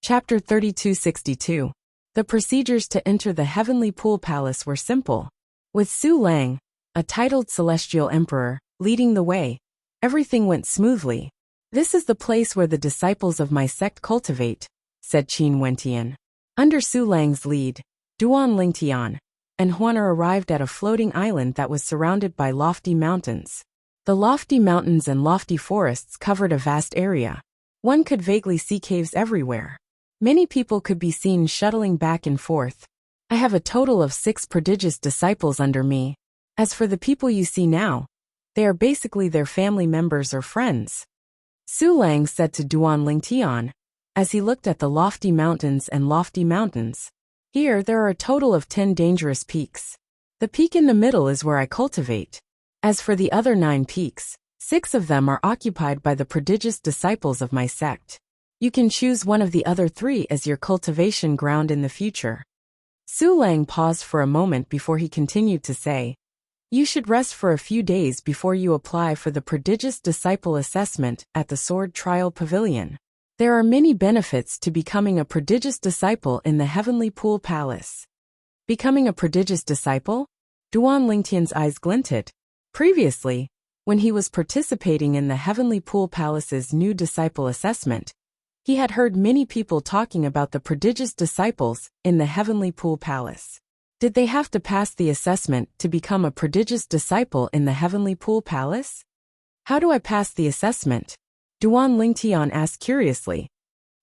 Chapter 3262. The procedures to enter the Heavenly Pool Palace were simple. With Su Lang, a titled celestial emperor, leading the way, everything went smoothly. "This is the place where the disciples of my sect cultivate," said Qin Wentian. Under Su Lang's lead, Duan Lingtian and Huaner arrived at a floating island that was surrounded by lofty mountains. The lofty mountains and lofty forests covered a vast area. One could vaguely see caves everywhere. Many people could be seen shuttling back and forth. "I have a total of 6 prodigious disciples under me. As for the people you see now, they are basically their family members or friends," Su Lang said to Duan Lingtian, as he looked at the lofty mountains and lofty mountains. "Here there are a total of 10 dangerous peaks. The peak in the middle is where I cultivate. As for the other 9 peaks, 6 of them are occupied by the prodigious disciples of my sect. You can choose one of the other 3 as your cultivation ground in the future." Su Lang paused for a moment before he continued to say, "You should rest for a few days before you apply for the prodigious disciple assessment at the Sword Trial Pavilion. There are many benefits to becoming a prodigious disciple in the Heavenly Pool Palace." Becoming a prodigious disciple? Duan Lingtian's eyes glinted. Previously, when he was participating in the Heavenly Pool Palace's new disciple assessment, he had heard many people talking about the prodigious disciples in the Heavenly Pool Palace. Did they have to pass the assessment to become a prodigious disciple in the Heavenly Pool Palace? "How do I pass the assessment?" Duan Lingtian asked curiously.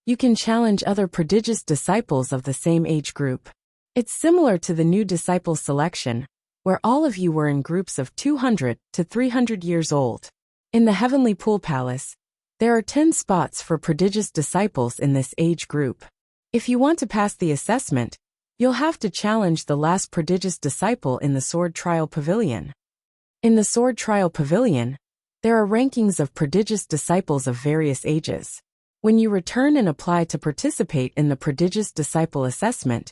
"You can challenge other prodigious disciples of the same age group. It's similar to the new disciple selection, where all of you were in groups of 200 to 300 years old. In the Heavenly Pool Palace, there are 10 spots for prodigious disciples in this age group. If you want to pass the assessment, you'll have to challenge the last prodigious disciple in the Sword Trial Pavilion. In the Sword Trial Pavilion, there are rankings of prodigious disciples of various ages. When you return and apply to participate in the prodigious disciple assessment,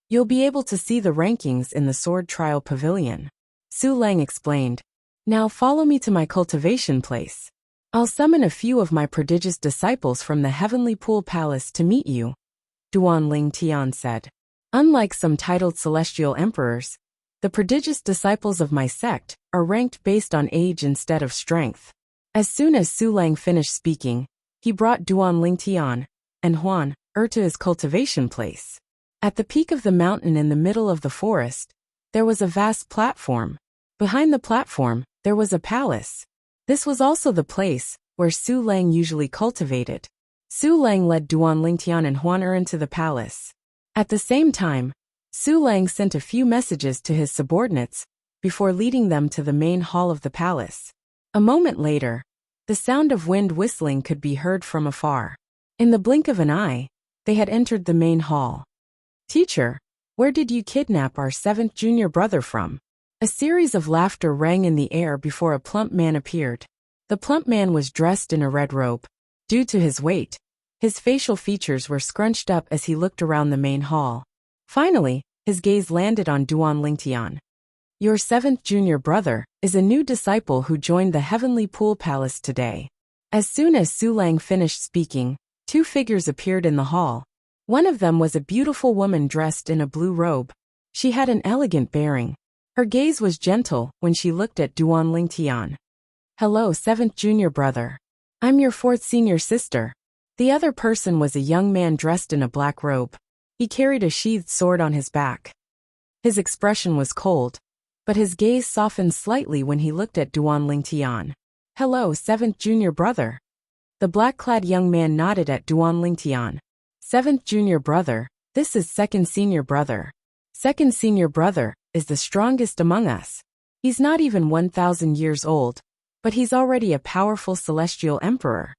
you'll be able to see the rankings in the Sword Trial Pavilion," Su Lang explained. "Now follow me to my cultivation place. I'll summon a few of my prodigious disciples from the Heavenly Pool Palace to meet you," Duan Lingtian said. "Unlike some titled celestial emperors, the prodigious disciples of my sect are ranked based on age instead of strength." As soon as Su Lang finished speaking, he brought Duan Lingtian and Huan to his cultivation place. At the peak of the mountain in the middle of the forest, there was a vast platform. Behind the platform, there was a palace. This was also the place where Su Lang usually cultivated. Su Lang led Duan Lingtian and Huan into the palace. At the same time, Su Lang sent a few messages to his subordinates before leading them to the main hall of the palace. A moment later, the sound of wind whistling could be heard from afar. In the blink of an eye, they had entered the main hall. "Teacher, where did you kidnap our 7th junior brother from?" A series of laughter rang in the air before a plump man appeared. The plump man was dressed in a red robe. Due to his weight, his facial features were scrunched up as he looked around the main hall. Finally, his gaze landed on Duan Lingtian. "Your 7th junior brother is a new disciple who joined the Heavenly Pool Palace today." As soon as Su Lang finished speaking, 2 figures appeared in the hall. One of them was a beautiful woman dressed in a blue robe. She had an elegant bearing. Her gaze was gentle when she looked at Duan Lingtian. "Hello, 7th junior brother. I'm your 4th senior sister." The other person was a young man dressed in a black robe. He carried a sheathed sword on his back. His expression was cold, but his gaze softened slightly when he looked at Duan Lingtian. "Hello, 7th junior brother." The black-clad young man nodded at Duan Lingtian. "7th junior brother, this is 2nd senior brother. 2nd senior brother is the strongest among us. He's not even 1,000 years old, but he's already a powerful celestial emperor."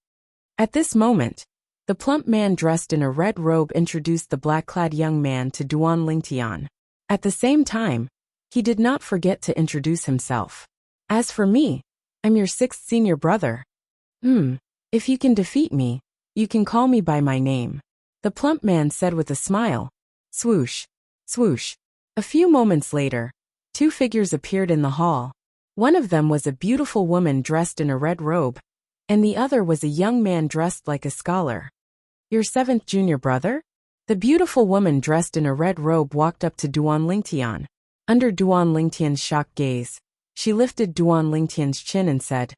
At this moment, the plump man dressed in a red robe introduced the black-clad young man to Duan Lingtian. At the same time, he did not forget to introduce himself. "As for me, I'm your 6th senior brother. If you can defeat me, you can call me by my name," the plump man said with a smile. Swoosh, swoosh. A few moments later, 2 figures appeared in the hall. One of them was a beautiful woman dressed in a red robe, and the other was a young man dressed like a scholar. Your seventh junior brother? The beautiful woman dressed in a red robe walked up to Duan Lingtian. Under Duan Lingtian's shocked gaze, she lifted Duan Lingtian's chin and said,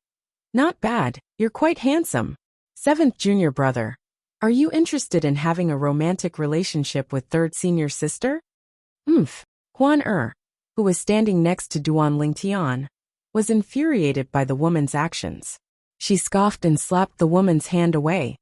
"Not bad, you're quite handsome. Seventh junior brother. Are you interested in having a romantic relationship with third senior sister?" Huan who was standing next to Duan Lingtian, was infuriated by the woman's actions. She scoffed and slapped the woman's hand away.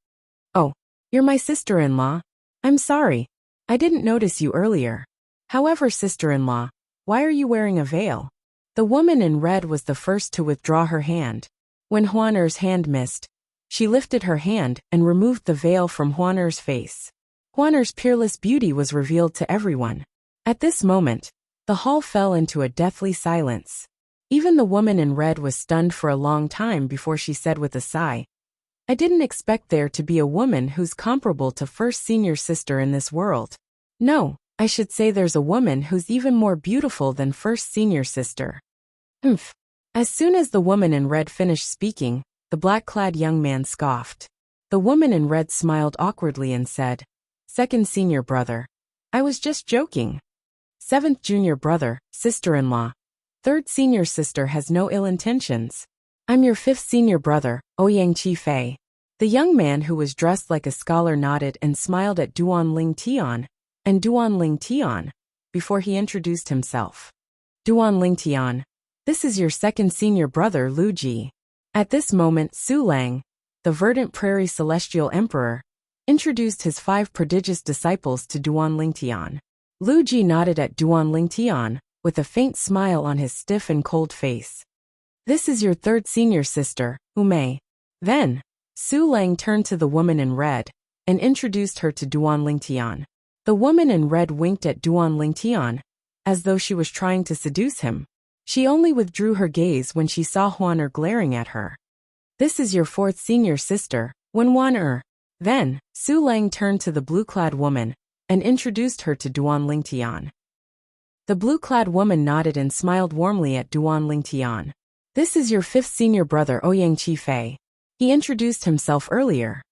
"Oh, you're my sister-in-law. I'm sorry. I didn't notice you earlier. However, sister-in-law, why are you wearing a veil?" The woman in red was the first to withdraw her hand. When Huan hand missed, she lifted her hand and removed the veil from Huan face. Huan peerless beauty was revealed to everyone. At this moment, the hall fell into a deathly silence. Even the woman in red was stunned for a long time before she said with a sigh, "I didn't expect there to be a woman who's comparable to first senior sister in this world. No, I should say there's a woman who's even more beautiful than first senior sister." As soon as the woman in red finished speaking, the black-clad young man scoffed. The woman in red smiled awkwardly and said, "Second senior brother. I was just joking. Seventh junior brother, sister-in-law. Third senior sister has no ill intentions. I'm your fifth senior brother, Ouyang Chi Fei." The young man who was dressed like a scholar nodded and smiled at Duan Lingtian and Duan Lingtian before he introduced himself. "Duan Lingtian, this is your second senior brother Lu Ji." At this moment, Su Lang, the verdant prairie celestial emperor, introduced his 5 prodigious disciples to Duan Lingtian. Lu Ji nodded at Duan Lingtian with a faint smile on his stiff and cold face. "This is your third senior sister, Umei." Then, Su Lang turned to the woman in red and introduced her to Duan Lingtian. The woman in red winked at Duan Lingtian, as though she was trying to seduce him. She only withdrew her gaze when she saw Huan glaring at her. "This is your fourth senior sister, Huan." Then, Su Lang turned to the blue-clad woman and introduced her to Duan Lingtian. The blue-clad woman nodded and smiled warmly at Duan Lingtian. "This is your fifth senior brother Ouyang Chi Fei. He introduced himself earlier."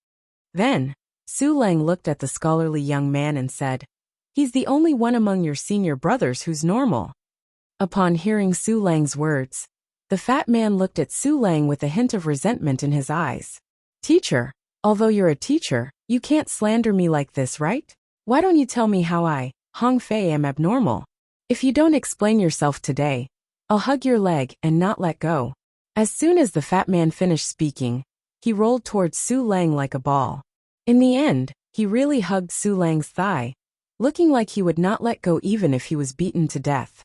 Then, Su Lang looked at the scholarly young man and said, "He's the only one among your senior brothers who's normal." Upon hearing Su Lang's words, the fat man looked at Su Lang with a hint of resentment in his eyes. "Teacher, although you're a teacher, you can't slander me like this, right? Why don't you tell me how I, Hong Fei, am abnormal? If you don't explain yourself today, I'll hug your leg and not let go." As soon as the fat man finished speaking, he rolled towards Su Lang like a ball. In the end, he really hugged Su Lang's thigh, looking like he would not let go even if he was beaten to death.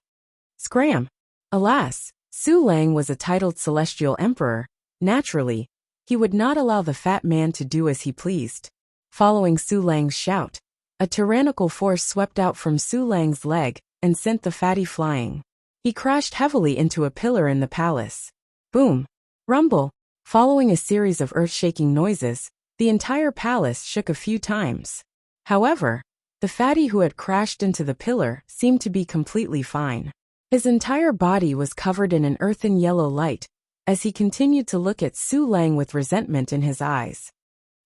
Scram! Alas, Su Lang was a titled celestial emperor. Naturally, he would not allow the fat man to do as he pleased. Following Su Lang's shout, a tyrannical force swept out from Su Lang's leg and sent the fatty flying. He crashed heavily into a pillar in the palace. Boom! Rumble! Following a series of earth-shaking noises, the entire palace shook a few times. However, the fatty who had crashed into the pillar seemed to be completely fine. His entire body was covered in an earthen yellow light, as he continued to look at Su Lang with resentment in his eyes.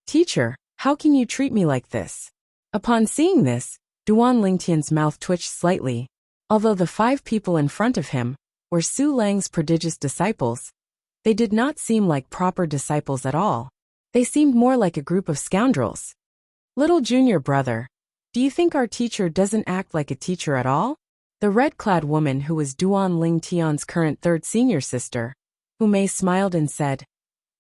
"Teacher, how can you treat me like this?" Upon seeing this, Duan Lingtian's mouth twitched slightly. Although the 5 people in front of him were Su Lang's prodigious disciples, they did not seem like proper disciples at all. They seemed more like a group of scoundrels. "Little junior brother, do you think our teacher doesn't act like a teacher at all?" The red-clad woman who was Duan Lingtian's current third senior sister, Umei, smiled and said,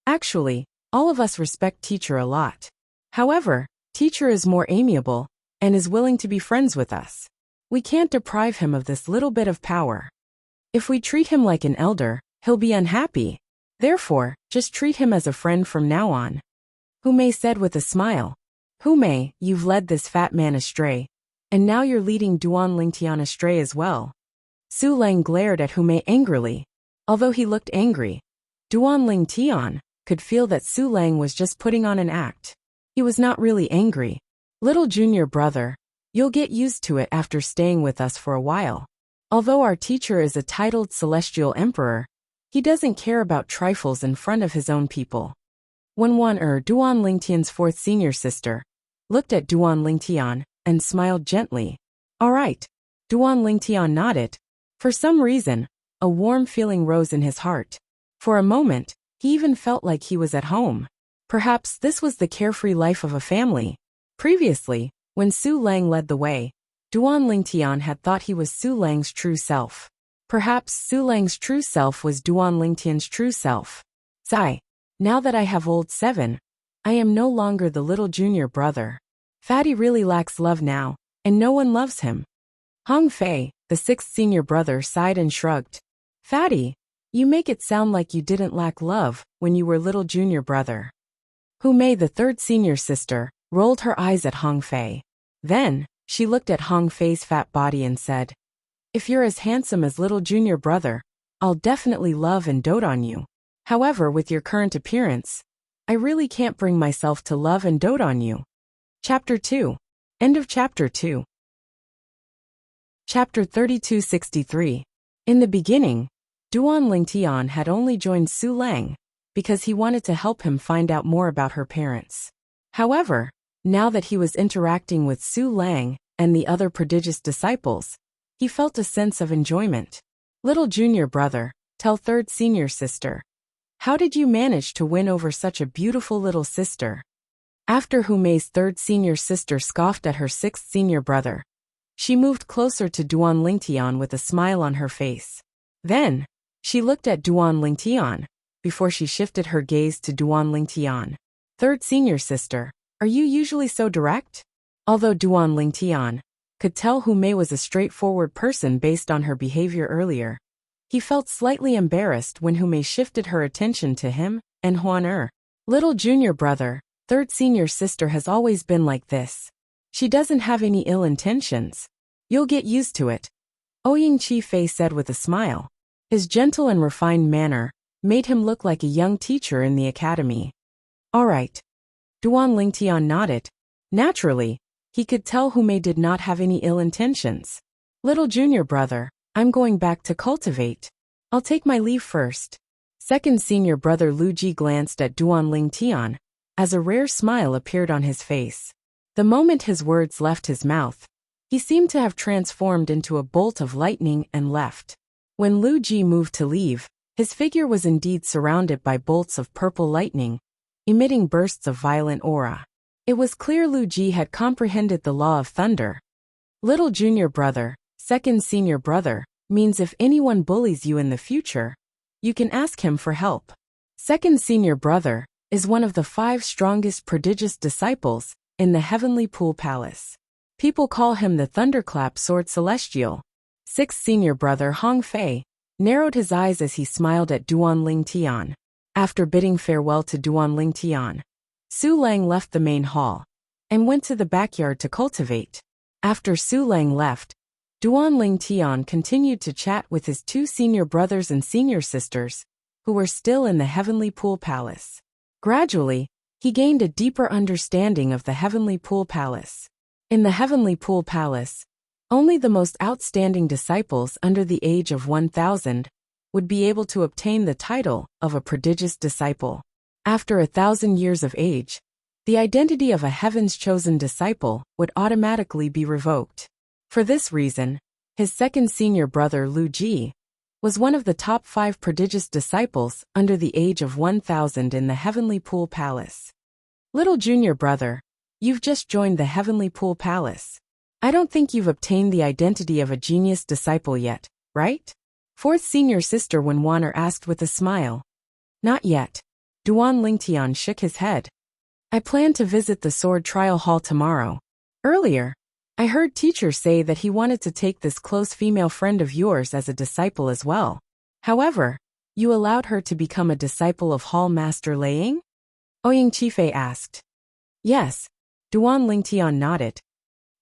"Actually, all of us respect teacher a lot. However, teacher is more amiable and is willing to be friends with us. We can't deprive him of this little bit of power. If we treat him like an elder, he'll be unhappy. Therefore, just treat him as a friend from now on." Umei said with a smile. "Umei, you've led this fat man astray, and now you're leading Duan Lingtian astray as well." Su Lang glared at Umei angrily. Although he looked angry, Duan Lingtian could feel that Su Lang was just putting on an act. He was not really angry. "Little junior brother, you'll get used to it after staying with us for a while. Although our teacher is a titled celestial emperor, he doesn't care about trifles in front of his own people." When Duan Lingtian's fourth senior sister, looked at Duan Lingtian, and smiled gently. All right. Duan Lingtian nodded. For some reason, a warm feeling rose in his heart. For a moment, he even felt like he was at home. Perhaps this was the carefree life of a family. Previously, when Su Lang led the way, Duan Lingtian had thought he was Su Lang's true self. Perhaps Su Lang's true self was Duan Lingtian's true self. Sigh. Now that I have old 7, I am no longer the little junior brother. Fatty really lacks love now, and no one loves him. Hong Fei, the 6th senior brother, sighed and shrugged. Fatty, you make it sound like you didn't lack love when you were little junior brother. Hu Mei, the 3rd senior sister, rolled her eyes at Hong Fei. Then, she looked at Hong Fei's fat body and said, if you're as handsome as little junior brother, I'll definitely love and dote on you. However, with your current appearance, I really can't bring myself to love and dote on you. Chapter 2. End of Chapter 2. Chapter 3263. In the beginning, Duan Lingtian had only joined Su Lang because he wanted to help him find out more about her parents. However, now that he was interacting with Su Lang and the other prodigious disciples, he felt a sense of enjoyment. Little junior brother, tell 3rd senior sister. How did you manage to win over such a beautiful little sister? After Hu Mei's 3rd senior sister scoffed at her 6th senior brother, she moved closer to Duan Lingtian with a smile on her face. Then, she looked at Duan Lingtian before she shifted her gaze to Duan Lingtian. 3rd senior sister, are you usually so direct? Although Duan Lingtian could tell Hu Mei was a straightforward person based on her behavior earlier, he felt slightly embarrassed when Hu Mei shifted her attention to him and Huan Little junior brother, 3rd senior sister has always been like this. She doesn't have any ill intentions. You'll get used to it. Ouying Chi Fei said with a smile. His gentle and refined manner made him look like a young teacher in the academy. All right. Duan Lingtian nodded. Naturally, he could tell Hu Mei did not have any ill intentions. Little junior brother, I'm going back to cultivate. I'll take my leave first. 2nd senior brother Lu Ji glanced at Duan Lingtian as a rare smile appeared on his face. The moment his words left his mouth, he seemed to have transformed into a bolt of lightning and left. When Lu Ji moved to leave, his figure was indeed surrounded by bolts of purple lightning, emitting bursts of violent aura. It was clear Lu Ji had comprehended the law of thunder. Little junior brother, 2nd senior brother, means if anyone bullies you in the future, you can ask him for help. 2nd senior brother is one of the 5 strongest prodigious disciples in the Heavenly Pool Palace. People call him the Thunderclap Sword Celestial. 6th senior brother Hong Fei narrowed his eyes as he smiled at Duan Lingtian. After bidding farewell to Duan Lingtian, Su Lang left the main hall and went to the backyard to cultivate. After Su Lang left, Duan Lingtian continued to chat with his 2 senior brothers and senior sisters, who were still in the Heavenly Pool Palace. Gradually, he gained a deeper understanding of the Heavenly Pool Palace. In the Heavenly Pool Palace, only the most outstanding disciples under the age of 1,000 would be able to obtain the title of a prodigious disciple. After 1,000 years of age, the identity of a heaven's chosen disciple would automatically be revoked. For this reason, his 2nd senior brother Lu Ji was one of the top 5 prodigious disciples under the age of 1,000 in the Heavenly Pool Palace. Little junior brother, you've just joined the Heavenly Pool Palace. I don't think you've obtained the identity of a genius disciple yet, right? 4th senior sister Wen Wan'er asked with a smile. Not yet. Duan Lingtian shook his head. I plan to visit the sword trial hall tomorrow. Earlier, I heard teacher say that he wanted to take this close female friend of yours as a disciple as well. However, you allowed her to become a disciple of Hall Master Laying? Ouying Chifei asked. Yes. Duan Lingtian nodded.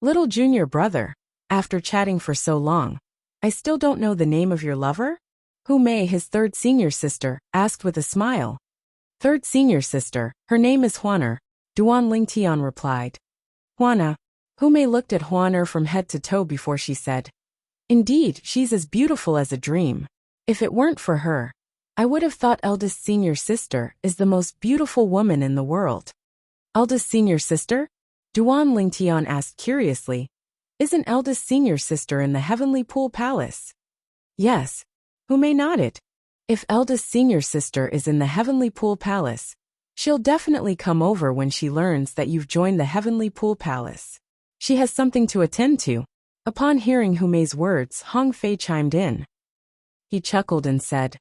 Little junior brother, after chatting for so long, I still don't know the name of your lover? Hu Mei, his 3rd senior sister, asked with a smile. 3rd senior sister, her name is Huaner, Duan Lingtian replied. Huana. Hu Mei looked at Huaner from head to toe before she said. Indeed, she's as beautiful as a dream. If it weren't for her, I would have thought eldest senior sister is the most beautiful woman in the world. Eldest senior sister? Duan Lingtian asked curiously. Isn't eldest senior sister in the Heavenly Pool Palace? Yes. Hume nodded. If eldest senior sister is in the Heavenly Pool Palace, she'll definitely come over when she learns that you've joined the Heavenly Pool Palace. She has something to attend to. Upon hearing Hume's words, Hong Fei chimed in. He chuckled and said,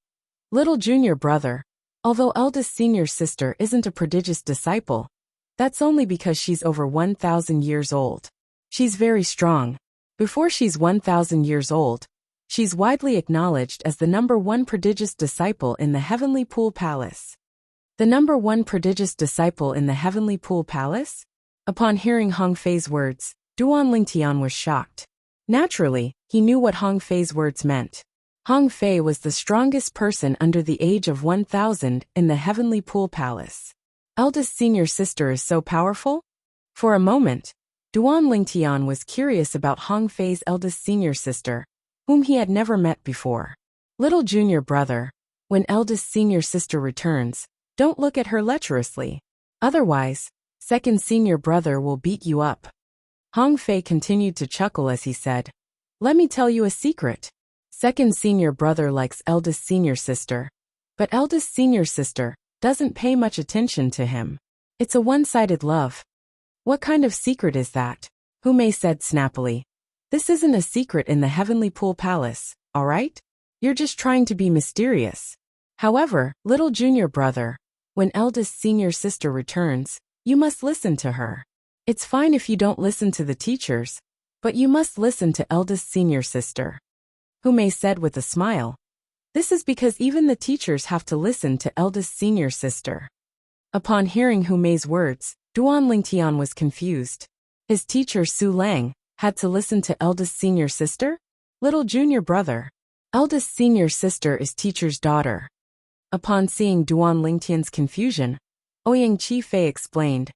Little junior brother, although eldest senior sister isn't a prodigious disciple, that's only because she's over 1,000 years old. She's very strong. Before she's 1,000 years old, she's widely acknowledged as the #1 prodigious disciple in the Heavenly Pool Palace. The #1 prodigious disciple in the Heavenly Pool Palace? Upon hearing Hong Fei's words, Duan Lingtian was shocked. Naturally, he knew what Hong Fei's words meant. Hong Fei was the strongest person under the age of 1,000 in the Heavenly Pool Palace. Eldest senior sister is so powerful? For a moment, Duan Lingtian was curious about Hong Fei's eldest senior sister, whom he had never met before. Little junior brother, when eldest senior sister returns, don't look at her lecherously. Otherwise, second senior brother will beat you up. Hong Fei continued to chuckle as he said, Let me tell you a secret. Second senior brother likes eldest senior sister, but eldest senior sister doesn't pay much attention to him. It's a one-sided love. What kind of secret is that? Hume said snappily. This isn't a secret in the Heavenly Pool Palace, all right? You're just trying to be mysterious. However, little junior brother, when eldest senior sister returns, you must listen to her. It's fine if you don't listen to the teachers, but you must listen to eldest senior sister. Hume said with a smile. This is because even the teachers have to listen to eldest senior sister. Upon hearing Hume's words, Duan Lingtian was confused. His teacher Su Lang had to listen to eldest senior sister? Little junior brother. Eldest senior sister is teacher's daughter. Upon seeing Duan Lingtian's confusion, Ouyang Chi Fei explained.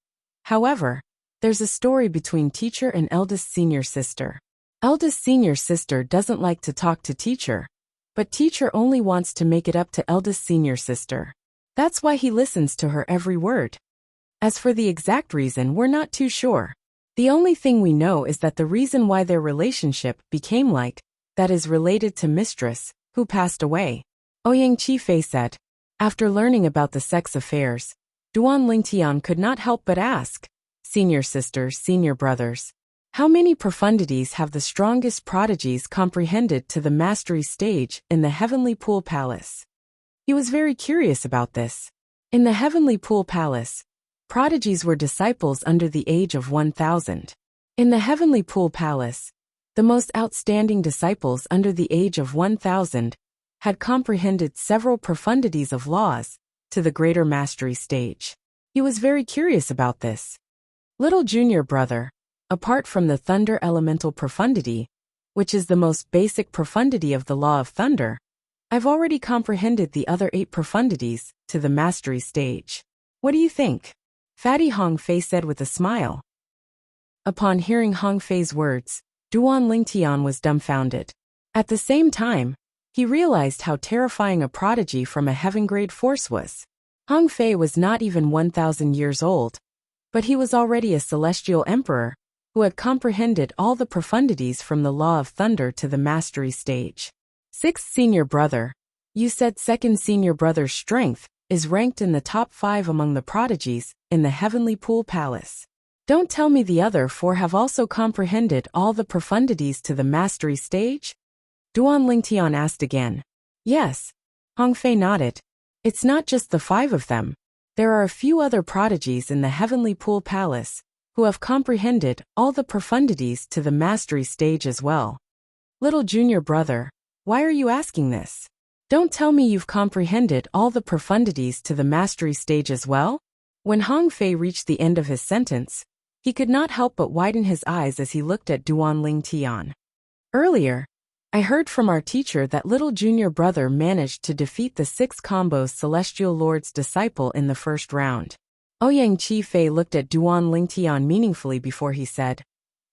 However, there's a story between teacher and eldest senior sister. Eldest senior sister doesn't like to talk to teacher, but teacher only wants to make it up to eldest senior sister. That's why he listens to her every word. As for the exact reason, we're not too sure. The only thing we know is that the reason why their relationship became like that is related to mistress, who passed away. Ouyang Chi Fei said. After learning about the sex affairs, Duan Lingtian could not help but ask, Senior sisters, senior brothers, how many profundities have the strongest prodigies comprehended to the mastery stage in the Heavenly Pool Palace? He was very curious about this. In the Heavenly Pool Palace, prodigies were disciples under the age of 1,000. In the Heavenly Pool Palace, the most outstanding disciples under the age of 1,000 had comprehended several profundities of laws to the greater mastery stage. He was very curious about this. Little junior brother, apart from the thunder elemental profundity, which is the most basic profundity of the law of thunder, I've already comprehended the other 8 profundities to the mastery stage. What do you think? Fatty Hong Fei said with a smile. Upon hearing Hong Fei's words, Duan Lingtian was dumbfounded. At the same time, he realized how terrifying a prodigy from a heaven-grade force was. Hong Fei was not even 1,000 years old, but he was already a celestial emperor who had comprehended all the profundities from the law of thunder to the mastery stage. Sixth senior brother, you said second senior brother's strength is ranked in the top 5 among the prodigies in the Heavenly Pool Palace. Don't tell me the other 4 have also comprehended all the profundities to the mastery stage? Duan Lingtian asked again. Yes. Hong Fei nodded. It's not just the 5 of them. There are a few other prodigies in the Heavenly Pool Palace who have comprehended all the profundities to the mastery stage as well. Little junior brother, why are you asking this? Don't tell me you've comprehended all the profundities to the mastery stage as well? When Hong Fei reached the end of his sentence, he could not help but widen his eyes as he looked at Duan Lingtian. Earlier, I heard from our teacher that little junior brother managed to defeat the 6 combos Celestial Lord's disciple in the first round. Ouyang Chi Fei looked at Duan Lingtian meaningfully before he said,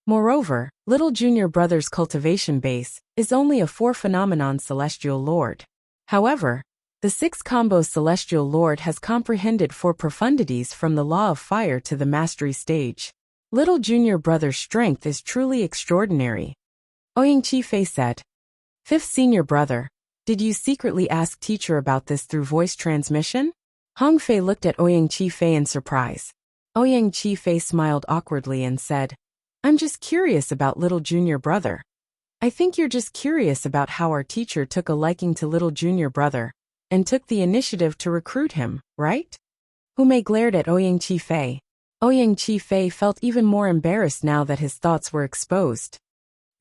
Moreover, little junior brother's cultivation base is only a 4 phenomenon Celestial Lord. However, the 6 combo Celestial Lord has comprehended 4 profundities from the law of fire to the mastery stage. Little junior brother's strength is truly extraordinary. Ouyang Chi-fei said. Fifth senior brother, did you secretly ask teacher about this through voice transmission? Hong Fei looked at Ouyang Chi-fei in surprise. Ouyang Chi-fei smiled awkwardly and said, I'm just curious about little junior brother. I think you're just curious about how our teacher took a liking to little junior brother and took the initiative to recruit him, right? Hu Mei glared at Ouyang Chi-fei. Ouyang Chi-fei felt even more embarrassed now that his thoughts were exposed.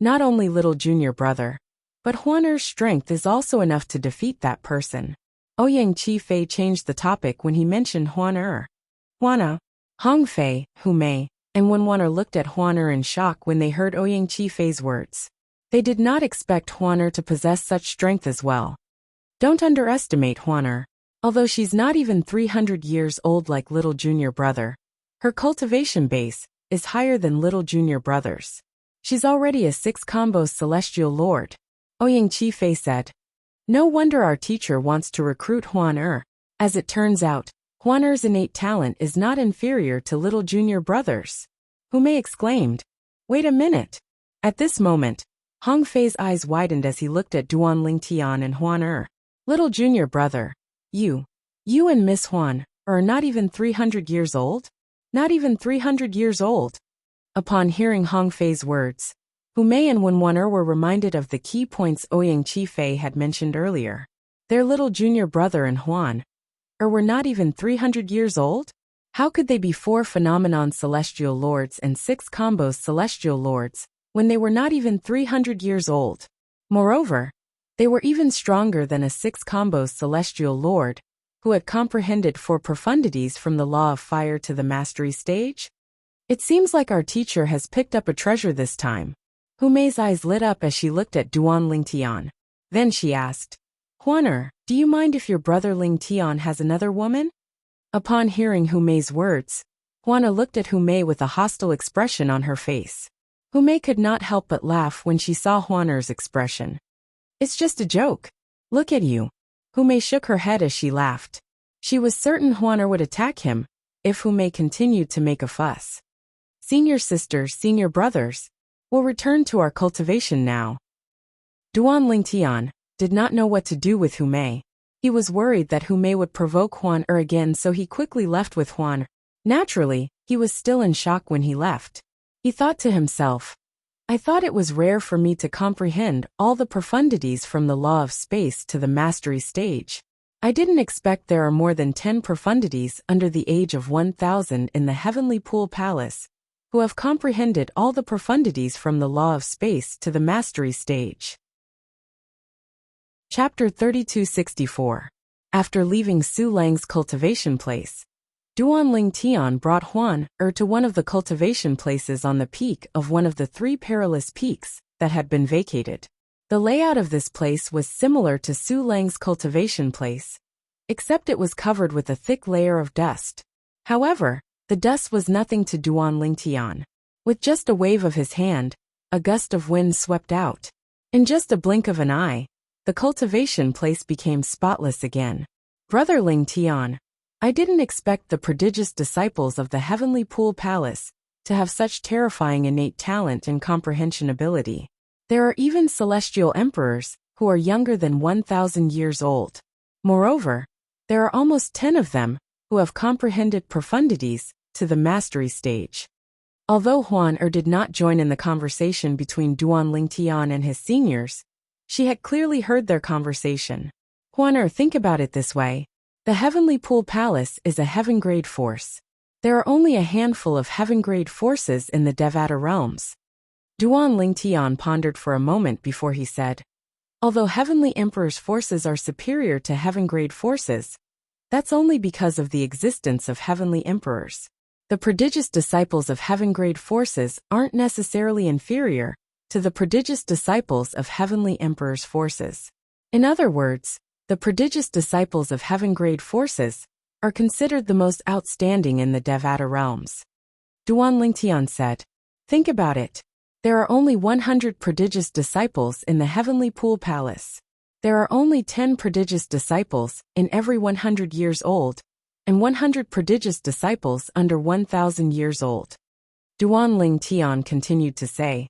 Not only little junior brother, but Huan Er's strength is also enough to defeat that person. Ouyang Chi-fei changed the topic when he mentioned Huan Er. Huan, Hong Fei, Hu Mei, and Huan Er looked at Huan Er in shock when they heard Ouyang Chi-fei's words. They did not expect Huan Er to possess such strength as well. Don't underestimate Huan Er. Although she's not even 300 years old like little junior brother, her cultivation base is higher than little junior brother's. She's already a 6-combo celestial lord. Ouyang Chi-fei said. No wonder our teacher wants to recruit Huan Er. As it turns out, Huan Er's innate talent is not inferior to little junior brother's. Hu Mei exclaimed. Wait a minute. At this moment, Hong Fei's eyes widened as he looked at Duan Lingtian and Huan Er. Little junior brother, you and Miss Huan are not even 300 years old? Not even 300 years old. Upon hearing Hong Fei's words, Hu Mei and Huan Er were reminded of the key points Ouyang Chi-fei had mentioned earlier. Their little junior brother and Huan Er were not even 300 years old? How could they be 4 phenomenon celestial lords and 6 combos celestial lords when they were not even 300 years old? Moreover, they were even stronger than a 6 combos celestial lord who had comprehended 4 profundities from the law of fire to the mastery stage? It seems like our teacher has picked up a treasure this time. Hu Mei's eyes lit up as she looked at Duan Lingtian. Then she asked, Huan Er, do you mind if your brother Lingtian has another woman? Upon hearing Hu Mei's words, Huan Er looked at Hu Mei with a hostile expression on her face. Hu Mei could not help but laugh when she saw Huan Er's expression. It's just a joke. Look at you. Hu Mei shook her head as she laughed. She was certain Huan Er would attack him if Hu Mei continued to make a fuss. Senior sisters, senior brothers, we'll return to our cultivation now. Duan Lingtian did not know what to do with Hu Mei. He was worried that Hu Mei would provoke Huan Er again, so he quickly left with Huan Er. Naturally, he was still in shock when he left. He thought to himself, I thought it was rare for me to comprehend all the profundities from the law of space to the mastery stage. I didn't expect there are more than 10 profundities under the age of 1000 in the Heavenly Pool Palace, who have comprehended all the profundities from the law of space to the mastery stage. Chapter 3264. After leaving Su Lang's cultivation place, Duan Lingtian brought Huan Er to one of the cultivation places on the peak of one of the 3 perilous peaks that had been vacated. The layout of this place was similar to Su Lang's cultivation place, except it was covered with a thick layer of dust. However, the dust was nothing to Duan Lingtian. With just a wave of his hand, a gust of wind swept out. In just a blink of an eye, the cultivation place became spotless again. Brother Lingtian, I didn't expect the prodigious disciples of the Heavenly Pool Palace to have such terrifying innate talent and comprehension ability. There are even celestial emperors who are younger than 1000 years old. Moreover, there are almost 10 of them who have comprehended profundities to the mastery stage. Although Huan Er did not join in the conversation between Duan Lingtian and his seniors, she had clearly heard their conversation. Huan Er, think about it this way. The Heavenly Pool Palace is a heaven-grade force. There are only a handful of heaven-grade forces in the Devata realms. Duan Lingtian pondered for a moment before he said, although Heavenly Emperor's forces are superior to heaven-grade forces, that's only because of the existence of Heavenly Emperors. The prodigious disciples of heaven-grade forces aren't necessarily inferior to the prodigious disciples of Heavenly Emperor's forces. In other words, the prodigious disciples of heaven-grade forces are considered the most outstanding in the Devata realms. Duan Lingtian said, think about it. There are only 100 prodigious disciples in the Heavenly Pool Palace. There are only 10 prodigious disciples in every 100 years old, and 100 prodigious disciples under 1000 years old. Duan Ling Tian continued to say.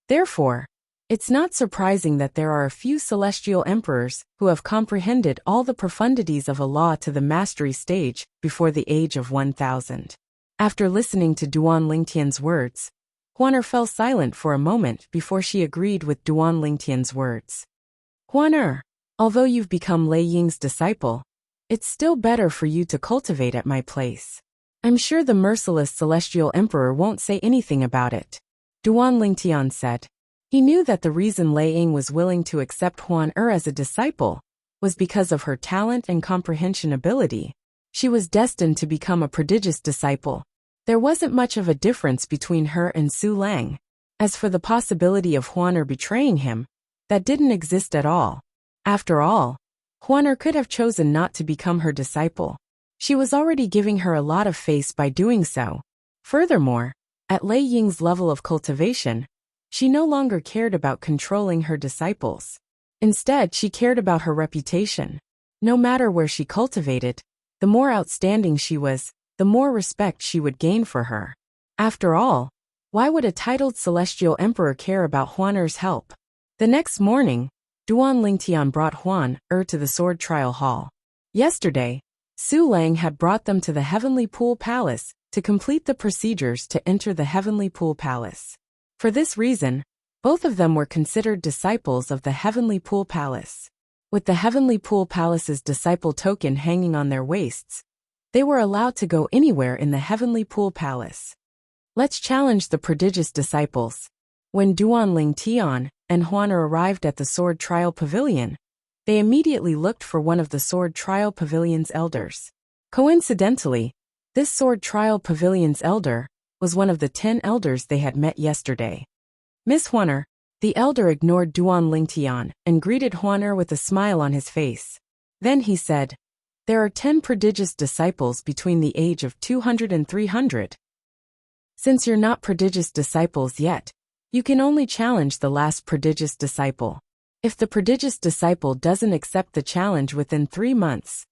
Therefore, it's not surprising that there are a few celestial emperors who have comprehended all the profundities of a law to the mastery stage before the age of 1000. After listening to Duan Lingtian's words, Huaner fell silent for a moment before she agreed with Duan Lingtian's words. Huaner, although you've become Lei Ying's disciple, it's still better for you to cultivate at my place. I'm sure the merciless celestial emperor won't say anything about it. Duan Lingtian said. He knew that the reason Lei Ying was willing to accept Huaner as a disciple was because of her talent and comprehension ability. She was destined to become a prodigious disciple. There wasn't much of a difference between her and Su Lang. As for the possibility of Huaner betraying him, that didn't exist at all. After all, Huaner could have chosen not to become her disciple. She was already giving her a lot of face by doing so. Furthermore, at Lei Ying's level of cultivation, she no longer cared about controlling her disciples. Instead, she cared about her reputation. No matter where she cultivated, the more outstanding she was, the more respect she would gain for her. After all, why would a titled celestial emperor care about Huaner's help? The next morning, Duan Lingtian brought Huaner to the sword trial hall. Yesterday, Su Lang had brought them to the Heavenly Pool Palace to complete the procedures to enter the Heavenly Pool Palace. For this reason, both of them were considered disciples of the Heavenly Pool Palace. With the Heavenly Pool Palace's disciple token hanging on their waists, they were allowed to go anywhere in the Heavenly Pool Palace. Let's challenge the prodigious disciples. When Duan Lingtian and Huaner arrived at the Sword Trial Pavilion, they immediately looked for one of the Sword Trial Pavilion's elders. Coincidentally, this Sword Trial Pavilion's elder was one of the 10 elders they had met yesterday. Miss Huaner, the elder ignored Duan Lingtian and greeted Huaner with a smile on his face. Then he said, there are 10 prodigious disciples between the age of 200 and 300. Since you're not prodigious disciples yet, you can only challenge the last prodigious disciple. If the prodigious disciple doesn't accept the challenge within 3 months,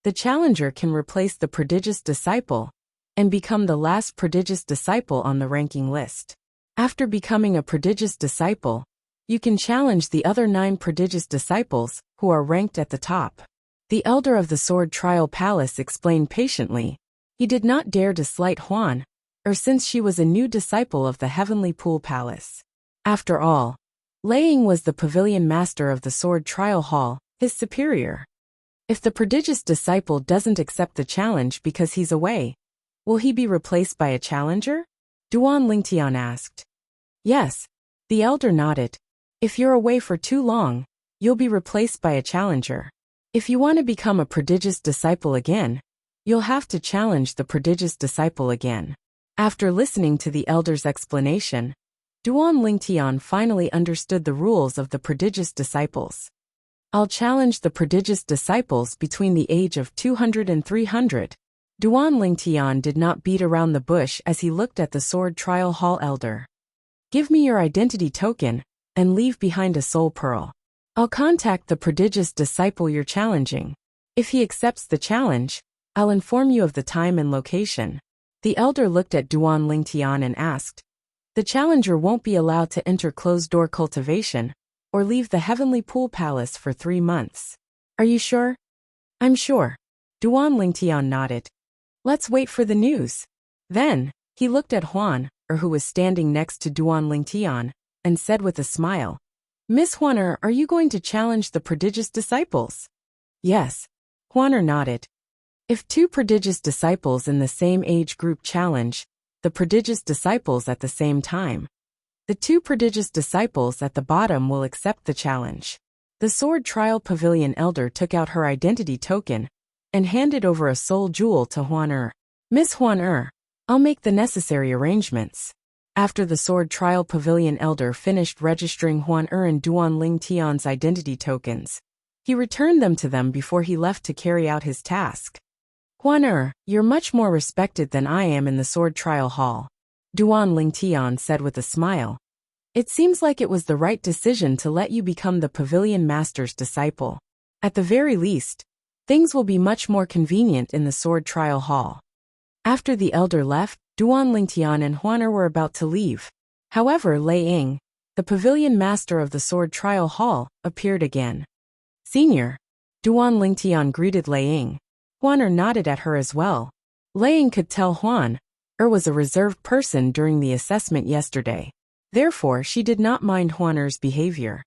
the challenger can replace the prodigious disciple and become the last prodigious disciple on the ranking list. After becoming a prodigious disciple, you can challenge the other 9 prodigious disciples who are ranked at the top. The elder of the Sword Trial Palace explained patiently. He did not dare to slight Huan, or since she was a new disciple of the Heavenly Pool Palace. After all, Lei Ying was the pavilion master of the Sword Trial Hall, his superior. If the prodigious disciple doesn't accept the challenge because he's away, will he be replaced by a challenger? Duan Lingtian asked. Yes, the elder nodded. If you're away for too long, you'll be replaced by a challenger. If you want to become a prodigious disciple again, you'll have to challenge the prodigious disciple again. After listening to the elder's explanation, Duan Lingtian finally understood the rules of the prodigious disciples. I'll challenge the prodigious disciples between the age of 200 and 300. Duan Lingtian did not beat around the bush as he looked at the Sword Trial Hall elder. Give me your identity token, and leave behind a soul pearl. I'll contact the prodigious disciple you're challenging. If he accepts the challenge, I'll inform you of the time and location. The elder looked at Duan Lingtian and asked, the challenger won't be allowed to enter closed-door cultivation or leave the Heavenly Pool Palace for 3 months. Are you sure? I'm sure. Duan Lingtian nodded. Let's wait for the news. Then, he looked at Huaner, who was standing next to Duan Lingtian, and said with a smile, Miss Huaner, are you going to challenge the prodigious disciples? Yes. Huaner nodded. If 2 prodigious disciples in the same age group challenge the prodigious disciples at the same time, the 2 prodigious disciples at the bottom will accept the challenge. The Sword Trial Pavilion elder took out her identity token and handed over a soul jewel to Huaner. Miss Huaner, I'll make the necessary arrangements. After the Sword Trial Pavilion elder finished registering Huaner and Duan Lingtian's identity tokens, he returned them to them before he left to carry out his task. Huaner, you're much more respected than I am in the Sword Trial Hall, Duan Lingtian said with a smile. It seems like it was the right decision to let you become the Pavilion Master's disciple. At the very least, things will be much more convenient in the Sword Trial Hall. After the elder left, Duan Lingtian and Huan were about to leave. However, Lei Ying, the pavilion master of the sword trial hall, appeared again. Senior. Duan Lingtian greeted Lei Ying. Huan nodded at her as well. Lei Ying could tell Huan was a reserved person during the assessment yesterday. Therefore, she did not mind Huan's behavior.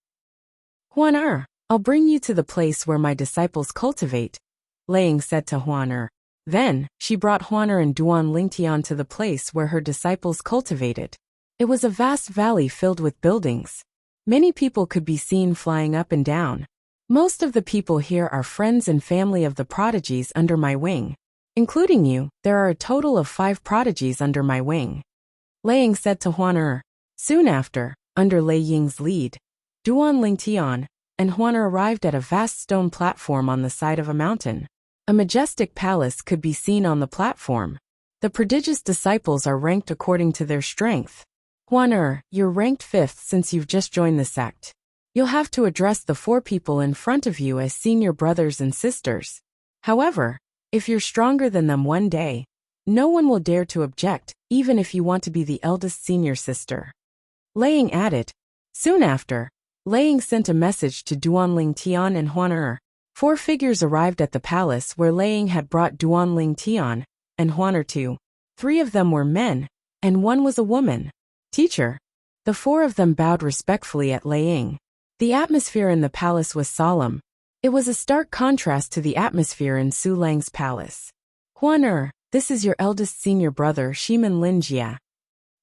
Huan I'll bring you to the place where my disciples cultivate, Lei Ying said to Huan. Then, she brought Huan and Duan Lingtian to the place where her disciples cultivated. It was a vast valley filled with buildings. Many people could be seen flying up and down. Most of the people here are friends and family of the prodigies under my wing. Including you, there are a total of 5 prodigies under my wing. Lei Ying said to Huan. Soon after, under Lei Ying's lead, Duan Lingtian and Huan arrived at a vast stone platform on the side of a mountain. A majestic palace could be seen on the platform. The prodigious disciples are ranked according to their strength. Huan you're ranked 5th since you've just joined the sect. You'll have to address the 4 people in front of you as senior brothers and sisters. However, if you're stronger than them one day, no one will dare to object, even if you want to be the eldest senior sister. Lei Ying added. Soon after, Lei Ying sent a message to Duan Lingtian and Huan 4 figures arrived at the palace where Lei Ying had brought Duan Lingtian and Huan to. 3 of them were men, and 1 was a woman. Teacher. The 4 of them bowed respectfully at Lei Ying. The atmosphere in the palace was solemn. It was a stark contrast to the atmosphere in Su Lang's palace. Huan this is your eldest senior brother Shimin Linjia.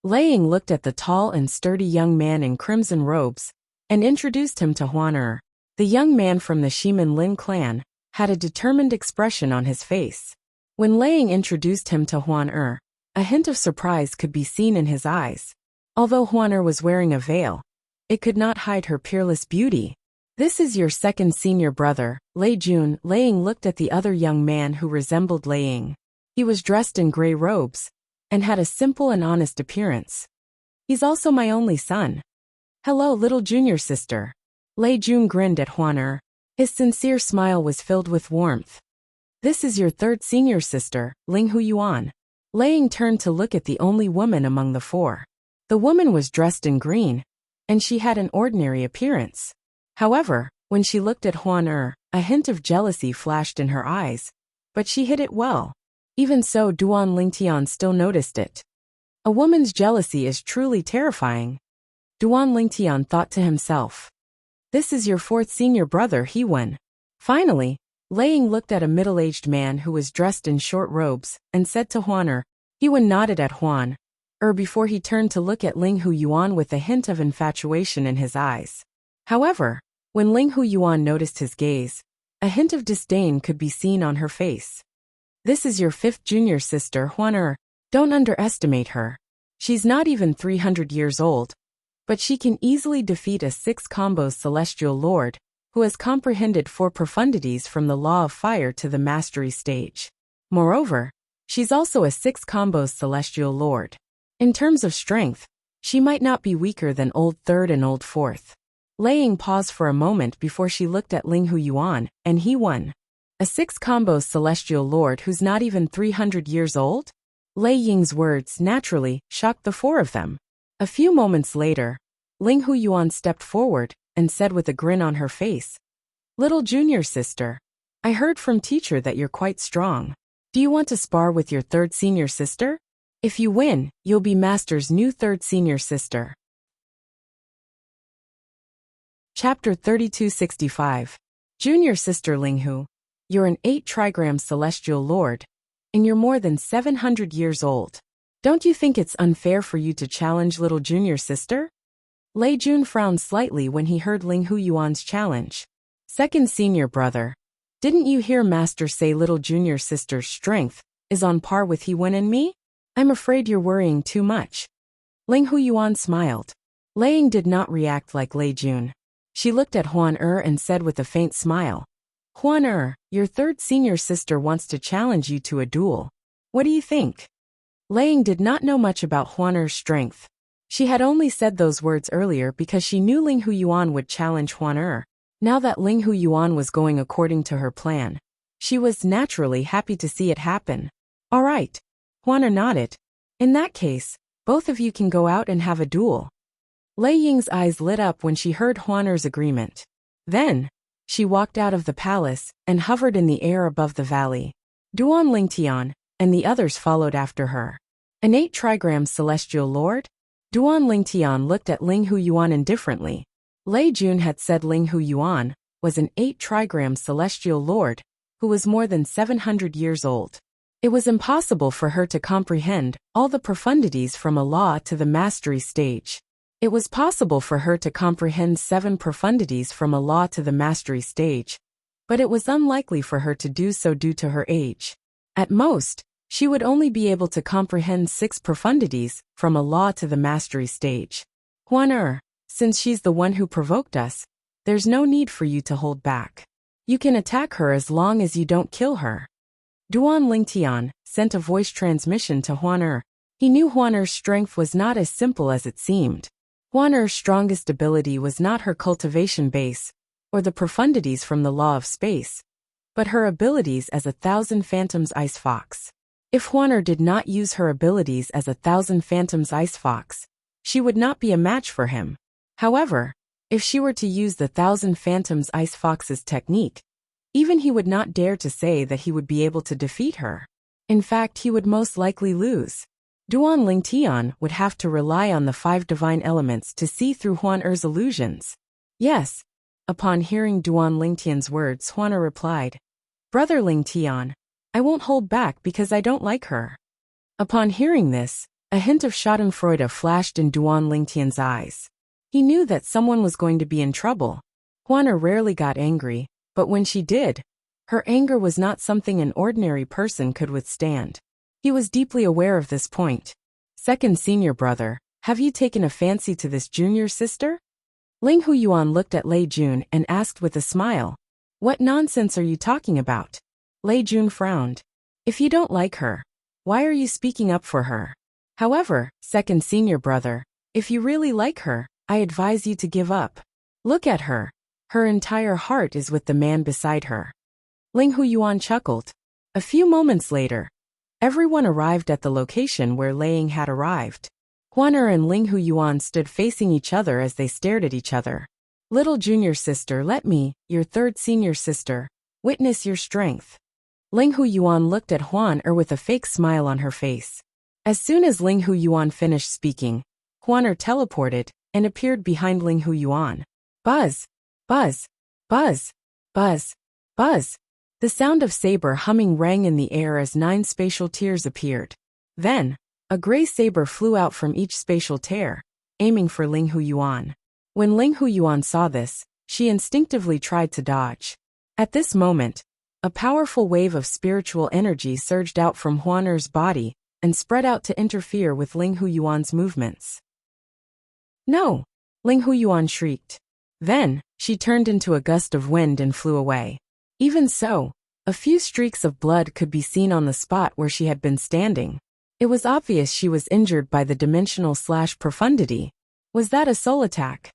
Lei Ying looked at the tall and sturdy young man in crimson robes and introduced him to Huan. The young man from the Shimin Lin clan had a determined expression on his face. When Lei Ying introduced him to Huan a hint of surprise could be seen in his eyes. Although Huan was wearing a veil, it could not hide her peerless beauty. This is your second senior brother, Lei Jun. Lei Ying looked at the other young man who resembled Lei Ying. He was dressed in gray robes and had a simple and honest appearance. He's also my only son. Hello, little junior sister. Lei Jun grinned at Huan. His sincere smile was filled with warmth. This is your 3rd senior sister, Ling Hu Yuan. Lei Ying turned to look at the only woman among the 4. The woman was dressed in green, and she had an ordinary appearance. However, when she looked at Huan a hint of jealousy flashed in her eyes, but she hid it well. Even so, Duan Lingtian still noticed it. A woman's jealousy is truly terrifying. Duan Lingtian thought to himself. This is your 4th senior brother, Hewen. Finally, Lei Ying looked at a middle-aged man who was dressed in short robes and said to Huan. Hewen nodded at Huan before he turned to look at Ling Hu Yuan with a hint of infatuation in his eyes. However, when Ling Hu Yuan noticed his gaze, a hint of disdain could be seen on her face. This is your 5th junior sister, Huan. Don't underestimate her. She's not even 300 years old, but she can easily defeat a 6 combos celestial lord, who has comprehended 4 profundities from the law of fire to the mastery stage. Moreover, she's also a 6 combos celestial lord. In terms of strength, she might not be weaker than old 3rd and old 4th. Lei Ying paused for a moment before she looked at Ling Hu Yuan, and he won. A 6 combos celestial lord who's not even 300 years old? Lei Ying's words naturally shocked the 4 of them. A few moments later, Ling Hu Yuan stepped forward and said with a grin on her face, Little junior sister, I heard from teacher that you're quite strong. Do you want to spar with your 3rd senior sister? If you win, you'll be master's new 3rd senior sister. Chapter 3265. Junior sister Ling Hu, you're an 8 trigram celestial lord, and you're more than 700 years old. Don't you think it's unfair for you to challenge little junior sister? Lei Jun frowned slightly when he heard Ling Hu Yuan's challenge. 2nd senior brother, didn't you hear master say little junior sister's strength is on par with Hewen and me? I'm afraid you're worrying too much. Ling Hu Yuan smiled. Lei Ying did not react like Lei Jun. She looked at Huan and said with a faint smile, Huan your 3rd senior sister wants to challenge you to a duel. What do you think? Lei Ying did not know much about Huan's strength. She had only said those words earlier because she knew Ling Hu Yuan would challenge Huan. Now that Ling Hu Yuan was going according to her plan, she was naturally happy to see it happen. All right. Huan nodded. In that case, both of you can go out and have a duel. Lei Ying's eyes lit up when she heard Huaner's agreement. Then, she walked out of the palace and hovered in the air above the valley. Duan Lingtian and the others followed after her. An 8 trigram celestial lord? Duan Lingtian looked at Ling Huyuan indifferently. Lei Jun had said Ling Huyuan was an 8 trigram celestial lord who was more than 700 years old. It was impossible for her to comprehend all the profundities from a law to the mastery stage. It was possible for her to comprehend 7 profundities from a law to the mastery stage, but it was unlikely for her to do so due to her age. At most, she would only be able to comprehend 6 profundities from a law to the mastery stage. Huan since she's the one who provoked us, there's no need for you to hold back. You can attack her as long as you don't kill her. Duan Lingtian sent a voice transmission to Huan. He knew Huan's strength was not as simple as it seemed. Huan's strongest ability was not her cultivation base, or the profundities from the law of space, but her abilities as 1,000 Phantoms Ice Fox. If Huan did not use her abilities as 1,000 Phantoms Ice Fox, she would not be a match for him. However, if she were to use the 1,000 Phantoms Ice Fox's technique, even he would not dare to say that he would be able to defeat her. In fact, he would most likely lose. Duan Lingtian would have to rely on the 5 divine elements to see through Huan's illusions. Yes. Upon hearing Duan Lingtian's words, Huan replied, Brother Lingtian, I won't hold back because I don't like her. Upon hearing this, a hint of schadenfreude flashed in Duan Lingtian's eyes. He knew that someone was going to be in trouble. Huan rarely got angry, but when she did, her anger was not something an ordinary person could withstand. He was deeply aware of this point. Second senior brother, have you taken a fancy to this junior sister? Ling Huyuan looked at Lei Jun and asked with a smile, What nonsense are you talking about? Lei Jun frowned. If you don't like her, why are you speaking up for her? However, second senior brother, if you really like her, I advise you to give up. Look at her. Her entire heart is with the man beside her. Ling Huyuan chuckled. A few moments later, everyone arrived at the location where Lei Ying had arrived. Huan and Ling Huyuan stood facing each other as they stared at each other. Little junior sister, let me, your third senior sister, witness your strength. Ling Huyuan looked at Huan with a fake smile on her face. As soon as Ling Huyuan finished speaking, Huan teleported and appeared behind Ling Huyuan. Buzz! Buzz! Buzz! Buzz! Buzz! The sound of saber humming rang in the air as 9 spatial tears appeared. Then, a gray saber flew out from each spatial tear, aiming for Ling Huyuan. When Ling Huyuan saw this, she instinctively tried to dodge. At this moment, a powerful wave of spiritual energy surged out from Huan's body and spread out to interfere with Ling Huyuan's movements. No! Ling Huyuan shrieked. Then, she turned into a gust of wind and flew away. Even so, a few streaks of blood could be seen on the spot where she had been standing. It was obvious she was injured by the dimensional/profundity. Was that a soul attack?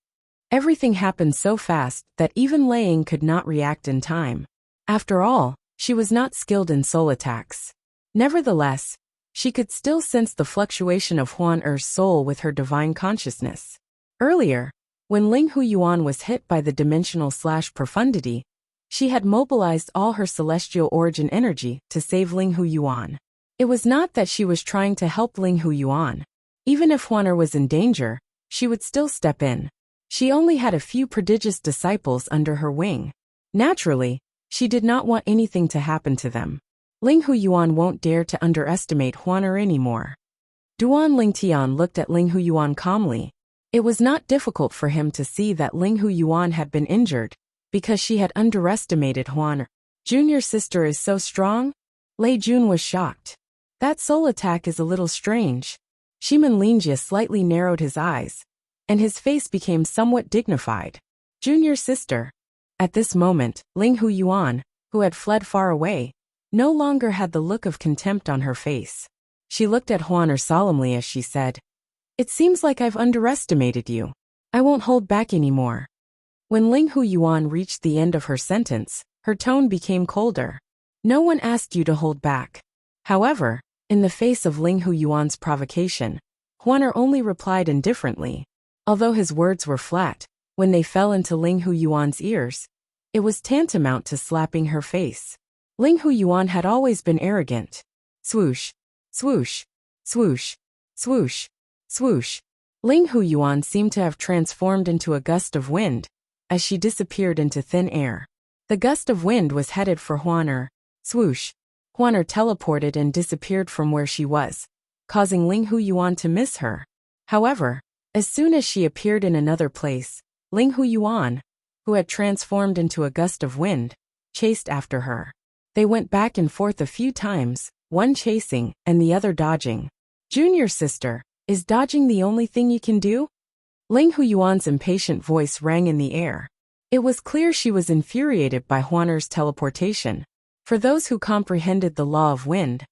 Everything happened so fast that even Lei Ying could not react in time. After all, she was not skilled in soul attacks. Nevertheless, she could still sense the fluctuation of Huan's soul with her divine consciousness. Earlier, when Ling Huyuan was hit by the dimensional/profundity, she had mobilized all her celestial origin energy to save Ling Huyuan. It was not that she was trying to help Ling Huyuan. Even if Huan was in danger, she would still step in. She only had a few prodigious disciples under her wing. Naturally, she did not want anything to happen to them. Ling Huyuan won't dare to underestimate Huan anymore. Duan Lingtian looked at Ling Huyuan calmly. It was not difficult for him to see that Ling Huyuan had been injured, because she had underestimated Huan. Junior sister is so strong? Lei Jun was shocked. That soul attack is a little strange. Shiman Linjia slightly narrowed his eyes, and his face became somewhat dignified. Junior sister. At this moment, Ling Huyuan, who had fled far away, no longer had the look of contempt on her face. She looked at Huan solemnly as she said, It seems like I've underestimated you. I won't hold back anymore. When Ling Huyuan reached the end of her sentence, her tone became colder. No one asked you to hold back. However, In the face of Ling Huyuan's provocation, Huaner only replied indifferently. Although his words were flat, when they fell into Ling Huyuan's ears, it was tantamount to slapping her face. Ling Huyuan had always been arrogant. Swoosh, swoosh, swoosh, swoosh, swoosh. Ling Huyuan seemed to have transformed into a gust of wind, as she disappeared into thin air. The gust of wind was headed for Huaner. Swoosh. Huaner teleported and disappeared from where she was, causing Ling Huyuan to miss her. However, as soon as she appeared in another place, Ling Huyuan, who had transformed into a gust of wind, chased after her. They went back and forth a few times, one chasing and the other dodging. Junior sister, is dodging the only thing you can do? Ling Huyuan's impatient voice rang in the air. It was clear she was infuriated by Huaner's teleportation. For those who comprehended the law of wind,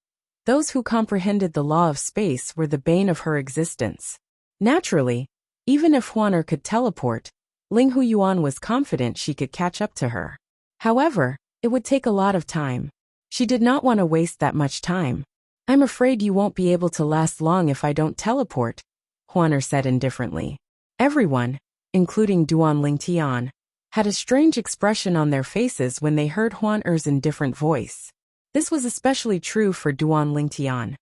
those who comprehended the law of space were the bane of her existence. Naturally, even if Huaner could teleport, Ling Huyuan was confident she could catch up to her. However, it would take a lot of time. She did not want to waste that much time. I'm afraid you won't be able to last long if I don't teleport, Huaner said indifferently. Everyone, including Duan Lingtian, had a strange expression on their faces when they heard Huaner's indifferent voice. This was especially true for Duan Lingtian.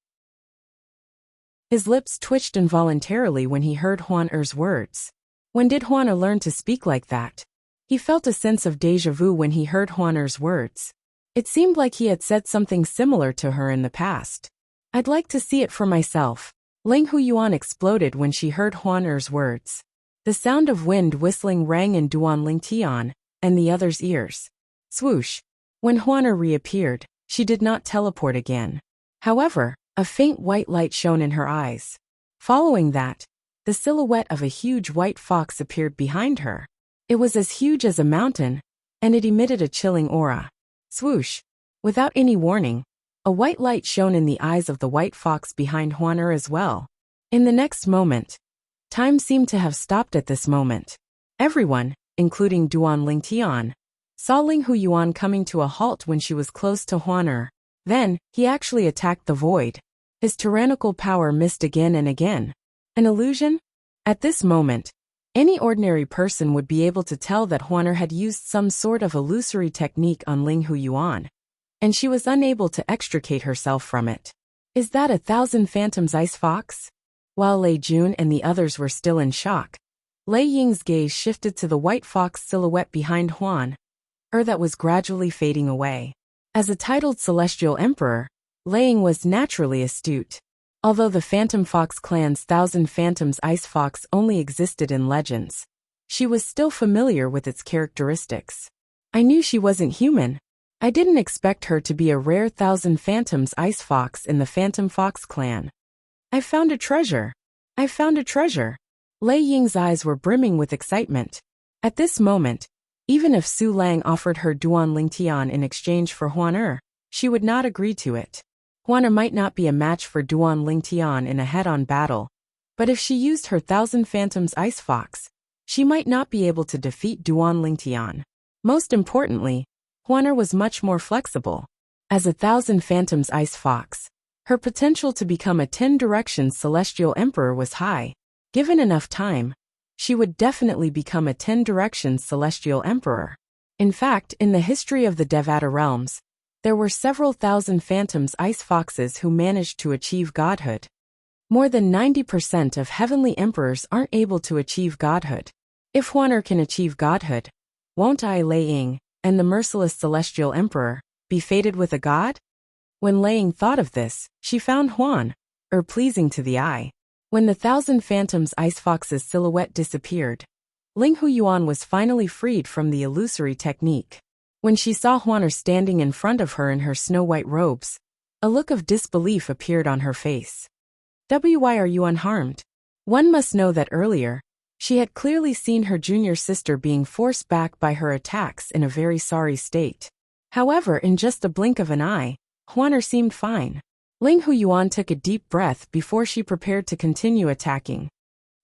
His lips twitched involuntarily when he heard Huaner's words. When did Huaner learn to speak like that? He felt a sense of déjà vu when he heard Huaner's words. It seemed like he had said something similar to her in the past. I'd like to see it for myself. Ling Huyuan exploded when she heard Huaner's words. The sound of wind whistling rang in Duan Lingtian and the other's ears. Swoosh. When Huaner reappeared, she did not teleport again. However, a faint white light shone in her eyes. Following that, the silhouette of a huge white fox appeared behind her. It was as huge as a mountain, and it emitted a chilling aura. Swoosh. Without any warning, a white light shone in the eyes of the white fox behind Huaner as well. In the next moment, time seemed to have stopped at this moment. Everyone, including Duan Lingtian, saw Ling Huyuan coming to a halt when she was close to Huaner. Then, he actually attacked the void. His tyrannical power missed again and again. An illusion? At this moment, any ordinary person would be able to tell that Huaner had used some sort of illusory technique on Ling Huyuan, and she was unable to extricate herself from it. Is that 1,000 Phantoms Ice Fox? While Lei Jun and the others were still in shock, Lei Ying's gaze shifted to the white fox silhouette behind Huaner that was gradually fading away. As a titled celestial emperor, Lei Ying was naturally astute. Although the Phantom Fox clan's 1,000 Phantoms Ice Fox only existed in legends, she was still familiar with its characteristics. I knew she wasn't human. I didn't expect her to be a rare 1,000 Phantoms Ice Fox in the Phantom Fox clan. I found a treasure. I found a treasure. Lei Ying's eyes were brimming with excitement. At this moment, even if Su Lang offered her Duan Lingtian in exchange for Huaner, she would not agree to it. Huaner might not be a match for Duan Lingtian in a head-on battle, but if she used her 1,000 Phantoms Ice Fox, she might not be able to defeat Duan Lingtian. Most importantly, Huaner was much more flexible. As a 1,000 Phantoms Ice Fox, her potential to become a 10 Directions Celestial Emperor was high. Given enough time, she would definitely become a 10 Directions Celestial Emperor. In fact, in the history of the Devata realms, there were several thousand Phantoms Ice Foxes who managed to achieve godhood. More than 90% of heavenly emperors aren't able to achieve godhood. If Huaner can achieve godhood, won't I, Lei Ying, and the merciless celestial emperor, be fated with a god? When Lei Ying thought of this, she found Huaner pleasing to the eye. When the 1,000 Phantoms Ice Fox's silhouette disappeared, Ling Huyuan was finally freed from the illusory technique. When she saw Huaner standing in front of her in her snow-white robes, a look of disbelief appeared on her face. Why are you unharmed? One must know that earlier, she had clearly seen her junior sister being forced back by her attacks in a very sorry state. However, in just the blink of an eye, Huaner seemed fine. Ling Huyuan took a deep breath before she prepared to continue attacking.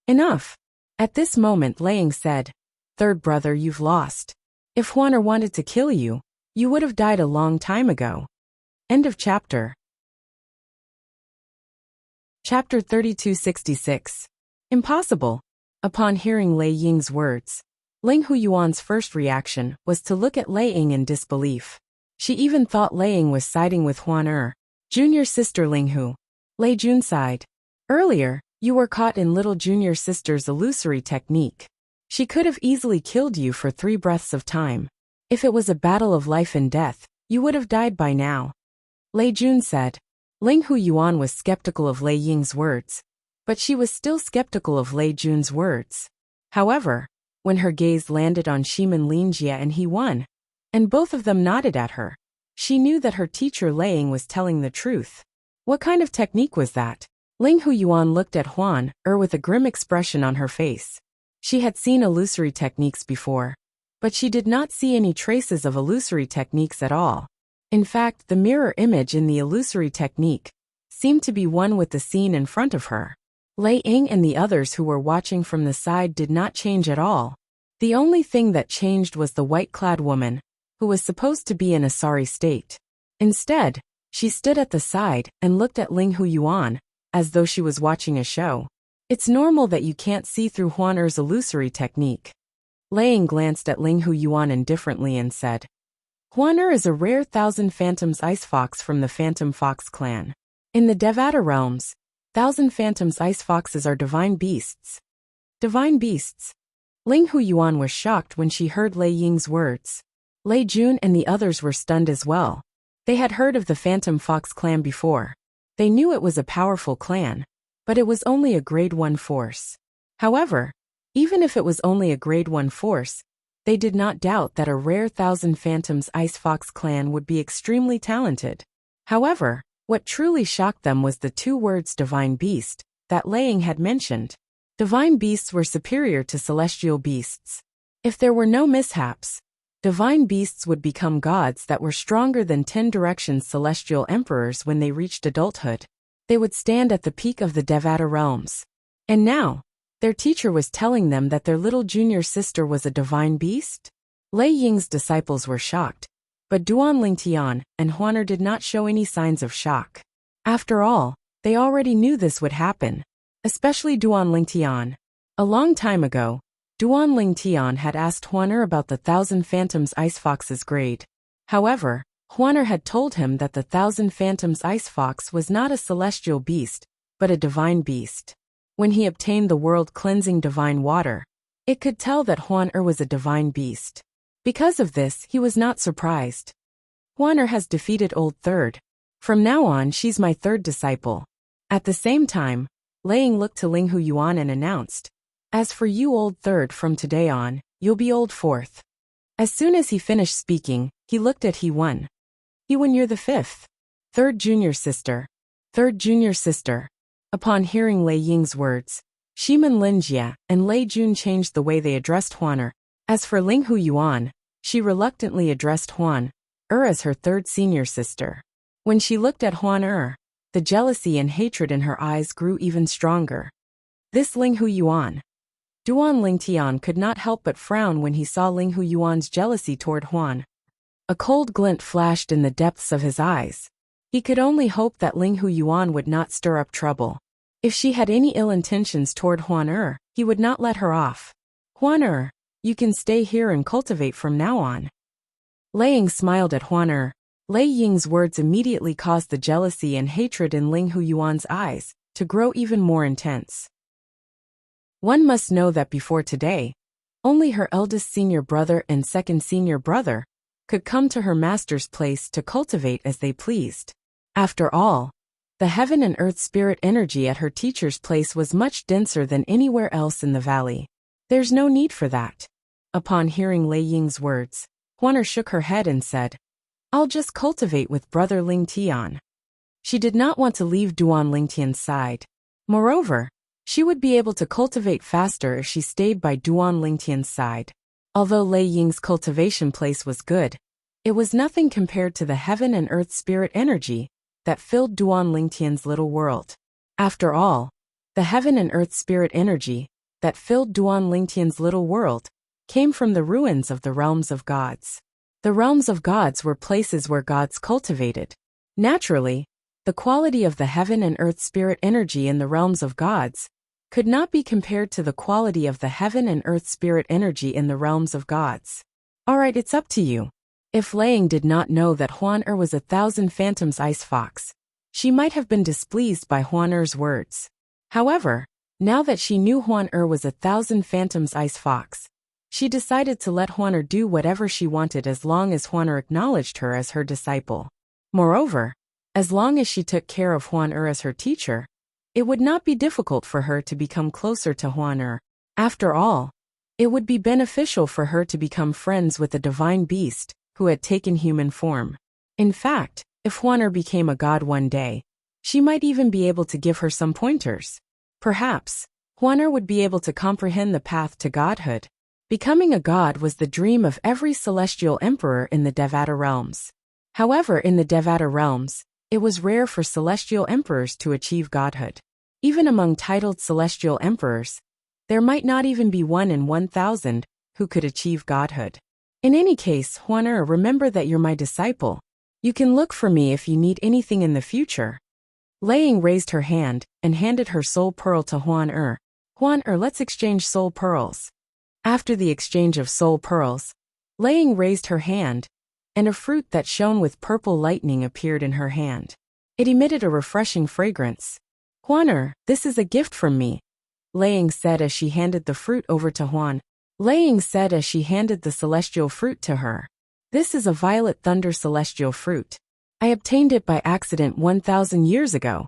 Enough. At this moment Lei Ying said, "Third brother, you've lost. If Huaner wanted to kill you, you would have died a long time ago." End of chapter. Chapter 3266. Impossible. Upon hearing Lei Ying's words, Ling Huyuan's first reaction was to look at Lei Ying in disbelief. She even thought Lei Ying was siding with Huan junior sister Ling Hu. Lei Jun sighed. Earlier, you were caught in little junior sister's illusory technique. She could have easily killed you for 3 breaths of time. If it was a battle of life and death, you would have died by now. Lei Jun said. Ling Huyuan was skeptical of Lei Ying's words, but she was still skeptical of Lei Jun's words. However, when her gaze landed on Shimin Linjie and he won, and both of them nodded at her, she knew that her teacher Lei Ying was telling the truth. What kind of technique was that? Ling Huyuan looked at Huan with a grim expression on her face. She had seen illusory techniques before, but she did not see any traces of illusory techniques at all. In fact, the mirror image in the illusory technique seemed to be one with the scene in front of her. Lei Ying and the others who were watching from the side did not change at all. The only thing that changed was the white-clad woman, who was supposed to be in a sorry state. Instead, she stood at the side and looked at Ling Huyuan, as though she was watching a show. It's normal that you can't see through Huan illusory technique. Lei Ying glanced at Ling Huyuan indifferently and said, Huan is a rare Thousand Phantoms ice fox from the Phantom Fox clan. In the Devata realms, Thousand Phantoms ice foxes are divine beasts. Divine beasts? Ling Huyuan was shocked when she heard Lei Ying's words. Lei Jun and the others were stunned as well. They had heard of the Phantom Fox clan before. They knew it was a powerful clan, but it was only a grade 1 force. However, even if it was only a grade 1 force, they did not doubt that a rare Thousand Phantoms Ice Fox clan would be extremely talented. However, what truly shocked them was the 2 words divine beast that Lei Ying had mentioned. Divine beasts were superior to celestial beasts. If there were no mishaps, divine beasts would become gods that were stronger than 10 directions celestial emperors when they reached adulthood. They would stand at the peak of the Devata realms. And now, their teacher was telling them that their little junior sister was a divine beast? Lei Ying's disciples were shocked, but Duan Lingtian and Huan did not show any signs of shock. After all, they already knew this would happen, especially Duan Lingtian. A long time ago, Duan Lingtian had asked Huan about the Thousand Phantoms Ice Fox's grade. However, Huan had told him that the Thousand Phantoms Ice Fox was not a celestial beast, but a divine beast. When he obtained the world-cleansing divine water, it could tell that Huan was a divine beast. Because of this, he was not surprised. Huan has defeated Old Third. From now on, she's my 3rd disciple. At the same time, Lei Ying looked to Ling Huyuan and announced, As for you Old Third, from today on, you'll be Old Fourth. As soon as he finished speaking, he looked at He-Wen. He-Wen, you're the 5th. 3rd junior sister. 3rd junior sister. Upon hearing Lei Ying's words, Shimin Linjie and Lei Jun changed the way they addressed Huan. As for Ling Huyuan, she reluctantly addressed Huan as her 3rd senior sister. When she looked at Huan the jealousy and hatred in her eyes grew even stronger. This Ling Huyuan. Duan Lingtian could not help but frown when he saw Ling Huyuan's jealousy toward Huan. A cold glint flashed in the depths of his eyes. He could only hope that Ling Huyuan would not stir up trouble. If she had any ill intentions toward Huan he would not let her off. Huan you can stay here and cultivate from now on. Lei Ying smiled at Huan Lei Ying's words immediately caused the jealousy and hatred in Ling Huyuan's eyes to grow even more intense. One must know that before today, only her eldest senior brother and 2nd senior brother could come to her master's place to cultivate as they pleased. After all, the heaven and earth spirit energy at her teacher's place was much denser than anywhere else in the valley. There's no need for that. Upon hearing Lei Ying's words, Huan shook her head and said, I'll just cultivate with brother Ling Tian. She did not want to leave Duan Lingtian's side. Moreover, she would be able to cultivate faster if she stayed by Duan Lingtian's side. Although Lei Ying's cultivation place was good, it was nothing compared to the heaven and earth spirit energy that filled Duan Lingtian's little world. After all, the heaven and earth spirit energy that filled Duan Lingtian's little world came from the ruins of the realms of gods. The realms of gods were places where gods cultivated. Naturally, The quality of the heaven and earth spirit energy in the realms of gods could not be compared to the quality of the heaven and earth spirit energy in the realms of gods. Alright, it's up to you. If Laying did not know that Huan was 1,000 phantoms ice fox, she might have been displeased by Huan's words. However, now that she knew Huan was 1,000 phantoms ice fox, she decided to let Huan do whatever she wanted as long as Huan acknowledged her as her disciple. Moreover, as long as she took care of Huan as her teacher, it would not be difficult for her to become closer to Huan. After all, it would be beneficial for her to become friends with the divine beast who had taken human form. In fact, if Huan became a god one day, she might even be able to give her some pointers. Perhaps, Huan would be able to comprehend the path to godhood. Becoming a god was the dream of every celestial emperor in the Devata realms. However, in the Devata realms, it was rare for celestial emperors to achieve godhood. Even among titled celestial emperors, there might not even be 1 in 1,000 who could achieve godhood. In any case, Huan, remember that you're my disciple. You can look for me if you need anything in the future. Laying raised her hand and handed her soul pearl to Huan. Huan, let's exchange soul pearls. After the exchange of soul pearls, Laying raised her hand, and a fruit that shone with purple lightning appeared in her hand. It emitted a refreshing fragrance. Huan, this is a gift from me, Laying said as she handed the fruit over to Huan. Laying said as she handed the celestial fruit to her. This is a violet thunder celestial fruit. I obtained it by accident 1,000 years ago.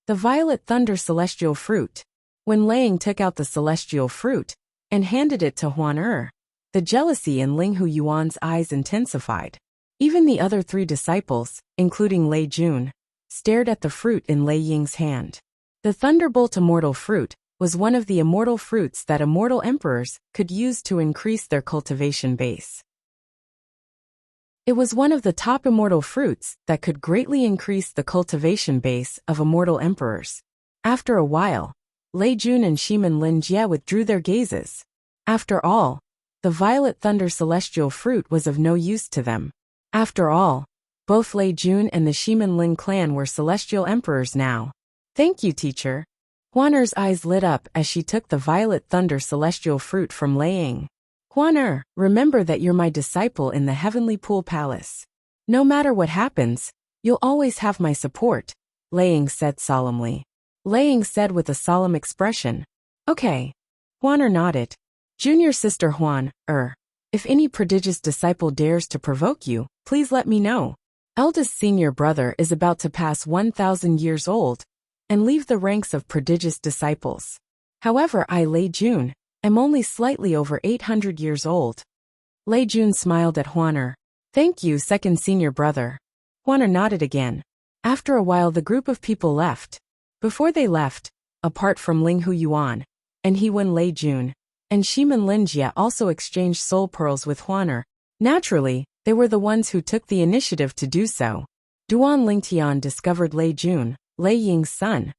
The violet thunder celestial fruit. When Laying took out the celestial fruit and handed it to Huan, the jealousy in Ling Hu Yuan's eyes intensified. Even the other 3 disciples, including Lei Jun, stared at the fruit in Lei Ying's hand. The thunderbolt immortal fruit was one of the immortal fruits that immortal emperors could use to increase their cultivation base. It was one of the top immortal fruits that could greatly increase the cultivation base of immortal emperors. After a while, Lei Jun and Shimin Lin Jie withdrew their gazes. After all, the violet thunder celestial fruit was of no use to them. After all, both Lei Jun and the Shimin Lin clan were celestial emperors now. Thank you, teacher. Huan's eyes lit up as she took the violet thunder celestial fruit from Laying. Huan, remember that you're my disciple in the heavenly pool palace. No matter what happens, you'll always have my support, Laying said solemnly. Laying said with a solemn expression. Okay. Huan nodded. Junior sister Huan, if any prodigious disciple dares to provoke you, please let me know. Eldest senior brother is about to pass 1,000 years old and leave the ranks of prodigious disciples. However, I, Lei Jun, am only slightly over 800 years old. Lei Jun smiled at Huan. Thank you, second senior brother. Huan nodded again. After a while the group of people left. Before they left, apart from Ling Hu Yuan, and Hewen Lei Jun, and Shimin Lin Jie also exchanged soul pearls with Huan. Naturally, they were the ones who took the initiative to do so. Duan Lingtian discovered Lei Jun, Lei Ying's son,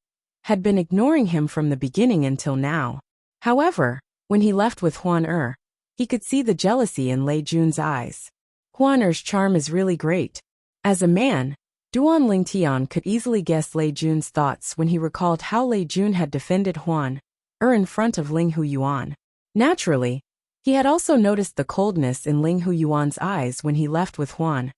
had been ignoring him from the beginning until now. However, when he left with Huan, he could see the jealousy in Lei Jun's eyes. Huan's charm is really great. As a man, Duan Lingtian could easily guess Lei Jun's thoughts when he recalled how Lei Jun had defended Huan in front of Ling Hu Yuan. Naturally, he had also noticed the coldness in Ling Hu Yuan's eyes when he left with Huan.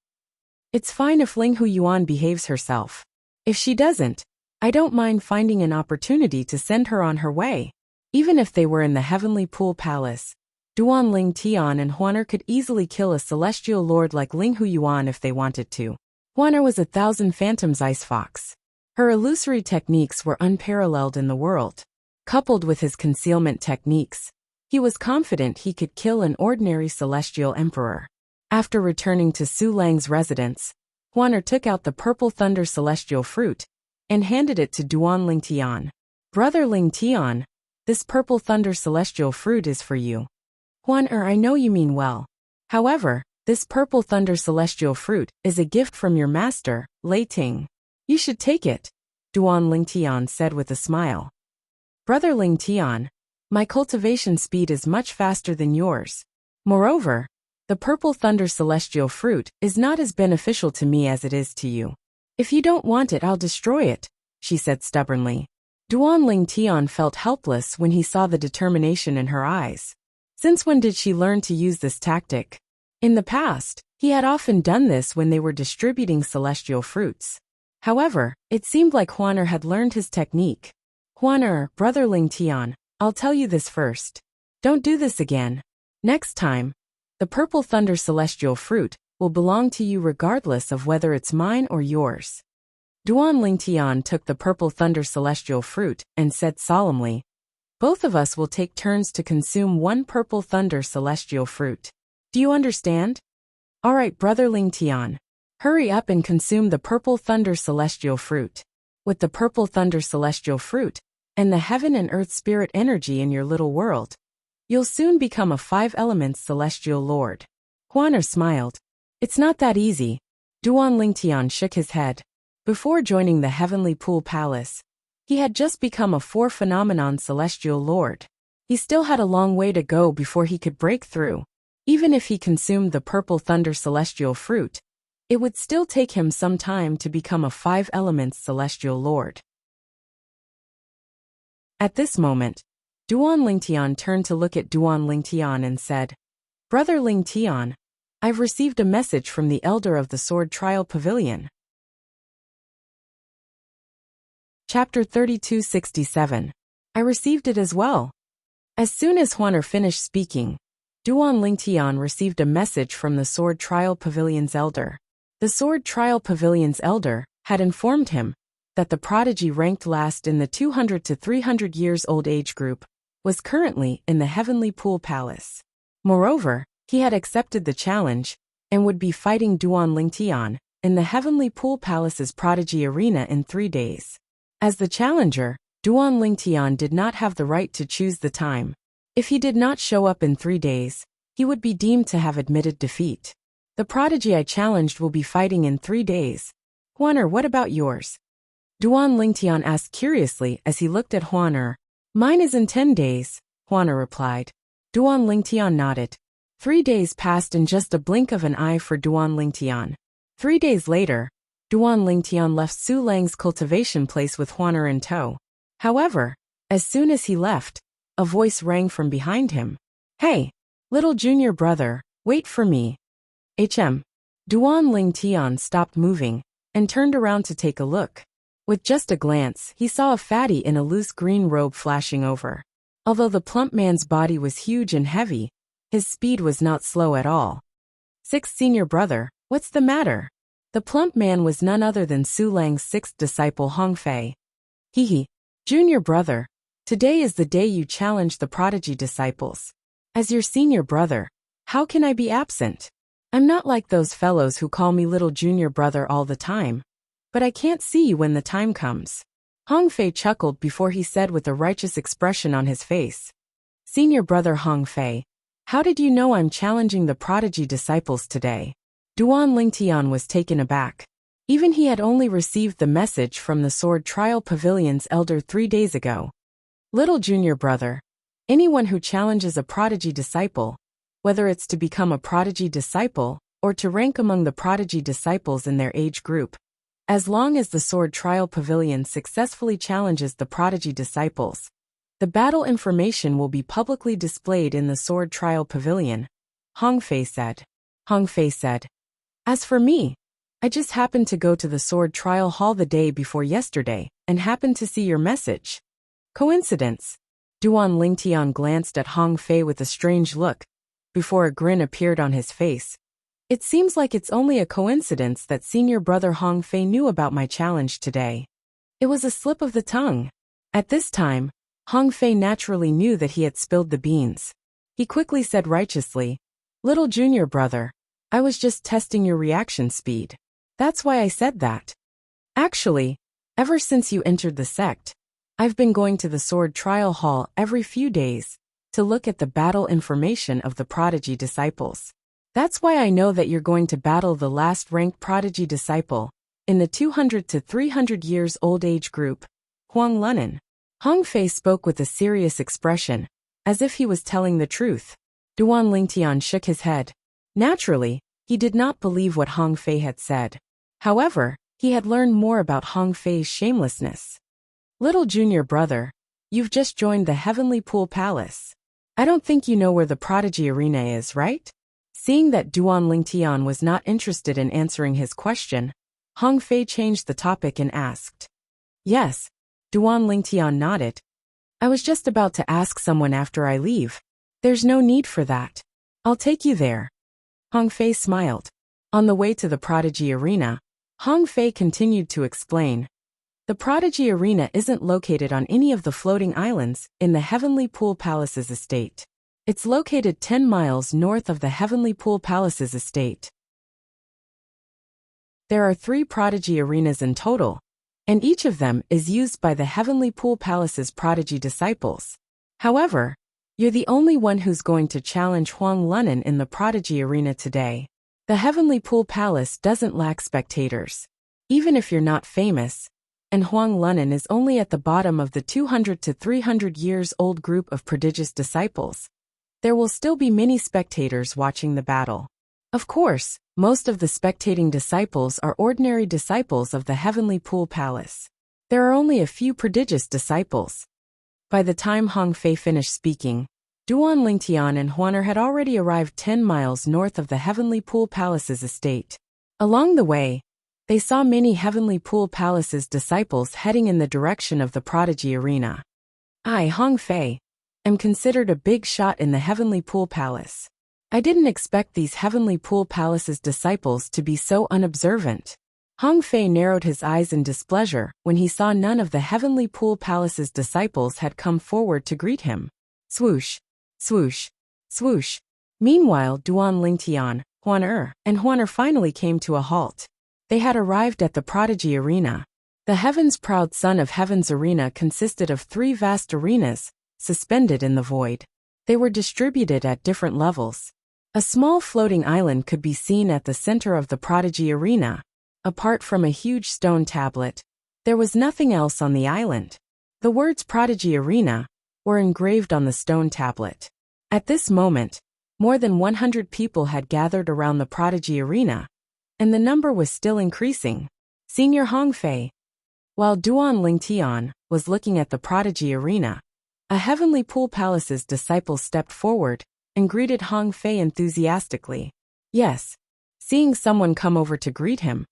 It's fine if Ling Hu Yuan behaves herself. If she doesn't, I don't mind finding an opportunity to send her on her way. Even if they were in the heavenly pool palace, Duan Lingtian and Huan could easily kill a celestial lord like Ling Hu Yuan if they wanted to. Huan was 1,000 phantoms ice fox. Her illusory techniques were unparalleled in the world. Coupled with his concealment techniques, he was confident he could kill an ordinary celestial emperor. After returning to Su Lang's residence, Huan took out the purple thunder celestial fruit and handed it to Duan Lingtian. Brother Lingtian, this purple thunder celestial fruit is for you. Huan, I know you mean well. However, this purple thunder celestial fruit is a gift from your master, Lei Ting. You should take it, Duan Lingtian said with a smile. Brother Lingtian, my cultivation speed is much faster than yours. Moreover, the purple thunder celestial fruit is not as beneficial to me as it is to you. If you don't want it, I'll destroy it, she said stubbornly. Duan Ling Tian felt helpless when he saw the determination in her eyes. Since when did she learn to use this tactic? In the past, he had often done this when they were distributing celestial fruits. However, it seemed like Huaner had learned his technique. Huaner, brother Ling Tian, I'll tell you this first. Don't do this again. Next time, the purple thunder celestial fruit will belong to you regardless of whether it's mine or yours. Duan Ling Tian took the purple thunder celestial fruit and said solemnly, both of us will take turns to consume one purple thunder celestial fruit. Do you understand? All right, brother Ling Tian. Hurry up and consume the purple thunder celestial fruit. With the purple thunder celestial fruit, and the heaven and earth spirit energy in your little world, you'll soon become a 5 elements celestial lord. Huaner smiled. It's not that easy. Duan Ling Tian shook his head. Before joining the Heavenly Pool Palace, he had just become a 4 phenomenon celestial lord. He still had a long way to go before he could break through. Even if he consumed the purple thunder celestial fruit, it would still take him some time to become a 5 elements celestial lord. At this moment, Duan Ling Tian turned to look at Duan Ling Tian and said, Brother Ling Tian, I've received a message from the elder of the Sword Trial Pavilion. Chapter 3267. I received it as well. As soon as Huaner finished speaking, Duan Ling Tian received a message from the Sword Trial Pavilion's elder. The Sword Trial Pavilion's elder had informed him that the prodigy ranked last in the 200 to 300 years old age group was currently in the Heavenly Pool Palace. Moreover, he had accepted the challenge and would be fighting Duan Ling Tian in the Heavenly Pool Palace's prodigy arena in 3 days. As the challenger, Duan Ling Tian did not have the right to choose the time. If he did not show up in 3 days, he would be deemed to have admitted defeat. The prodigy I challenged will be fighting in 3 days. Huaner, what about yours? Duan Ling Tian asked curiously as he looked at Huaner. Mine is in 10 days, Huaner replied. Duan Ling Tian nodded. 3 days passed in just a blink of an eye for Duan Ling Tian. 3 days later, Duan Ling Tian left Su Lang's cultivation place with Huaner in tow. However, as soon as he left, a voice rang from behind him. Hey, little junior brother, wait for me. Duan Ling Tian stopped moving and turned around to take a look. With just a glance, he saw a fatty in a loose green robe flashing over. Although the plump man's body was huge and heavy, his speed was not slow at all. Sixth senior brother, what's the matter? The plump man was none other than Su Lang's 6th disciple Hong Fei. Junior brother, today is the day you challenge the prodigy disciples. As your senior brother, how can I be absent? I'm not like those fellows who call me little junior brother all the time. But I can't see you when the time comes. Hong Fei chuckled before he said with a righteous expression on his face. Senior brother Hong Fei, how did you know I'm challenging the prodigy disciples today? Duan Ling Tian was taken aback. Even he had only received the message from the Sword Trial Pavilion's elder 3 days ago. Little junior brother, anyone who challenges a prodigy disciple, whether it's to become a prodigy disciple or to rank among the prodigy disciples in their age group, as long as the Sword Trial Pavilion successfully challenges the prodigy disciples, the battle information will be publicly displayed in the Sword Trial Pavilion, Hong Fei said. Hong Fei said, as for me, I just happened to go to the Sword Trial Hall the day before yesterday and happened to see your message. Coincidence? Duan Ling Tian glanced at Hong Fei with a strange look, before a grin appeared on his face. It seems like it's only a coincidence that senior brother Hong Fei knew about my challenge today. It was a slip of the tongue. At this time, Hong Fei naturally knew that he had spilled the beans. He quickly said righteously, little junior brother, I was just testing your reaction speed. That's why I said that. Actually, ever since you entered the sect, I've been going to the Sword Trial Hall every few days to look at the battle information of the prodigy disciples. That's why I know that you're going to battle the last ranked prodigy disciple in the 200 to 300 years old age group, Huang Lunan. Hong Fei spoke with a serious expression, as if he was telling the truth. Duan Ling Tian shook his head. Naturally, he did not believe what Hong Fei had said. However, He had learned more about Hong Fei's shamelessness. Little junior brother, you've just joined the Heavenly Pool Palace. I don't think you know where the Prodigy Arena is, right? Seeing that Duan Lingtian was not interested in answering his question, Hong Fei changed the topic and asked. Yes, Duan Lingtian nodded. I was just about to ask someone after I leave. There's no need for that. I'll take you there. Hong Fei smiled. On the way to the Prodigy Arena, Hong Fei continued to explain. The Prodigy Arena isn't located on any of the floating islands in the Heavenly Pool Palace's estate. It's located 10 miles north of the Heavenly Pool Palace's estate. There are 3 Prodigy Arenas in total, and each of them is used by the Heavenly Pool Palace's Prodigy disciples. However, you're the only one who's going to challenge Huang Lunan in the Prodigy Arena today. The Heavenly Pool Palace doesn't lack spectators. Even if you're not famous, and Huang Lunan is only at the bottom of the 200 to 300 years old group of prodigious disciples, there will still be many spectators watching the battle. Of course, most of the spectating disciples are ordinary disciples of the Heavenly Pool Palace. There are only a few prodigious disciples. By the time Hong Fei finished speaking, Duan Lingtian and Huaner had already arrived 10 miles north of the Heavenly Pool Palace's estate. Along the way, they saw many Heavenly Pool Palace's disciples heading in the direction of the Prodigy Arena. I, Hong Fei, am considered a big shot in the Heavenly Pool Palace. I didn't expect these Heavenly Pool Palace's disciples to be so unobservant. Hong Fei narrowed his eyes in displeasure when he saw none of the Heavenly Pool Palace's disciples had come forward to greet him. Swoosh, swoosh, swoosh. Meanwhile, Duan Lingtian, Huaner, and Huaner finally came to a halt. They had arrived at the Prodigy Arena. The Heaven's proud son of Heaven's arena consisted of 3 vast arenas, suspended in the void. They were distributed at different levels. A small floating island could be seen at the center of the Prodigy Arena. Apart from a huge stone tablet, there was nothing else on the island. The words Prodigy Arena were engraved on the stone tablet. At this moment, more than 100 people had gathered around the Prodigy Arena, and the number was still increasing. Senior Hong Fei. While Duan Lingtian was looking at the Prodigy Arena, a Heavenly Pool Palace's disciple stepped forward and greeted Hong Fei enthusiastically. Yes, seeing someone come over to greet him,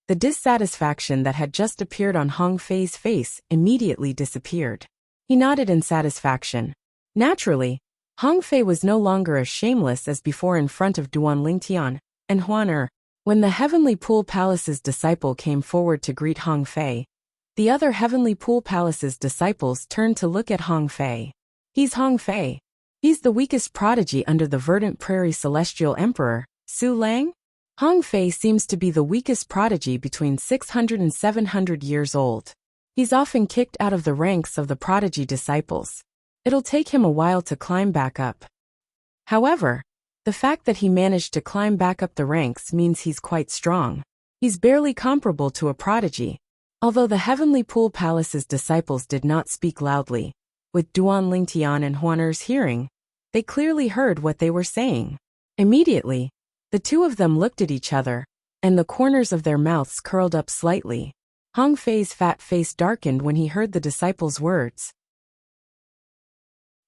the dissatisfaction that had just appeared on Hong Fei's face immediately disappeared. He nodded in satisfaction. Naturally, Hong Fei was no longer as shameless as before in front of Duan Lingtian and Huaner. When the Heavenly Pool Palace's disciple came forward to greet Hong Fei, the other Heavenly Pool Palace's disciples turned to look at Hong Fei. He's Hong Fei. He's the weakest prodigy under the Verdant Prairie Celestial Emperor, Su Lang? Hong Fei seems to be the weakest prodigy between 600 and 700 years old. He's often kicked out of the ranks of the prodigy disciples. It'll take him a while to climb back up. However, the fact that he managed to climb back up the ranks means he's quite strong. He's barely comparable to a prodigy. Although the Heavenly Pool Palace's disciples did not speak loudly, with Duan Lingtian and Huaner's hearing, they clearly heard what they were saying. Immediately, the two of them looked at each other, and the corners of their mouths curled up slightly. Hong Fei's fat face darkened when he heard the disciples' words.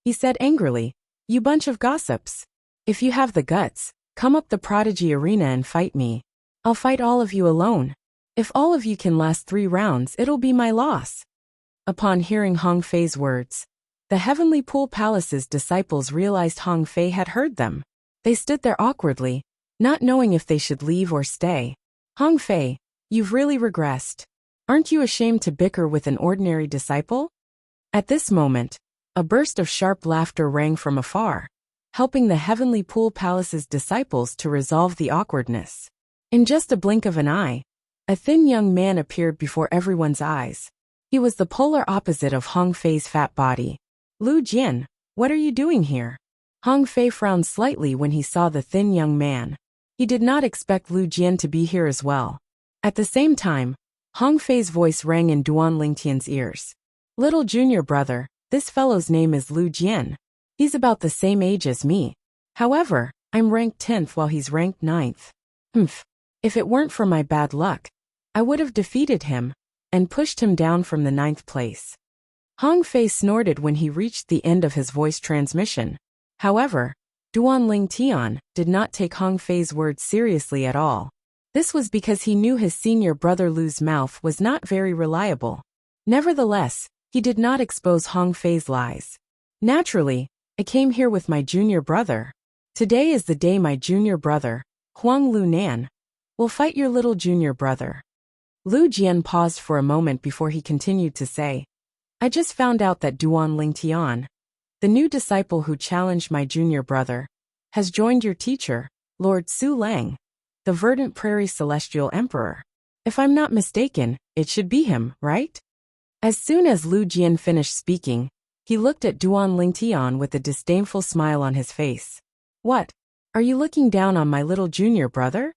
He said angrily, "You bunch of gossips. If you have the guts, come up the Prodigy Arena and fight me. I'll fight all of you alone. If all of you can last 3 rounds, it'll be my loss." Upon hearing Hong Fei's words, the Heavenly Pool Palace's disciples realized Hong Fei had heard them. They stood there awkwardly, not knowing if they should leave or stay. "Hong Fei, you've really regressed. Aren't you ashamed to bicker with an ordinary disciple?" At this moment, a burst of sharp laughter rang from afar, helping the Heavenly Pool Palace's disciples to resolve the awkwardness. In just a blink of an eye, a thin young man appeared before everyone's eyes. He was the polar opposite of Hong Fei's fat body. "Lu Jian, what are you doing here?" Hong Fei frowned slightly when he saw the thin young man. He did not expect Lu Jian to be here as well. At the same time, Hong Fei's voice rang in Duan Lingtian's ears. "Little junior brother, this fellow's name is Lu Jian. He's about the same age as me. However, I'm ranked 10th while he's ranked 9th. If it weren't for my bad luck, I would have defeated him and pushed him down from the 9th place. Hong Fei snorted when he reached the end of his voice transmission. However, Duanling Tian did not take Hong Fei's words seriously at all. This was because he knew his senior brother Lu's mouth was not very reliable. Nevertheless, he did not expose Hong Fei's lies. Naturally, I came here with my junior brother. Today is the day my junior brother, Huang Lunan, will fight your little junior brother. Lu Jian paused for a moment before he continued to say, I just found out that Duanling Tian, the new disciple who challenged my junior brother, has joined your teacher, Lord Su Lang, the Verdant Prairie Celestial Emperor. If I'm not mistaken, it should be him, right? As soon as Lu Jian finished speaking, he looked at Duanling Tian with a disdainful smile on his face. What? Are you looking down on my little junior brother?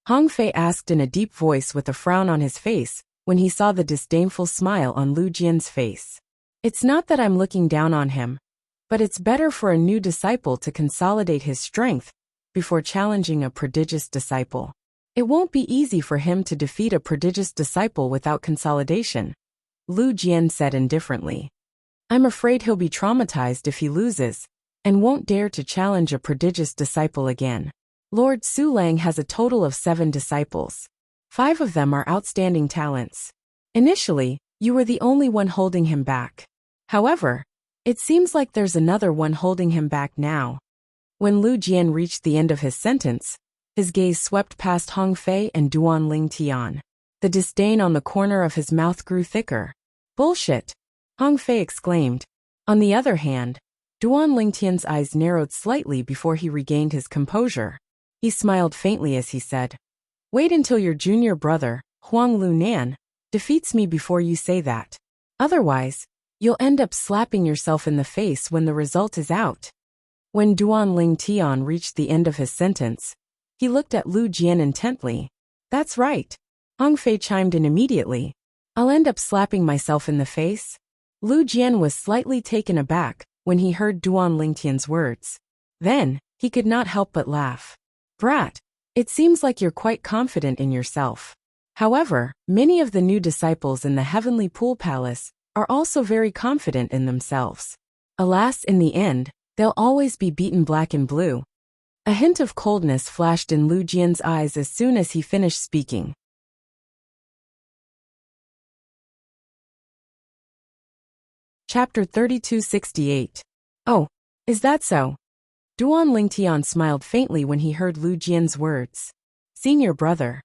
Hong Fei asked in a deep voice with a frown on his face when he saw the disdainful smile on Lu Jian's face. It's not that I'm looking down on him, but it's better for a new disciple to consolidate his strength before challenging a prodigious disciple. It won't be easy for him to defeat a prodigious disciple without consolidation, Lu Jian said indifferently. I'm afraid he'll be traumatized if he loses, and won't dare to challenge a prodigious disciple again. Lord Su Lang has a total of 7 disciples. 5 of them are outstanding talents. Initially, you were the only one holding him back. However, it seems like there's another one holding him back now. When Lu Jian reached the end of his sentence, his gaze swept past Hong Fei and Duanling Tian. The disdain on the corner of his mouth grew thicker. Bullshit! Hong Fei exclaimed. On the other hand, Duanling Tian's eyes narrowed slightly before he regained his composure. He smiled faintly as he said, Wait until your junior brother, Huang Lunan, defeats me before you say that. Otherwise, you'll end up slapping yourself in the face when the result is out. When Duanling Tian reached the end of his sentence, he looked at Lu Jian intently. That's right. Hong Fei chimed in immediately. I'll end up slapping myself in the face. Lu Jian was slightly taken aback when he heard Duanling Tian's words. Then, he could not help but laugh. Brat, it seems like you're quite confident in yourself. However, many of the new disciples in the Heavenly Pool Palace are also very confident in themselves. Alas, in the end, they'll always be beaten black and blue. A hint of coldness flashed in Lu Jian's eyes as soon as he finished speaking. Chapter 3268. Oh, is that so? Duanling Tian smiled faintly when he heard Lu Jian's words. Senior brother.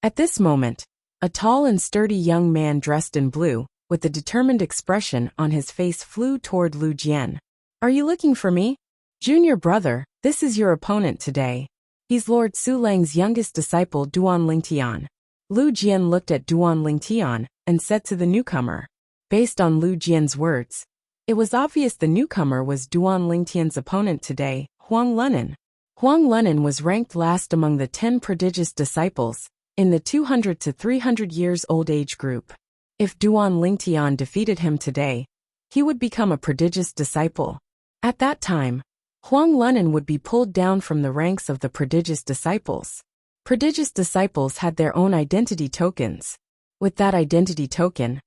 At this moment, a tall and sturdy young man dressed in blue, with a determined expression on his face flew toward Lu Jian. Are you looking for me? Junior brother, this is your opponent today. He's Lord Su Lang's youngest disciple Duanling Tian. Lu Jian looked at Duanling Tian and said to the newcomer. Based on Lu Jian's words, it was obvious the newcomer was Duanling Tian's opponent today, Huang Lunan. Huang Lunan was ranked last among the 10 prodigious disciples in the 200 to 300 years old age group. If Duanling Tian defeated him today, he would become a prodigious disciple. At that time, Huang Lunan would be pulled down from the ranks of the prodigious disciples. Prodigious disciples had their own identity tokens. With that identity token,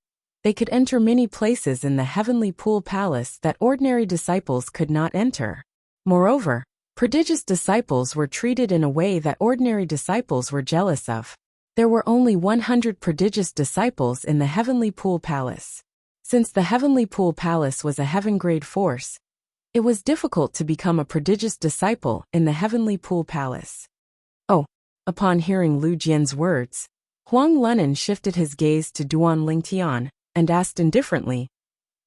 they could enter many places in the Heavenly Pool Palace that ordinary disciples could not enter. Moreover, prodigious disciples were treated in a way that ordinary disciples were jealous of. There were only 100 prodigious disciples in the Heavenly Pool Palace. Since the Heavenly Pool Palace was a heaven-grade force, it was difficult to become a prodigious disciple in the Heavenly Pool Palace. Oh, upon hearing Lu Jian's words, Huang Lunan shifted his gaze to Duanling Tian and asked indifferently,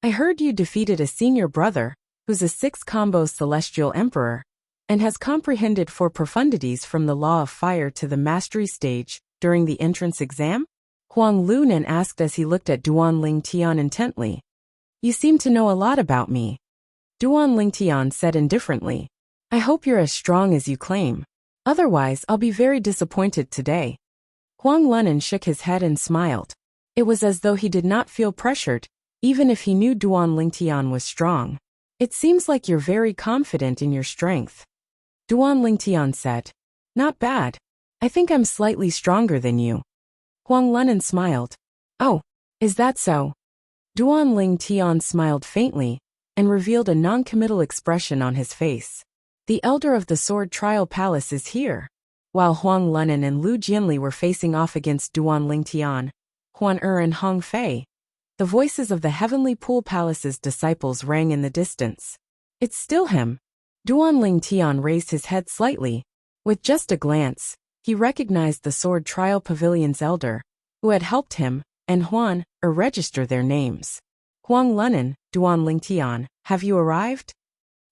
I heard you defeated a senior brother, who's a 6-combo celestial emperor, and has comprehended 4 profundities from the law of fire to the mastery stage during the entrance exam? Huang Lunan asked as he looked at Duanling Tian intently. You seem to know a lot about me. Duanling Tian said indifferently. I hope you're as strong as you claim. Otherwise, I'll be very disappointed today. Huang Lunan shook his head and smiled. It was as though he did not feel pressured, even if he knew Duanling Tian was strong. It seems like you're very confident in your strength. Duanling Tian said. Not bad. I think I'm slightly stronger than you. Huang Lunan smiled. Oh, is that so? Duan Ling Tian smiled faintly and revealed a non-committal expression on his face. The elder of the Sword Trial Palace is here. While Huang Lunan and Lu Jianli were facing off against Duan Ling Tian, Huan and Hong Fei, the voices of the Heavenly Pool Palace's disciples rang in the distance. It's still him. Duan Ling Tian raised his head slightly. With just a glance, he recognized the Sword Trial Pavilion's elder, who had helped him, and Huan register their names. Huang Lunan, Duan Ling Tian, have you arrived?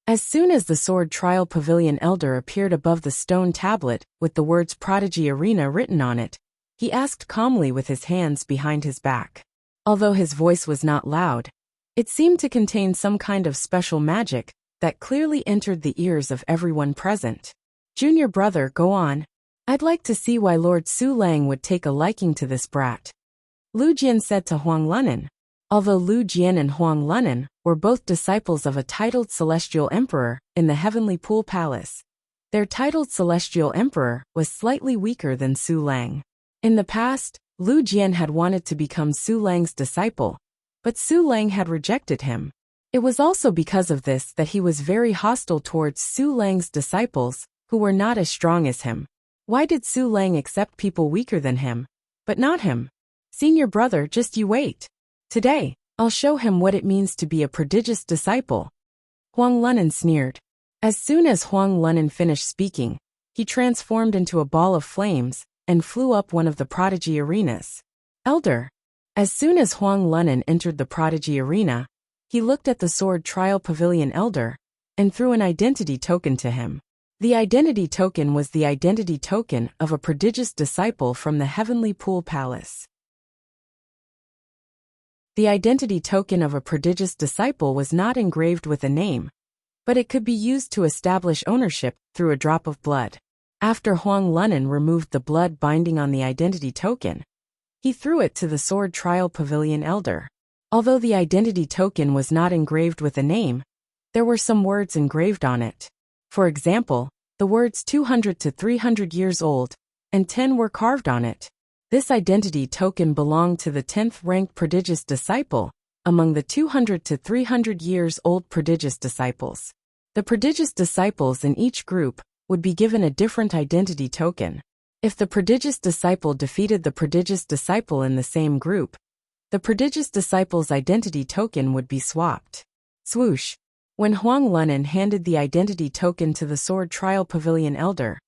As soon as the Sword Trial Pavilion elder appeared above the stone tablet with the words Prodigy Arena written on it, he asked calmly with his hands behind his back. Although his voice was not loud, it seemed to contain some kind of special magic that clearly entered the ears of everyone present. Junior brother, go on. I'd like to see why Lord Su Lang would take a liking to this brat. Lu Jian said to Huang Lunan. Although Lu Jian and Huang Lunan were both disciples of a titled celestial emperor in the Heavenly Pool Palace, their titled celestial emperor was slightly weaker than Su Lang. In the past, Lu Jian had wanted to become Su Lang's disciple, but Su Lang had rejected him. It was also because of this that he was very hostile towards Su Lang's disciples, who were not as strong as him. Why did Su Lang accept people weaker than him, but not him? Senior brother, just you wait. Today, I'll show him what it means to be a prodigious disciple. Huang Lunan sneered. As soon as Huang Lunan finished speaking, he transformed into a ball of flames and flew up one of the prodigy arenas. Elder. As soon as Huang Lunan entered the prodigy arena, he looked at the Sword Trial Pavilion elder and threw an identity token to him. The identity token was the identity token of a prodigious disciple from the Heavenly Pool Palace. The identity token of a prodigious disciple was not engraved with a name, but it could be used to establish ownership through a drop of blood. After Huang Lunan removed the blood binding on the identity token, he threw it to the Sword Trial Pavilion elder. Although the identity token was not engraved with a name, there were some words engraved on it. For example, the words 200 to 300 years old and 10 were carved on it. This identity token belonged to the 10th ranked prodigious disciple among the 200 to 300 years old prodigious disciples. The prodigious disciples in each group would be given a different identity token. If the prodigious disciple defeated the prodigious disciple in the same group, the prodigious disciple's identity token would be swapped. Swoosh. When Huang Lunan handed the identity token to the Sword Trial Pavilion elder,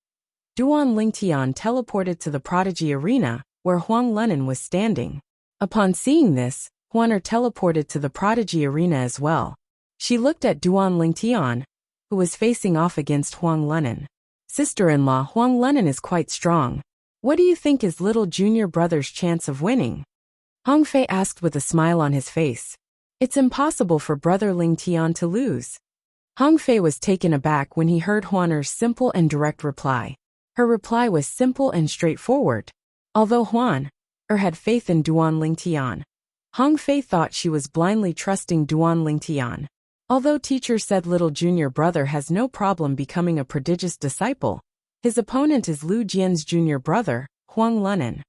Duan Ling Tian teleported to the prodigy arena where Huang Lunan was standing. Upon seeing this, Huan teleported to the prodigy arena as well. She looked at Duan Ling Tian, who was facing off against Huang Lunan. Sister-in-law, Huang Lunan is quite strong. What do you think is little junior brother's chance of winning? Hong Fei asked with a smile on his face. It's impossible for brother Ling Tian to lose. Hong Fei was taken aback when he heard Huaner's simple and direct reply. Her reply was simple and straightforward. Although Huan had faith in Duan Ling Tian, Hong Fei thought she was blindly trusting Duan Ling Tian. Although teacher said little junior brother has no problem becoming a prodigious disciple, his opponent is Lu Jian's junior brother, Huang Lunan.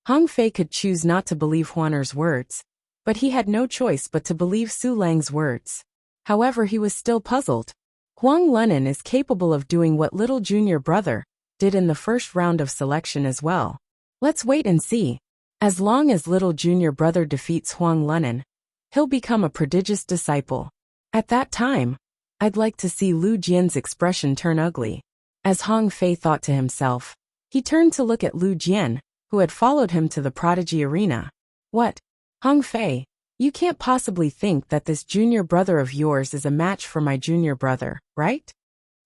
Hong Fei could choose not to believe Huaner's words, but he had no choice but to believe Su Lang's words. However, he was still puzzled. Huang Lunan is capable of doing what little junior brother did in the first round of selection as well. Let's wait and see. As long as little junior brother defeats Huang Lunan, he'll become a prodigious disciple. At that time, I'd like to see Lu Jian's expression turn ugly. As Hong Fei thought to himself, he turned to look at Lu Jian, who had followed him to the prodigy arena. What? Hong Fei, you can't possibly think that this junior brother of yours is a match for my junior brother, right?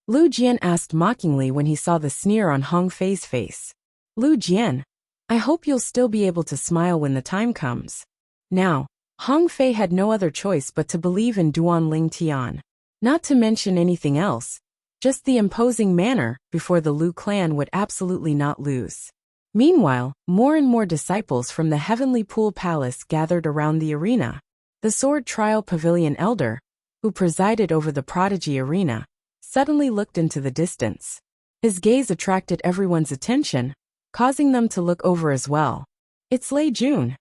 Lu Jian asked mockingly when he saw the sneer on Hong Fei's face. Lu Jian, I hope you'll still be able to smile when the time comes. Now, Hong Fei had no other choice but to believe in Duan Ling Tian. Not to mention anything else, just the imposing manner before the Lu clan would absolutely not lose. Meanwhile, more and more disciples from the Heavenly Pool Palace gathered around the arena. The Sword Trial Pavilion elder, who presided over the prodigy arena, suddenly looked into the distance. His gaze attracted everyone's attention, causing them to look over as well. It's Lei Jun.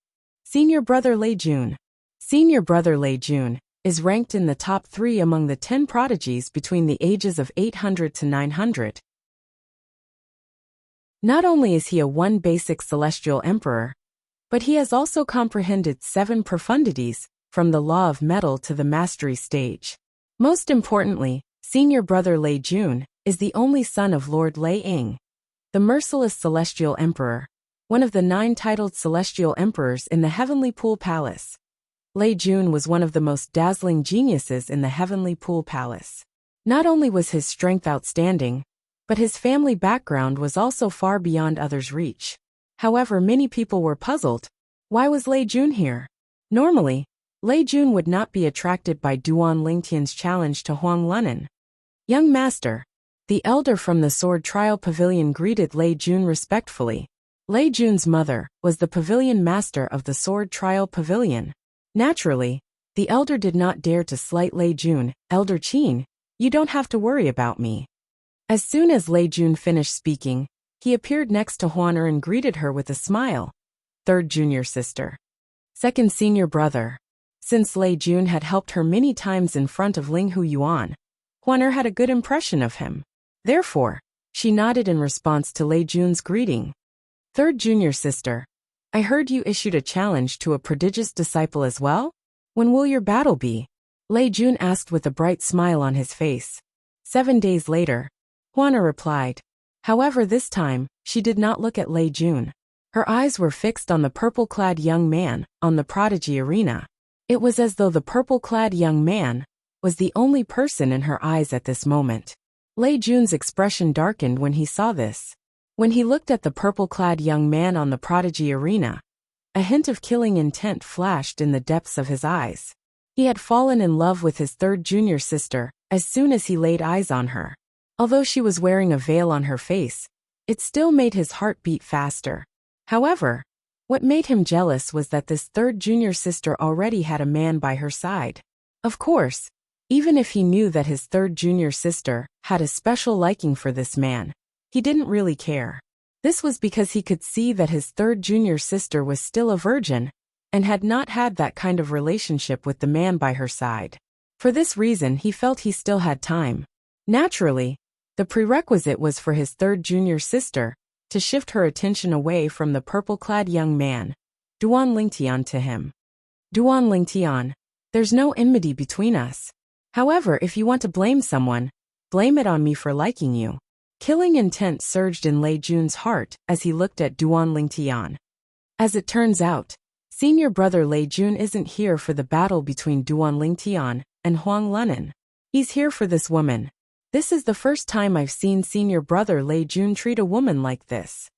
Senior brother Lei Jun. Senior brother Lei Jun is ranked in the top 3 among the 10 prodigies between the ages of 800 to 900. Not only is he a one basic celestial emperor, but he has also comprehended 7 profundities, from the law of metal to the mastery stage. Most importantly, senior brother Lei Jun is the only son of Lord Lei Ying, the merciless celestial emperor, one of the 9 titled celestial emperors in the Heavenly Pool Palace. Lei Jun was one of the most dazzling geniuses in the Heavenly Pool Palace. Not only was his strength outstanding, but his family background was also far beyond others' reach. However, many people were puzzled. Why was Lei Jun here? Normally, Lei Jun would not be attracted by Duan Lingtian's challenge to Huang Lunan. Young master, the elder from the Sword Trial Pavilion greeted Lei Jun respectfully. Lei Jun's mother was the pavilion master of the Sword Trial Pavilion. Naturally, the elder did not dare to slight Lei Jun. Elder Qin, you don't have to worry about me. As soon as Lei Jun finished speaking, he appeared next to Huaner and greeted her with a smile. Third junior sister. Second senior brother. Since Lei Jun had helped her many times in front of Ling Hu Yuan, Huaner had a good impression of him. Therefore, she nodded in response to Lei Jun's greeting. Third junior sister. I heard you issued a challenge to a prodigious disciple as well? When will your battle be? Lei Jun asked with a bright smile on his face. 7 days later, Huaner replied. However, this time, she did not look at Lei Jun. Her eyes were fixed on the purple-clad young man on the prodigy arena. It was as though the purple-clad young man was the only person in her eyes at this moment. Lei Jun's expression darkened when he saw this. When he looked at the purple-clad young man on the prodigy arena, a hint of killing intent flashed in the depths of his eyes. He had fallen in love with his third junior sister as soon as he laid eyes on her. Although she was wearing a veil on her face, it still made his heart beat faster. However, what made him jealous was that this third junior sister already had a man by her side. Of course, even if he knew that his third junior sister had a special liking for this man, he didn't really care. This was because he could see that his third junior sister was still a virgin and had not had that kind of relationship with the man by her side. For this reason, he felt he still had time. Naturally, the prerequisite was for his third junior sister to shift her attention away from the purple-clad young man, Duan Lingtian, to him. Duan Lingtian, there's no enmity between us. However, if you want to blame someone, blame it on me for liking you. Killing intent surged in Lei Jun's heart as he looked at Duan Lingtian. As it turns out, senior brother Lei Jun isn't here for the battle between Duan Lingtian and Huang Lunan. He's here for this woman. This is the first time I've seen senior brother Lei Jun treat a woman like this.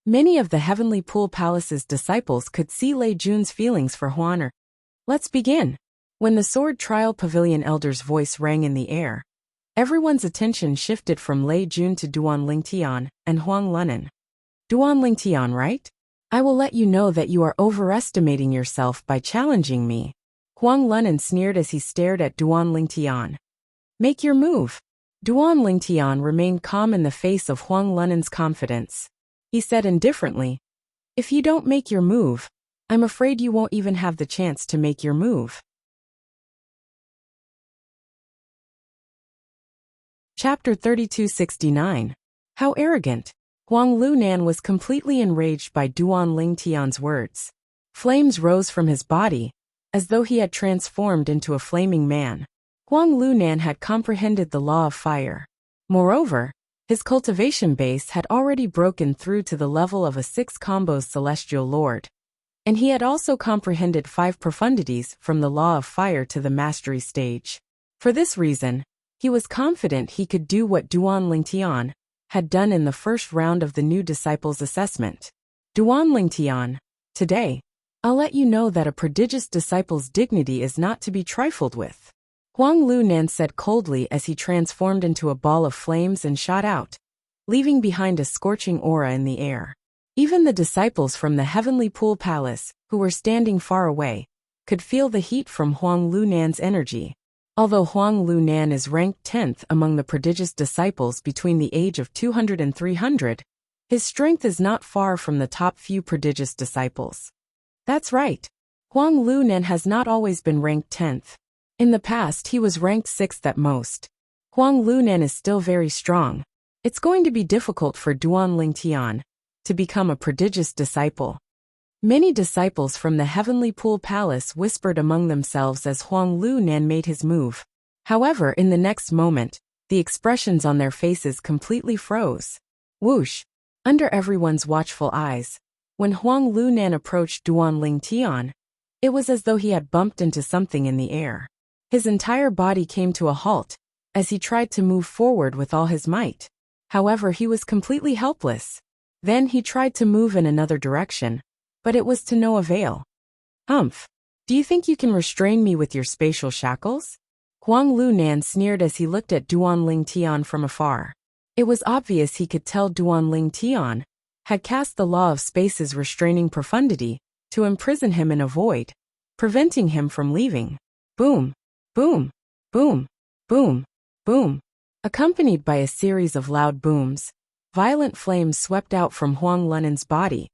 Many of the Heavenly Pool Palace's disciples could see Lei Jun's feelings for Huaner. Let's begin. When the Sword Trial Pavilion elder's voice rang in the air, everyone's attention shifted from Lei Jun to Duan Lingtian and Huang Lunan. Duan Lingtian, right? I will let you know that you are overestimating yourself by challenging me. Huang Lunan sneered as he stared at Duan Lingtian. Make your move. Duan Lingtian remained calm in the face of Huang Lunan's confidence. He said indifferently, if you don't make your move, I'm afraid you won't even have the chance to make your move. Chapter 3269. How arrogant. Huang Lunan was completely enraged by Duan Lingtian's words. Flames rose from his body, as though he had transformed into a flaming man. Huang Lunan had comprehended the law of fire. Moreover, his cultivation base had already broken through to the level of a 6 combos celestial lord. And he had also comprehended 5 profundities from the law of fire to the mastery stage. For this reason, he was confident he could do what Duan Lingtian had done in the first round of the new disciples' assessment. Duan Lingtian, today, I'll let you know that a prodigious disciple's dignity is not to be trifled with. Huang Lunan said coldly as he transformed into a ball of flames and shot out, leaving behind a scorching aura in the air. Even the disciples from the Heavenly Pool Palace, who were standing far away, could feel the heat from Huang Lunan's energy. Although Huang Lunan is ranked 10th among the prodigious disciples between the age of 200 and 300, His strength is not far from the top few prodigious disciples. That's right. Huang Lunan has not always been ranked 10th. In the past he was ranked 6th at most. Huang Lunan is still very strong. It's going to be difficult for Duan Lingtian to become a prodigious disciple. Many disciples from the Heavenly Pool Palace whispered among themselves as Huang Lunan made his move. However, in the next moment, the expressions on their faces completely froze. Whoosh! Under everyone's watchful eyes, when Huang Lunan approached Duan Lingtian, it was as though he had bumped into something in the air. His entire body came to a halt as he tried to move forward with all his might. However, he was completely helpless. Then he tried to move in another direction, but it was to no avail. Humph! Do you think you can restrain me with your spatial shackles? Huang Lunan sneered as he looked at Duan Lingtian from afar. It was obvious he could tell Duan Lingtian had cast the law of space's restraining profundity to imprison him in a void, preventing him from leaving. Boom! Boom! Boom! Boom! Boom! Accompanied by a series of loud booms, violent flames swept out from Huang Lunan's body,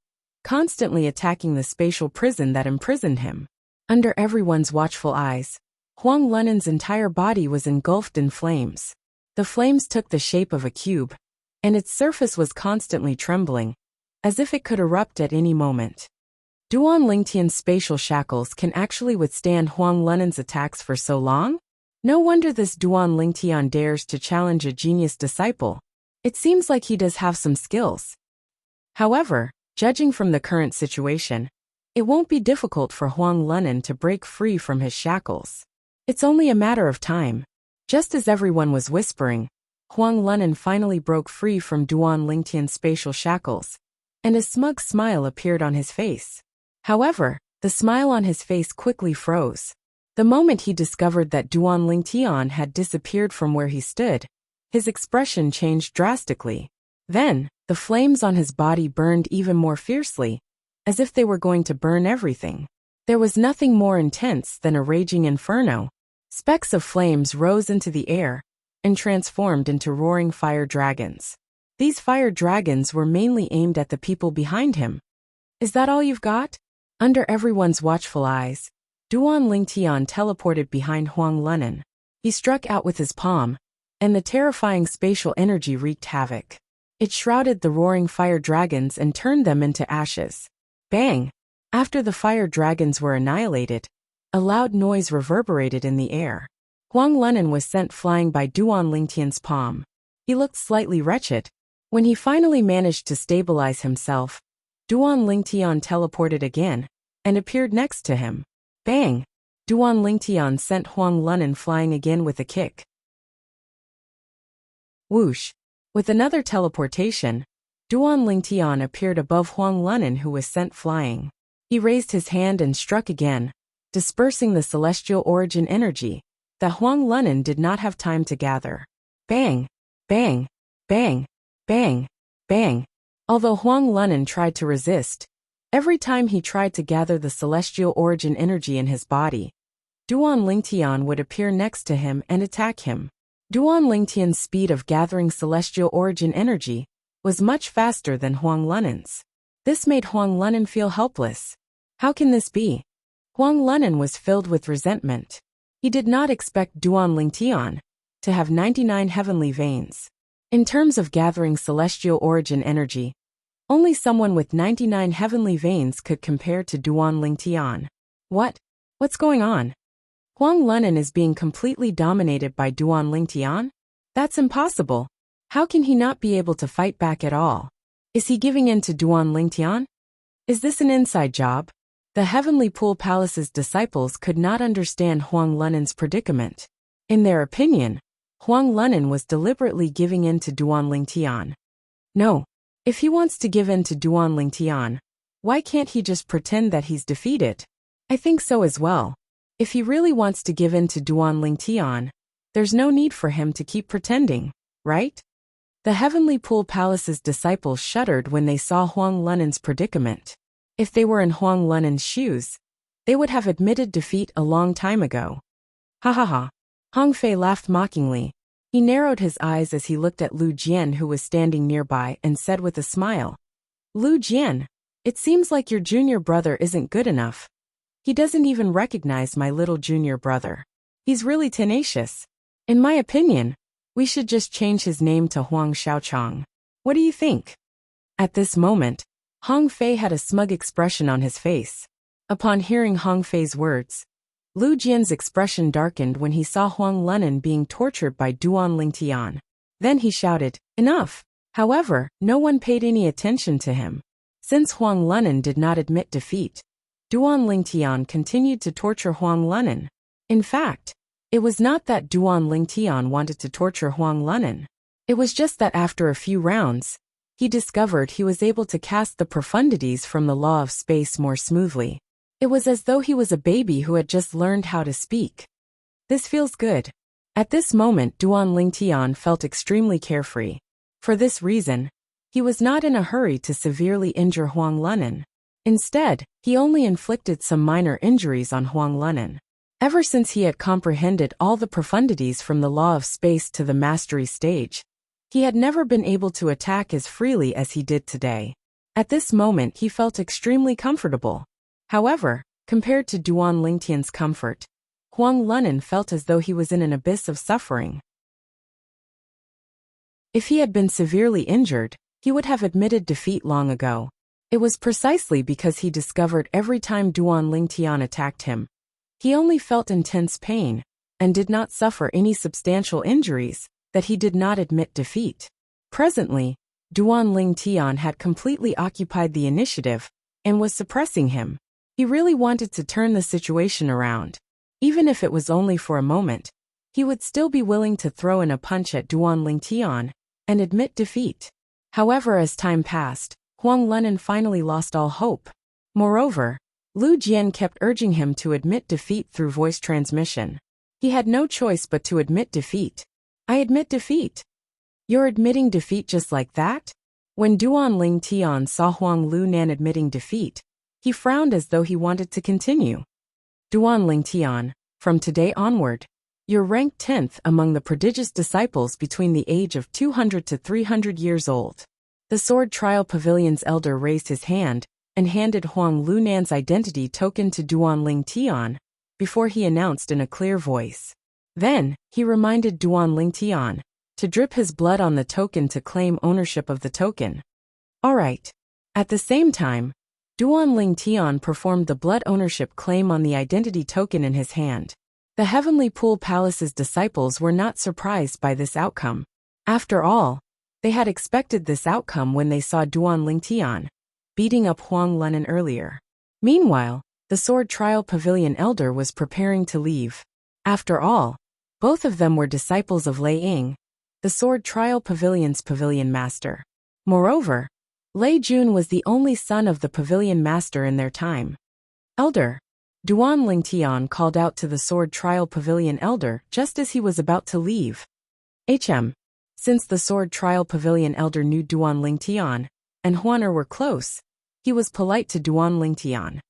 constantly attacking the spatial prison that imprisoned him. Under everyone's watchful eyes, Huang Lunan's entire body was engulfed in flames. The flames took the shape of a cube, and its surface was constantly trembling, as if it could erupt at any moment. Duan Lingtian's spatial shackles can actually withstand Huang Lunan's attacks for so long? No wonder this Duan Lingtian dares to challenge a genius disciple. It seems like he does have some skills. However, judging from the current situation, it won't be difficult for Huang Lunan to break free from his shackles. It's only a matter of time. Just as everyone was whispering, Huang Lunan finally broke free from Duan Lingtian's spatial shackles, and a smug smile appeared on his face. However, the smile on his face quickly froze. The moment he discovered that Duan Lingtian had disappeared from where he stood, his expression changed drastically. Then, the flames on his body burned even more fiercely, as if they were going to burn everything. There was nothing more intense than a raging inferno. Specks of flames rose into the air and transformed into roaring fire dragons. These fire dragons were mainly aimed at the people behind him. Is that all you've got? Under everyone's watchful eyes, Duan Lingtian teleported behind Huang Lunan. He struck out with his palm, and the terrifying spatial energy wreaked havoc. It shrouded the roaring fire dragons and turned them into ashes. Bang! After the fire dragons were annihilated, a loud noise reverberated in the air. Huang Lunan was sent flying by Duan Lingtian's palm. He looked slightly wretched. When he finally managed to stabilize himself, Duan Lingtian teleported again and appeared next to him. Bang! Duan Lingtian sent Huang Lunan flying again with a kick. Whoosh! With another teleportation, Duan Lingtian appeared above Huang Lunan, who was sent flying. He raised his hand and struck again, dispersing the celestial origin energy that Huang Lunan did not have time to gather. Bang! Bang! Bang! Bang! Bang! Although Huang Lunan tried to resist, every time he tried to gather the celestial origin energy in his body, Duan Lingtian would appear next to him and attack him. Duan Lingtian's speed of gathering celestial origin energy was much faster than Huang Lunan's. This made Huang Lunan feel helpless. How can this be? Huang Lunan was filled with resentment. He did not expect Duan Lingtian to have 99 heavenly veins. In terms of gathering celestial origin energy, only someone with 99 heavenly veins could compare to Duan Lingtian. What's going on? Huang Lunan is being completely dominated by Duan Lingtian? That's impossible. How can he not be able to fight back at all? Is he giving in to Duan Lingtian? Is this an inside job? The Heavenly Pool Palace's disciples could not understand Huang Lunan's predicament. In their opinion, Huang Lunan was deliberately giving in to Duan Lingtian. No. If he wants to give in to Duan Lingtian, why can't he just pretend that he's defeated? I think so as well. If he really wants to give in to Duan Lingtian, there's no need for him to keep pretending, right? The Heavenly Pool Palace's disciples shuddered when they saw Huang Lunan's predicament. If they were in Huang Lunan's shoes, they would have admitted defeat a long time ago. Ha ha ha. Hong Fei laughed mockingly. He narrowed his eyes as he looked at Lu Jian, who was standing nearby, and said with a smile, "Lu Jian, it seems like your junior brother isn't good enough. He doesn't even recognize my little junior brother. He's really tenacious. In my opinion, we should just change his name to Huang Xiaochang. What do you think?" At this moment, Hong Fei had a smug expression on his face. Upon hearing Hong Fei's words, Lu Jian's expression darkened when he saw Huang Lunan being tortured by Duan Lingtian. Then he shouted, "Enough!" However, no one paid any attention to him. Since Huang Lunan did not admit defeat, Duan Lingtian continued to torture Huang Lunan. In fact, it was not that Duan Lingtian wanted to torture Huang Lunan. It was just that after a few rounds, he discovered he was able to cast the profundities from the law of space more smoothly. It was as though he was a baby who had just learned how to speak. This feels good. At this moment, Duan Lingtian felt extremely carefree. For this reason, he was not in a hurry to severely injure Huang Lunan. Instead, he only inflicted some minor injuries on Huang Lunan. Ever since he had comprehended all the profundities from the law of space to the mastery stage, he had never been able to attack as freely as he did today. At this moment, he felt extremely comfortable. However, compared to Duan Lingtian's comfort, Huang Lunan felt as though he was in an abyss of suffering. If he had been severely injured, he would have admitted defeat long ago. It was precisely because he discovered every time Duan Lingtian attacked him, he only felt intense pain, and did not suffer any substantial injuries, that he did not admit defeat. Presently, Duan Lingtian had completely occupied the initiative, and was suppressing him. He really wanted to turn the situation around. Even if it was only for a moment, he would still be willing to throw in a punch at Duan Lingtian, and admit defeat. However, as time passed, Huang Lunan finally lost all hope. Moreover, Lu Jian kept urging him to admit defeat through voice transmission. He had no choice but to admit defeat. "I admit defeat." "You're admitting defeat just like that?" When Duan Lingtian saw Huang Lunan admitting defeat, he frowned as though he wanted to continue. "Duan Lingtian, from today onward, you're ranked 10th among the prodigious disciples between the age of 200 to 300 years old." The Sword Trial Pavilion's elder raised his hand and handed Huang Lunan's identity token to Duan Lingtian, before he announced in a clear voice. Then, he reminded Duan Lingtian to drip his blood on the token to claim ownership of the token. All right. At the same time, Duan Lingtian performed the blood ownership claim on the identity token in his hand. The Heavenly Pool Palace's disciples were not surprised by this outcome. After all, they had expected this outcome when they saw Duan Lingtian beating up Huang Lunan earlier. Meanwhile, the Sword Trial Pavilion elder was preparing to leave. After all, both of them were disciples of Lei Ying, the Sword Trial Pavilion's pavilion master. Moreover, Lei Jun was the only son of the pavilion master in their time. "Elder," Duan Lingtian called out to the Sword Trial Pavilion elder just as he was about to leave. Since the Sword Trial Pavilion elder knew Duan Lingtian, and Huaner were close, he was polite to Duan Lingtian.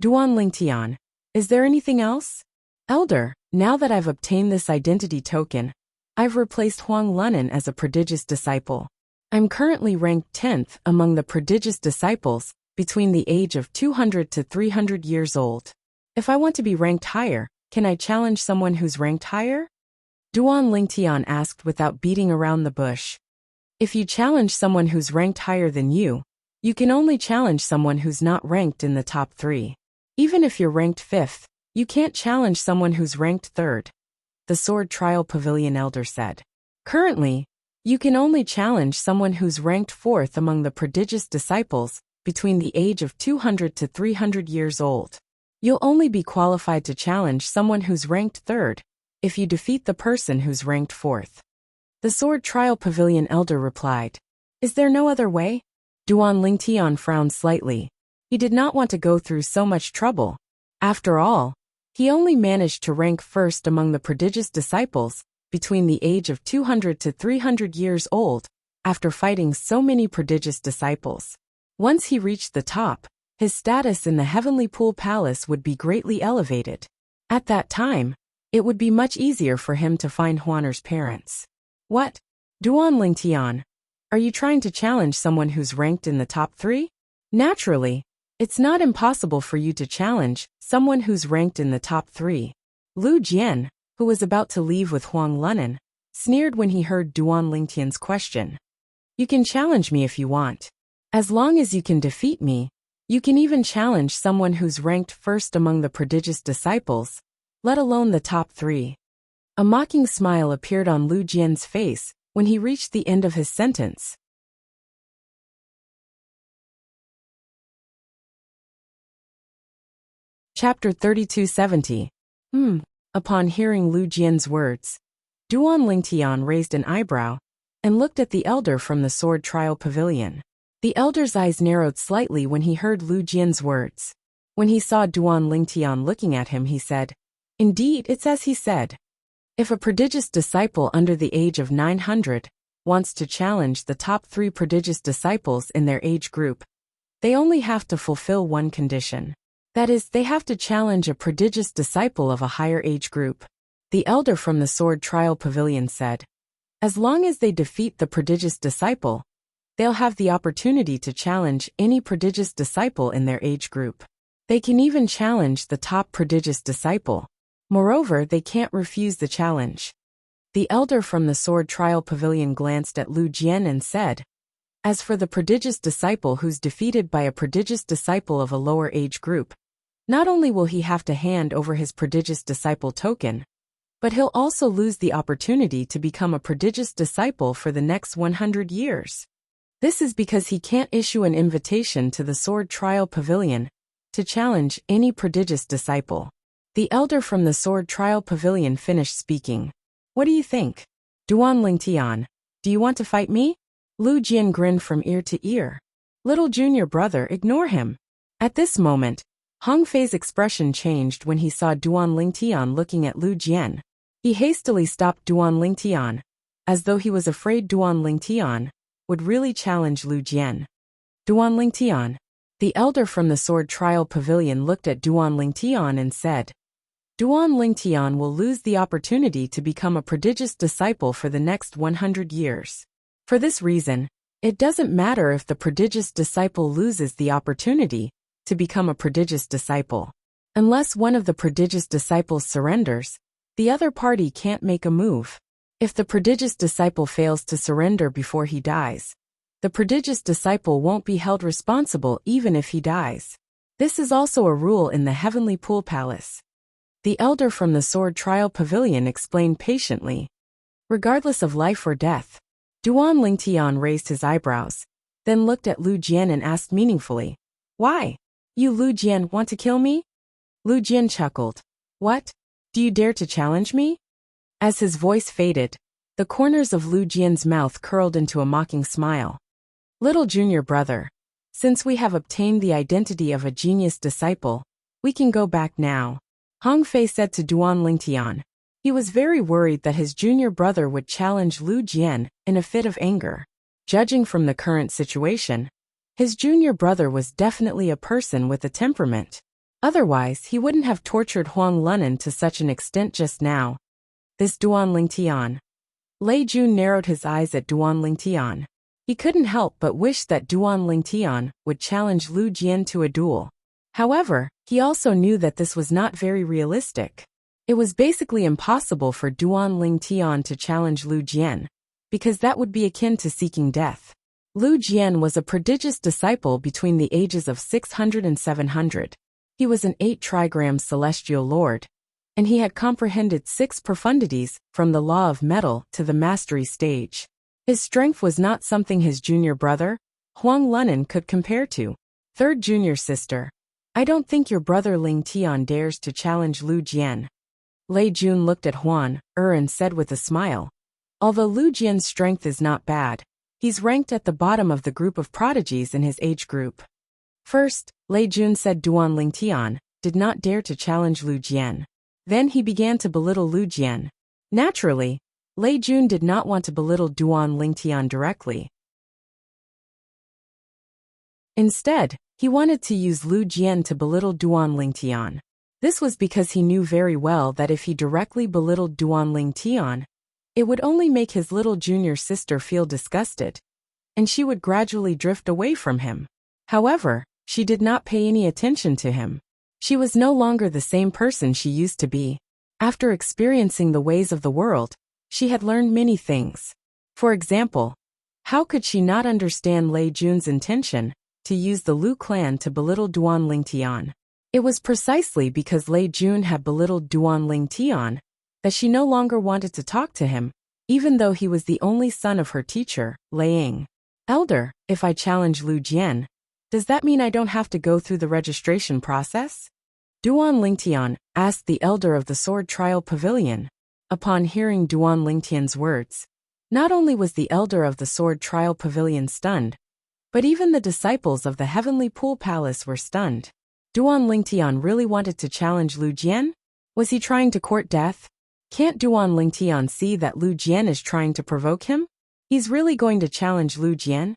"Duan Lingtian, is there anything else?" "Elder, now that I've obtained this identity token, I've replaced Huang Lunan as a prodigious disciple. I'm currently ranked 10th among the prodigious disciples, between the age of 200 to 300 years old. If I want to be ranked higher, can I challenge someone who's ranked higher?" Duan Lingtian asked without beating around the bush. "If you challenge someone who's ranked higher than you can only challenge someone who's not ranked in the top 3. Even if you're ranked 5th, you can't challenge someone who's ranked 3rd, the Sword Trial Pavilion elder said. "Currently, you can only challenge someone who's ranked 4th among the prodigious disciples, between the age of 200 to 300 years old. You'll only be qualified to challenge someone who's ranked 3rd, if you defeat the person who's ranked 4th. The Sword Trial Pavilion elder replied. "Is there no other way?" Duan Lingtian frowned slightly. He did not want to go through so much trouble. After all, he only managed to rank 1st among the prodigious disciples, between the age of 200 to 300 years old, after fighting so many prodigious disciples. Once he reached the top, his status in the Heavenly Pool Palace would be greatly elevated. At that time, it would be much easier for him to find Huaner's parents. What? Duan Lingtian, are you trying to challenge someone who's ranked in the top 3? Naturally, it's not impossible for you to challenge someone who's ranked in the top 3. Lu Jian, who was about to leave with Huang Lunan, sneered when he heard Duan Lingtian's question. You can challenge me if you want. As long as you can defeat me, you can even challenge someone who's ranked first among the prodigious disciples, let alone the top 3. A mocking smile appeared on Lu Jian's face when he reached the end of his sentence. Chapter 3270. Upon hearing Lu Jian's words, Duan Lingtian raised an eyebrow and looked at the elder from the sword trial pavilion. The elder's eyes narrowed slightly when he heard Lu Jian's words. When he saw Duan Lingtian looking at him, he said, "Indeed, it's as he said. If a prodigious disciple under the age of 900 wants to challenge the top 3 prodigious disciples in their age group, they only have to fulfill one condition. That is, they have to challenge a prodigious disciple of a higher age group." The elder from the sword trial pavilion said, "As long as they defeat the prodigious disciple, they'll have the opportunity to challenge any prodigious disciple in their age group. They can even challenge the top prodigious disciple. Moreover, they can't refuse the challenge." The elder from the sword trial pavilion glanced at Lu Jian and said, "As for the prodigious disciple who's defeated by a prodigious disciple of a lower age group, not only will he have to hand over his prodigious disciple token, but he'll also lose the opportunity to become a prodigious disciple for the next 100 years. This is because he can't issue an invitation to the sword trial pavilion to challenge any prodigious disciple." The elder from the sword trial pavilion finished speaking. "What do you think? Duan Lingtian, do you want to fight me?" Lu Jian grinned from ear to ear. "Little junior brother, ignore him." At this moment, Hong Fei's expression changed when he saw Duan Lingtian looking at Lu Jian. He hastily stopped Duan Lingtian, as though he was afraid Duan Lingtian would really challenge Lu Jian. "Duan Lingtian." The elder from the sword trial pavilion looked at Duan Lingtian and said, "Duan Lingtian will lose the opportunity to become a prodigious disciple for the next 100 years. For this reason, it doesn't matter if the prodigious disciple loses the opportunity to become a prodigious disciple. Unless one of the prodigious disciples surrenders, the other party can't make a move. If the prodigious disciple fails to surrender before he dies, the prodigious disciple won't be held responsible even if he dies. This is also a rule in the Heavenly Pool Palace." The elder from the sword trial pavilion explained patiently. Regardless of life or death, Duan Lingtian raised his eyebrows, then looked at Lu Jian and asked meaningfully, "Why? You Lu Jian want to kill me?" Lu Jian chuckled. "What? Do you dare to challenge me?" As his voice faded, the corners of Lu Jian's mouth curled into a mocking smile. "Little junior brother, since we have obtained the identity of a genius disciple, we can go back now," Hong Fei said to Duan Lingtian. He was very worried that his junior brother would challenge Lu Jian in a fit of anger. Judging from the current situation, his junior brother was definitely a person with a temperament. Otherwise, he wouldn't have tortured Huang Lunan to such an extent just now. This Duan Lingtian. Lei Jun narrowed his eyes at Duan Lingtian. He couldn't help but wish that Duan Lingtian would challenge Lu Jian to a duel. However, he also knew that this was not very realistic. It was basically impossible for Duan Lingtian to challenge Lu Jian, because that would be akin to seeking death. Lu Jian was a prodigious disciple between the ages of 600 and 700. He was an 8-trigram celestial lord, and he had comprehended 6 profundities from the law of metal to the mastery stage. His strength was not something his junior brother, Huang Lunan, could compare to. Third junior sister, I don't think your brother Ling Tian dares to challenge Lu Jian. Lei Jun looked at Huan and said with a smile, although Lu Jian's strength is not bad, he's ranked at the bottom of the group of prodigies in his age group. First, Lei Jun said Duan Lingtian did not dare to challenge Lu Jian. Then he began to belittle Lu Jian. Naturally, Lei Jun did not want to belittle Duan Lingtian directly. Instead, he wanted to use Lu Jian to belittle Duan Lingtian. This was because he knew very well that if he directly belittled Duan Lingtian, It would only make his little junior sister feel disgusted, and she would gradually drift away from him. However, she did not pay any attention to him. She was no longer the same person she used to be. After experiencing the ways of the world, she had learned many things. For example, how could she not understand Lei Jun's intention to use the Lu clan to belittle Duan Lingtian? It was precisely because Lei Jun had belittled Duan Lingtian that she no longer wanted to talk to him, even though he was the only son of her teacher, Lei Ying. Elder, if I challenge Lu Jian, does that mean I don't have to go through the registration process? Duan Lingtian asked the elder of the Sword Trial Pavilion. Upon hearing Duan Lingtian's words, not only was the elder of the Sword Trial Pavilion stunned, but even the disciples of the Heavenly Pool Palace were stunned. Duan Lingtian really wanted to challenge Lu Jian? Was he trying to court death? Can't Duan Lingtian see that Lu Jian is trying to provoke him? He's really going to challenge Lu Jian?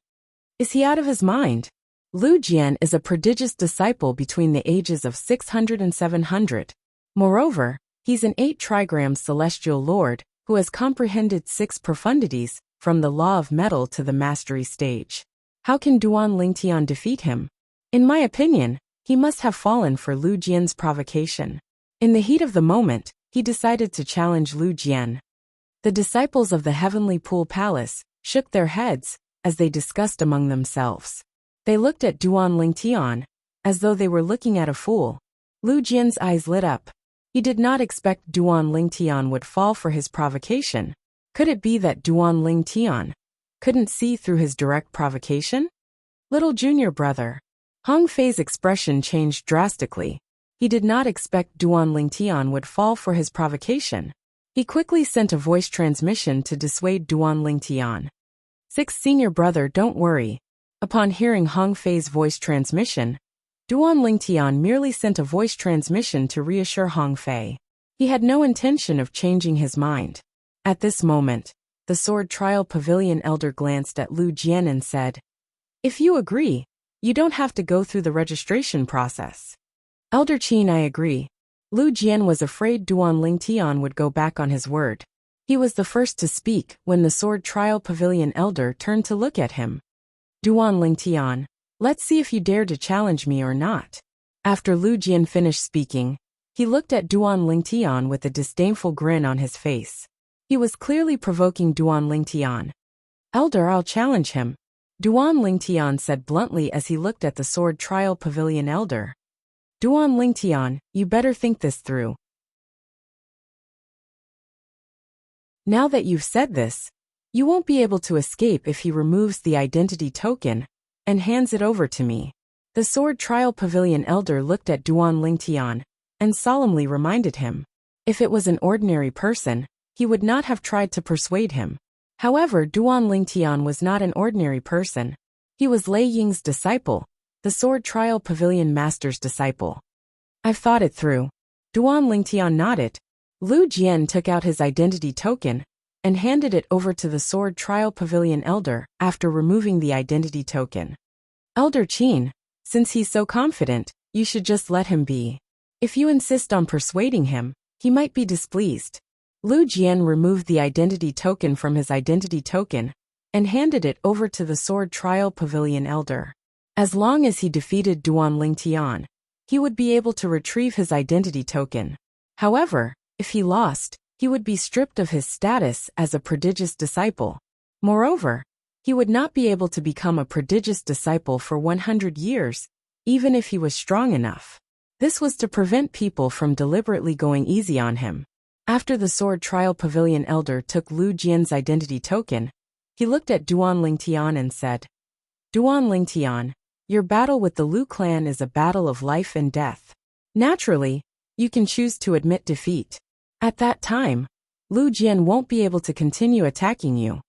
Is he out of his mind? Lu Jian is a prodigious disciple between the ages of 600 and 700. Moreover, he's an 8 trigrams celestial lord who has comprehended 6 profundities from the law of metal to the mastery stage. How can Duan Lingtian defeat him? In my opinion, he must have fallen for Lu Jian's provocation. In the heat of the moment, he decided to challenge Lu Jian. The disciples of the Heavenly Pool Palace shook their heads as they discussed among themselves. They looked at Duan Lingtian as though they were looking at a fool. Lu Jian's eyes lit up. He did not expect Duan Lingtian would fall for his provocation. Could it be that Duan Lingtian couldn't see through his direct provocation? Little junior brother. Hong Fei's expression changed drastically. He did not expect Duan Lingtian would fall for his provocation. He quickly sent a voice transmission to dissuade Duan Lingtian. 6 senior brother, don't worry. Upon hearing Hong Fei's voice transmission, Duan Lingtian merely sent a voice transmission to reassure Hong Fei. He had no intention of changing his mind. At this moment, the Sword Trial Pavilion elder glanced at Lu Jian and said, "If you agree, you don't have to go through the registration process." Elder Qin, I agree. Lu Jian was afraid Duan Lingtian would go back on his word. He was the first to speak when the Sword Trial Pavilion elder turned to look at him. Duan Lingtian, let's see if you dare to challenge me or not. After Lu Jian finished speaking, he looked at Duan Lingtian with a disdainful grin on his face. He was clearly provoking Duan Lingtian. Elder, I'll challenge him, Duan Lingtian said bluntly as he looked at the Sword Trial Pavilion elder. Duan Lingtian, you better think this through. Now that you've said this, you won't be able to escape if he removes the identity token and hands it over to me. The Sword Trial Pavilion elder looked at Duan Lingtian and solemnly reminded him. If it was an ordinary person, he would not have tried to persuade him. However, Duan Lingtian was not an ordinary person. He was Lei Ying's disciple, the Sword Trial Pavilion master's disciple. I've thought it through. Duan Lingtian nodded. Lu Jian took out his identity token and handed it over to the Sword Trial Pavilion elder after removing the identity token. Elder Qin, since he's so confident, you should just let him be. If you insist on persuading him, he might be displeased. Lu Jian removed the identity token from his identity token and handed it over to the Sword Trial Pavilion elder. As long as he defeated Duan Lingtian, he would be able to retrieve his identity token. However, if he lost, he would be stripped of his status as a prodigious disciple. Moreover, he would not be able to become a prodigious disciple for 100 years, even if he was strong enough. This was to prevent people from deliberately going easy on him. After the Sword Trial Pavilion elder took Lu Jian's identity token, he looked at Duan Lingtian and said, Duan Lingtian, your battle with the Lu clan is a battle of life and death. Naturally, you can choose to admit defeat. At that time, Lu Jian won't be able to continue attacking you.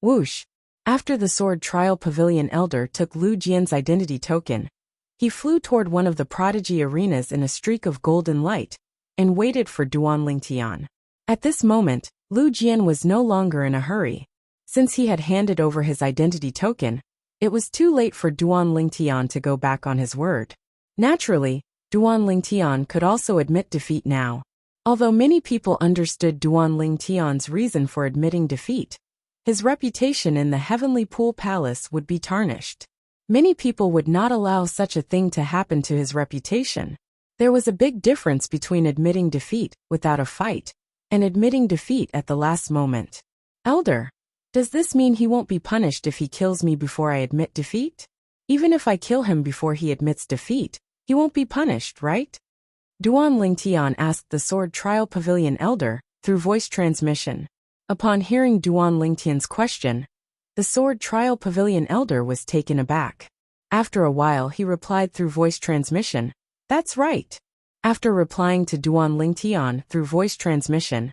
Whoosh! After the Sword Trial Pavilion elder took Lu Jian's identity token, he flew toward one of the prodigy arenas in a streak of golden light and waited for Duan Lingtian. At this moment, Lu Jian was no longer in a hurry. Since he had handed over his identity token, it was too late for Duan Lingtian to go back on his word. Naturally, Duan Lingtian could also admit defeat now. Although many people understood Duan Lingtian's reason for admitting defeat, his reputation in the Heavenly Pool Palace would be tarnished. Many people would not allow such a thing to happen to his reputation. There was a big difference between admitting defeat without a fight and admitting defeat at the last moment. Elder, does this mean he won't be punished if he kills me before I admit defeat? Even if I kill him before he admits defeat, he won't be punished, right? Duan Lingtian asked the Sword Trial Pavilion Elder through voice transmission. Upon hearing Duan Lingtian's question, the Sword Trial Pavilion Elder was taken aback. After a while he replied through voice transmission, "That's right." After replying to Duan Lingtian through voice transmission,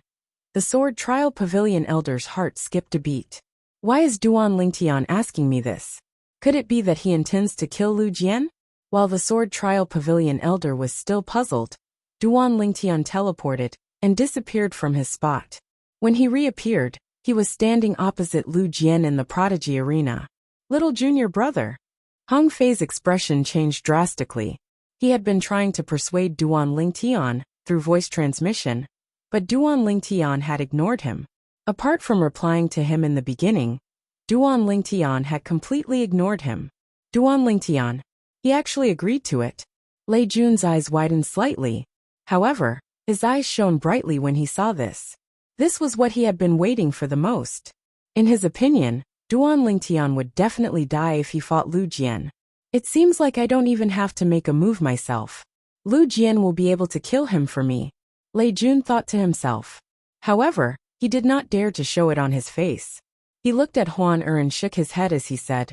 the Sword Trial Pavilion Elder's heart skipped a beat. Why is Duan Lingtian asking me this? Could it be that he intends to kill Lu Jian? While the Sword Trial Pavilion Elder was still puzzled, Duan Lingtian teleported and disappeared from his spot. When he reappeared, he was standing opposite Lu Jian in the Prodigy Arena. Little junior brother. Hong Fei's expression changed drastically. He had been trying to persuade Duan Lingtian through voice transmission, but Duan Lingtian had ignored him. Apart from replying to him in the beginning, Duan Lingtian had completely ignored him. Duan Lingtian. He actually agreed to it. Lei Jun's eyes widened slightly. However, his eyes shone brightly when he saw this. This was what he had been waiting for the most. In his opinion, Duan Lingtian would definitely die if he fought Lu Jian. It seems like I don't even have to make a move myself. Lu Jian will be able to kill him for me, Lei Jun thought to himself. However, he did not dare to show it on his face. He looked at Huan and shook his head as he said,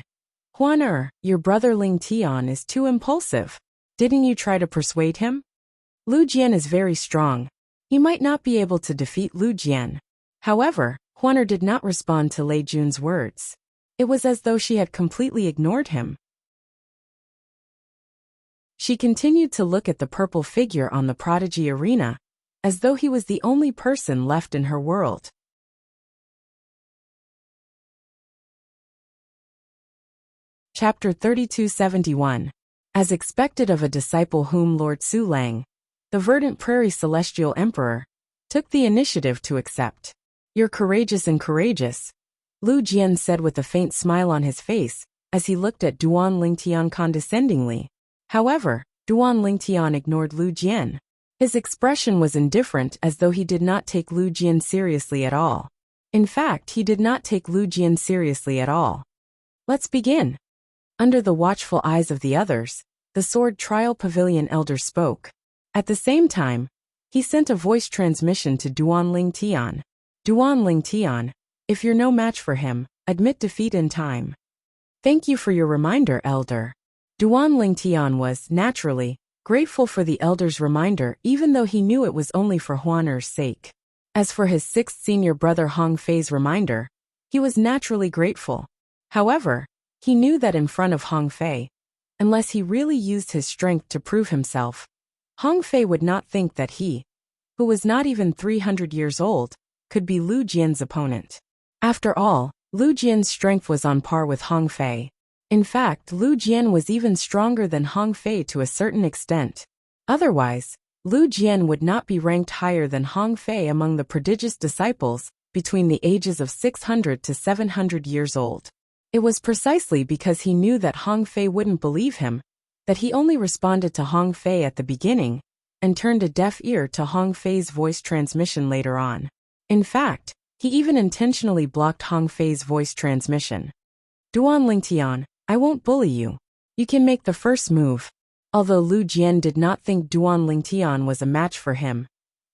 Huan, your brother Ling Tian is too impulsive. Didn't you try to persuade him? Lu Jian is very strong. He might not be able to defeat Lu Jian. However, Huan did not respond to Lei Jun's words. It was as though she had completely ignored him. She continued to look at the purple figure on the Prodigy Arena, as though he was the only person left in her world. Chapter 3271. As expected of a disciple whom Lord Su Lang, the verdant Prairie Celestial Emperor, took the initiative to accept. You're courageous and courageous, Lu Jian said with a faint smile on his face, as he looked at Duan Lingtian condescendingly. However, Duan Lingtian ignored Lu Jian. His expression was indifferent, as though he did not take Lu Jian seriously at all. In fact, he did not take Lu Jian seriously at all. Let's begin. Under the watchful eyes of the others, the Sword Trial Pavilion Elder spoke. At the same time, he sent a voice transmission to Duan Lingtian. Duan Lingtian, if you're no match for him, admit defeat in time. Thank you for your reminder, Elder. Duan Lingtian was, naturally, grateful for the Elder's reminder, even though he knew it was only for Huaner's sake. As for his sixth senior brother Hong Fei's reminder, he was naturally grateful. However, he knew that in front of Hong Fei, unless he really used his strength to prove himself, Hong Fei would not think that he, who was not even 300 years old, could be Lu Jian's opponent. After all, Lu Jian's strength was on par with Hong Fei. In fact, Lu Jian was even stronger than Hong Fei to a certain extent. Otherwise, Lu Jian would not be ranked higher than Hong Fei among the prodigious disciples between the ages of 600 to 700 years old. It was precisely because he knew that Hong Fei wouldn't believe him that he only responded to Hong Fei at the beginning and turned a deaf ear to Hong Fei's voice transmission later on. In fact, he even intentionally blocked Hong Fei's voice transmission. Duan Lingtian, I won't bully you. You can make the first move. Although Lu Jian did not think Duan Lingtian was a match for him,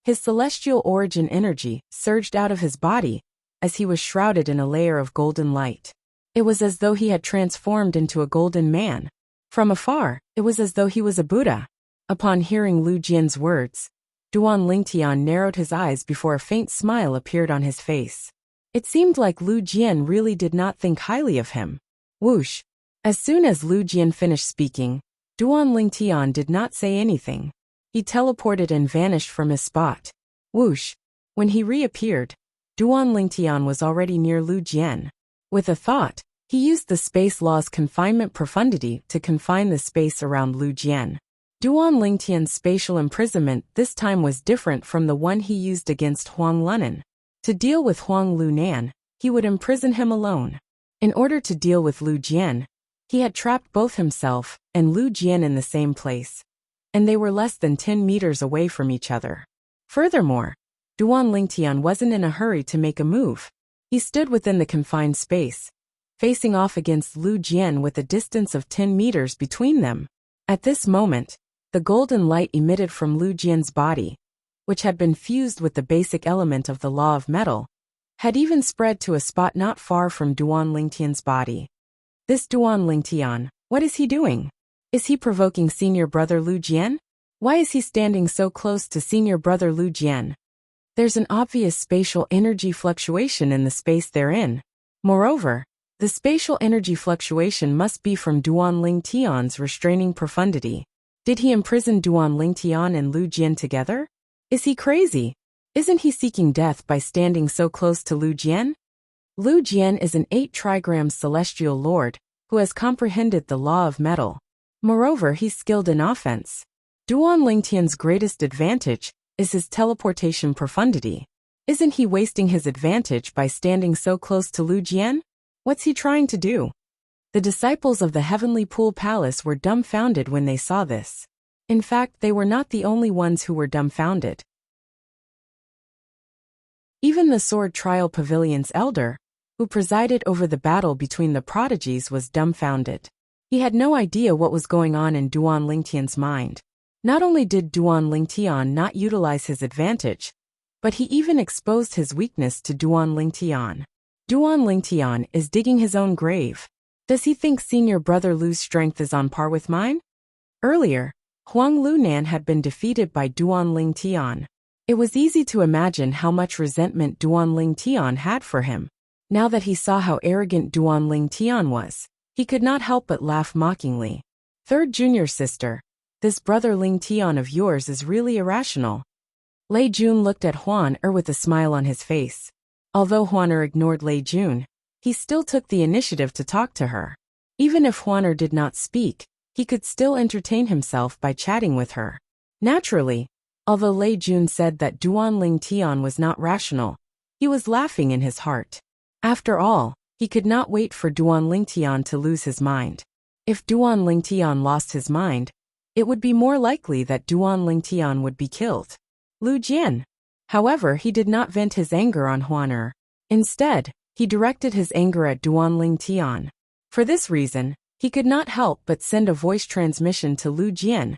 his celestial origin energy surged out of his body as he was shrouded in a layer of golden light. It was as though he had transformed into a golden man. From afar, it was as though he was a Buddha. Upon hearing Lu Jian's words, Duan Lingtian narrowed his eyes before a faint smile appeared on his face. It seemed like Lu Jian really did not think highly of him. Whoosh! As soon as Lu Jian finished speaking, Duan Lingtian did not say anything. He teleported and vanished from his spot. Whoosh! When he reappeared, Duan Lingtian was already near Lu Jian. With a thought, he used the space law's confinement profundity to confine the space around Lu Jian. Duan Lingtian's spatial imprisonment this time was different from the one he used against Huang Lunan. To deal with Huang Lunan, he would imprison him alone. In order to deal with Lu Jian, he had trapped both himself and Lu Jian in the same place, and they were less than 10 meters away from each other. Furthermore, Duan Lingtian wasn't in a hurry to make a move. He stood within the confined space, facing off against Lu Jian with a distance of 10 meters between them. At this moment, the golden light emitted from Lu Jian's body, which had been fused with the basic element of the law of metal, had even spread to a spot not far from Duan Lingtian's body. This Duan Lingtian, what is he doing? Is he provoking senior brother Lu Jian? Why is he standing so close to senior brother Lu Jian? There's an obvious spatial energy fluctuation in the space they're in. Moreover, the spatial energy fluctuation must be from Duan Lingtian's restraining profundity. Did he imprison Duan Lingtian and Lu Jian together? Is he crazy? Isn't he seeking death by standing so close to Lu Jian? Lu Jian is an 8 trigrams celestial lord who has comprehended the law of metal. Moreover, he's skilled in offense. Duan Lingtian's greatest advantage is his teleportation profundity. Isn't he wasting his advantage by standing so close to Lu Jian? What's he trying to do? The disciples of the Heavenly Pool Palace were dumbfounded when they saw this. In fact, they were not the only ones who were dumbfounded. Even the Sword Trial Pavilion's elder, who presided over the battle between the prodigies, was dumbfounded. He had no idea what was going on in Duan Lingtian's mind. Not only did Duan Lingtian not utilize his advantage, but he even exposed his weakness to Duan Lingtian. Duan Lingtian is digging his own grave. Does he think senior brother Lu's strength is on par with mine? Earlier, Huang Lunan had been defeated by Duan Lingtian. It was easy to imagine how much resentment Duan Lingtian had for him. Now that he saw how arrogant Duan Lingtian was, he could not help but laugh mockingly. Third junior sister, this brother Lingtian of yours is really irrational. Lei Jun looked at Huan with a smile on his face. Although Huan ignored Lei Jun, he still took the initiative to talk to her. Even if Huan did not speak, he could still entertain himself by chatting with her. Naturally, although Lei Jun said that Duan Lingtian was not rational, he was laughing in his heart. After all, he could not wait for Duan Lingtian to lose his mind. If Duan Lingtian lost his mind, it would be more likely that Duan Lingtian would be killed. Lu Jian, however, he did not vent his anger on Huan. Instead, he directed his anger at Duan Lingtian. For this reason, he could not help but send a voice transmission to Lu Jian,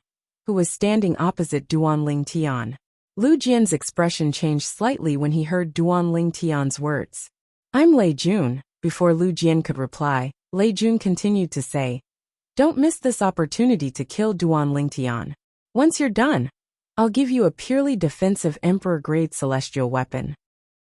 who was standing opposite Duan Lingtian. Lu Jian's expression changed slightly when he heard Duan Lingtian's words. I'm Lei Jun. Before Lu Jian could reply, Lei Jun continued to say, don't miss this opportunity to kill Duan Lingtian. Once you're done, I'll give you a purely defensive Emperor-grade celestial weapon.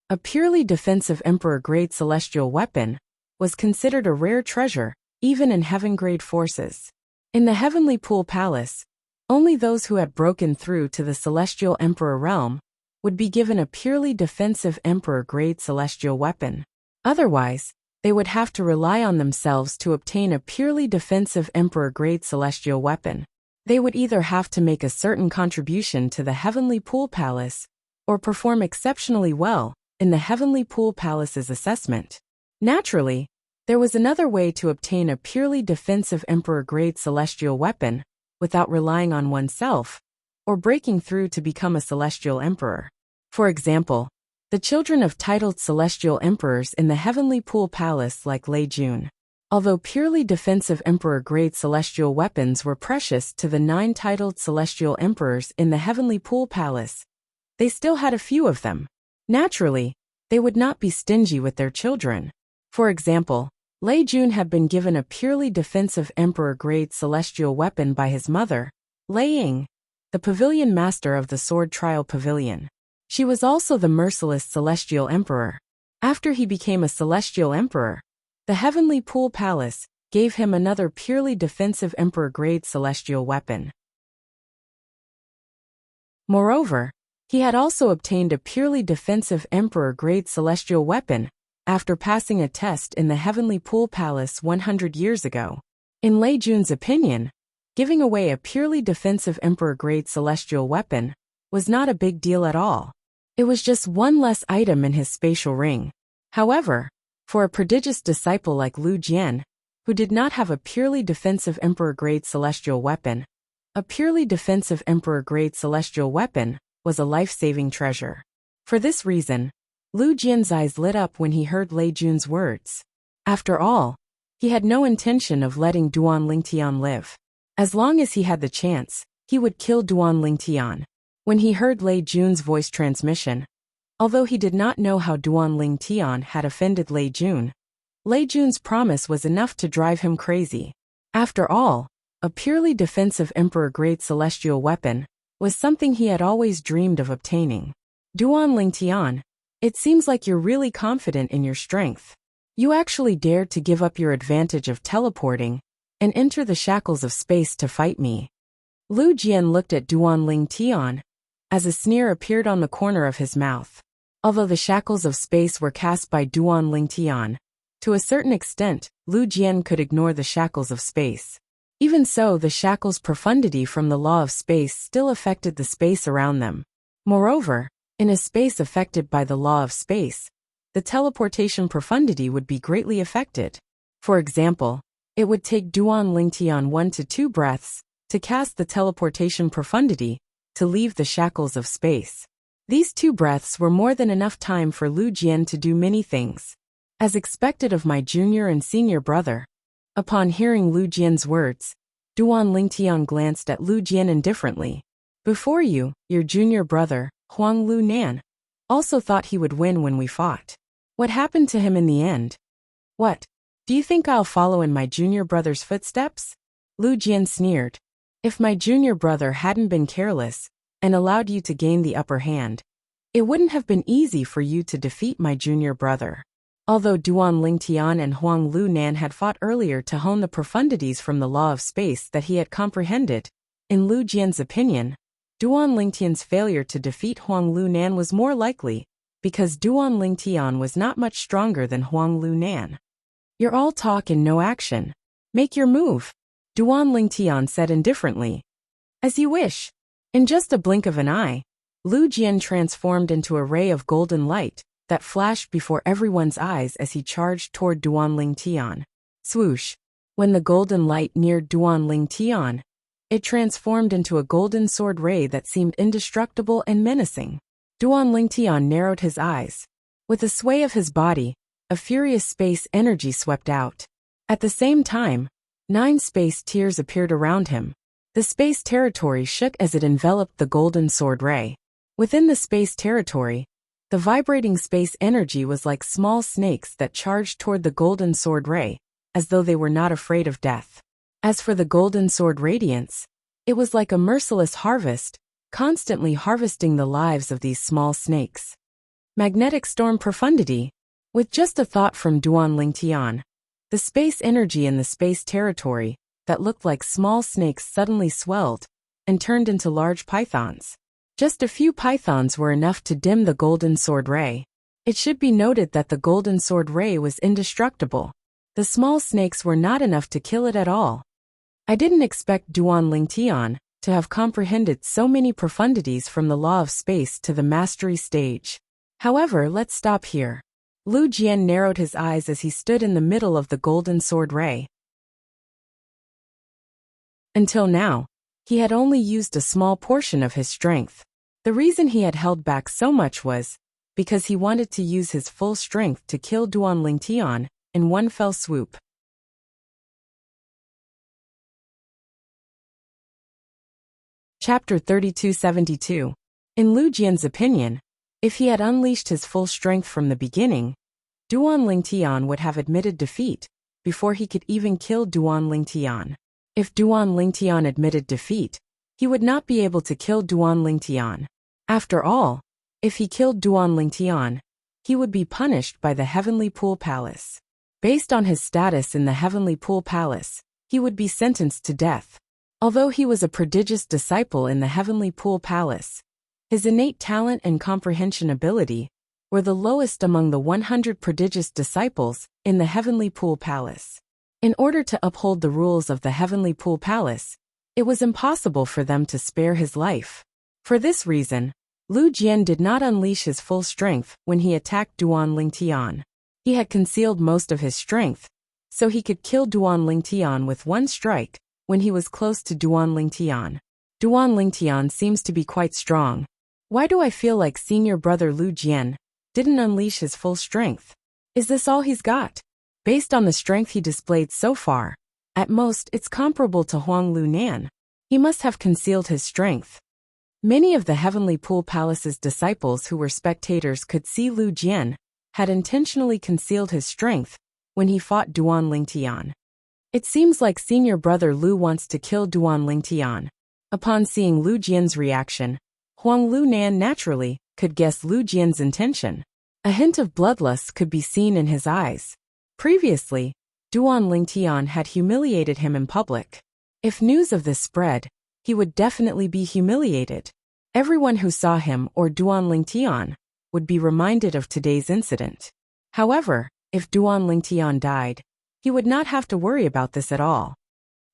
A purely defensive Emperor-grade celestial weapon was considered a rare treasure, even in heaven-grade forces. In the Heavenly Pool Palace, only those who had broken through to the Celestial Emperor realm would be given a purely defensive Emperor-grade celestial weapon. Otherwise, they would have to rely on themselves to obtain a purely defensive Emperor-grade celestial weapon. They would either have to make a certain contribution to the Heavenly Pool Palace or perform exceptionally well in the Heavenly Pool Palace's assessment. Naturally, there was another way to obtain a purely defensive Emperor-grade celestial weapon without relying on oneself or breaking through to become a celestial emperor. For example, the children of titled celestial emperors in the Heavenly Pool Palace like Lei Jun. Although purely defensive Emperor-grade celestial weapons were precious to the 9 titled celestial emperors in the Heavenly Pool Palace, they still had a few of them. Naturally, they would not be stingy with their children. For example, Lei Jun had been given a purely defensive Emperor-grade celestial weapon by his mother, Lei Ying, the pavilion master of the Sword Trial Pavilion. She was also the merciless celestial emperor. After he became a celestial emperor, the Heavenly Pool Palace gave him another purely defensive Emperor-grade celestial weapon. Moreover, he had also obtained a purely defensive Emperor-grade celestial weapon after passing a test in the Heavenly Pool Palace 100 years ago. In Lei Jun's opinion, Giving away a purely defensive emperor-grade celestial weapon was not a big deal at all. It was just one less item in his spatial ring. However, for a prodigious disciple like Lu Jian, who did not have a purely defensive emperor-grade celestial weapon, a purely defensive emperor-grade celestial weapon was a life-saving treasure. For this reason, Lu Jian's eyes lit up when he heard Lei Jun's words. After all, he had no intention of letting Duan Lingtian live. As long as he had the chance, he would kill Duan Lingtian. When he heard Lei Jun's voice transmission, although he did not know how Duan Lingtian had offended Lei Jun's promise was enough to drive him crazy. After all, a purely defensive emperor-grade celestial weapon was something he had always dreamed of obtaining. Duan Lingtian, it seems like you're really confident in your strength. You actually dared to give up your advantage of teleporting and enter the shackles of space to fight me. Lu Jian looked at Duan Lingtian as a sneer appeared on the corner of his mouth. Although the shackles of space were cast by Duan Lingtian, to a certain extent, Lu Jian could ignore the shackles of space. Even so, the shackles' profundity from the law of space still affected the space around them. Moreover, in a space affected by the law of space, the teleportation profundity would be greatly affected. For example, it would take Duan Lingtian 1 to 2 breaths to cast the teleportation profundity to leave the shackles of space. These 2 breaths were more than enough time for Lu Jian to do many things. As expected of my junior and senior brother. Upon hearing Lu Jian's words, Duan Lingtian glanced at Lu Jian indifferently. Before you, your junior brother, Huang Lu Nan, also thought he would win when we fought. What happened to him in the end? What? Do you think I'll follow in my junior brother's footsteps? Lu Jian sneered. If my junior brother hadn't been careless and allowed you to gain the upper hand, it wouldn't have been easy for you to defeat my junior brother. Although Duan Lingtian and Huang Lu Nan had fought earlier to hone the profundities from the law of space that he had comprehended, in Lu Jian's opinion, Duan Lingtian's failure to defeat Huang Lu Nan was more likely, because Duan Lingtian was not much stronger than Huang Lu Nan. You're all talk and no action. Make your move, Duan Lingtian said indifferently. As you wish. In just a blink of an eye, Lu Jian transformed into a ray of golden light that flashed before everyone's eyes as he charged toward Duan Lingtian. Swoosh! When the golden light neared Duan Lingtian, it transformed into a golden sword ray that seemed indestructible and menacing. Duan Lingtian narrowed his eyes. With a sway of his body, a furious space energy swept out. At the same time, 9 space tears appeared around him. The space territory shook as it enveloped the golden sword ray. Within the space territory, the vibrating space energy was like small snakes that charged toward the golden sword ray, as though they were not afraid of death. As for the golden sword radiance, it was like a merciless harvest, constantly harvesting the lives of these small snakes. Magnetic storm profundity. With just a thought from Duan Lingtian, the space energy in the space territory that looked like small snakes suddenly swelled and turned into large pythons. Just a few pythons were enough to dim the golden sword ray. It should be noted that the golden sword ray was indestructible. The small snakes were not enough to kill it at all. I didn't expect Duan Lingtian to have comprehended so many profundities from the law of space to the mastery stage. However, let's stop here. Lu Jian narrowed his eyes as he stood in the middle of the golden sword ray. Until now, he had only used a small portion of his strength. The reason he had held back so much was because he wanted to use his full strength to kill Duan Lingtian in one fell swoop. Chapter 3272. In Lu Jian's opinion, if he had unleashed his full strength from the beginning, Duan Lingtian would have admitted defeat before he could even kill Duan Lingtian. If Duan Lingtian admitted defeat, he would not be able to kill Duan Lingtian. After all, if he killed Duan Lingtian, he would be punished by the Heavenly Pool Palace. Based on his status in the Heavenly Pool Palace, he would be sentenced to death. Although he was a prodigious disciple in the Heavenly Pool Palace, his innate talent and comprehension ability were the lowest among the 100 prodigious disciples in the Heavenly Pool Palace. In order to uphold the rules of the Heavenly Pool Palace, It was impossible for them to spare his life. For this reason, Lu Jian did not unleash his full strength when he attacked Duan Lingtian. He had concealed most of his strength, so he could kill Duan Lingtian with one strike when he was close to Duan Lingtian. Duan Lingtian seems to be quite strong. Why do I feel like senior brother Lu Jian didn't unleash his full strength? Is this all he's got? Based on the strength he displayed so far, at most it's comparable to Huang Lunan. He must have concealed his strength. Many of the Heavenly Pool Palace's disciples who were spectators could see Lu Jian had intentionally concealed his strength when he fought Duan Lingtian. It seems like senior brother Lu wants to kill Duan Lingtian. Upon seeing Lu Jian's reaction, Huang Lunan naturally could guess Lu Jian's intention. A hint of bloodlust could be seen in his eyes. Previously, Duan Lingtian had humiliated him in public. If news of this spread, he would definitely be humiliated. Everyone who saw him or Duan Lingtian would be reminded of today's incident. However, if Duan Lingtian died, he would not have to worry about this at all.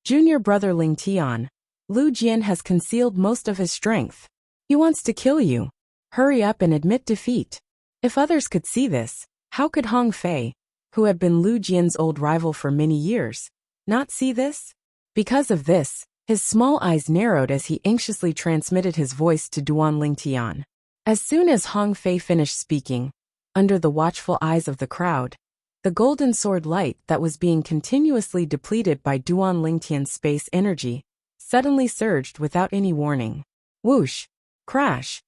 Junior brother Lingtian, Lu Jian has concealed most of his strength. He wants to kill you. Hurry up and admit defeat. If others could see this, how could Hong Fei, who had been Lu Jian's old rival for many years, not see this? Because of this, his small eyes narrowed as he anxiously transmitted his voice to Duan Lingtian. As soon as Hong Fei finished speaking, under the watchful eyes of the crowd, the golden sword light that was being continuously depleted by Duan Lingtian's space energy suddenly surged without any warning. Whoosh! Crash!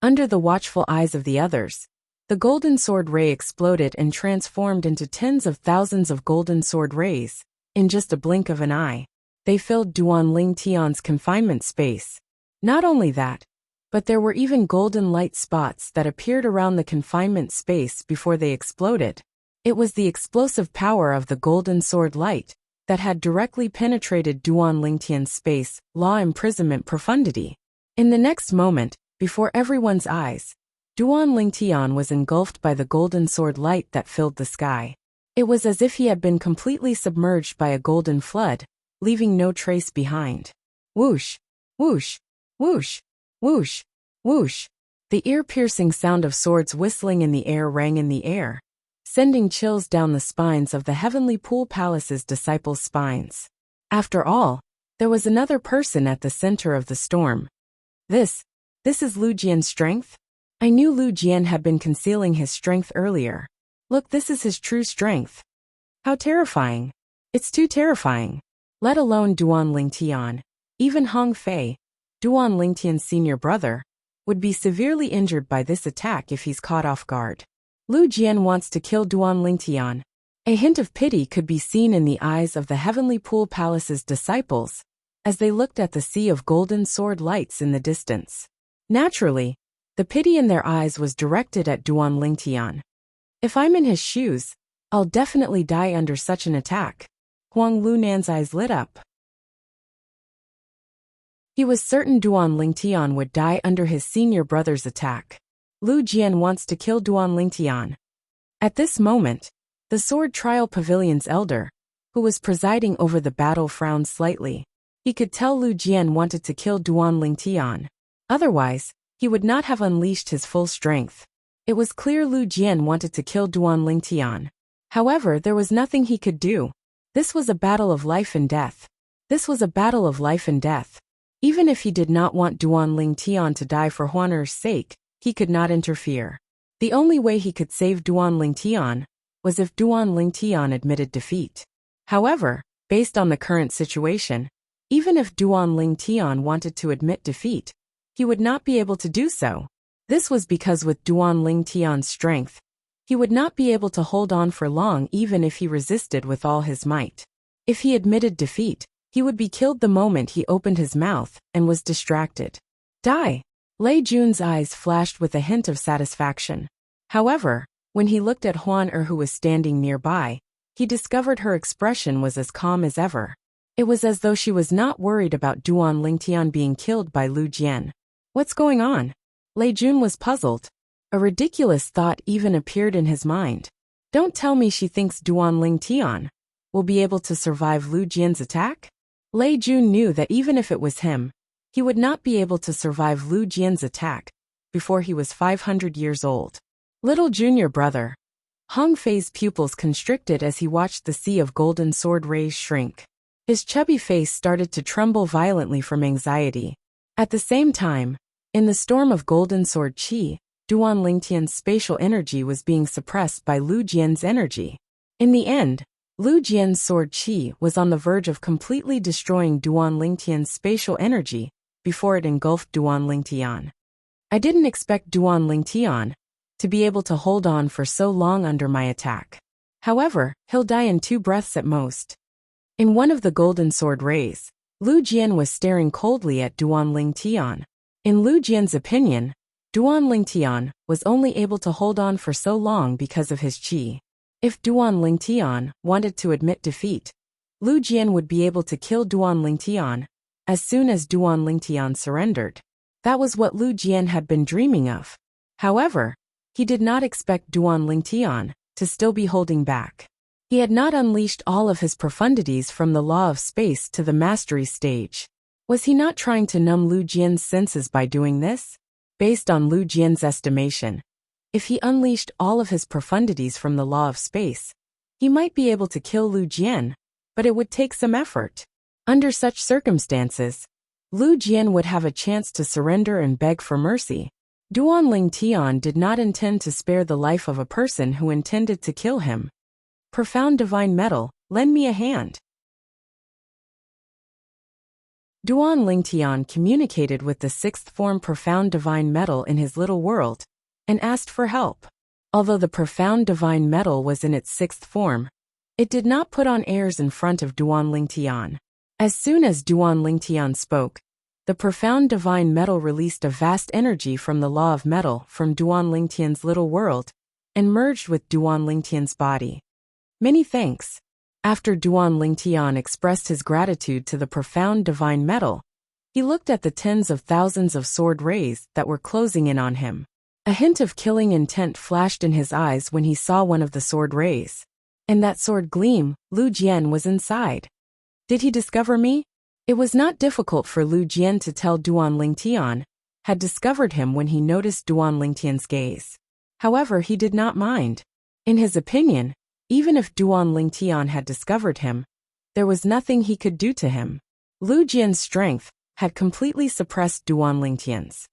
Under the watchful eyes of the others, the golden sword ray exploded and transformed into tens of thousands of golden sword rays. In just a blink of an eye, they filled Duan Lingtian's confinement space. Not only that, but there were even golden light spots that appeared around the confinement space before they exploded. It was the explosive power of the golden sword light that had directly penetrated Duan Lingtian's space, law imprisonment profundity. In the next moment, before everyone's eyes, Duan Lingtian was engulfed by the golden sword light that filled the sky. It was as if he had been completely submerged by a golden flood, leaving no trace behind. Whoosh! Whoosh! Whoosh! Whoosh! Whoosh! The ear-piercing sound of swords whistling in the air rang in the air, sending chills down the spines of the Heavenly Pool Palace's disciples' spines. After all, there was another person at the center of the storm. This is Lu Jian's strength? I knew Lu Jian had been concealing his strength earlier. Look, this is his true strength. How terrifying. It's too terrifying. Let alone Duan Lingtian, even Hong Fei, Duan Lingtian's senior brother, would be severely injured by this attack if he's caught off guard. Lu Jian wants to kill Duan Lingtian. A hint of pity could be seen in the eyes of the Heavenly Pool Palace's disciples as they looked at the sea of golden sword lights in the distance. Naturally, the pity in their eyes was directed at Duan Lingtian. If I'm in his shoes, I'll definitely die under such an attack. Huang Lunan's eyes lit up. He was certain Duan Lingtian would die under his senior brother's attack. Lu Jian wants to kill Duan Lingtian. At this moment, the Sword Trial Pavilion's elder, who was presiding over the battle, frowned slightly. He could tell Lu Jian wanted to kill Duan Lingtian. Otherwise, he would not have unleashed his full strength. It was clear Lu Jian wanted to kill Duan Lingtian. However, there was nothing he could do. This was a battle of life and death. This was a battle of life and death. Even if he did not want Duan Lingtian to die for Huaner's sake, he could not interfere. The only way he could save Duan Lingtian was if Duan Lingtian admitted defeat. However, based on the current situation, even if Duan Lingtian wanted to admit defeat, he would not be able to do so. This was because with Duan Lingtian's strength, he would not be able to hold on for long even if he resisted with all his might. If he admitted defeat, he would be killed the moment he opened his mouth and was distracted. Die! Lei Jun's eyes flashed with a hint of satisfaction. However, when he looked at Huan who was standing nearby, he discovered her expression was as calm as ever. It was as though she was not worried about Duan Lingtian being killed by Lu Jian. What's going on? Lei Jun was puzzled. A ridiculous thought even appeared in his mind. Don't tell me she thinks Duan Lingtian will be able to survive Lu Jian's attack? Lei Jun knew that even if it was him, he would not be able to survive Lu Jian's attack before he was 500 years old. Little junior brother. Hong Fei's pupils constricted as he watched the sea of golden sword rays shrink. His chubby face started to tremble violently from anxiety. At the same time, in the storm of golden sword qi, Duan Lingtian's spatial energy was being suppressed by Lu Jian's energy. In the end, Lu Jian's sword qi was on the verge of completely destroying Duan Lingtian's spatial energy before it engulfed Duan Lingtian. I didn't expect Duan Lingtian to be able to hold on for so long under my attack. However, he'll die in 2 breaths at most. In one of the golden sword rays, Lu Jian was staring coldly at Duan Lingtian. In Lu Jian's opinion, Duan Lingtian was only able to hold on for so long because of his qi. If Duan Lingtian wanted to admit defeat, Lu Jian would be able to kill Duan Lingtian as soon as Duan Lingtian surrendered. That was what Lu Jian had been dreaming of. However, he did not expect Duan Lingtian to still be holding back. He had not unleashed all of his profundities from the law of space to the mastery stage. Was he not trying to numb Lu Jian's senses by doing this? Based on Lu Jian's estimation, if he unleashed all of his profundities from the law of space, he might be able to kill Lu Jian, but it would take some effort. Under such circumstances, Lu Jian would have a chance to surrender and beg for mercy. Duan Lingtian did not intend to spare the life of a person who intended to kill him. Profound divine metal, lend me a hand. Duan Lingtian communicated with the 6th form profound divine metal in his little world and asked for help. Although the profound divine metal was in its 6th form, it did not put on airs in front of Duan Lingtian. As soon as Duan Lingtian spoke, the profound divine metal released a vast energy from the law of metal from Duan Lingtian's little world and merged with Duan Lingtian's body. Many thanks. After Duan Lingtian expressed his gratitude to the profound divine metal, he looked at the tens of thousands of sword rays that were closing in on him. A hint of killing intent flashed in his eyes when he saw one of the sword rays. In that sword gleam, Lu Jian was inside. Did he discover me? It was not difficult for Lu Jian to tell Duan Lingtian had discovered him when he noticed Duan Lingtian's gaze. However, he did not mind. In his opinion, even if Duan Lingtian had discovered him, there was nothing he could do to him. Lu Jian's strength had completely suppressed Duan Lingtian's.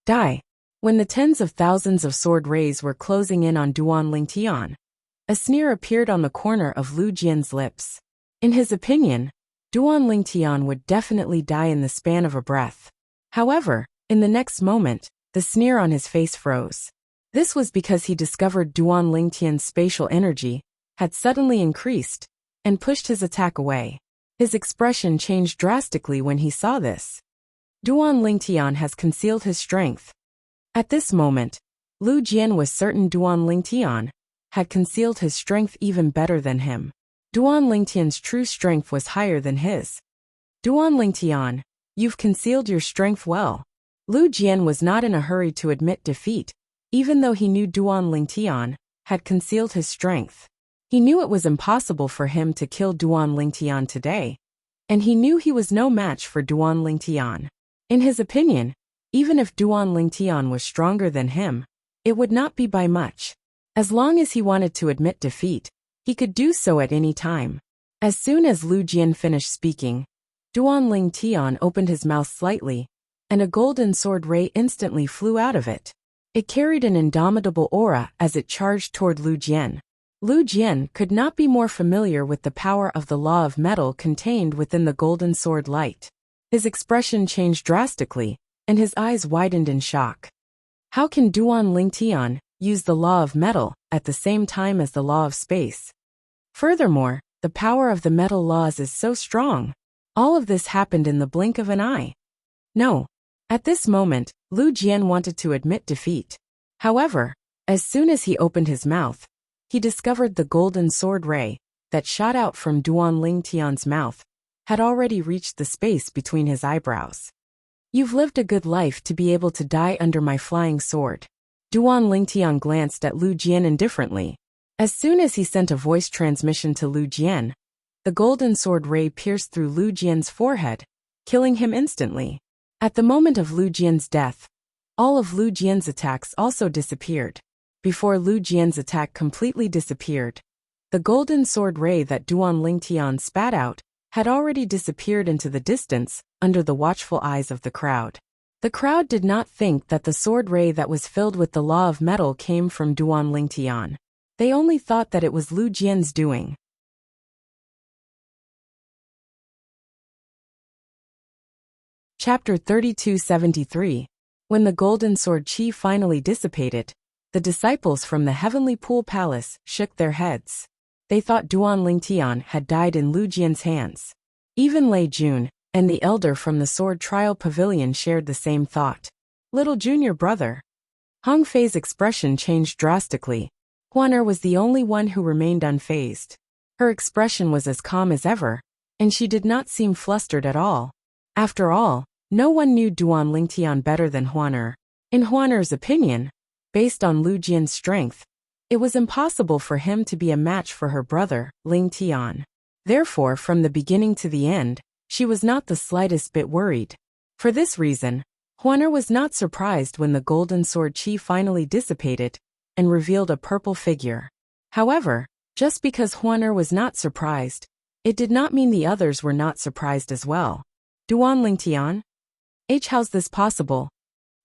Die. When the tens of thousands of sword rays were closing in on Duan Lingtian, a sneer appeared on the corner of Lu Jian's lips. In his opinion, Duan Lingtian would definitely die in the span of a breath. However, in the next moment, the sneer on his face froze. This was because he discovered Duan Lingtian's spatial energy had suddenly increased and pushed his attack away. His expression changed drastically when he saw this. Duan Lingtian has concealed his strength. At this moment, Lu Jian was certain Duan Lingtian had concealed his strength even better than him. Duan Lingtian's true strength was higher than his. Duan Lingtian, you've concealed your strength well. Lu Jian was not in a hurry to admit defeat, even though he knew Duan Lingtian had concealed his strength. He knew it was impossible for him to kill Duan Lingtian today, and he knew he was no match for Duan Lingtian. In his opinion, even if Duan Lingtian was stronger than him, it would not be by much. As long as he wanted to admit defeat, he could do so at any time. As soon as Lu Jian finished speaking, Duan Lingtian opened his mouth slightly, and a golden sword ray instantly flew out of it. It carried an indomitable aura as it charged toward Lu Jian. Lu Jian could not be more familiar with the power of the law of metal contained within the golden sword light. His expression changed drastically, and his eyes widened in shock. How can Duan Lingtian use the law of metal at the same time as the law of space? Furthermore, the power of the metal laws is so strong. All of this happened in the blink of an eye. No. At this moment, Lu Jian wanted to admit defeat. However, as soon as he opened his mouth, he discovered the golden sword ray that shot out from Duan Lingtian's mouth had already reached the space between his eyebrows. You've lived a good life to be able to die under my flying sword. Duan Lingtian glanced at Lu Jian indifferently. As soon as he sent a voice transmission to Lu Jian, The golden sword ray pierced through Lu Jian's forehead, killing him instantly. At the moment of Lu Jian's death, all of Lu Jian's attacks also disappeared. Before Lu Jian's attack completely disappeared, the golden sword ray that Duan Lingtian spat out had already disappeared into the distance under the watchful eyes of the crowd. The crowd did not think that the sword ray that was filled with the law of metal came from Duan Lingtian. They only thought that it was Lu Jian's doing. Chapter 3273. When the golden sword chi finally dissipated, the disciples from the Heavenly Pool Palace shook their heads. They thought Duan Lingtian had died in Lu Jian's hands. Even Lei Jun and the elder from the Sword Trial Pavilion shared the same thought. Little junior brother. Hong Fei's expression changed drastically. Huaner was the only one who remained unfazed. Her expression was as calm as ever, and she did not seem flustered at all. After all, no one knew Duan Lingtian better than Huaner. In Huaner's opinion, based on Lu Jian's strength, it was impossible for him to be a match for her brother, Lingtian. Therefore, from the beginning to the end, she was not the slightest bit worried. For this reason, Huaner was not surprised when the golden sword chi finally dissipated and revealed a purple figure. However, just because Huaner was not surprised, it did not mean the others were not surprised as well. Duan Lingtian? How's this possible?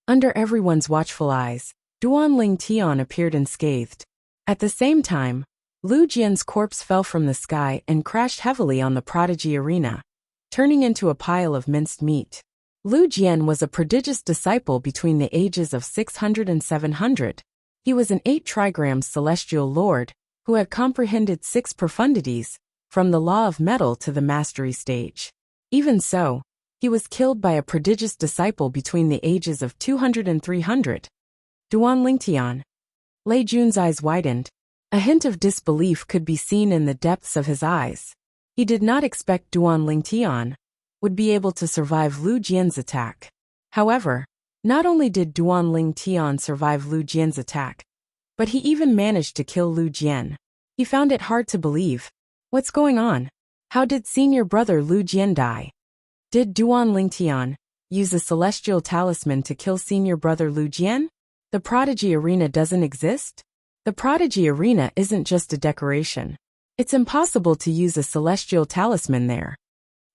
Under everyone's watchful eyes, Duan Lingtian appeared unscathed. At the same time, Lu Jian's corpse fell from the sky and crashed heavily on the prodigy arena, turning into a pile of minced meat. Lu Jian was a prodigious disciple between the ages of 600 and 700. He was an 8 trigrams celestial lord, who had comprehended 6 profundities, from the law of metal to the mastery stage. Even so, he was killed by a prodigious disciple between the ages of 200 and 300. Duan Lingtian. Lei Jun's eyes widened. A hint of disbelief could be seen in the depths of his eyes. He did not expect Duan Lingtian would be able to survive Lu Jian's attack. However, not only did Duan Lingtian survive Lu Jian's attack, but he even managed to kill Lu Jian. He found it hard to believe. What's going on? How did senior brother Lu Jian die? Did Duan Lingtian use a celestial talisman to kill senior brother Lu Jian? The prodigy arena doesn't exist? The prodigy arena isn't just a decoration. It's impossible to use a celestial talisman there.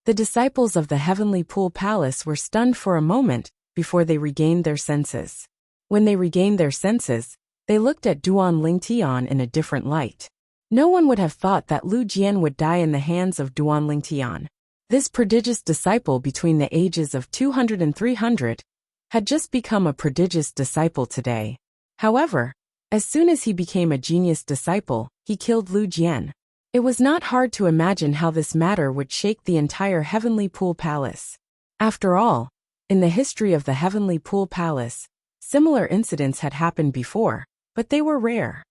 The disciples of the Heavenly Pool Palace were stunned for a moment before they regained their senses. When they regained their senses, they looked at Duan Lingtian in a different light. No one would have thought that Lu Jian would die in the hands of Duan Lingtian. This prodigious disciple between the ages of 200 and 300 had just become a prodigious disciple today. However, as soon as he became a genius disciple, he killed Lu Jian. It was not hard to imagine how this matter would shake the entire Heavenly Pool Palace. After all, in the history of the Heavenly Pool Palace, similar incidents had happened before, but they were rare.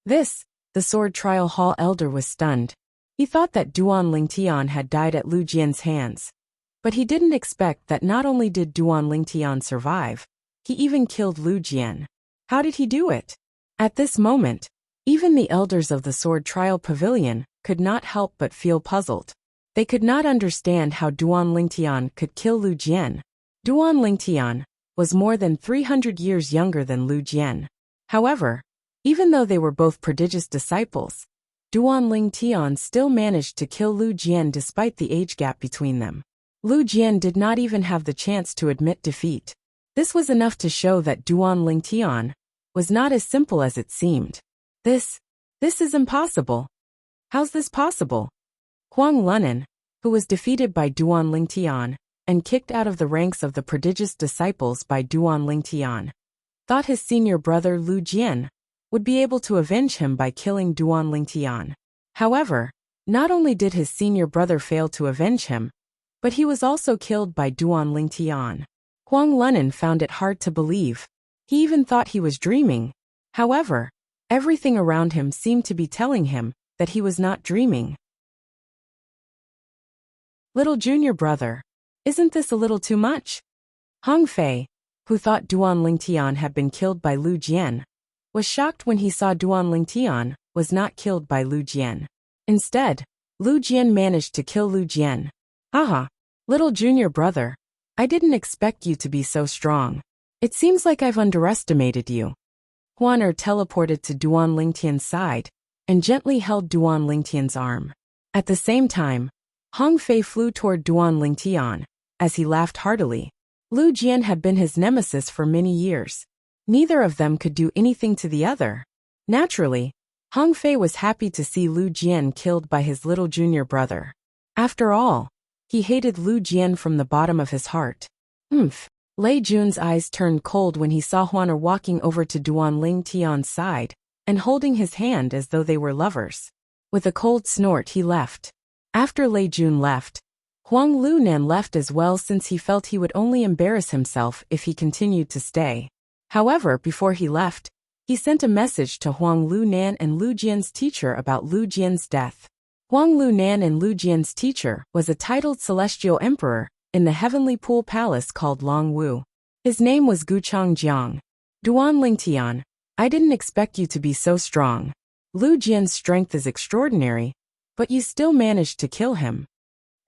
The Sword Trial Hall elder was stunned. He thought that Duan Lingtian had died at Lu Jian's hands, but he didn't expect that not only did Duan Lingtian survive, he even killed Lu Jian. How did he do it? At this moment, even the elders of the Sword Trial Pavilion could not help but feel puzzled. They could not understand how Duan Lingtian could kill Lu Jian. Duan Lingtian was more than 300 years younger than Lu Jian. However, even though they were both prodigious disciples, Duan Lingtian still managed to kill Lu Jian despite the age gap between them. Lu Jian did not even have the chance to admit defeat. This was enough to show that Duan Lingtian was not as simple as it seemed. This is impossible. How's this possible? Huang Lunan, who was defeated by Duan Lingtian and kicked out of the ranks of the prodigious disciples by Duan Lingtian, thought his senior brother Lu Jian would be able to avenge him by killing Duan Lingtian. However, not only did his senior brother fail to avenge him, but he was also killed by Duan Lingtian. Huang Lunan found it hard to believe. He even thought he was dreaming. However, everything around him seemed to be telling him that he was not dreaming. Little junior brother, isn't this a little too much? Hong Fei, who thought Duan Lingtian had been killed by Lu Jian, was shocked when he saw Duan Lingtian was not killed by Lu Jian. Instead, Lu Jian managed to kill Lu Jian. Haha. Little junior brother. I didn't expect you to be so strong. It seems like I've underestimated you. Huan Er teleported to Duan Lingtian's side and gently held Duan Lingtian's arm. At the same time, Hong Fei flew toward Duan Lingtian as he laughed heartily. Lu Jian had been his nemesis for many years. Neither of them could do anything to the other. Naturally, Hong Fei was happy to see Lu Jian killed by his little junior brother. After all, he hated Lu Jian from the bottom of his heart. Lei Jun's eyes turned cold when he saw Huan Er walking over to Duan Lingtian's side and holding his hand as though they were lovers. With a cold snort he left. After Lei Jun left, Huang Lunan left as well since he felt he would only embarrass himself if he continued to stay. However, before he left, he sent a message to Huang Lunan and Lu Jian's teacher about Lu Jian's death. Huang Lunan and Lu Jian's teacher was a titled celestial emperor in the heavenly pool palace called Long Wu. His name was Guchang Jiang. Duan Lingtian, I didn't expect you to be so strong. Lu Jian's strength is extraordinary, but you still managed to kill him.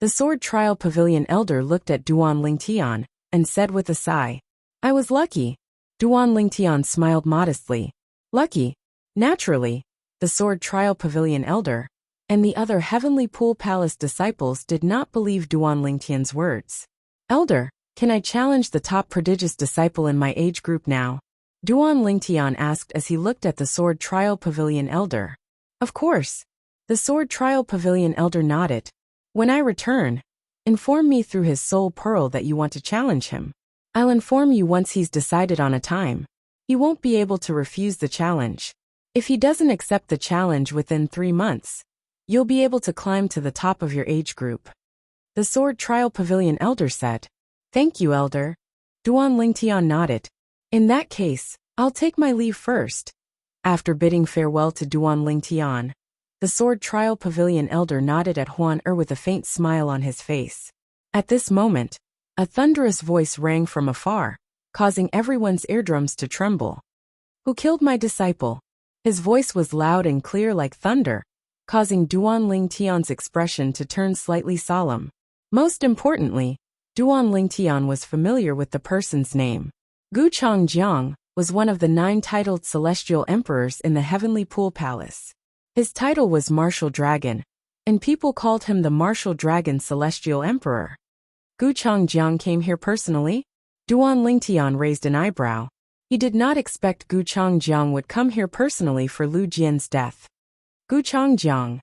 The Sword Trial Pavilion elder looked at Duan Lingtian and said with a sigh, I was lucky. Duan Lingtian smiled modestly. Lucky? Naturally. The Sword Trial Pavilion elder and the other Heavenly Pool Palace disciples did not believe Duan Lingtian's words. Elder, can I challenge the top prodigious disciple in my age group now? Duan Lingtian asked as he looked at the Sword Trial Pavilion elder. Of course. The Sword Trial Pavilion elder nodded. When I return, inform me through his soul pearl that you want to challenge him. I'll inform you once he's decided on a time. He won't be able to refuse the challenge. If he doesn't accept the challenge within 3 months, you'll be able to climb to the top of your age group. The Sword Trial Pavilion elder said. Thank you, elder. Duan Lingtian nodded. In that case, I'll take my leave first. After bidding farewell to Duan Lingtian, the Sword Trial Pavilion elder nodded at Huan Er with a faint smile on his face. At this moment, a thunderous voice rang from afar, causing everyone's eardrums to tremble. Who killed my disciple? His voice was loud and clear like thunder, causing Duan Lingtian's expression to turn slightly solemn. Most importantly, Duan Lingtian was familiar with the person's name. Guchang Jiang was one of the 9 titled celestial emperors in the Heavenly Pool Palace. His title was Martial Dragon, and people called him the Martial Dragon Celestial Emperor. Guchang Jiang came here personally? Duan Lingtian raised an eyebrow. He did not expect Guchang Jiang would come here personally for Lu Jian's death. Guchang Jiang.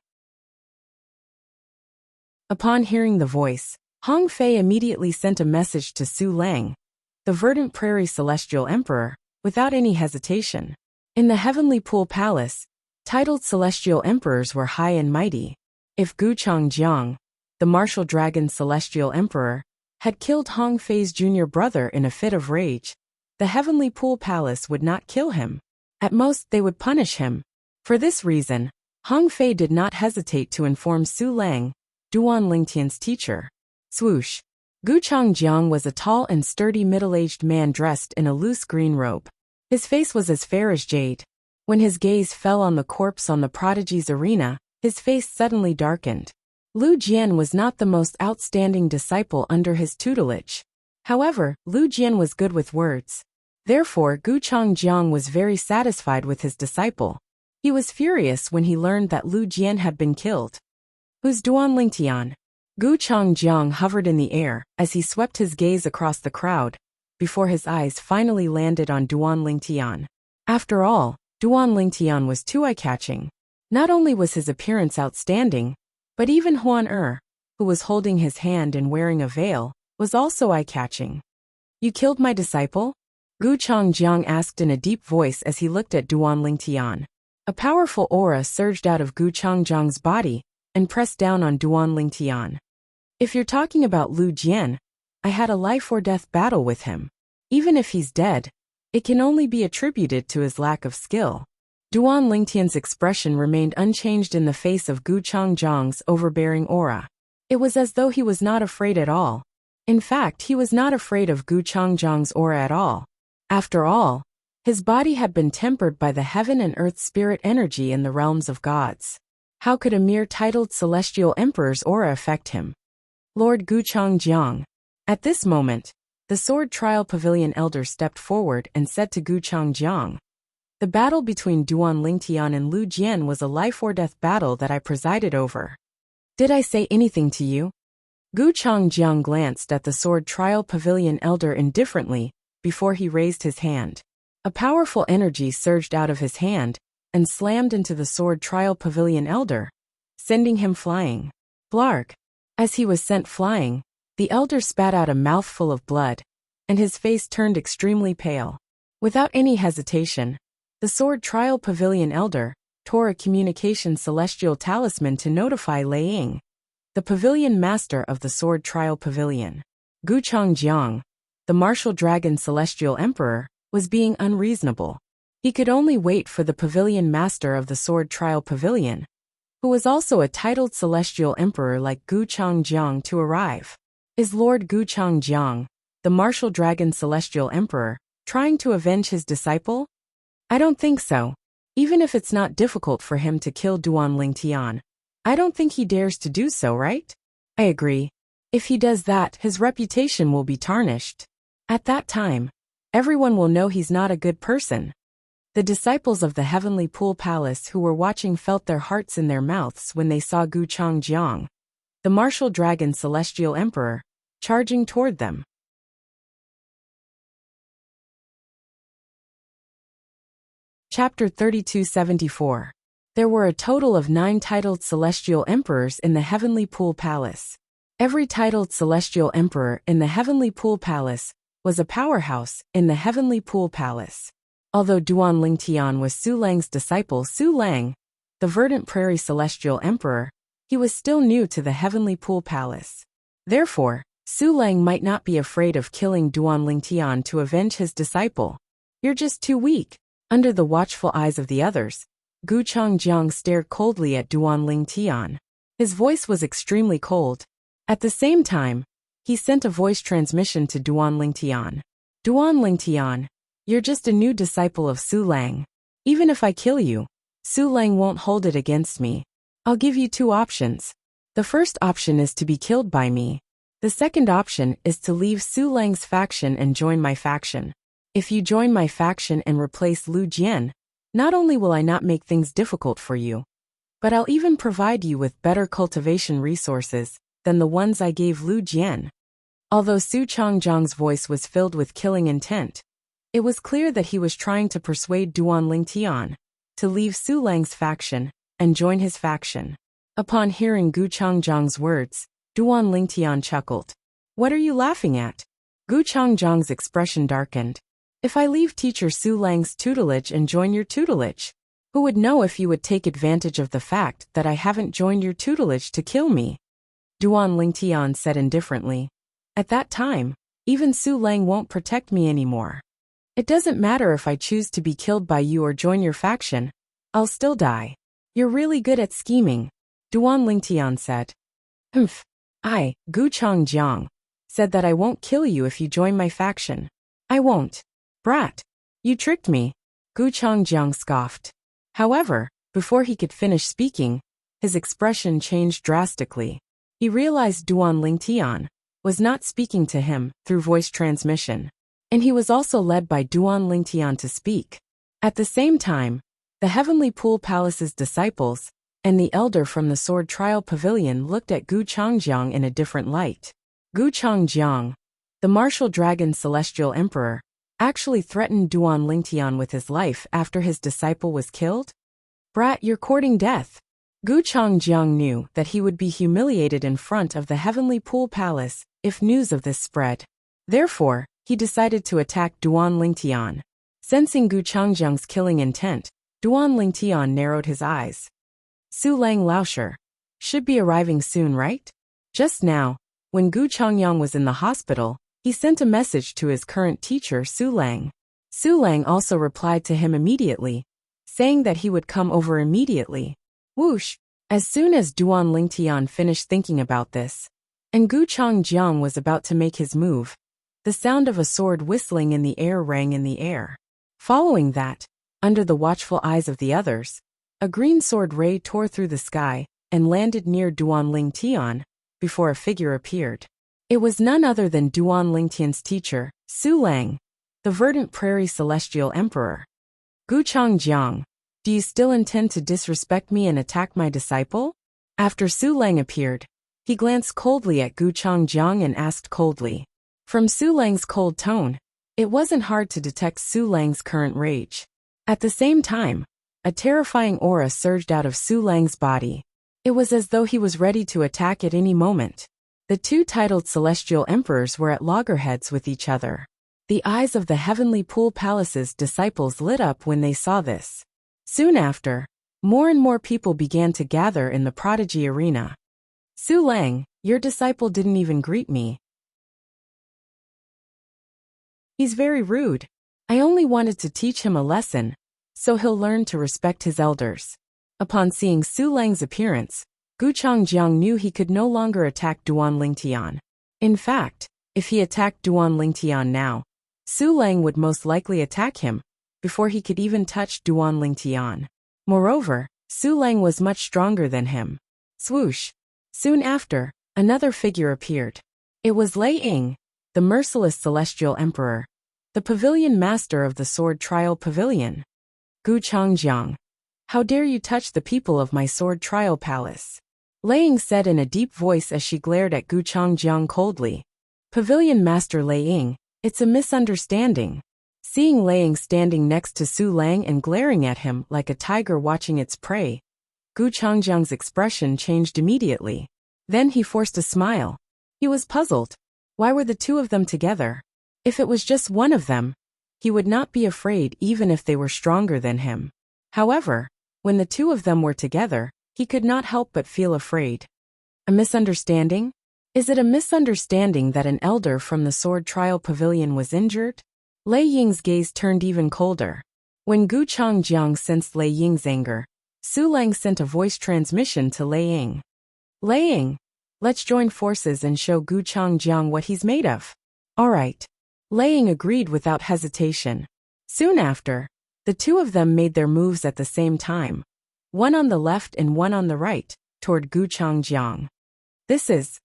Upon hearing the voice, Hong Fei immediately sent a message to Su Lang, the Verdant Prairie Celestial Emperor, without any hesitation. In the Heavenly Pool Palace, titled celestial emperors were high and mighty. If Guchang Jiang, the Martial Dragon Celestial Emperor, had killed Hong Fei's junior brother in a fit of rage, the Heavenly Pool Palace would not kill him. At most, they would punish him. For this reason, Hong Fei did not hesitate to inform Su Lang, Duan Lingtian's teacher. Swoosh. Guchang Jiang was a tall and sturdy middle-aged man dressed in a loose green robe. His face was as fair as jade. When his gaze fell on the corpse on the prodigy's arena, his face suddenly darkened. Lu Jian was not the most outstanding disciple under his tutelage. However, Lu Jian was good with words. Therefore, Guchang Jiang was very satisfied with his disciple. He was furious when he learned that Lu Jian had been killed. Who's Duan Lingtian? Guchang Jiang hovered in the air as he swept his gaze across the crowd, before his eyes finally landed on Duan Lingtian. After all, Duan Lingtian was too eye-catching. Not only was his appearance outstanding, but even Huan Er, who was holding his hand and wearing a veil, was also eye-catching. You killed my disciple? Guchang Jiang asked in a deep voice as he looked at Duan Lingtian. A powerful aura surged out of Guchang Jiang's body and pressed down on Duan Lingtian. If you're talking about Lu Jian, I had a life-or-death battle with him. Even if he's dead, it can only be attributed to his lack of skill. Duan Lingtian's expression remained unchanged in the face of Guchang Jiang's overbearing aura. It was as though he was not afraid at all. In fact, he was not afraid of Guchang Jiang's aura at all. After all, his body had been tempered by the heaven and earth spirit energy in the realms of gods. How could a mere titled celestial emperor's aura affect him? Lord Guchangjiang. At this moment, the Sword Trial Pavilion elder stepped forward and said to Guchangjiang, "The battle between Duan Lingtian and Lu Jian was a life-or-death battle that I presided over. Did I say anything to you?" Guchangjiang glanced at the Sword Trial Pavilion elder indifferently before he raised his hand. A powerful energy surged out of his hand and slammed into the Sword Trial Pavilion elder, sending him flying. Blarg. As he was sent flying, the elder spat out a mouthful of blood, and his face turned extremely pale. Without any hesitation, the Sword Trial Pavilion elder tore a communication celestial talisman to notify Lei Ying, the pavilion master of the Sword Trial Pavilion. Guchangjiang, the martial dragon celestial emperor, was being unreasonable. He could only wait for the pavilion master of the Sword Trial Pavilion, who was also a titled celestial emperor like Guchangjiang, to arrive. Is Lord Guchangjiang, the martial dragon celestial emperor, trying to avenge his disciple? I don't think so. Even if it's not difficult for him to kill Duan Lingtian, I don't think he dares to do so, right? I agree. If he does that, his reputation will be tarnished. At that time, everyone will know he's not a good person. The disciples of the Heavenly Pool Palace who were watching felt their hearts in their mouths when they saw Guchangjiang, the martial dragon celestial emperor, charging toward them. Chapter 3274. There were a total of 9 titled celestial emperors in the Heavenly Pool Palace. Every titled celestial emperor in the Heavenly Pool Palace was a powerhouse in the Heavenly Pool Palace. Although Duan Lingtian was Su Lang's disciple Su Lang, the Verdant Prairie Celestial Emperor, he was still new to the Heavenly Pool Palace. Therefore, Su Lang might not be afraid of killing Duan Lingtian to avenge his disciple. You're just too weak. Under the watchful eyes of the others, Guchangjiang stared coldly at Duan Lingtian. His voice was extremely cold. At the same time, he sent a voice transmission to Duan Lingtian. Duan Lingtian, you're just a new disciple of Su Lang. Even if I kill you, Su Lang won't hold it against me. I'll give you 2 options. The first option is to be killed by me. The second option is to leave Su Lang's faction and join my faction. If you join my faction and replace Lu Jian, not only will I not make things difficult for you, but I'll even provide you with better cultivation resources than the ones I gave Lu Jian. Although Su Changjiang's voice was filled with killing intent, it was clear that he was trying to persuade Duan Lingtian to leave Su Lang's faction and join his faction. Upon hearing Guchangjiang's words, Duan Lingtian chuckled. What are you laughing at? Guchangjiang's expression darkened. If I leave teacher Su Lang's tutelage and join your tutelage, who would know if you would take advantage of the fact that I haven't joined your tutelage to kill me? Duan Lingtian said indifferently. At that time, even Su Lang won't protect me anymore. It doesn't matter if I choose to be killed by you or join your faction, I'll still die. You're really good at scheming, Duan Lingtian said. I, Guchangjiang, said that I won't kill you if you join my faction. I won't. Brat. You tricked me, Guchangjiang scoffed. However, before he could finish speaking, his expression changed drastically. He realized Duan Lingtian was not speaking to him through voice transmission, and he was also led by Duan Lingtian to speak. At the same time, the Heavenly Pool Palace's disciples and the elder from the Sword Trial Pavilion looked at Guchangjiang in a different light. Guchangjiang, the martial dragon celestial emperor, actually threatened Duan Lingtian with his life after his disciple was killed? Brat, you're courting death. Guchangjiang knew that he would be humiliated in front of the Heavenly Pool Palace if news of this spread. Therefore, he decided to attack Duan Lingtian. Sensing Guchangjiang's killing intent, Duan Lingtian narrowed his eyes. Su Lang Laosher should be arriving soon, right? Just now, when Guchangjiang was in the hospital, he sent a message to his current teacher Su Lang. Su Lang also replied to him immediately, saying that he would come over immediately. Whoosh! As soon as Duan Lingtian finished thinking about this, and Guchangjiang was about to make his move, the sound of a sword whistling in the air rang in the air. Following that, under the watchful eyes of the others, A green sword ray tore through the sky and landed near Duan Lingtian before a figure appeared. It was none other than Duan Lingtian's teacher, Su Lang, the verdant prairie celestial emperor. Guchang Jiang, do you still intend to disrespect me and attack my disciple? After Su Lang appeared, he glanced coldly at Guchang Jiang and asked coldly. From Su Lang's cold tone, it wasn't hard to detect Su Lang's current rage. At the same time, a terrifying aura surged out of Su Lang's body. It was as though he was ready to attack at any moment. The two titled celestial emperors were at loggerheads with each other. The eyes of the Heavenly Pool Palace's disciples lit up when they saw this. Soon after, more and more people began to gather in the prodigy arena. Su Lang, your disciple didn't even greet me. He's very rude. I only wanted to teach him a lesson, so he'll learn to respect his elders. Upon seeing Su Lang's appearance, Guchang Jiang knew he could no longer attack Duan Lingtian. In fact, if he attacked Duan Lingtian now, Su Lang would most likely attack him before he could even touch Duan Lingtian. Moreover, Su Lang was much stronger than him. Swoosh! Soon after, another figure appeared. It was Lei Ying, the merciless celestial emperor, the pavilion master of the sword trial pavilion. Guchang Jiang, how dare you touch the people of my sword trial palace? Lei Ying said in a deep voice as she glared at Guchang Jiang coldly. Pavilion master Lei Ying, it's a misunderstanding. Seeing Lei Ying standing next to Su Lang and glaring at him like a tiger watching its prey, Guchang Jiang's expression changed immediately. Then he forced a smile. He was puzzled. Why were the two of them together? If it was just one of them, he would not be afraid even if they were stronger than him. However, when the two of them were together, he could not help but feel afraid. A misunderstanding? Is it a misunderstanding that an elder from the sword trial pavilion was injured? Lei Ying's gaze turned even colder. When Guchang Jiang sensed Lei Ying's anger, Su Lang sent a voice transmission to Lei Ying. Lei Ying, let's join forces and show Guchang Jiang what he's made of. All right. Lei Ying agreed without hesitation. Soon after, the two of them made their moves at the same time, one on the left and one on the right, toward Guchang Jiang. This is,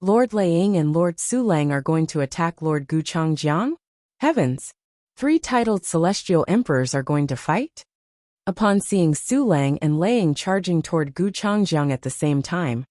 Lord Lei Ying and Lord Su Lang are going to attack Lord Guchang Jiang? Heavens! 3 titled celestial emperors are going to fight? Upon seeing Su Lang and Lei Ying charging toward Guchang Jiang at the same time,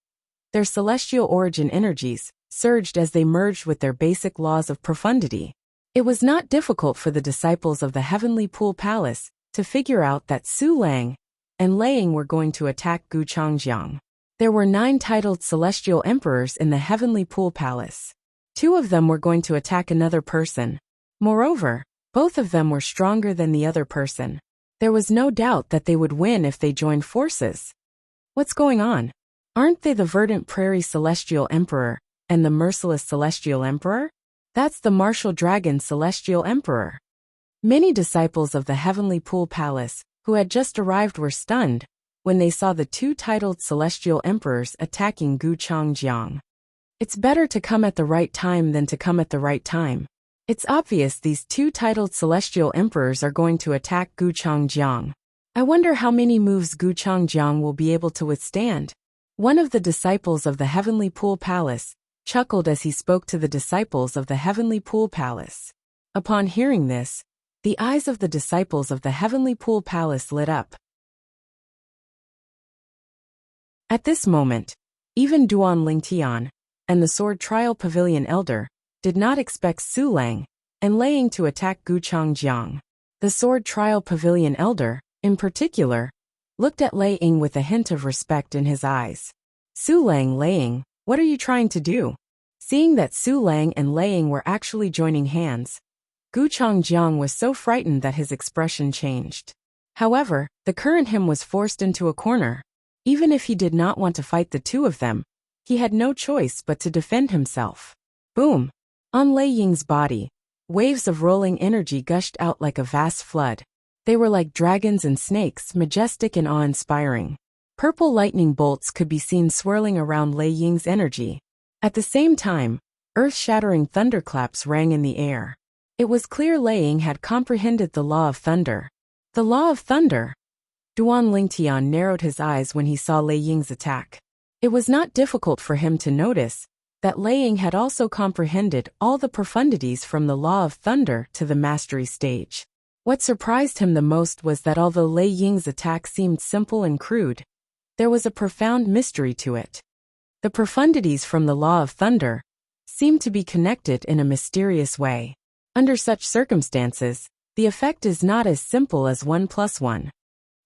their celestial origin energies surged as they merged with their basic laws of profundity. It was not difficult for the disciples of the Heavenly Pool Palace to figure out that Su Lang and Lei Ying were going to attack Guchang Jiang. There were 9 titled celestial emperors in the Heavenly Pool Palace. 2 of them were going to attack another person. Moreover, both of them were stronger than the other person. There was no doubt that they would win if they joined forces. What's going on? Aren't they the verdant prairie celestial emperor and the merciless celestial emperor? That's the martial dragon celestial emperor. Many disciples of the Heavenly Pool Palace who had just arrived were stunned when they saw the 2 titled celestial emperors attacking Guchang Jiang. It's better to come at the right time than to come at the right time. It's obvious these 2 titled celestial emperors are going to attack Guchang Jiang. I wonder how many moves Guchang Jiang will be able to withstand. One of the disciples of the Heavenly Pool Palace chuckled as he spoke to the disciples of the Heavenly Pool Palace. Upon hearing this, the eyes of the disciples of the Heavenly Pool Palace lit up. At this moment, even Duan Lingtian and the Sword Trial Pavilion Elder did not expect Su Lang and Lei Ying to attack Guchang Jiang. The Sword Trial Pavilion Elder, in particular, looked at Lei Ying with a hint of respect in his eyes. Su Lang, Lei Ying, what are you trying to do? Seeing that Su Lang and Lei Ying were actually joining hands, Guchang Jiang was so frightened that his expression changed. However, the current him was forced into a corner. Even if he did not want to fight the 2 of them, he had no choice but to defend himself. Boom! On Lei Ying's body, waves of rolling energy gushed out like a vast flood. They were like dragons and snakes, majestic and awe-inspiring. Purple lightning bolts could be seen swirling around Lei Ying's energy. At the same time, earth-shattering thunderclaps rang in the air. It was clear Lei Ying had comprehended the law of thunder. The law of thunder. Duan Lingtian narrowed his eyes when he saw Lei Ying's attack. It was not difficult for him to notice that Lei Ying had also comprehended all the profundities from the Law of Thunder to the Mastery stage. What surprised him the most was that although Lei Ying's attack seemed simple and crude, there was a profound mystery to it. The profundities from the Law of Thunder seemed to be connected in a mysterious way. Under such circumstances, the effect is not as simple as 1 plus 1.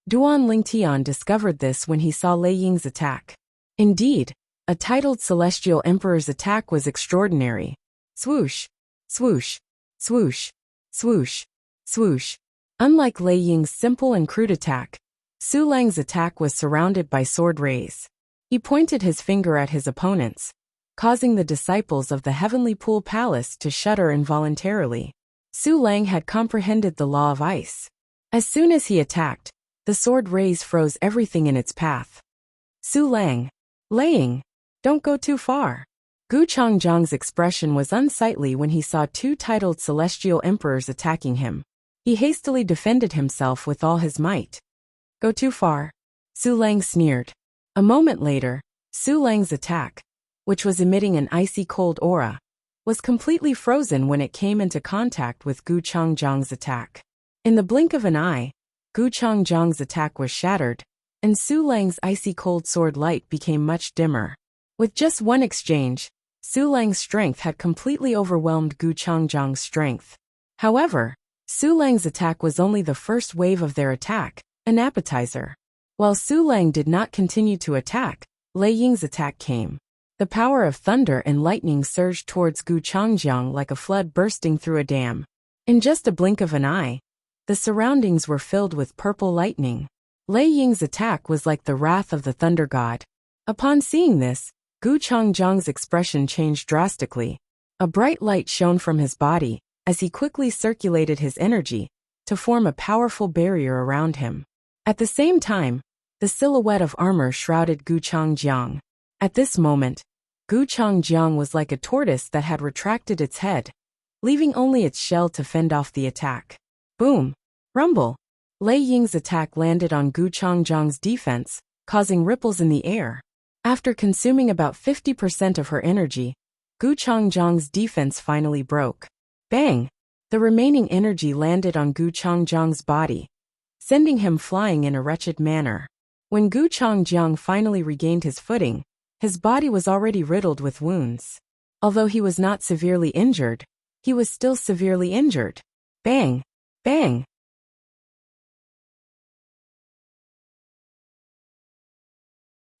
Duan Lingtian discovered this when he saw Lei Ying's attack. Indeed, a titled Celestial Emperor's attack was extraordinary. Swoosh, swoosh, swoosh, swoosh, swoosh. Unlike Lei Ying's simple and crude attack, Su Lang's attack was surrounded by sword rays. He pointed his finger at his opponents, causing the disciples of the Heavenly Pool Palace to shudder involuntarily. Su Lang had comprehended the law of ice. As soon as he attacked, the sword rays froze everything in its path. Su Lang, Lei Ying, don't go too far. Gu Changjiang's expression was unsightly when he saw two titled Celestial Emperors attacking him. He hastily defended himself with all his might. Go too far? Su Lang sneered. A moment later, Su Lang's attack, which was emitting an icy cold aura, was completely frozen when it came into contact with Gu Changjiang's attack. In the blink of an eye, Gu Changjiang's attack was shattered, and Su Lang's icy cold sword light became much dimmer. With just one exchange, Su Lang's strength had completely overwhelmed Gu Changjiang's strength. However, Su Lang's attack was only the first wave of their attack, an appetizer. While Su Lang did not continue to attack, Lei Ying's attack came. The power of thunder and lightning surged towards Gu Changjiang like a flood bursting through a dam. In just a blink of an eye, the surroundings were filled with purple lightning. Lei Ying's attack was like the wrath of the thunder god. Upon seeing this, Gu Changjiang's expression changed drastically. A bright light shone from his body as he quickly circulated his energy to form a powerful barrier around him. At the same time, the silhouette of armor shrouded Gu Changjiang. At this moment, Gu Changjiang was like a tortoise that had retracted its head, leaving only its shell to fend off the attack. Boom! Rumble! Lei Ying's attack landed on Gu Changjiang's defense, causing ripples in the air. After consuming about 50% of her energy, Gu Changjiang's defense finally broke. Bang! The remaining energy landed on Gu Changjiang's body, sending him flying in a wretched manner. When Gu Changjiang finally regained his footing, his body was already riddled with wounds. Although he was not severely injured, he was still severely injured. Bang! Bang!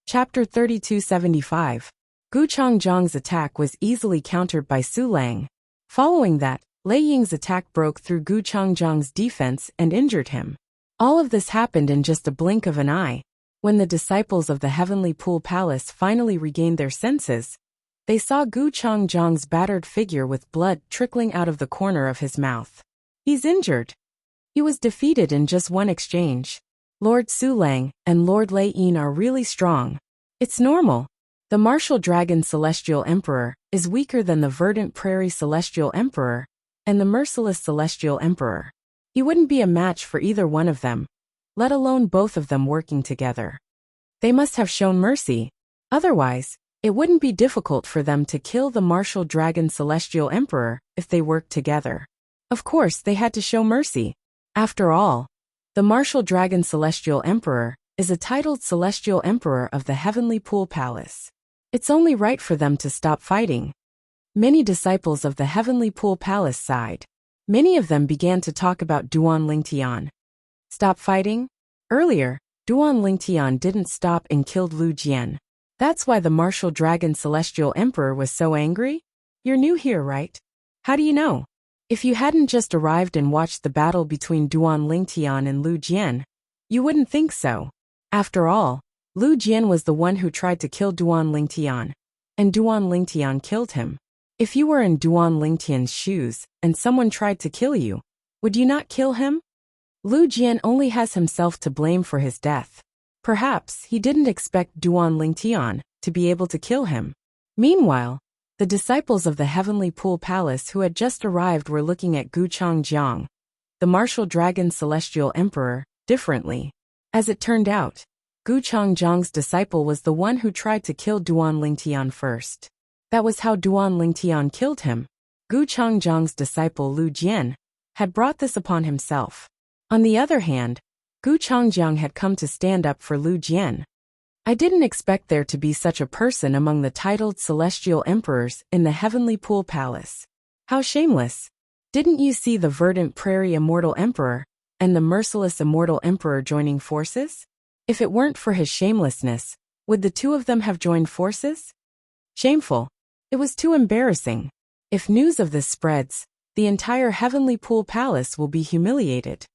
Chapter 3275. Gu Changjiang's attack was easily countered by Su Lang. Following that, Lei Ying's attack broke through Gu Changjiang's defense and injured him. All of this happened in just a blink of an eye. When the disciples of the Heavenly Pool Palace finally regained their senses, they saw Gu Changjiang's battered figure with blood trickling out of the corner of his mouth. He's injured. He was defeated in just one exchange. Lord Su Lang and Lord Lei Yin are really strong. It's normal. The Martial Dragon Celestial Emperor is weaker than the Verdant Prairie Celestial Emperor and the Merciless Celestial Emperor. He wouldn't be a match for either one of them, let alone both of them working together. They must have shown mercy. Otherwise, it wouldn't be difficult for them to kill the Martial Dragon Celestial Emperor if they worked together. Of course, they had to show mercy. After all, the Martial Dragon Celestial Emperor is a titled Celestial Emperor of the Heavenly Pool Palace. It's only right for them to stop fighting. Many disciples of the Heavenly Pool Palace sighed. Many of them began to talk about Duan Lingtian. Stop fighting? Earlier, Duan Lingtian didn't stop and killed Lu Jian. That's why the Martial Dragon Celestial Emperor was so angry? You're new here, right? How do you know? If you hadn't just arrived and watched the battle between Duan Lingtian and Lu Jian, you wouldn't think so. After all, Lu Jian was the one who tried to kill Duan Lingtian, and Duan Lingtian killed him. If you were in Duan Lingtian's shoes and someone tried to kill you, would you not kill him? Lu Jian only has himself to blame for his death. Perhaps he didn't expect Duan Lingtian to be able to kill him. Meanwhile, the disciples of the Heavenly Pool Palace who had just arrived were looking at Gu Changjiang, the Martial Dragon Celestial Emperor, differently. As it turned out, Gu Changjiang's disciple was the one who tried to kill Duan Lingtian first. That was how Duan Lingtian killed him. Gu Changjiang's disciple Lu Jian had brought this upon himself. On the other hand, Gu Changjiang had come to stand up for Lu Jian. I didn't expect there to be such a person among the titled celestial emperors in the heavenly pool palace. How shameless! Didn't you see the verdant prairie immortal emperor and the merciless immortal emperor joining forces? If it weren't for his shamelessness, would the two of them have joined forces? Shameful. It was too embarrassing. If news of this spreads, the entire heavenly pool palace will be humiliated.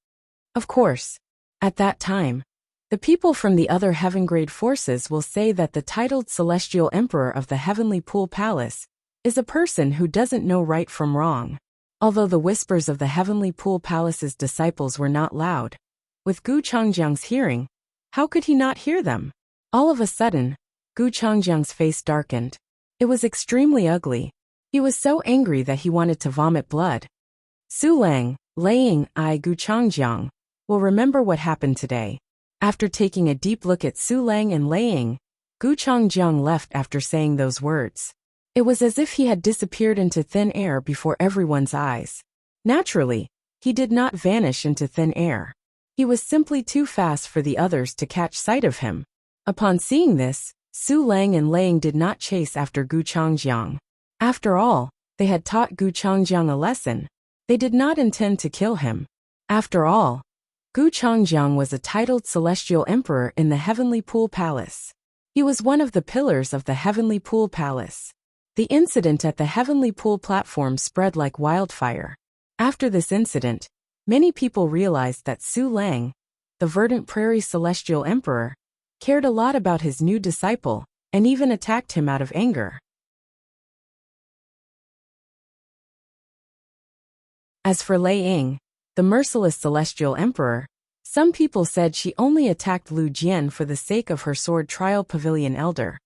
Of course, at that time, the people from the other heaven-grade forces will say that the titled celestial emperor of the heavenly pool palace is a person who doesn't know right from wrong. Although the whispers of the heavenly pool palace's disciples were not loud, with Gu Changjiang's hearing, how could he not hear them? All of a sudden, Gu Changjiang's face darkened. It was extremely ugly. He was so angry that he wanted to vomit blood. Su Lang, Laying, Gu Changjiang, will remember what happened today. After taking a deep look at Su Lang and Laying, Gu Changjiang left after saying those words. It was as if he had disappeared into thin air before everyone's eyes. Naturally, he did not vanish into thin air. He was simply too fast for the others to catch sight of him. Upon seeing this, Su Lang and Laying did not chase after Gu Changjiang. After all, they had taught Gu Changjiang a lesson. They did not intend to kill him. After all, Gu Changjiang was a titled celestial emperor in the heavenly pool palace. He was one of the pillars of the heavenly pool palace. The incident at the heavenly pool platform spread like wildfire. After this incident, many people realized that Su Lang, the verdant prairie celestial emperor, cared a lot about his new disciple, and even attacked him out of anger. As for Lei Ying, the merciless celestial emperor, some people said she only attacked Lu Jian for the sake of her sword trial pavilion elder,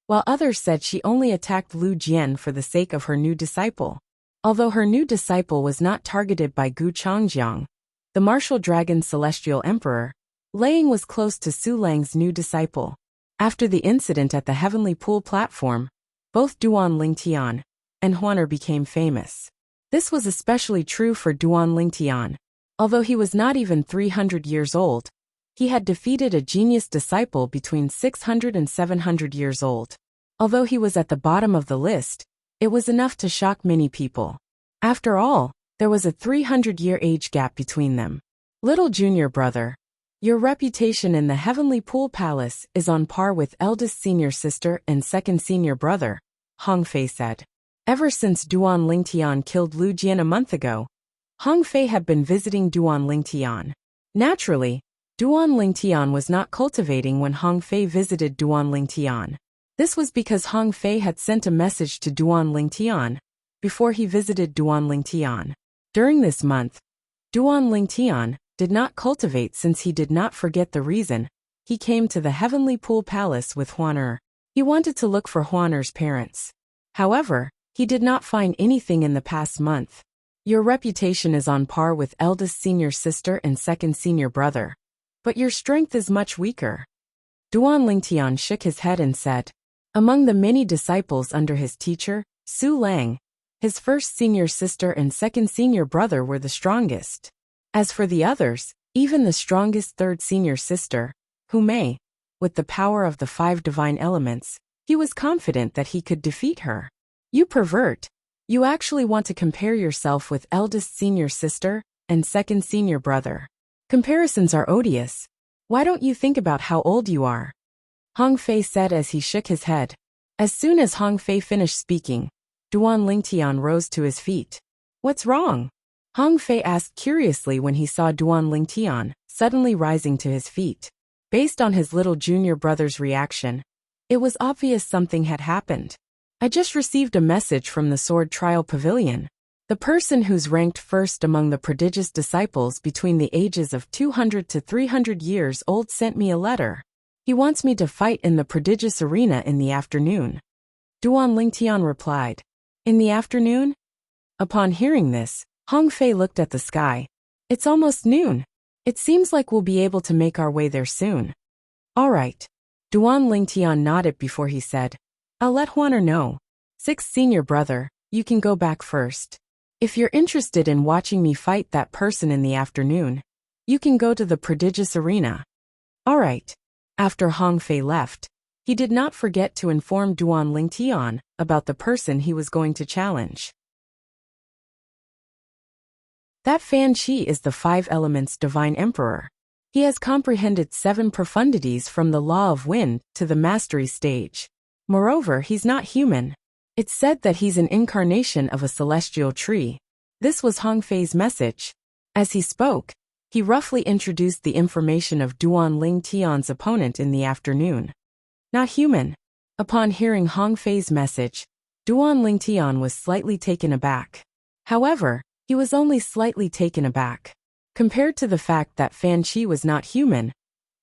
while others said she only attacked Lu Jian for the sake of her new disciple. Although her new disciple was not targeted by Gu Changjiang, the martial dragon celestial emperor, Laying was close to Su Lang's new disciple. After the incident at the heavenly pool platform, both Duan Lingtian and Huaner became famous. This was especially true for Duan Lingtian. Although he was not even 300 years old, he had defeated a genius disciple between 600 and 700 years old. Although he was at the bottom of the list, it was enough to shock many people. After all, there was a 300-year age gap between them. Little junior brother, your reputation in the heavenly pool palace is on par with eldest senior sister and second senior brother, Hong Fei said. Ever since Duan Lingtian killed Lu Jian a month ago, Hong Fei had been visiting Duan Lingtian. Naturally, Duan Lingtian was not cultivating when Hong Fei visited Duan Lingtian. This was because Hong Fei had sent a message to Duan Lingtian before he visited Duan Lingtian. During this month, Duan Lingtian did not cultivate since he did not forget the reason he came to the heavenly pool palace with Huaner. He wanted to look for Huaner's parents. However, he did not find anything in the past month. Your reputation is on par with eldest senior sister and second senior brother, but your strength is much weaker. Duan Lingtian shook his head and said, among the many disciples under his teacher, Su Lang, his first senior sister and second senior brother were the strongest. As for the others, even the strongest third senior sister, Hu Mei, with the power of the 5 divine elements, he was confident that he could defeat her. You pervert. You actually want to compare yourself with eldest senior sister and second senior brother. Comparisons are odious. Why don't you think about how old you are? Hong Fei said as he shook his head. As soon as Hong Fei finished speaking, Duan Lingtian rose to his feet. What's wrong? Hong Fei asked curiously when he saw Duan Lingtian suddenly rising to his feet. Based on his little junior brother's reaction, it was obvious something had happened. I just received a message from the Sword Trial Pavilion. The person who's ranked first among the prodigious disciples between the ages of 200 to 300 years old sent me a letter. He wants me to fight in the prodigious arena in the afternoon. Duan Lingtian replied. In the afternoon? Upon hearing this, Hong Fei looked at the sky. It's almost noon. It seems like we'll be able to make our way there soon. All right. Duan Lingtian nodded before he said, I'll let Huaner know. 6th senior brother, you can go back first. If you're interested in watching me fight that person in the afternoon, you can go to the prodigious arena. All right. After Hong Fei left, he did not forget to inform Duan Lingtian about the person he was going to challenge. That Fan Qi is the 5 elements divine emperor. He has comprehended 7 profundities from the law of wind to the mastery stage. Moreover, he's not human. It's said that he's an incarnation of a celestial tree. This was Hong Fei's message. As he spoke, he roughly introduced the information of Duan Lingtian's opponent in the afternoon. Not human. Upon hearing Hong Fei's message, Duan Lingtian was slightly taken aback. However, he was only slightly taken aback. Compared to the fact that Fan Qi was not human,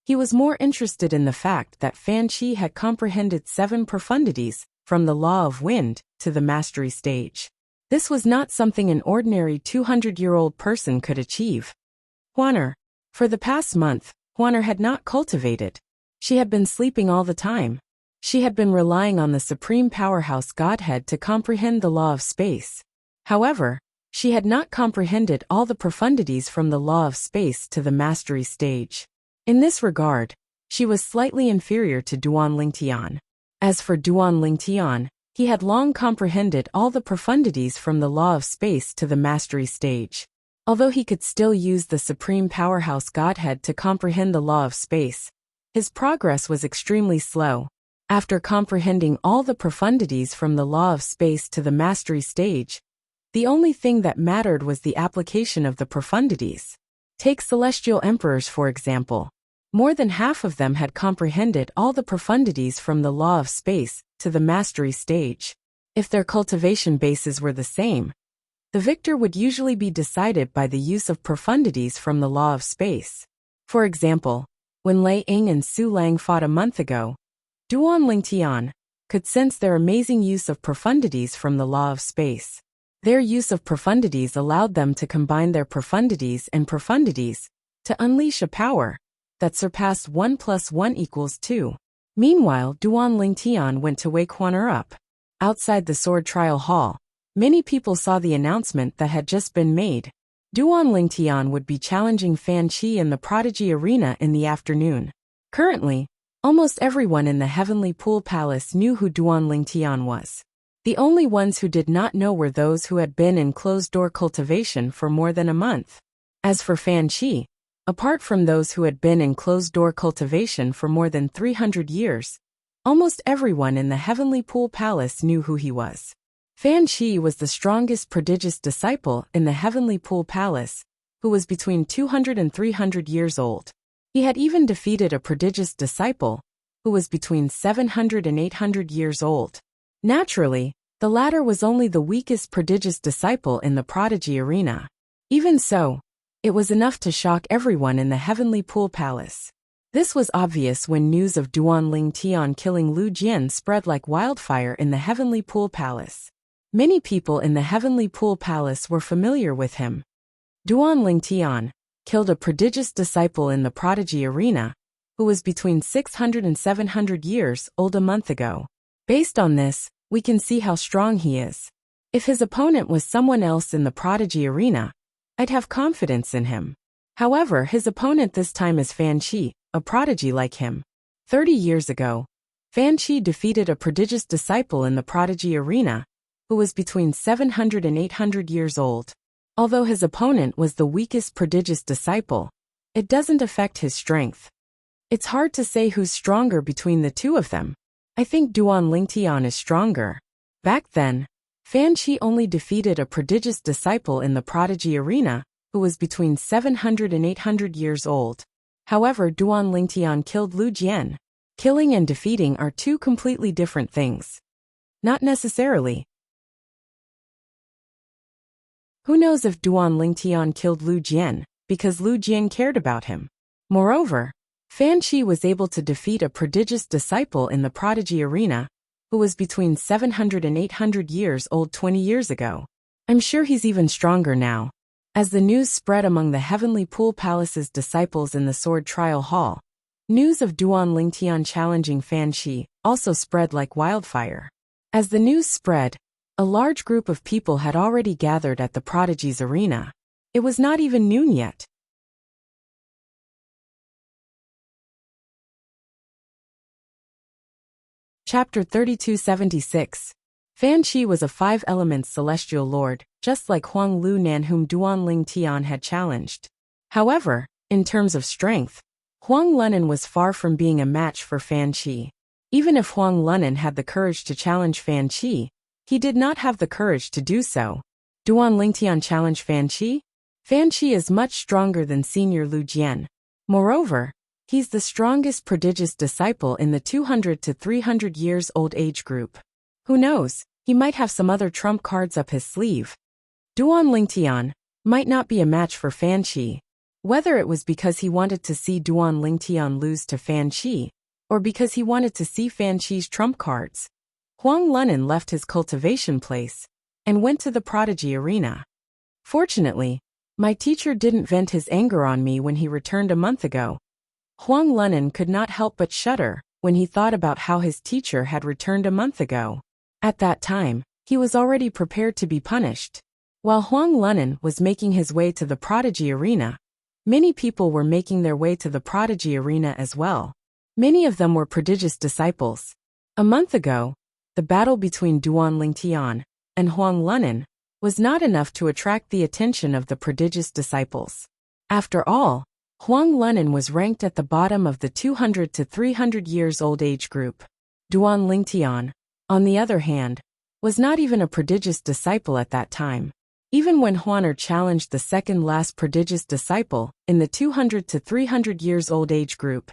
he was more interested in the fact that Fan Qi had comprehended 7 profundities, from the law of wind to the mastery stage. This was not something an ordinary 200-year-old person could achieve. Huaner. For the past month, Huaner had not cultivated. She had been sleeping all the time. She had been relying on the supreme powerhouse Godhead to comprehend the law of space. However, she had not comprehended all the profundities from the law of space to the mastery stage. In this regard, she was slightly inferior to Duan Lingtian. As for Duan Lingtian, he had long comprehended all the profundities from the law of space to the mastery stage. Although he could still use the supreme powerhouse Godhead to comprehend the law of space, his progress was extremely slow. After comprehending all the profundities from the law of space to the mastery stage, the only thing that mattered was the application of the profundities. Take celestial emperors for example. More than half of them had comprehended all the profundities from the law of space to the mastery stage. If their cultivation bases were the same, the victor would usually be decided by the use of profundities from the law of space. For example, when Lei Ying and Su Lang fought a month ago, Duan Lingtian could sense their amazing use of profundities from the law of space. Their use of profundities allowed them to combine their profundities and profundities to unleash a power that surpassed 1 + 1 = 2. Meanwhile, Duan Lingtian went to wake Huaner up. Outside the sword trial hall, many people saw the announcement that had just been made. Duan Lingtian would be challenging Fan Qi in the Prodigy Arena in the afternoon. Currently, almost everyone in the Heavenly Pool Palace knew who Duan Lingtian was. The only ones who did not know were those who had been in closed-door cultivation for more than a month. As for Fan Qi, apart from those who had been in closed-door cultivation for more than 300 years, almost everyone in the Heavenly Pool Palace knew who he was. Fan Qi was the strongest prodigious disciple in the Heavenly Pool Palace, who was between 200 and 300 years old. He had even defeated a prodigious disciple, who was between 700 and 800 years old. Naturally, the latter was only the weakest prodigious disciple in the Prodigy Arena. Even so, it was enough to shock everyone in the Heavenly Pool Palace. This was obvious when news of Duan Lingtian killing Lu Jian spread like wildfire in the Heavenly Pool Palace. Many people in the Heavenly Pool Palace were familiar with him. Duan Lingtian killed a prodigious disciple in the Prodigy Arena, who was between 600 and 700 years old a month ago. Based on this, we can see how strong he is. If his opponent was someone else in the Prodigy Arena, I'd have confidence in him. However, his opponent this time is Fan Qi, a prodigy like him. 30 years ago, Fan Qi defeated a prodigious disciple in the Prodigy Arena, who was between 700 and 800 years old. Although his opponent was the weakest prodigious disciple, it doesn't affect his strength. It's hard to say who's stronger between the two of them. I think Duan Lingtian is stronger. Back then, Fan Qi only defeated a prodigious disciple in the Prodigy Arena, who was between 700 and 800 years old. However, Duan Lingtian killed Lu Jian. Killing and defeating are two completely different things. Not necessarily. Who knows if Duan Lingtian killed Lu Jian, because Lu Jian cared about him. Moreover, Fan Qi was able to defeat a prodigious disciple in the Prodigy Arena, who was between 700 and 800 years old 20 years ago. I'm sure he's even stronger now. As the news spread among the Heavenly Pool Palace's disciples in the sword trial hall, news of Duan Lingtian challenging Fan Shi also spread like wildfire. As the news spread, a large group of people had already gathered at the prodigy's arena. It was not even noon yet. Chapter 3276. Fan Shi was a five-elements celestial lord, just like Huang Lu Nan whom Duan Lingtian had challenged. However, in terms of strength, Huang Lunan was far from being a match for Fan Shi. Even if Huang Lunan had the courage to challenge Fan Shi, he did not have the courage to do so. Duan Lingtian challenged Fan Shi? Fan Shi is much stronger than Senior Lu Jian. Moreover, he's the strongest prodigious disciple in the 200 to 300 years old age group. Who knows, he might have some other trump cards up his sleeve. Duan Lingtian might not be a match for Fan Shi. Whether it was because he wanted to see Duan Lingtian lose to Fan Shi, or because he wanted to see Fan Shi's trump cards, Huang Lunan left his cultivation place and went to the prodigy arena. Fortunately, my teacher didn't vent his anger on me when he returned a month ago. Huang Lunan could not help but shudder when he thought about how his teacher had returned a month ago. At that time, he was already prepared to be punished. While Huang Lunan was making his way to the prodigy arena, many people were making their way to the prodigy arena as well. Many of them were prodigious disciples. A month ago, the battle between Duan Lingtian and Huang Lunan was not enough to attract the attention of the prodigious disciples. After all, Huang Lunan was ranked at the bottom of the 200 to 300 years old age group. Duan Lingtian, on the other hand, was not even a prodigious disciple at that time. Even when Huaner challenged the second last prodigious disciple in the 200 to 300 years old age group,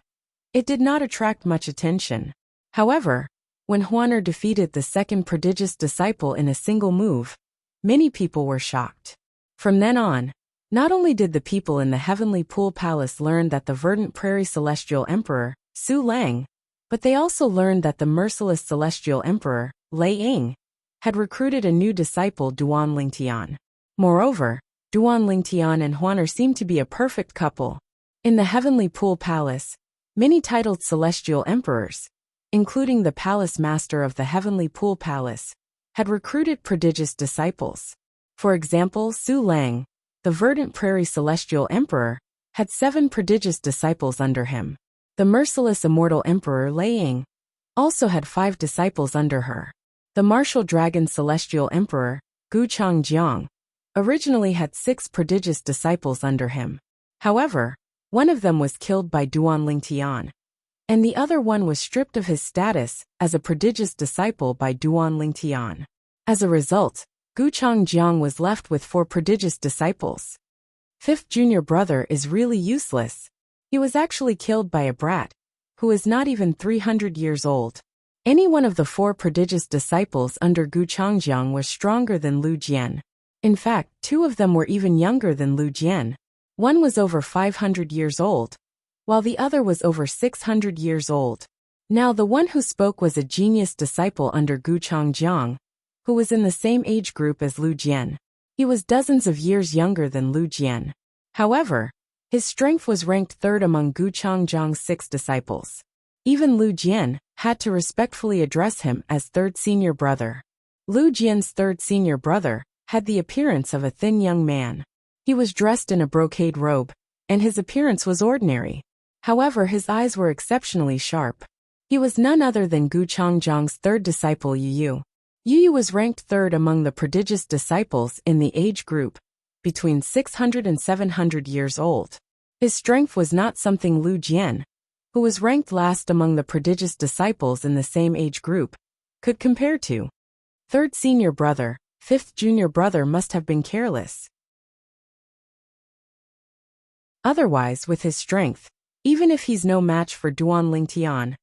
it did not attract much attention. However, when Huaner defeated the second prodigious disciple in a single move, many people were shocked. From then on, not only did the people in the Heavenly Pool Palace learn that the verdant prairie celestial emperor, Su Lang, but they also learned that the merciless celestial emperor, Lei Ying, had recruited a new disciple, Duan Lingtian. Moreover, Duan Lingtian and Huaner seemed to be a perfect couple. In the Heavenly Pool Palace, many titled celestial emperors, including the palace master of the Heavenly Pool Palace, had recruited prodigious disciples. For example, Su Lang, the verdant prairie celestial emperor, had 7 prodigious disciples under him. The merciless immortal emperor Lei Ying also had 5 disciples under her. The martial dragon celestial emperor, Gu Changjiang, originally had 6 prodigious disciples under him. However, one of them was killed by Duan Lingtian, and the other one was stripped of his status as a prodigious disciple by Duan Lingtian. As a result, Gu Changjiang was left with 4 prodigious disciples. Fifth junior brother is really useless. He was actually killed by a brat, who is not even 300 years old. Any one of the 4 prodigious disciples under Gu Changjiang was stronger than Lu Jian. In fact, 2 of them were even younger than Lu Jian. One was over 500 years old, while the other was over 600 years old. Now the one who spoke was a genius disciple under Gu Changjiang, who was in the same age group as Lu Jian. He was dozens of years younger than Lu Jian. However, his strength was ranked 3rd among Gu Changjiang's 6 disciples. Even Lu Jian had to respectfully address him as 3rd senior brother. Lu Jian's 3rd senior brother had the appearance of a thin young man. He was dressed in a brocade robe, and his appearance was ordinary. However, his eyes were exceptionally sharp. He was none other than Gu Changjiang's 3rd disciple Yu Yu. Yu Yu was ranked 3rd among the prodigious disciples in the age group, between 600 and 700 years old. His strength was not something Lu Jian, who was ranked last among the prodigious disciples in the same age group, could compare to. 3rd senior brother, 5th junior brother must have been careless. Otherwise, with his strength, even if he's no match for Duan Lingtian,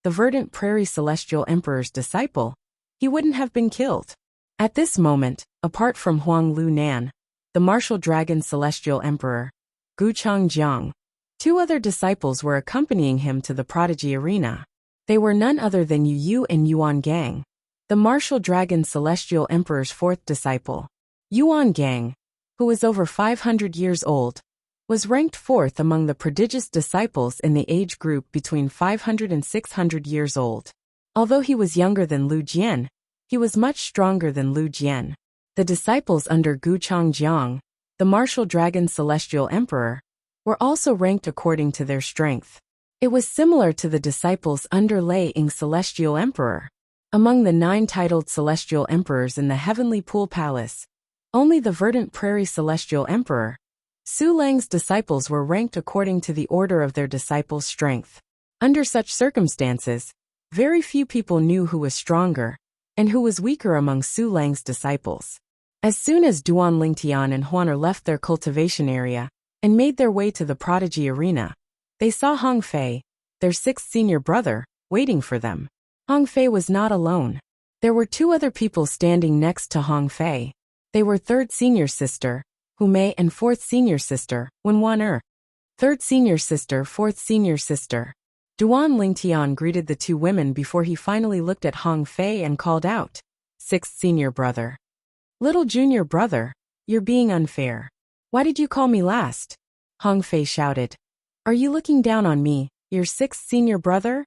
the verdant prairie celestial emperor's disciple, he wouldn't have been killed. At this moment, apart from Huang Lu Nan, the martial dragon celestial emperor, Gu Changjiang, 2 other disciples were accompanying him to the prodigy arena. They were none other than Yu Yu and Yuan Gang, the martial dragon celestial emperor's 4th disciple. Yuan Gang, who was over 500 years old, was ranked fourth among the prodigious disciples in the age group between 500 and 600 years old. Although he was younger than Lu Jian, he was much stronger than Lu Jian. The disciples under Gu Changjiang, the martial dragon celestial emperor, were also ranked according to their strength. It was similar to the disciples under Lei Ying celestial emperor. Among the 9 titled celestial emperors in the Heavenly Pool Palace, only the verdant prairie celestial emperor, Su Lang's disciples were ranked according to the order of their disciples' strength. Under such circumstances, very few people knew who was stronger and who was weaker among Su Lang's disciples. As soon as Duan Lingtian and Huaner left their cultivation area and made their way to the prodigy arena, they saw Hong Fei, their 6th senior brother, waiting for them. Hong Fei was not alone. There were 2 other people standing next to Hong Fei. They were 3rd senior sister, Hu Mei, and 4th senior sister, Wen 3rd senior sister, 4th senior sister. Duan Lingtian greeted the 2 women before he finally looked at Hong Fei and called out, 6th senior brother. Little junior brother, you're being unfair. Why did you call me last? Hong Fei shouted. Are you looking down on me, your 6th senior brother?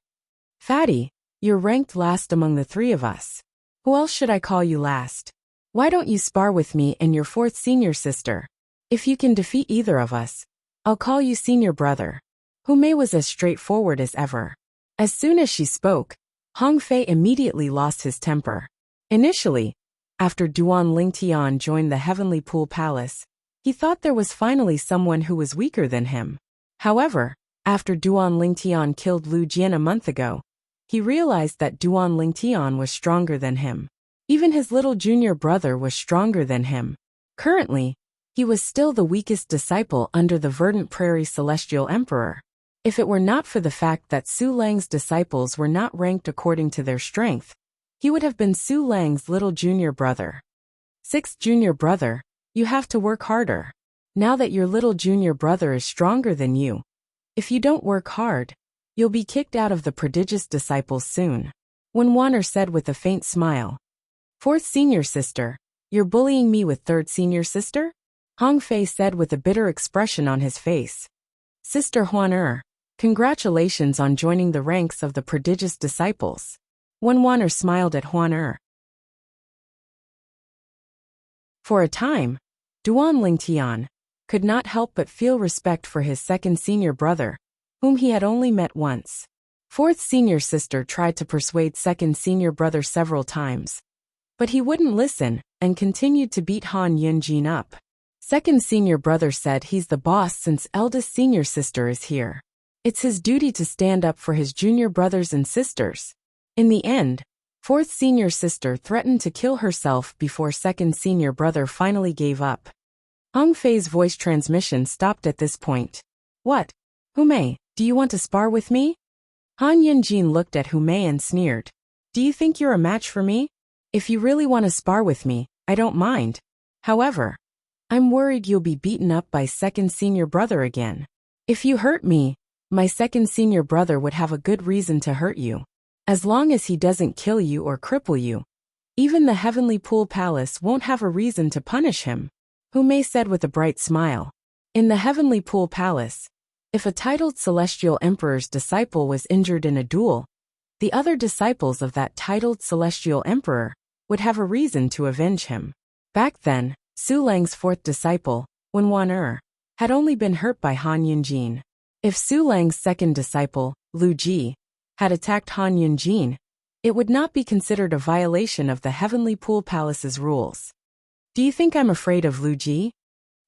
Fatty, you're ranked last among the 3 of us. Who else should I call you last? Why don't you spar with me and your 4th senior sister? If you can defeat either of us, I'll call you senior brother. Hu Mei was as straightforward as ever. As soon as she spoke, Hong Fei immediately lost his temper. Initially, after Duan Lingtian joined the Heavenly Pool Palace, he thought there was finally someone who was weaker than him. However, after Duan Lingtian killed Lu Jian a month ago, he realized that Duan Lingtian was stronger than him. Even his little junior brother was stronger than him. Currently, he was still the weakest disciple under the verdant prairie celestial emperor. If it were not for the fact that Su Lang's disciples were not ranked according to their strength, he would have been Su Lang's little junior brother. 6th junior brother, you have to work harder. Now that your little junior brother is stronger than you, if you don't work hard, you'll be kicked out of the prodigious disciples soon. Wen Wanner said with a faint smile. 4th senior sister, you're bullying me with 3rd senior sister? Hong Fei said with a bitter expression on his face. Sister Huaner, congratulations on joining the ranks of the prodigious disciples. Wen Wanner smiled at Huaner. For a time, Duan Lingtian could not help but feel respect for his 2nd senior brother, whom he had only met once. 4th senior sister tried to persuade 2nd senior brother several times, but he wouldn't listen and continued to beat Han Yunjin up. 2nd senior brother said he's the boss since eldest senior sister is here. It's his duty to stand up for his junior brothers and sisters. In the end, 4th senior sister threatened to kill herself before 2nd senior brother finally gave up. Hong Fei's voice transmission stopped at this point. What? Hu Mei, do you want to spar with me? Han Yunjin looked at Hu Mei and sneered. Do you think you're a match for me? If you really want to spar with me, I don't mind. However, I'm worried you'll be beaten up by 2nd senior brother again. If you hurt me, my 2nd senior brother would have a good reason to hurt you. As long as he doesn't kill you or cripple you, even the Heavenly Pool Palace won't have a reason to punish him. Hu Mei said with a bright smile. In the Heavenly Pool Palace, if a titled celestial emperor's disciple was injured in a duel, the other disciples of that titled celestial emperor would have a reason to avenge him. Back then, Su Lang's 4th disciple, Wen Wan'er, had only been hurt by Han Yunjin. If Su Lang's 2nd disciple, Lu Ji, had attacked Han Yunjin, it would not be considered a violation of the Heavenly Pool Palace's rules. Do you think I'm afraid of Lu Ji?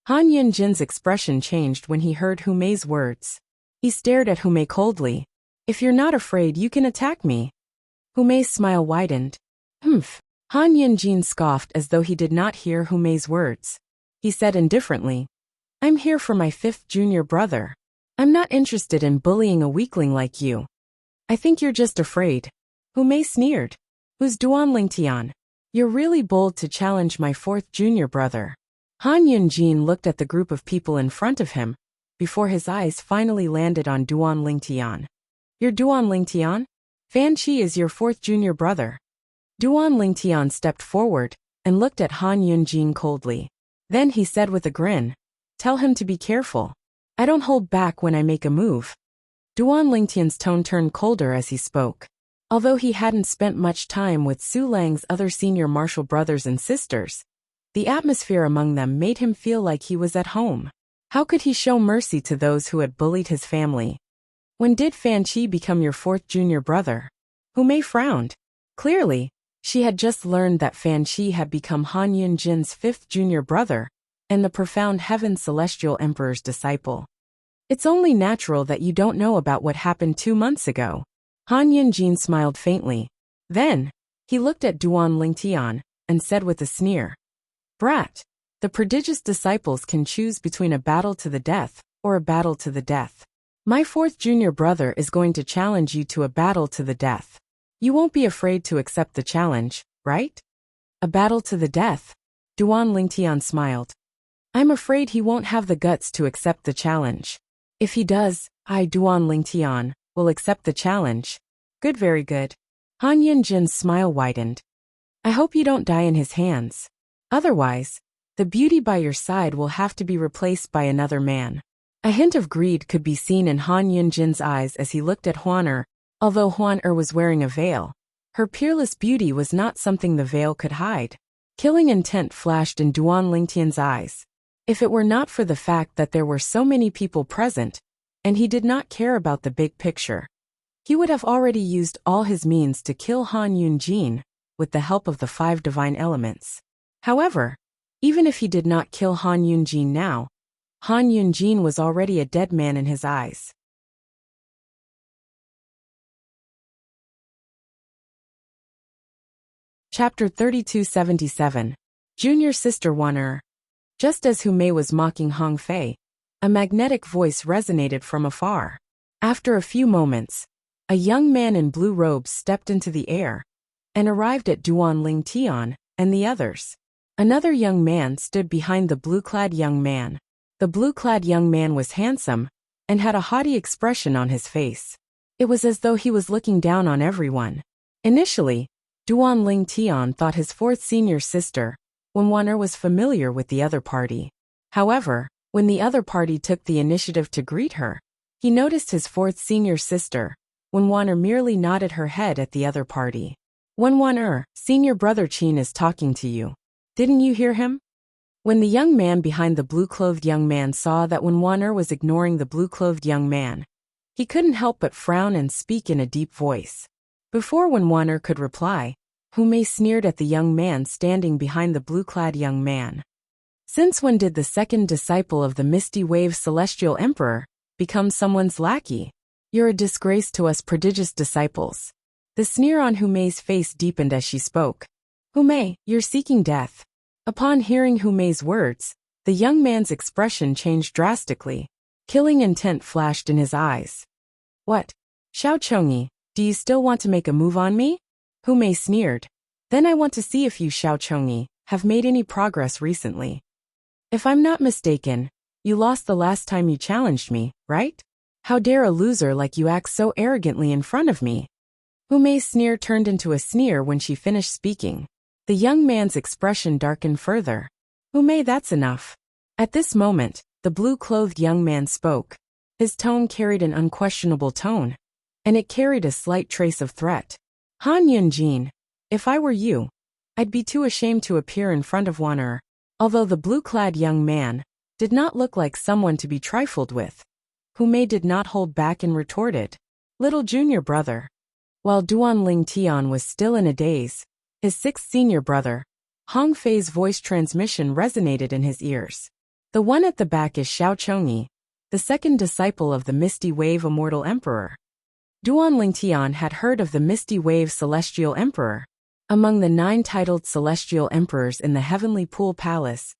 Han Yunjin's expression changed when he heard Hu Mei's words. He stared at Hu Mei coldly. If you're not afraid, you can attack me. Hu Mei's smile widened. Humph. Han Yunjin scoffed as though he did not hear Hu Mei's words. He said indifferently, I'm here for my 5th junior brother. I'm not interested in bullying a weakling like you. I think you're just afraid. Hu Mei sneered. Who's Duan Lingtian? You're really bold to challenge my 4th junior brother. Han Yunjin looked at the group of people in front of him, before his eyes finally landed on Duan Lingtian. You're Duan Lingtian? Fan Chi is your 4th junior brother. Duan Lingtian stepped forward and looked at Han Yunjin coldly. Then he said with a grin, "Tell him to be careful. I don't hold back when I make a move." Duan Lingtian's tone turned colder as he spoke. Although he hadn't spent much time with Su Lang's other senior martial brothers and sisters, the atmosphere among them made him feel like he was at home. How could he show mercy to those who had bullied his family? "When did Fan Qi become your fourth junior brother?" Hu Mei frowned. Clearly, she had just learned that Fan Qi had become Han Yunjin's fifth junior brother, and the profound Heaven Celestial Emperor's disciple. "It's only natural that you don't know about what happened 2 months ago." Han Yunjin smiled faintly. Then, he looked at Duan Lingtian, and said with a sneer, "Brat, the prodigious disciples can choose between a battle to the death, or a battle to the death. My fourth junior brother is going to challenge you to a battle to the death. You won't be afraid to accept the challenge, right?" "A battle to the death?" Duan Lingtian smiled. "I'm afraid he won't have the guts to accept the challenge. If he does, I, Duan Lingtian, will accept the challenge." "Good, very good." Han Yunjin's smile widened. "I hope you don't die in his hands. Otherwise, the beauty by your side will have to be replaced by another man." A hint of greed could be seen in Han Yunjin's eyes as he looked at Huan. Although Huan was wearing a veil, her peerless beauty was not something the veil could hide. Killing intent flashed in Duan Lingtian's eyes. If it were not for the fact that there were so many people present, and he did not care about the big picture, he would have already used all his means to kill Han Yunjin with the help of the 5 divine elements. However, even if he did not kill Han Yunjin now, Han Yunjin was already a dead man in his eyes. Chapter 3277. Junior Sister Wan. Just as Hu Mei was mocking Hong Fei, a magnetic voice resonated from afar. After a few moments, a young man in blue robes stepped into the air and arrived at Duan Lingtian and the others. Another young man stood behind the blue-clad young man. The blue-clad young man was handsome and had a haughty expression on his face. It was as though he was looking down on everyone. Initially, Duan Lingtian thought his fourth senior sister, Wan was familiar with the other party. However, when the other party took the initiative to greet her, he noticed his fourth senior sister, Wan merely nodded her head at the other party. Wan, senior brother Qin is talking to you. Didn't you hear him?" When the young man behind the blue-clothed young man saw that Wan was ignoring the blue-clothed young man, he couldn't help but frown and speak in a deep voice. Before Wan could reply, Hu Mei sneered at the young man standing behind the blue-clad young man. "Since when did the second disciple of the Misty Wave Celestial Emperor become someone's lackey? You're a disgrace to us prodigious disciples." The sneer on Hu Mei's face deepened as she spoke. "Hu Mei, you're seeking death." Upon hearing Hu Mei's words, the young man's expression changed drastically. Killing intent flashed in his eyes. "What? Xiao Chongyi, do you still want to make a move on me?" Hu Mei sneered. "Then I want to see if you, Xiao Chongyi, have made any progress recently. If I'm not mistaken, you lost the last time you challenged me, right? How dare a loser like you act so arrogantly in front of me?" Hu Mei's sneer turned into a sneer when she finished speaking. The young man's expression darkened further. "Hu Mei, that's enough." At this moment, the blue-clothed young man spoke. His tone carried an unquestionable tone, and it carried a slight trace of threat. "Han Yunjin, if I were you, I'd be too ashamed to appear in front of Wan." Although the blue-clad young man did not look like someone to be trifled with, Hu Mei did not hold back and retorted, "Little junior brother." While Duan Lingtian was still in a daze, his sixth senior brother, Hong Fei's voice transmission resonated in his ears. "The one at the back is Xiao Chongyi, the second disciple of the Misty Wave Immortal Emperor." Duan Lingtian had heard of the Misty Wave Celestial Emperor. Among the 9 titled Celestial Emperors in the Heavenly Pool Palace,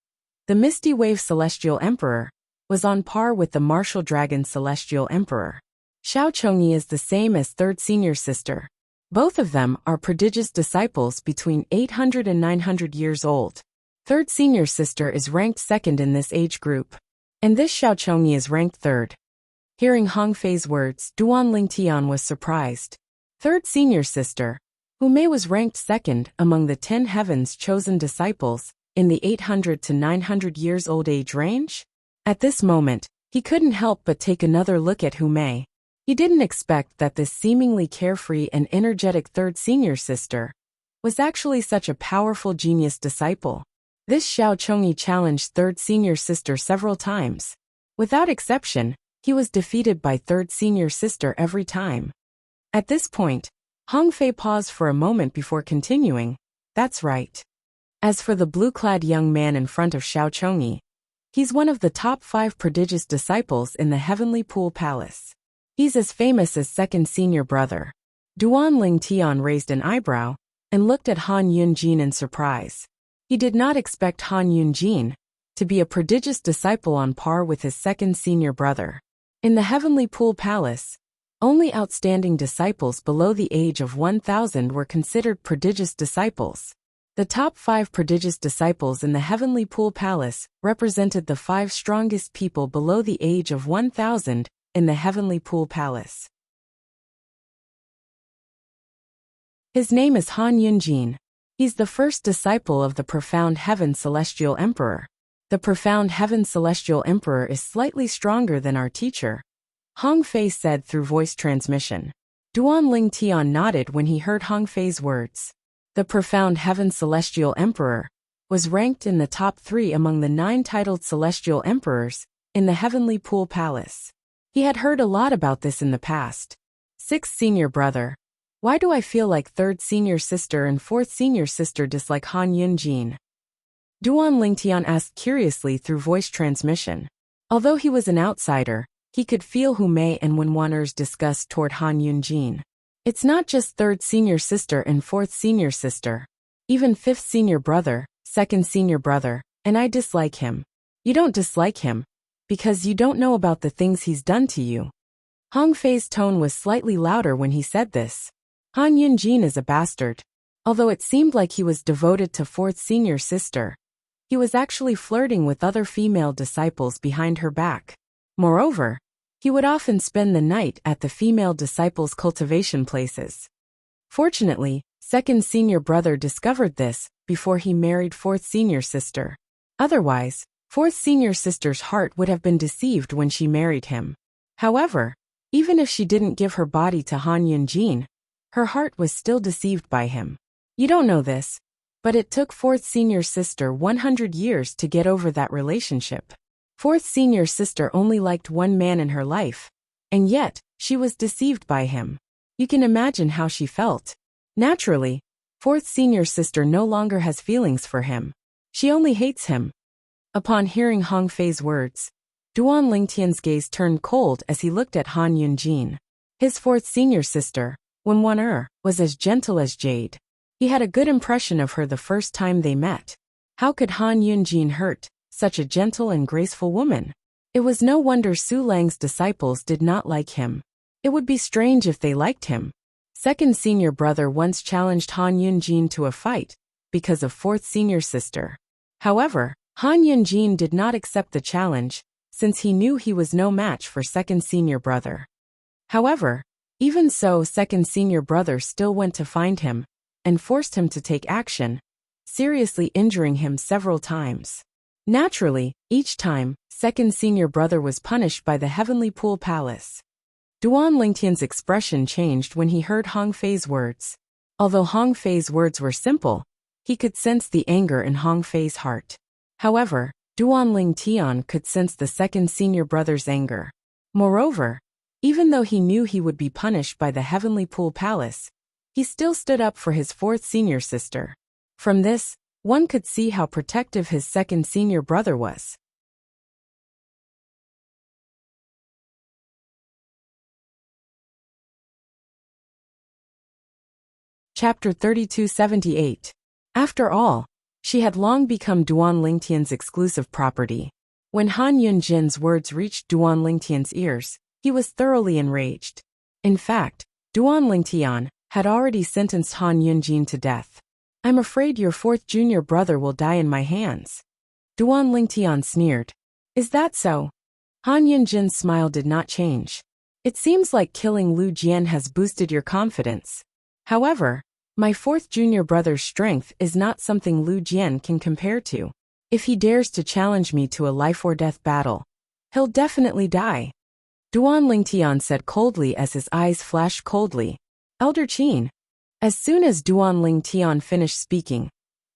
the Misty Wave Celestial Emperor was on par with the Martial Dragon Celestial Emperor. Xiao Chongyi is the same as third senior sister. Both of them are prodigious disciples between 800 and 900 years old. Third senior sister is ranked second in this age group, and this Xiao Chongyi is ranked third. Hearing Hong Fei's words, Duan Lingtian was surprised. Third senior sister, Hu Mei was ranked second among the 10 heavens chosen disciples in the 800 to 900 years old age range? At this moment, he couldn't help but take another look at Hu Mei. He didn't expect that this seemingly carefree and energetic third senior sister was actually such a powerful genius disciple. This Xiao Chongyi challenged third senior sister several times. Without exception, he was defeated by third senior sister every time. At this point, Hong Fei paused for a moment before continuing. That's right. As for the blue-clad young man in front of Xiao Chongyi, he's one of the top 5 prodigious disciples in the Heavenly Pool Palace. He's as famous as second senior brother. Duan Ling Tian raised an eyebrow and looked at Han Yunjin in surprise. He did not expect Han Yunjin to be a prodigious disciple on par with his second senior brother. In the Heavenly Pool Palace, only outstanding disciples below the age of 1,000 were considered prodigious disciples. The top 5 prodigious disciples in the Heavenly Pool Palace represented the 5 strongest people below the age of 1,000 in the Heavenly Pool Palace. His name is Han Yunjin. He's the first disciple of the Profound Heaven Celestial Emperor. The Profound Heaven Celestial Emperor is slightly stronger than our teacher, Hong Fei said through voice transmission. Duan Ling Tian nodded when he heard Hong Fei's words. The Profound Heaven Celestial Emperor was ranked in the top 3 among the 9 titled Celestial Emperors in the Heavenly Pool Palace. He had heard a lot about this in the past. 6th senior brother. Why do I feel like 3rd senior sister and 4th senior sister dislike Han Yunjin? Duan Lingtian asked curiously through voice transmission. Although he was an outsider, he could feel Hu Mei and Wenwaner's disgust toward Han Yunjin. It's not just 3rd senior sister and 4th senior sister. Even 5th senior brother, 2nd senior brother, and I dislike him. You don't dislike him because you don't know about the things he's done to you. Hong Fei's tone was slightly louder when he said this. Han Yunjin is a bastard. Although it seemed like he was devoted to 4th senior sister, he was actually flirting with other female disciples behind her back. Moreover, he would often spend the night at the female disciples' cultivation places. Fortunately, 2nd senior brother discovered this before he married 4th senior sister. Otherwise, 4th senior sister's heart would have been deceived when she married him. However, even if she didn't give her body to Han Yunjin, her heart was still deceived by him. You don't know this, but it took 4th senior sister 100 years to get over that relationship. 4th senior sister only liked one man in her life, and yet, she was deceived by him. You can imagine how she felt. Naturally, 4th senior sister no longer has feelings for him. She only hates him. Upon hearing Hong Fei's words, Duan Lingtian's gaze turned cold as he looked at Han Yunjin. His 4th senior sister, Wenwaner, was as gentle as jade. He had a good impression of her the first time they met. How could Han Yunjin hurt such a gentle and graceful woman? It was no wonder Su Lang's disciples did not like him. It would be strange if they liked him. 2nd senior brother once challenged Han Yunjin to a fight because of 4th senior sister. However, Han Yunjin did not accept the challenge since he knew he was no match for 2nd senior brother. However, even so, 2nd senior brother still went to find him and forced him to take action, seriously injuring him several times. Naturally, each time, 2nd senior brother was punished by the Heavenly Pool Palace. Duan Lingtian's expression changed when he heard Hong Fei's words. Although Hong Fei's words were simple, he could sense the anger in Hong Fei's heart. However, Duan Lingtian could sense the 2nd senior brother's anger. Moreover, even though he knew he would be punished by the Heavenly Pool Palace, he still stood up for his 4th senior sister. From this, one could see how protective his 2nd senior brother was. Chapter 3278. After all, she had long become Duan Lingtian's exclusive property. When Han Yunjin's words reached Duan Lingtian's ears, he was thoroughly enraged. In fact, Duan Lingtian had already sentenced Han Yunjin to death. I'm afraid your 4th junior brother will die in my hands. Duan Lingtian sneered. Is that so? Han Yunjin's smile did not change. It seems like killing Lu Jian has boosted your confidence. However, My fourth junior brother's strength is not something Lu Jian can compare to. If he dares to challenge me to a life-or-death battle, he'll definitely die. Duan Lingtian said coldly as his eyes flashed coldly. Elder Qin. As soon as Duan Lingtian finished speaking,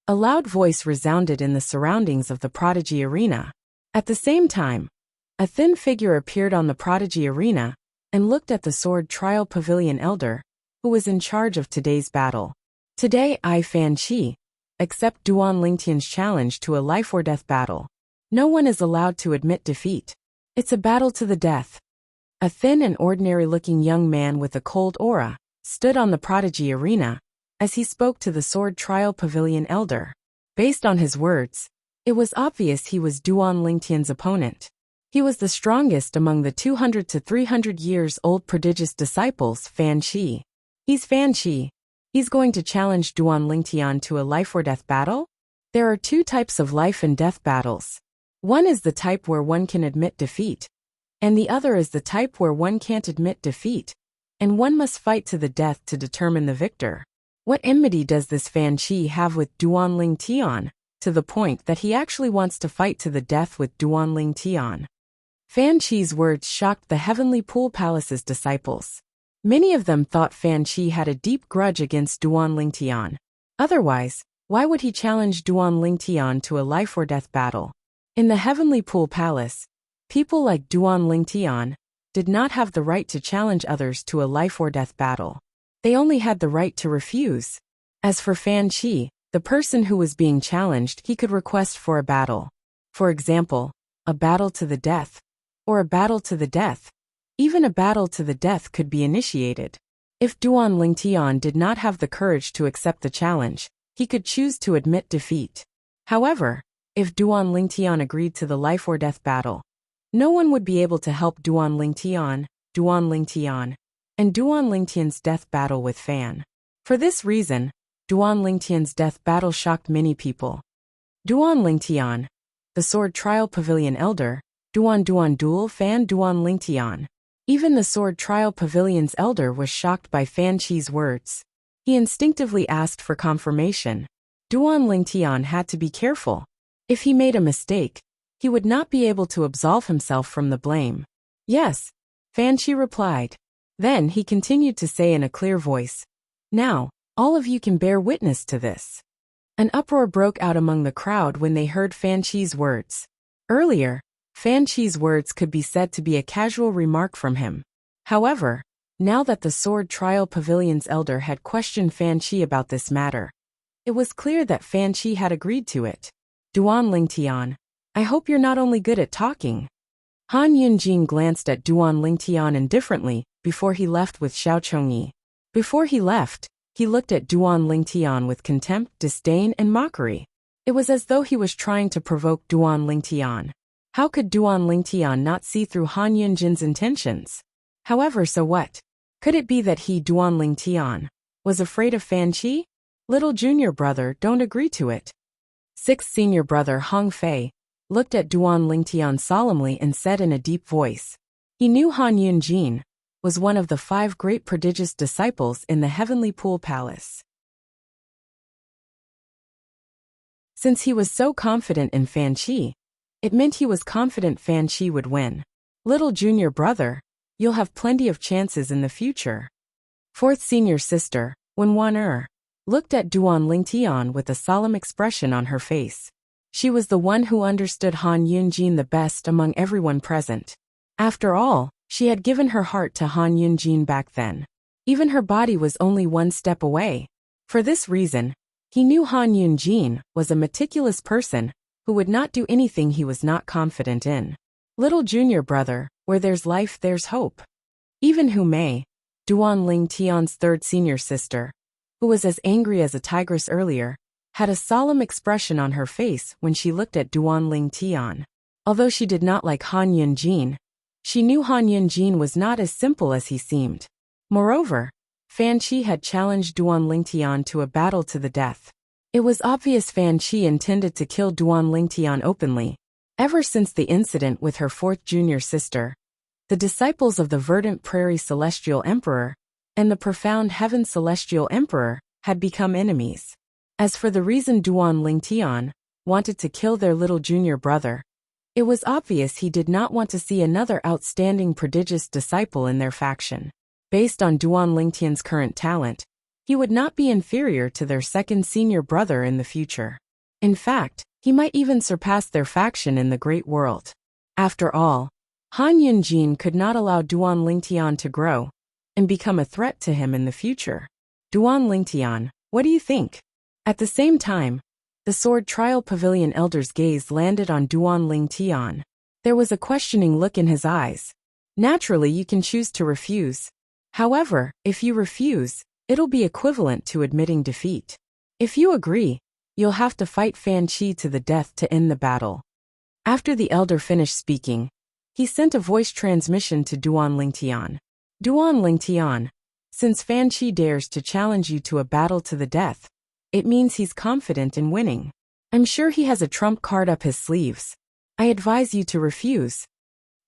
a loud voice resounded in the surroundings of the prodigy arena. At the same time, a thin figure appeared on the prodigy arena and looked at the sword trial pavilion elder, who was in charge of today's battle. Today I, Fan Qi, accept Duan Lingtian's challenge to a life-or-death battle. No one is allowed to admit defeat. It's a battle to the death. A thin and ordinary-looking young man with a cold aura stood on the prodigy arena as he spoke to the sword trial pavilion elder. Based on his words, it was obvious he was Duan Lingtian's opponent. He was the strongest among the 200 to 300 years old prodigious disciples, Fan Qi. He's Fan Qi. He's going to challenge Duan Lingtian to a life-or-death battle? There are two types of life and death battles. One is the type where one can admit defeat, and the other is the type where one can't admit defeat, and one must fight to the death to determine the victor. What enmity does this Fan Qi have with Duan Lingtian, to the point that he actually wants to fight to the death with Duan Lingtian? Fan Qi's words shocked the Heavenly Pool Palace's disciples. Many of them thought Fan Qi had a deep grudge against Duan Lingtian. Otherwise, why would he challenge Duan Lingtian to a life-or-death battle? In the Heavenly Pool Palace, people like Duan Lingtian did not have the right to challenge others to a life-or-death battle. They only had the right to refuse. As for Fan Qi, the person who was being challenged, he could request for a battle. For example, a battle to the death, or a battle to the death. Even a battle to the death could be initiated. If Duan Lingtian did not have the courage to accept the challenge, he could choose to admit defeat. However, if Duan Lingtian agreed to the life-or-death battle, no one would be able to help Duan Lingtian, and Duan Lingtian's death battle with Fan. For this reason, Duan Lingtian's death battle shocked many people. Duan Lingtian, the sword trial pavilion elder, Duan duel Fan Duan Lingtian. Even the sword trial pavilion's elder was shocked by Fan Qi's words. He instinctively asked for confirmation. Duan Lingtian had to be careful. If he made a mistake, he would not be able to absolve himself from the blame. Yes, Fan Qi replied. Then he continued to say in a clear voice, "Now, all of you can bear witness to this." An uproar broke out among the crowd when they heard Fan Qi's words. Earlier, Fan Qi's words could be said to be a casual remark from him. However, now that the sword trial pavilion's elder had questioned Fan Qi about this matter, it was clear that Fan Qi had agreed to it. Duan Lingtian, I hope you're not only good at talking. Han Yunjin glanced at Duan Lingtian indifferently before he left with Xiao Chongyi. Before he left, he looked at Duan Lingtian with contempt, disdain, and mockery. It was as though he was trying to provoke Duan Lingtian. How could Duan Lingtian not see through Han Yunjin's intentions? However, so what? Could it be that he, Duan Lingtian, was afraid of Fan Qi? Little junior brother, don't agree to it. Sixth senior brother Hong Fei looked at Duan Lingtian solemnly and said in a deep voice. He knew Han Yunjin was one of the 5 great prodigious disciples in the Heavenly Pool Palace. Since he was so confident in Fan Qi, it meant he was confident Fan Qi would win. Little junior brother, you'll have plenty of chances in the future. Fourth senior sister, Wen looked at Duan Lingtian with a solemn expression on her face. She was the one who understood Han Yunjin the best among everyone present. After all, she had given her heart to Han Yunjin back then. Even her body was only one step away. For this reason, he knew Han Yunjin was a meticulous person who would not do anything he was not confident in. Little junior brother, where there's life there's hope. Even Hu Mei, Duan Lingtian's third senior sister, who was as angry as a tigress earlier, had a solemn expression on her face when she looked at Duan Lingtian. Although she did not like Han Yunjin, she knew Han Yunjin was not as simple as he seemed. Moreover, Fan Qi had challenged Duan Lingtian to a battle to the death. It was obvious Fan Qi intended to kill Duan Lingtian openly. Ever since the incident with her fourth junior sister, the disciples of the Verdant Prairie Celestial Emperor and the Profound Heaven Celestial Emperor had become enemies. As for the reason Duan Lingtian wanted to kill their little junior brother, it was obvious he did not want to see another outstanding prodigious disciple in their faction. Based on Duan Lingtian's current talent, he would not be inferior to their second senior brother in the future. In fact, he might even surpass their faction in the great world. After all, Han Yunjin could not allow Duan Lingtian to grow and become a threat to him in the future. Duan Lingtian, what do you think? At the same time, the Sword Trial Pavilion elder's gaze landed on Duan Lingtian. There was a questioning look in his eyes. Naturally, you can choose to refuse. However, if you refuse, it'll be equivalent to admitting defeat. If you agree, you'll have to fight Fan Chi to the death to end the battle. After the elder finished speaking, he sent a voice transmission to Duan Lingtian. Duan Lingtian, since Fan Chi dares to challenge you to a battle to the death, it means he's confident in winning. I'm sure he has a trump card up his sleeves. I advise you to refuse.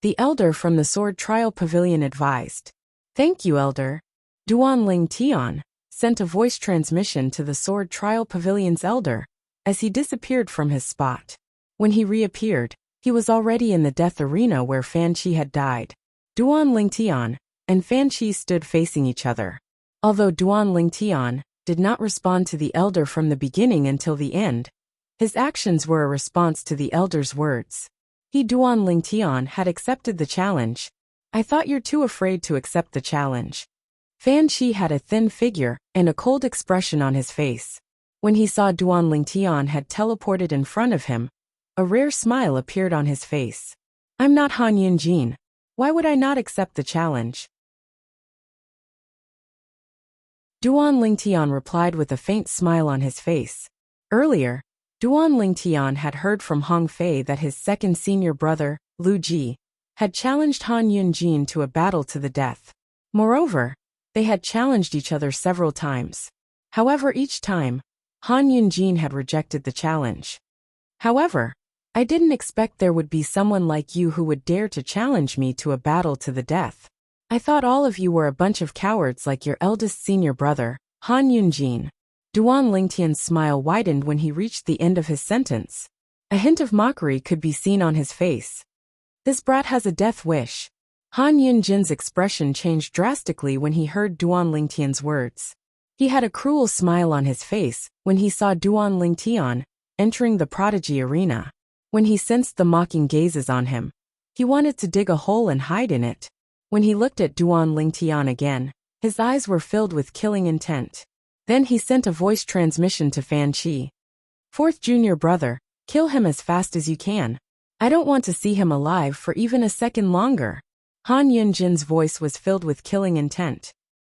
The elder from the Sword Trial Pavilion advised. Thank you, elder. Duan Lingtian sent a voice transmission to the Sword Trial Pavilion's elder as he disappeared from his spot. When he reappeared, he was already in the death arena where Fan Chi had died. Duan Lingtian and Fan Chi stood facing each other. Although Duan Lingtian did not respond to the elder from the beginning until the end, his actions were a response to the elder's words. Duan Lingtian had accepted the challenge. I thought you're too afraid to accept the challenge. Fan Chi had a thin figure and a cold expression on his face. When he saw Duan Lingtian had teleported in front of him, a rare smile appeared on his face. I'm not Han Yunjin. Why would I not accept the challenge? Duan Lingtian replied with a faint smile on his face. Earlier, Duan Lingtian had heard from Hong Fei that his second senior brother, Lu Ji, had challenged Han Yunjin to a battle to the death. Moreover, they had challenged each other several times. However, each time, Han Yunjin had rejected the challenge. However, I didn't expect there would be someone like you who would dare to challenge me to a battle to the death. I thought all of you were a bunch of cowards like your eldest senior brother, Han Yunjin. Duan Lingtian's smile widened when he reached the end of his sentence. A hint of mockery could be seen on his face. This brat has a death wish. Han Yunjin's expression changed drastically when he heard Duan Lingtian's words. He had a cruel smile on his face when he saw Duan Lingtian entering the prodigy arena. When he sensed the mocking gazes on him, he wanted to dig a hole and hide in it. When he looked at Duan Lingtian again, his eyes were filled with killing intent. Then he sent a voice transmission to Fan Chi. Fourth junior brother, kill him as fast as you can. I don't want to see him alive for even a second longer. Han Yunjin's voice was filled with killing intent.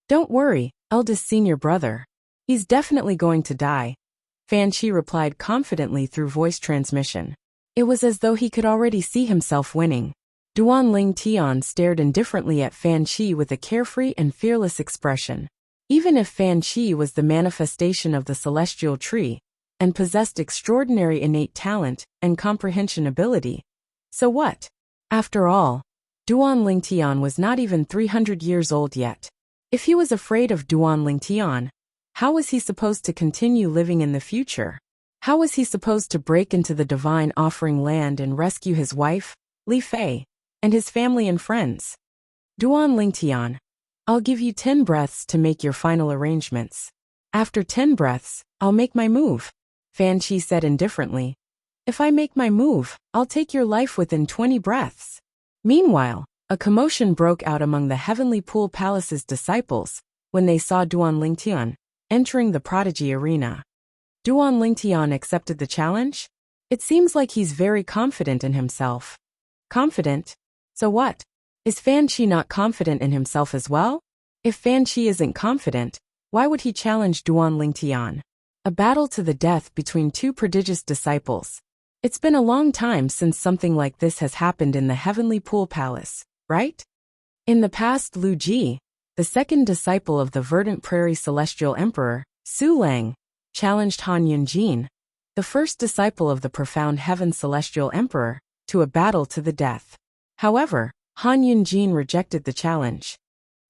Don't worry, eldest senior brother. He's definitely going to die. Fan Chi replied confidently through voice transmission. It was as though he could already see himself winning. Duan Lingtian stared indifferently at Fan Chi with a carefree and fearless expression. Even if Fan Chi was the manifestation of the celestial tree and possessed extraordinary innate talent and comprehension ability, so what? After all, Duan Lingtian was not even 300 years old yet. If he was afraid of Duan Lingtian, how was he supposed to continue living in the future? How was he supposed to break into the divine offering land and rescue his wife, Li Fei, and his family and friends? Duan Lingtian, I'll give you 10 breaths to make your final arrangements. After 10 breaths, I'll make my move, Fan Chi said indifferently. If I make my move, I'll take your life within 20 breaths. Meanwhile, a commotion broke out among the Heavenly Pool Palace's disciples when they saw Duan Lingtian entering the prodigy arena. Duan Lingtian accepted the challenge? It seems like he's very confident in himself. Confident? So what? Is Fan Chi not confident in himself as well? If Fan Chi isn't confident, why would he challenge Duan Lingtian? A battle to the death between two prodigious disciples. It's been a long time since something like this has happened in the Heavenly Pool Palace, right? In the past, Lu Ji, the second disciple of the Verdant Prairie Celestial Emperor, Su Lang, challenged Han Yunjin, the first disciple of the Profound Heaven Celestial Emperor, to a battle to the death. However, Han Yunjin rejected the challenge.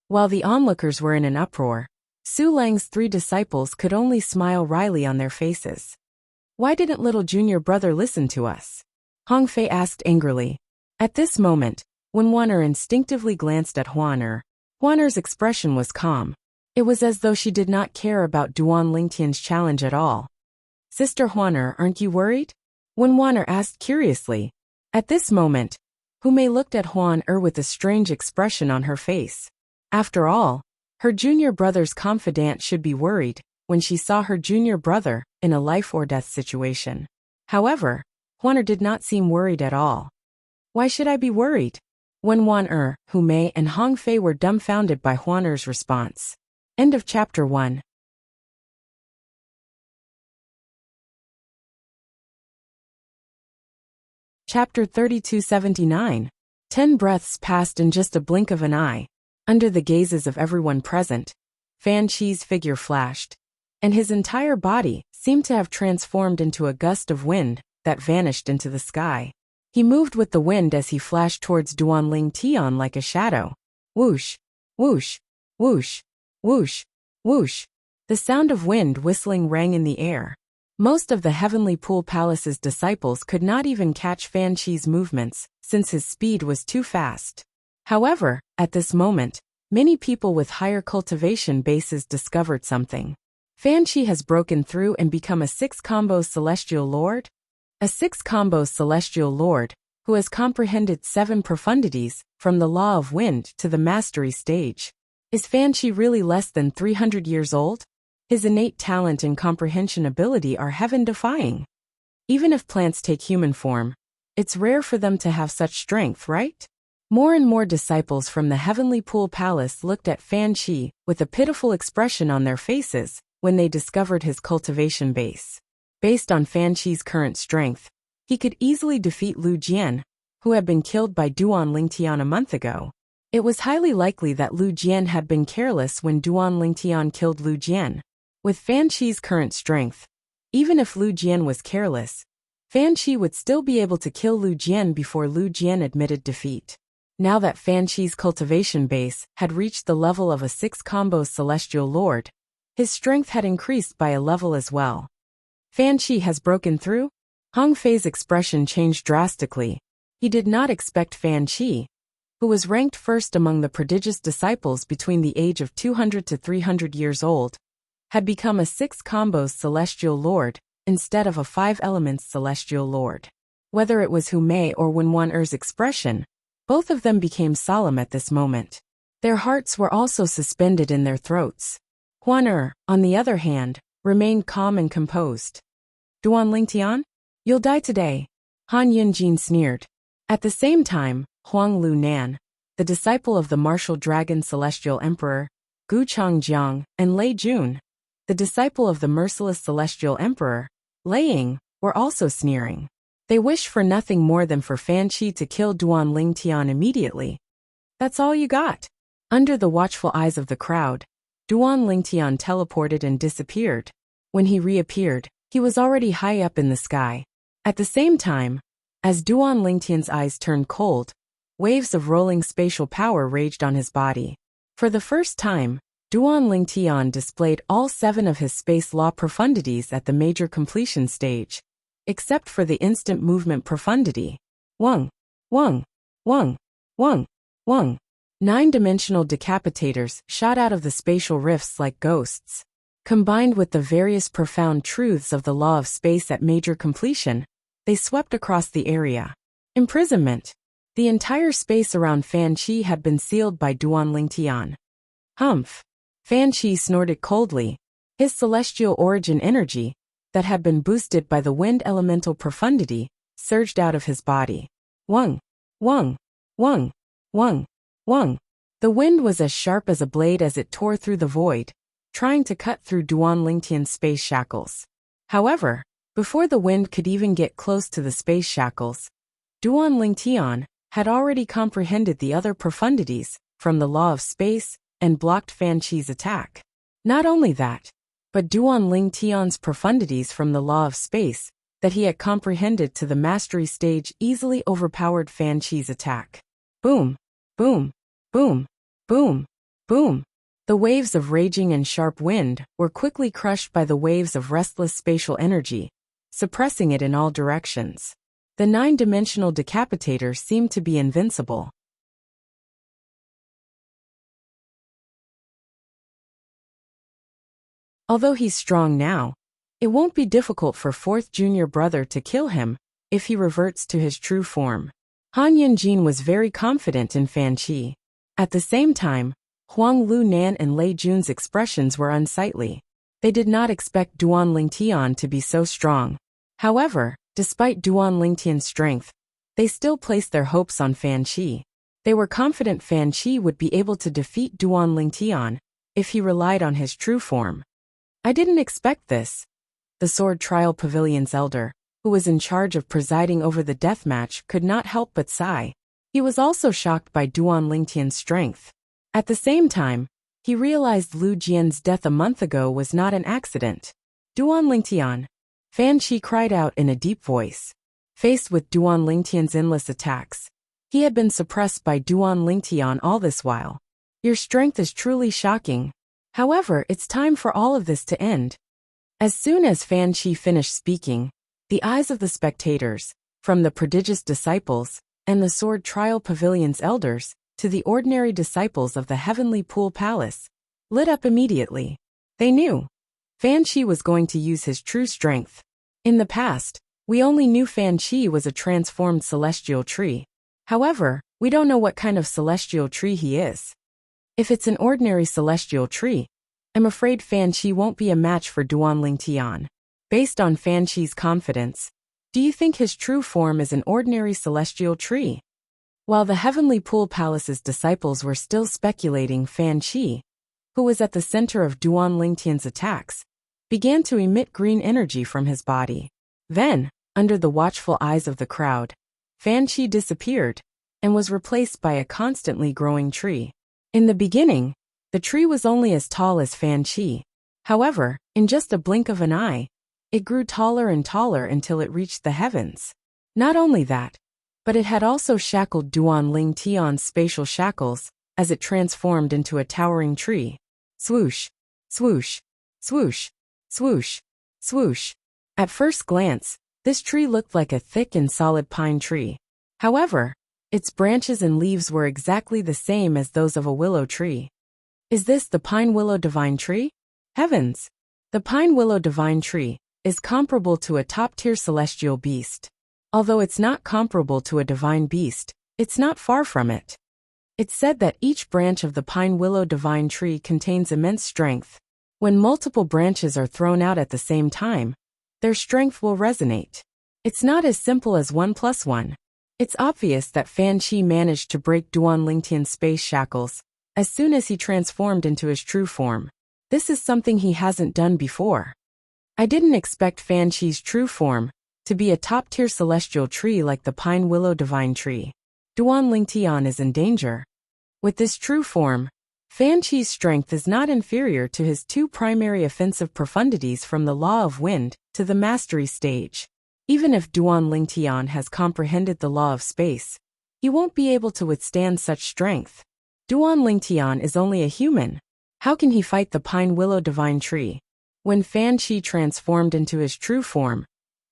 While the onlookers were in an uproar, Su Lang's 3 disciples could only smile wryly on their faces. Why didn't little junior brother listen to us? Hong Fei asked angrily. At this moment, when Huan instinctively glanced at Huan Huan's expression was calm. It was as though she did not care about Duan Lingtian's challenge at all. Sister Huan, aren't you worried? When Huan asked curiously. At this moment, Hu Mei looked at Huan with a strange expression on her face. After all, her junior brother's confidant should be worried when she saw her junior brother in a life-or-death situation. However, Huan did not seem worried at all. Why should I be worried? When Huan Hu Mei and Hong Fei were dumbfounded by Huan's response. End of chapter 1. Chapter 3279. 10 breaths passed in just a blink of an eye. Under the gazes of everyone present, Fan Qi's figure flashed, and his entire body seemed to have transformed into a gust of wind that vanished into the sky. He moved with the wind as he flashed towards Duan Lingtian like a shadow. Whoosh, whoosh, whoosh, whoosh, whoosh. The sound of wind whistling rang in the air. Most of the Heavenly Pool Palace's disciples could not even catch Fan Qi's movements, since his speed was too fast. However, at this moment, many people with higher cultivation bases discovered something. Fan Qi has broken through and become a 6-combo Celestial Lord? A 6-combo Celestial Lord, who has comprehended 7 profundities, from the Law of Wind to the Mastery stage. Is Fan Qi really less than 300 years old? His innate talent and comprehension ability are heaven-defying. Even if plants take human form, it's rare for them to have such strength, right? More and more disciples from the Heavenly Pool Palace looked at Fan Qi with a pitiful expression on their faces when they discovered his cultivation base. Based on Fan Qi's current strength, he could easily defeat Lu Jian, who had been killed by Duan Lingtian a month ago. It was highly likely that Lu Jian had been careless when Duan Lingtian killed Lu Jian. With Fan Qi's current strength, even if Lu Jian was careless, Fan Qi would still be able to kill Lu Jian before Lu Jian admitted defeat. Now that Fan Qi's cultivation base had reached the level of a 6-combo Celestial Lord, his strength had increased by a level as well. Fan Qi has broken through? Hong Fei's expression changed drastically. He did not expect Fan Qi, who was ranked first among the prodigious disciples between the age of 200 to 300 years old, had become a 6-combo Celestial Lord instead of a 5-elements Celestial Lord. Whether it was Hu Mei or Wen Wan'er's expression, both of them became solemn at this moment. Their hearts were also suspended in their throats. Huan on the other hand, remained calm and composed. Duan Lingtian? You'll die today. Han Yunjin sneered. At the same time, Huang Lu Nan, the disciple of the martial dragon Celestial Emperor, Gu Changjiang, and Lei Jun, the disciple of the merciless Celestial Emperor, Lei Ying, were also sneering. They wished for nothing more than for Fan Qi to kill Duan Lingtian immediately. That's all you got. Under the watchful eyes of the crowd, Duan Lingtian teleported and disappeared. When he reappeared, he was already high up in the sky. At the same time, as Duan Lingtian's eyes turned cold, waves of rolling spatial power raged on his body. For the first time, Duan Lingtian displayed all 7 of his space law profundities at the major completion stage, except for the instant movement profundity. Wung, wung, wung, wung, wung. 9-dimensional decapitators shot out of the spatial rifts like ghosts. Combined with the various profound truths of the law of space at major completion, they swept across the area. Imprisonment. The entire space around Fan Qi had been sealed by Duan Lingtian. Humph. Fan Qi snorted coldly. His celestial origin energy, that had been boosted by the wind elemental profundity, surged out of his body. Wung, wung, wung, wung, wung. The wind was as sharp as a blade as it tore through the void, trying to cut through Duan Lingtian's space shackles. However, before the wind could even get close to the space shackles, Duan Lingtian had already comprehended the other profundities from the law of space and blocked Fan Qi's attack. Not only that, but Duan Lingtian's profundities from the law of space that he had comprehended to the mastery stage easily overpowered Fan Qi's attack. Boom, boom, boom, boom, boom, The waves of raging and sharp wind were quickly crushed by the waves of restless spatial energy, suppressing it in all directions. The nine-dimensional decapitator seemed to be invincible. Although he's strong now, it won't be difficult for fourth junior brother to kill him if he reverts to his true form. Han Yunjin was very confident in Fan Qi. At the same time, Huang Lu Nan and Lei Jun's expressions were unsightly. They did not expect Duan Lingtian to be so strong. However, despite Duan Lingtian's strength, they still placed their hopes on Fan Qi. They were confident Fan Qi would be able to defeat Duan Lingtian if he relied on his true form. I didn't expect this. The Sword Trial Pavilion's elder, who was in charge of presiding over the deathmatch, could not help but sigh. He was also shocked by Duan Lingtian's strength. At the same time, he realized Lu Jian's death a month ago was not an accident. Duan Lingtian. Fan Qi cried out in a deep voice. Faced with Duan Lingtian's endless attacks, he had been suppressed by Duan Lingtian all this while. Your strength is truly shocking. However, it's time for all of this to end. As soon as Fan Qi finished speaking, the eyes of the spectators, from the prodigious disciples and the Sword Trial Pavilion's elders, to the ordinary disciples of the Heavenly Pool Palace, lit up immediately. They knew Fan Qi was going to use his true strength. In the past, we only knew Fan Qi was a transformed celestial tree. However, we don't know what kind of celestial tree he is. If it's an ordinary celestial tree, I'm afraid Fan Qi won't be a match for Duan Lingtian. Based on Fan Qi's confidence, do you think his true form is an ordinary celestial tree? While the Heavenly Pool Palace's disciples were still speculating, Fan Qi, who was at the center of Duan Lingtian's attacks, began to emit green energy from his body. Then, under the watchful eyes of the crowd, Fan Qi disappeared and was replaced by a constantly growing tree. In the beginning, the tree was only as tall as Fan Qi. However, in just a blink of an eye, it grew taller and taller until it reached the heavens. Not only that, but it had also shackled Duan Lingtian's spatial shackles as it transformed into a towering tree. Swoosh, swoosh, swoosh, swoosh, swoosh. At first glance, this tree looked like a thick and solid pine tree. However, its branches and leaves were exactly the same as those of a willow tree. Is this the pine willow divine tree? Heavens! The pine willow divine tree is comparable to a top-tier celestial beast. Although it's not comparable to a divine beast, it's not far from it. It's said that each branch of the pine willow divine tree contains immense strength. When multiple branches are thrown out at the same time, their strength will resonate. It's not as simple as 1 + 1. It's obvious that Fan Qi managed to break Duan Lingtian's space shackles as soon as he transformed into his true form. This is something he hasn't done before. I didn't expect Fan Qi's true form to be a top-tier celestial tree like the pine willow divine tree. Duan Lingtian is in danger. With this true form, Fan Qi's strength is not inferior to his two primary offensive profundities from the law of wind to the mastery stage. Even if Duan Lingtian has comprehended the law of space, he won't be able to withstand such strength. Duan Lingtian is only a human. How can he fight the pine willow divine tree? When Fan Qi transformed into his true form,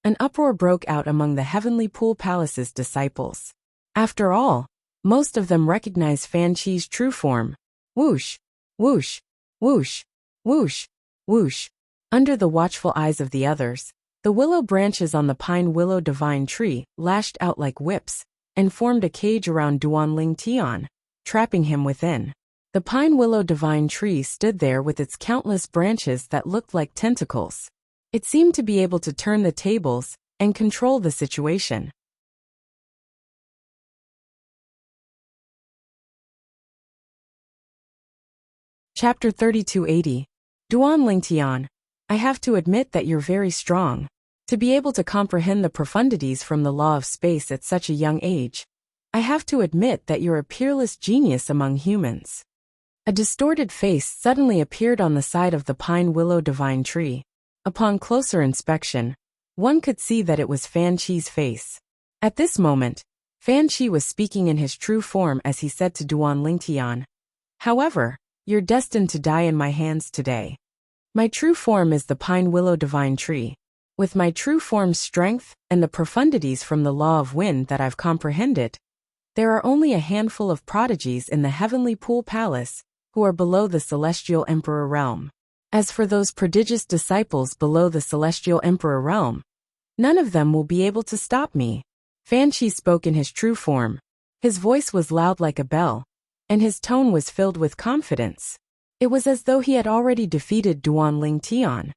an uproar broke out among the Heavenly Pool Palace's disciples. After all, most of them recognized Fan Qi's true form. Whoosh, whoosh, whoosh, whoosh, whoosh. Under the watchful eyes of the others, the willow branches on the pine willow divine tree lashed out like whips and formed a cage around Duan Lingtian, trapping him within. The pine willow divine tree stood there with its countless branches that looked like tentacles. It seemed to be able to turn the tables and control the situation. Chapter 3280. Duan Lingtian, I have to admit that you're very strong. To be able to comprehend the profundities from the law of space at such a young age, I have to admit that you're a peerless genius among humans. A distorted face suddenly appeared on the side of the pine willow divine tree. Upon closer inspection, one could see that it was Fan Qi's face. At this moment, Fan Qi was speaking in his true form as he said to Duan Lingtian. However, You're destined to die in my hands today. My true form is the pine willow divine tree. With my true form's strength and the profundities from the law of wind that I've comprehended, there are only a handful of prodigies in the heavenly pool palace who are below the celestial emperor realm. As for those prodigious disciples below the celestial emperor realm, none of them will be able to stop me. Fan Qi spoke in his true form. His voice was loud like a bell, and his tone was filled with confidence. It was as though he had already defeated Duan Ling Tian.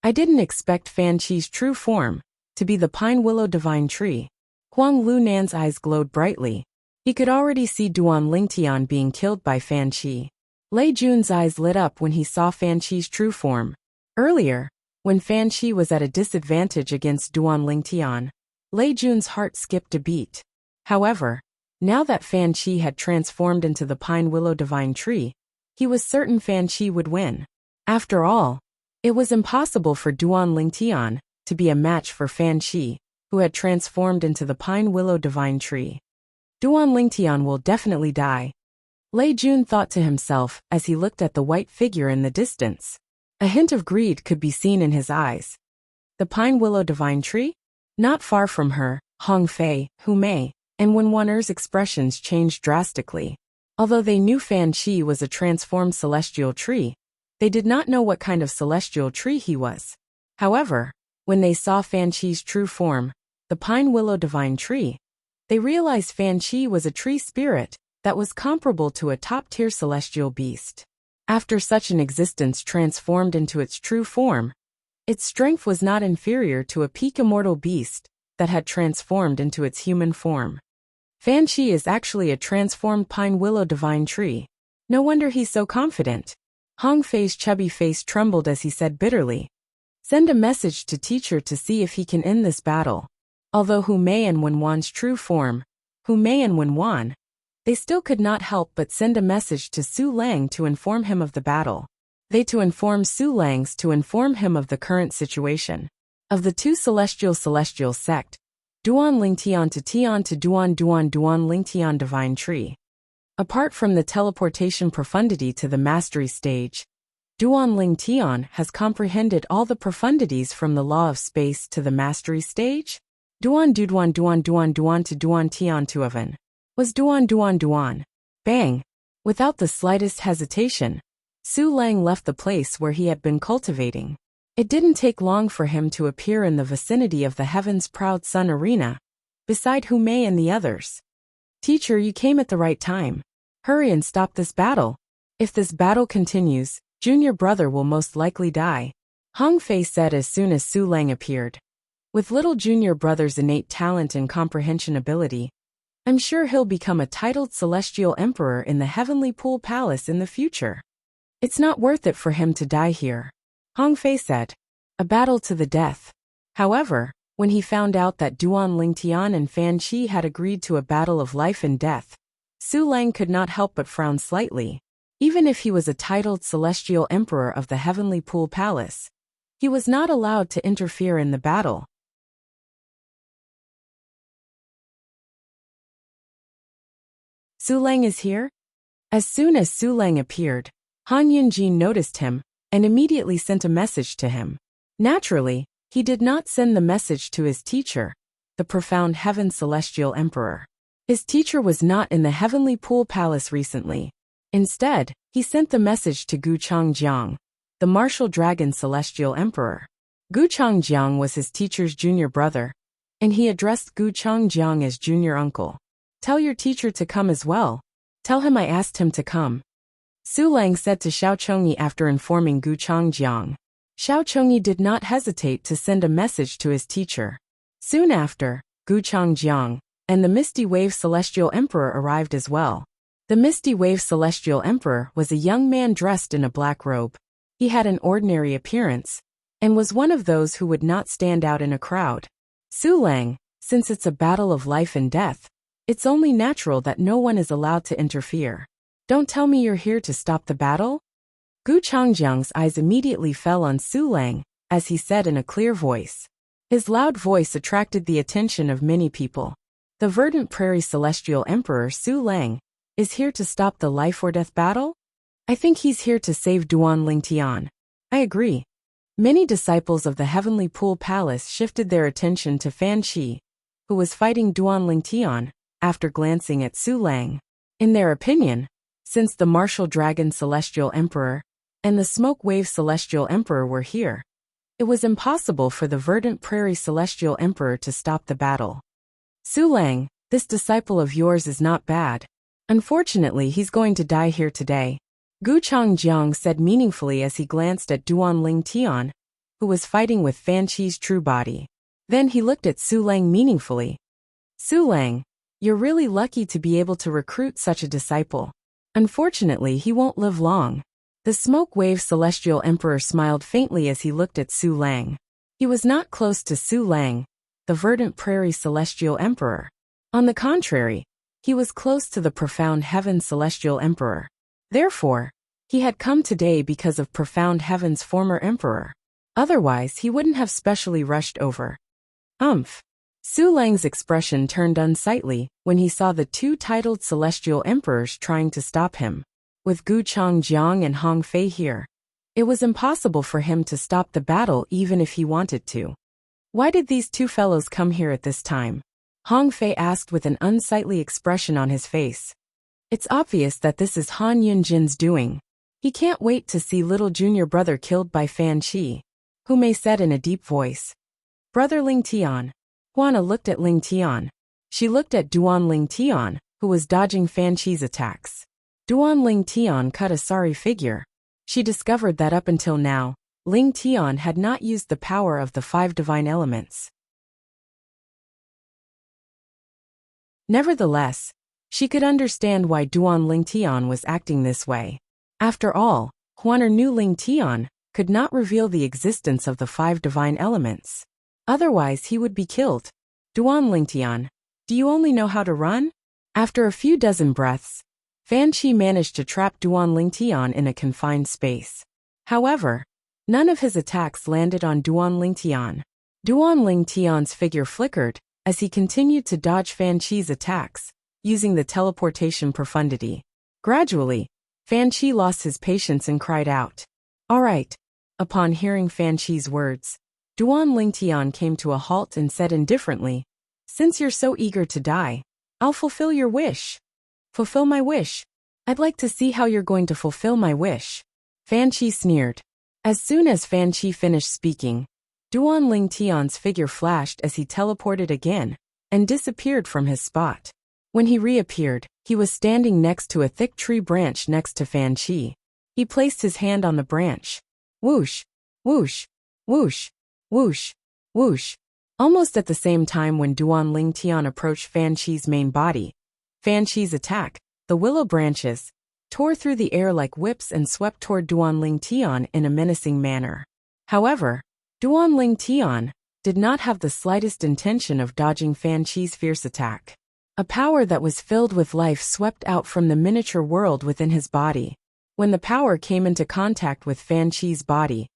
I didn't expect Fan Qi's true form to be the pine willow divine tree. Huang Lunan's eyes glowed brightly. He could already see Duan Ling Tian being killed by Fan Qi. Lei Jun's eyes lit up when he saw Fan Qi's true form. Earlier, when Fan Qi was at a disadvantage against Duan Ling Tian, Lei Jun's heart skipped a beat. However, now that Fan Qi had transformed into the pine willow divine tree, he was certain Fan Qi would win. After all, it was impossible for Duan Ling Tian to be a match for Fan Qi, who had transformed into the pine willow divine tree. Duan Ling Tian will definitely die, Lei Jun thought to himself as he looked at the white figure in the distance. A hint of greed could be seen in his eyes. The pine willow divine tree? Not far from her, Hong Fei, Hu Mei, and Wen Wan'er's expressions changed drastically. Although they knew Fan Qi was a transformed celestial tree, they did not know what kind of celestial tree he was. However, when they saw Fan Qi's true form, the pine willow divine tree, they realized Fan Qi was a tree spirit that was comparable to a top-tier celestial beast. After such an existence transformed into its true form, its strength was not inferior to a peak immortal beast that had transformed into its human form. Fan Qi is actually a transformed pine willow divine tree. No wonder he's so confident. Hong Fei's chubby face trembled as he said bitterly, "Send a message to teacher to see if he can end this battle." Although Hu Mei and Wen Wan's true form, Hu Mei and Wen Wan, they still could not help but send a message to Su Lang to inform him of the battle. They to inform Su Lang's to inform him of the current situation. Of the two celestial sect, Duan Ling Tian to Duan Ling Tian divine tree. Apart from the teleportation profundity to the mastery stage, Duan Ling Tian has comprehended all the profundities from the law of space to the mastery stage. Duan to Duan Tian to Avan. Was Duan. Bang! Without the slightest hesitation, Su Lang left the place where he had been cultivating. It didn't take long for him to appear in the vicinity of the Heaven's Proud Sun arena, beside Hu Mei and the others. "Teacher, you came at the right time. Hurry and stop this battle. If this battle continues, junior brother will most likely die," Hong Fei said as soon as Su Lang appeared. With little junior brother's innate talent and comprehension ability, I'm sure he'll become a titled celestial emperor in the Heavenly Pool Palace in the future. It's not worth it for him to die here, Hong Fei said. A battle to the death. However, when he found out that Duan Ling Tian and Fan Qi had agreed to a battle of life and death, Su Lang could not help but frown slightly. Even if he was a titled celestial emperor of the Heavenly Pool Palace, he was not allowed to interfere in the battle. Su Lang is here? As soon as Su Lang appeared, Han Yunjin noticed him and immediately sent a message to him. Naturally, he did not send the message to his teacher, the profound Heaven Celestial Emperor. His teacher was not in the Heavenly Pool Palace recently. Instead, he sent the message to Gu Changjiang, the Martial Dragon Celestial Emperor. Gu Changjiang was his teacher's junior brother, and he addressed Gu Changjiang as junior uncle. "Tell your teacher to come as well. Tell him I asked him to come," Su Lang said to Xiao Chongyi after informing Gu Changjiang. Xiao Chongyi did not hesitate to send a message to his teacher. Soon after, Gu Changjiang and the Misty Wave Celestial Emperor arrived as well. The Misty Wave Celestial Emperor was a young man dressed in a black robe. He had an ordinary appearance, and was one of those who would not stand out in a crowd. Su Lang, since it's a battle of life and death, it's only natural that no one is allowed to interfere. "Don't tell me you're here to stop the battle?" Gu Changjiang's eyes immediately fell on Su Lang, as he said in a clear voice. His loud voice attracted the attention of many people. The Verdant Prairie Celestial Emperor Su Lang is here to stop the life or death battle? I think he's here to save Duan Lingtian. I agree. Many disciples of the Heavenly Pool Palace shifted their attention to Fan Shi, who was fighting Duan Lingtian, after glancing at Su Lang. In their opinion, since the Martial Dragon Celestial Emperor and the Smoke Wave Celestial Emperor were here, it was impossible for the Verdant Prairie Celestial Emperor to stop the battle. Su Lang, this disciple of yours is not bad. Unfortunately, he's going to die here today, Gu Changjiang said meaningfully as he glanced at Duan Lingtian, who was fighting with Fan Shi's true body. Then he looked at Su Lang meaningfully. Su Lang, you're really lucky to be able to recruit such a disciple. Unfortunately, he won't live long. The Smoke Wave Celestial Emperor smiled faintly as he looked at Su Lang. He was not close to Su Lang, the Verdant Prairie Celestial Emperor. On the contrary, he was close to the Profound Heaven Celestial Emperor. Therefore, he had come today because of Profound Heaven's former emperor. Otherwise, he wouldn't have specially rushed over. Su Lang's expression turned unsightly when he saw the two titled celestial emperors trying to stop him. With Gu Changjiang and Hong Fei here, it was impossible for him to stop the battle even if he wanted to. Why did these two fellows come here at this time? Hong Fei asked with an unsightly expression on his face. It's obvious that this is Han Yunjin's doing. He can't wait to see little junior brother killed by Fan Shi. Hu Mei said in a deep voice. Brother Lingtian. Huana looked at Lingtian. She looked at Duan Lingtian, who was dodging Fan Shi's attacks. Duan Lingtian cut a sorry figure. She discovered that up until now, Lingtian had not used the power of the 5 divine elements. Nevertheless, she could understand why Duan Lingtian was acting this way. After all, Huaner knew Lingtian could not reveal the existence of the 5 divine elements. Otherwise he would be killed. Duan Lingtian, do you only know how to run? After a few dozen breaths, Fan Shi managed to trap Duan Lingtian in a confined space. However, none of his attacks landed on Duan Lingtian. Duan Lingtian's figure flickered as he continued to dodge Fan Shi's attacks, using the teleportation profundity. Gradually, Fan Shi lost his patience and cried out. All right. Upon hearing Fan Shi's words, Duan Lingtian came to a halt and said indifferently, Since you're so eager to die, I'll fulfill your wish. Fulfill my wish? I'd like to see how you're going to fulfill my wish. Fan Shi sneered. As soon as Fan Shi finished speaking, Duan Lingtian's figure flashed as he teleported again and disappeared from his spot. When he reappeared, he was standing next to a thick tree branch next to Fan Shi. He placed his hand on the branch. Whoosh, whoosh, whoosh, whoosh, whoosh. Almost at the same time when Duan Lingtian approached Fan Shi's main body, Fan Shi's attack, the willow branches, tore through the air like whips and swept toward Duan Lingtian in a menacing manner. However, Duan Lingtian did not have the slightest intention of dodging Fan Shi's fierce attack. A power that was filled with life swept out from the miniature world within his body. When the power came into contact with Fan Shi's body,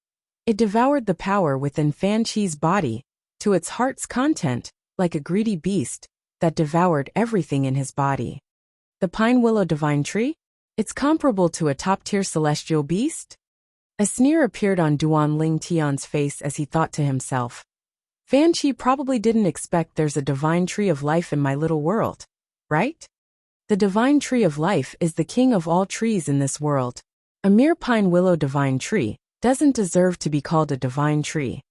it devoured the power within Fan Shi's body to its heart's content, like a greedy beast that devoured everything in his body. The Pine Willow Divine Tree? It's comparable to a top-tier celestial beast? A sneer appeared on Duan Lingtian's face as he thought to himself. Fan Shi probably didn't expect there's a divine tree of life in my little world, right? The divine tree of life is the king of all trees in this world. A mere pine willow divine tree doesn't deserve to be called a divine tree.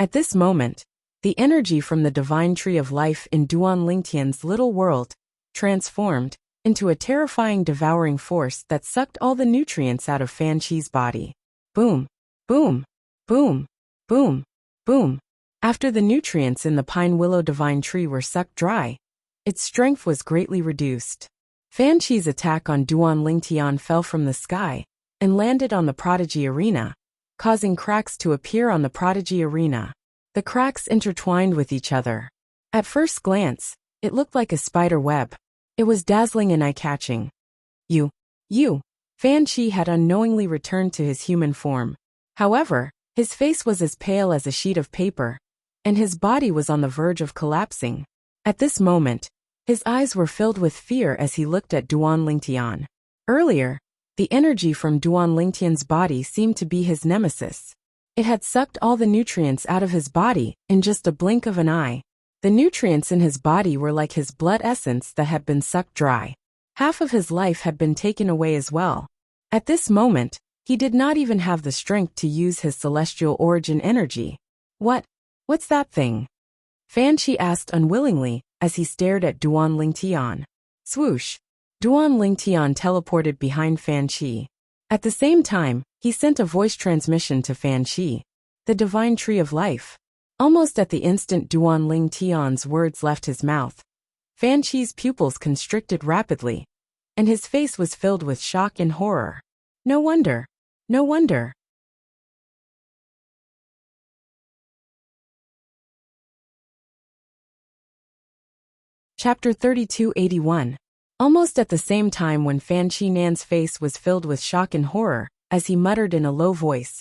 At this moment, the energy from the divine tree of life in Duan Lingtian's little world transformed into a terrifying devouring force that sucked all the nutrients out of Fan Shi's body. Boom, boom, boom, boom, boom. After the nutrients in the pine willow divine tree were sucked dry, its strength was greatly reduced. Fan Shi's attack on Duan Lingtian fell from the sky and landed on the prodigy arena, causing cracks to appear on the prodigy arena. The cracks intertwined with each other. At first glance, it looked like a spider web. It was dazzling and eye-catching. You. Fan Shi had unknowingly returned to his human form. However, his face was as pale as a sheet of paper, and his body was on the verge of collapsing. At this moment, his eyes were filled with fear as he looked at Duan Lingtian. Earlier, The energy from Duan Lingtian's body seemed to be his nemesis. It had sucked all the nutrients out of his body in just a blink of an eye. The nutrients in his body were like his blood essence that had been sucked dry. Half of his life had been taken away as well. At this moment, he did not even have the strength to use his celestial origin energy. What's that thing? Fan Qi asked unwillingly as he stared at Duan Lingtian. Swoosh! Duan Lingtian teleported behind Fan Qi. At the same time, he sent a voice transmission to Fan Qi. The divine tree of life. Almost at the instant Duan Lingtian's words left his mouth, Fan Qi's pupils constricted rapidly, and his face was filled with shock and horror. No wonder. No wonder. Chapter 3281. Almost at the same time when Fan Qinan's face was filled with shock and horror, as he muttered in a low voice,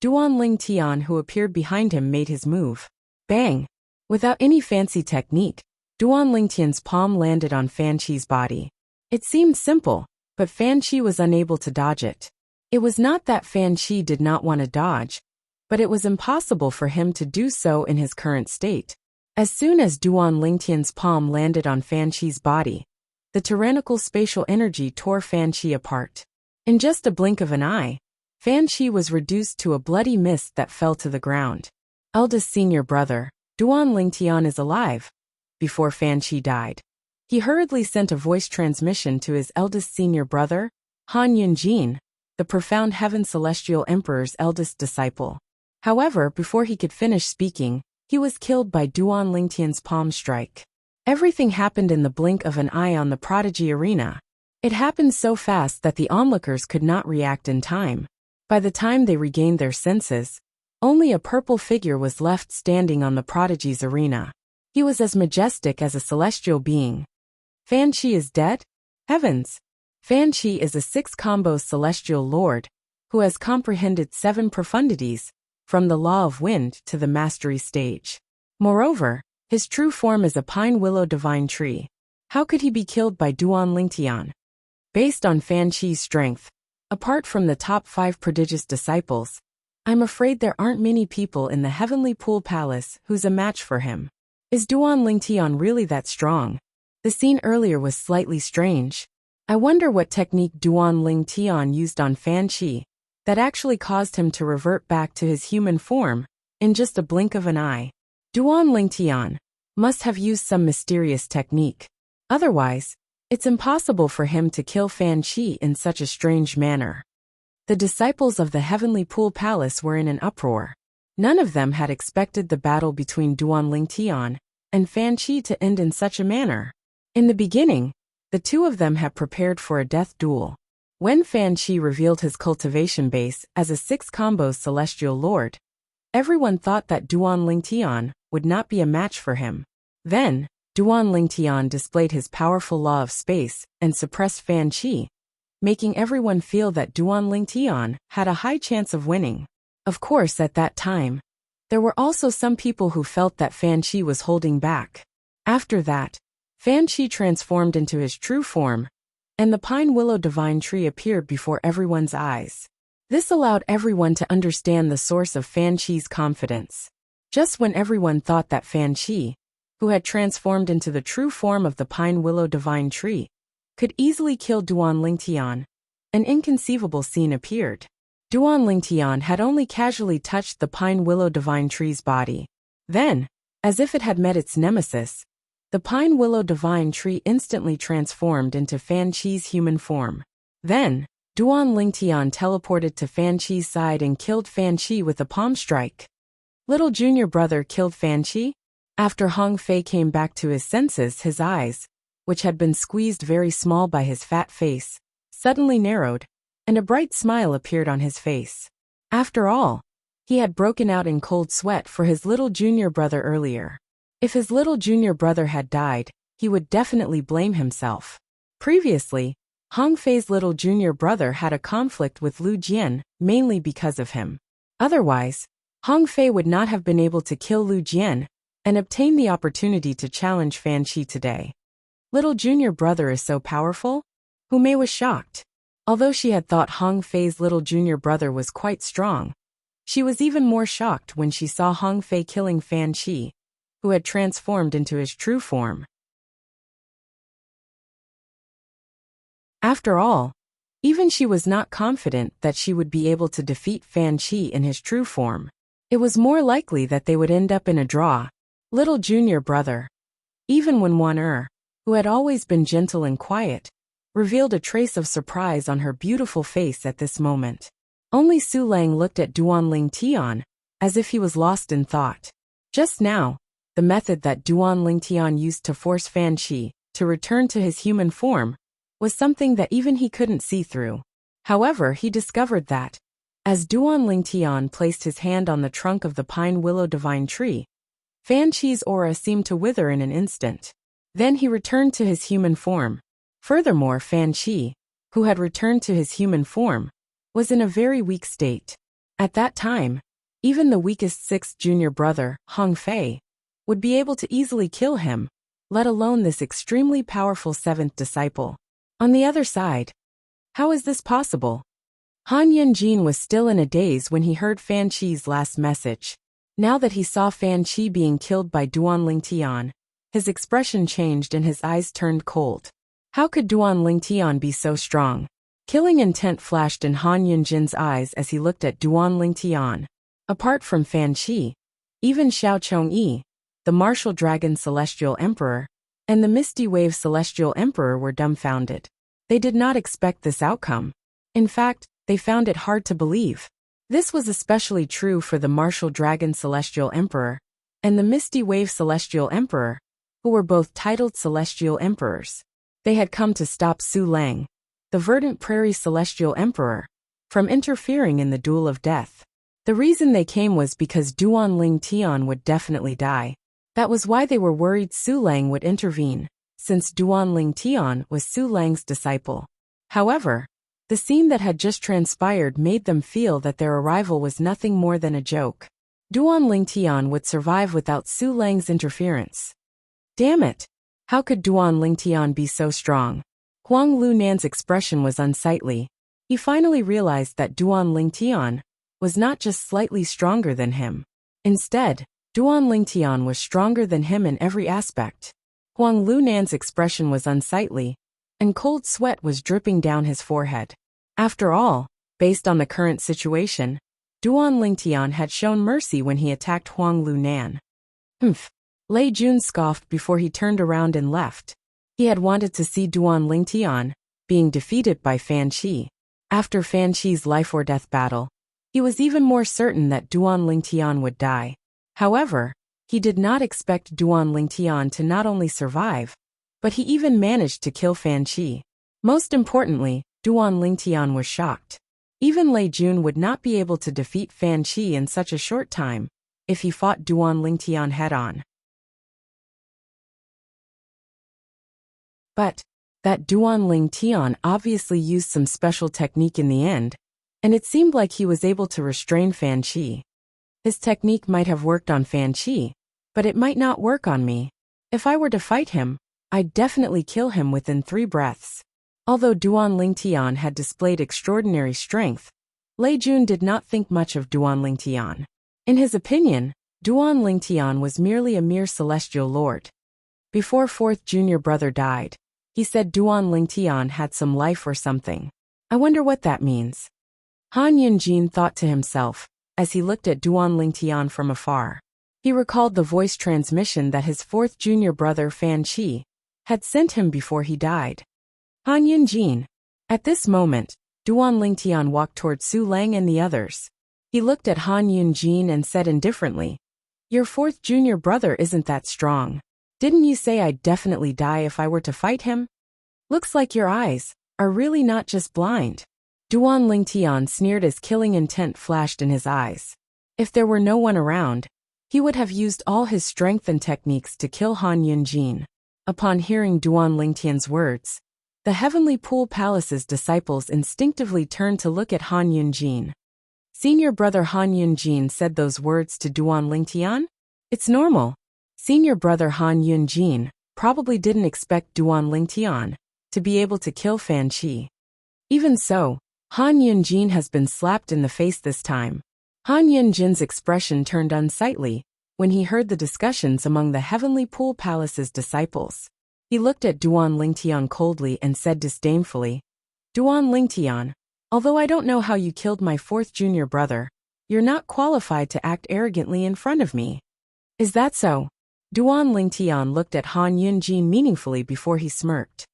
Duan Lingtian, who appeared behind him, made his move. Bang! Without any fancy technique, Duan Lingtian's palm landed on Fan Qi's body. It seemed simple, but Fan Qi was unable to dodge it. It was not that Fan Qi did not want to dodge, but it was impossible for him to do so in his current state. As soon as Duan Lingtian's palm landed on Fan Qi's body, the tyrannical spatial energy tore Fan Qi apart. In just a blink of an eye, Fan Qi was reduced to a bloody mist that fell to the ground. Eldest senior brother, Duan Lingtian is alive. Before Fan Qi died, he hurriedly sent a voice transmission to his eldest senior brother, Han Yunjin, the profound Heaven Celestial Emperor's eldest disciple. However, before he could finish speaking, he was killed by Duan Lingtian's palm strike. Everything happened in the blink of an eye on the Prodigy Arena. It happened so fast that the onlookers could not react in time. By the time they regained their senses, only a purple figure was left standing on the Prodigy's arena. He was as majestic as a celestial being. Fan Qi is dead? Heavens! Fan Qi is a 6-combo celestial lord, who has comprehended 7 profundities, from the law of wind to the mastery stage. Moreover, his true form is a pine willow divine tree. How could he be killed by Duan Lingtian? Based on Fan Qi's strength, apart from the top 5 prodigious disciples, I'm afraid there aren't many people in the Heavenly Pool Palace who's a match for him. Is Duan Lingtian really that strong? The scene earlier was slightly strange. I wonder what technique Duan Lingtian used on Fan Qi that actually caused him to revert back to his human form in just a blink of an eye. Duan Lingtian must have used some mysterious technique. Otherwise, it's impossible for him to kill Fan Qi in such a strange manner. The disciples of the Heavenly Pool Palace were in an uproar. None of them had expected the battle between Duan Lingtian and Fan Qi to end in such a manner. In the beginning, the two of them had prepared for a death duel. When Fan Qi revealed his cultivation base as a 6-combo celestial lord, everyone thought that Duan Lingtian would not be a match for him. Then, Duan Lingtian displayed his powerful law of space and suppressed Fan Qi, making everyone feel that Duan Lingtian had a high chance of winning. Of course, at that time, there were also some people who felt that Fan Qi was holding back. After that, Fan Qi transformed into his true form, and the pine willow divine tree appeared before everyone's eyes. This allowed everyone to understand the source of Fan Qi's confidence. Just when everyone thought that Fan Qi, who had transformed into the true form of the pine willow divine tree, could easily kill Duan Lingtian, an inconceivable scene appeared. Duan Lingtian had only casually touched the pine willow divine tree's body. Then, as if it had met its nemesis, the pine willow divine tree instantly transformed into Fan Qi's human form. Then, Duan Lingtian teleported to Fan Qi's side and killed Fan Qi with a palm strike. Little junior brother killed Fan Qi? After Hong Fei came back to his senses, his eyes, which had been squeezed very small by his fat face, suddenly narrowed, and a bright smile appeared on his face. After all, he had broken out in cold sweat for his little junior brother earlier. If his little junior brother had died, he would definitely blame himself. Previously, Hong Fei's little junior brother had a conflict with Lu Jian, mainly because of him. Otherwise, Hong Fei would not have been able to kill Lu Jian and obtain the opportunity to challenge Fan Qi today. Little junior brother is so powerful? Hu Mei was shocked. Although she had thought Hong Fei's little junior brother was quite strong, she was even more shocked when she saw Hong Fei killing Fan Qi, who had transformed into his true form. After all, even she was not confident that she would be able to defeat Fan Qi in his true form. It was more likely that they would end up in a draw. Little junior brother. Even when Wan who had always been gentle and quiet, revealed a trace of surprise on her beautiful face at this moment. Only Su Lang looked at Duanling Tian, as if he was lost in thought. Just now, the method that Duanling Tian used to force Fan Qi to return to his human form was something that even he couldn't see through. However, he discovered that, as Duanling Tian placed his hand on the trunk of the pine willow divine tree, Fan Qi's aura seemed to wither in an instant. Then he returned to his human form. Furthermore, Fan Qi, who had returned to his human form, was in a very weak state. At that time, even the weakest sixth junior brother, Hong Fei, would be able to easily kill him, let alone this extremely powerful seventh disciple. On the other side, how is this possible? Han Yunjin was still in a daze when he heard Fan Qi's last message. Now that he saw Fan Qi being killed by Duanling Tian, his expression changed and his eyes turned cold. How could Duanling Tian be so strong? Killing intent flashed in Han Yunjin's eyes as he looked at Duanling Tian. Apart from Fan Qi, even Xiao Chongyi, the Martial Dragon Celestial Emperor, and the Misty Wave Celestial Emperor were dumbfounded. They did not expect this outcome. In fact, they found it hard to believe. This was especially true for the Martial Dragon Celestial Emperor and the Misty Wave Celestial Emperor, who were both titled Celestial Emperors. They had come to stop Su Lang, the Verdant Prairie Celestial Emperor, from interfering in the duel of death. The reason they came was because Duanling Tian would definitely die. That was why they were worried Su Lang would intervene, since Duanling Tian was Su Lang's disciple. However, the scene that had just transpired made them feel that their arrival was nothing more than a joke. Duanling Tian would survive without Su Lang's interference. Damn it! How could Duanling Tian be so strong? Huang Lunan's expression was unsightly. He finally realized that Duanling Tian was not just slightly stronger than him. Instead, Duanling Tian was stronger than him in every aspect. Huang Lunan's expression was unsightly, and cold sweat was dripping down his forehead. After all, based on the current situation, Duanling Tian had shown mercy when he attacked Huang Lunan. Lei Jun scoffed before he turned around and left. He had wanted to see Duanling Tian being defeated by Fan Qi. After Fan Qi's life or death battle, he was even more certain that Duanling Tian would die. However, he did not expect Duanling Tian to not only survive, but he even managed to kill Fan Qi. Most importantly, Duanling Tian was shocked. Even Lei Jun would not be able to defeat Fan Qi in such a short time if he fought Duanling Tian head-on. But that Duanling Tian obviously used some special technique in the end, and it seemed like he was able to restrain Fan Qi. His technique might have worked on Fan Qi, but it might not work on me. If I were to fight him, I'd definitely kill him within 3 breaths. Although Duanling Tian had displayed extraordinary strength, Lei Jun did not think much of Duanling Tian. In his opinion, Duanling Tian was merely a mere celestial lord. Before fourth junior brother died, he said Duanling Tian had some life or something. I wonder what that means. Han Yunjin thought to himself, as he looked at Duanling Tian from afar. He recalled the voice transmission that his fourth junior brother Fan Qi had sent him before he died. Han Yunjin. At this moment, Duanling Tian walked toward Su Lang and the others. He looked at Han Yunjin and said indifferently, "Your fourth junior brother isn't that strong. Didn't you say I'd definitely die if I were to fight him? Looks like your eyes are really not just blind." Duanling Tian sneered as killing intent flashed in his eyes. If there were no one around, he would have used all his strength and techniques to kill Han Yunjin. Upon hearing Duanling Tian's words, the Heavenly Pool Palace's disciples instinctively turned to look at Han Yunjin. Senior brother Han Yunjin said those words to Duanling Tian? It's normal. Senior brother Han Yunjin probably didn't expect Duanling Tian to be able to kill Fan Qi. Even so, Han Yunjin has been slapped in the face this time. Han Yunjin's expression turned unsightly when he heard the discussions among the Heavenly Pool Palace's disciples. He looked at Duan Lingtian coldly and said disdainfully, "Duan Lingtian, although I don't know how you killed my fourth junior brother, you're not qualified to act arrogantly in front of me." "Is that so?" Duan Lingtian looked at Han Yunjin meaningfully before he smirked.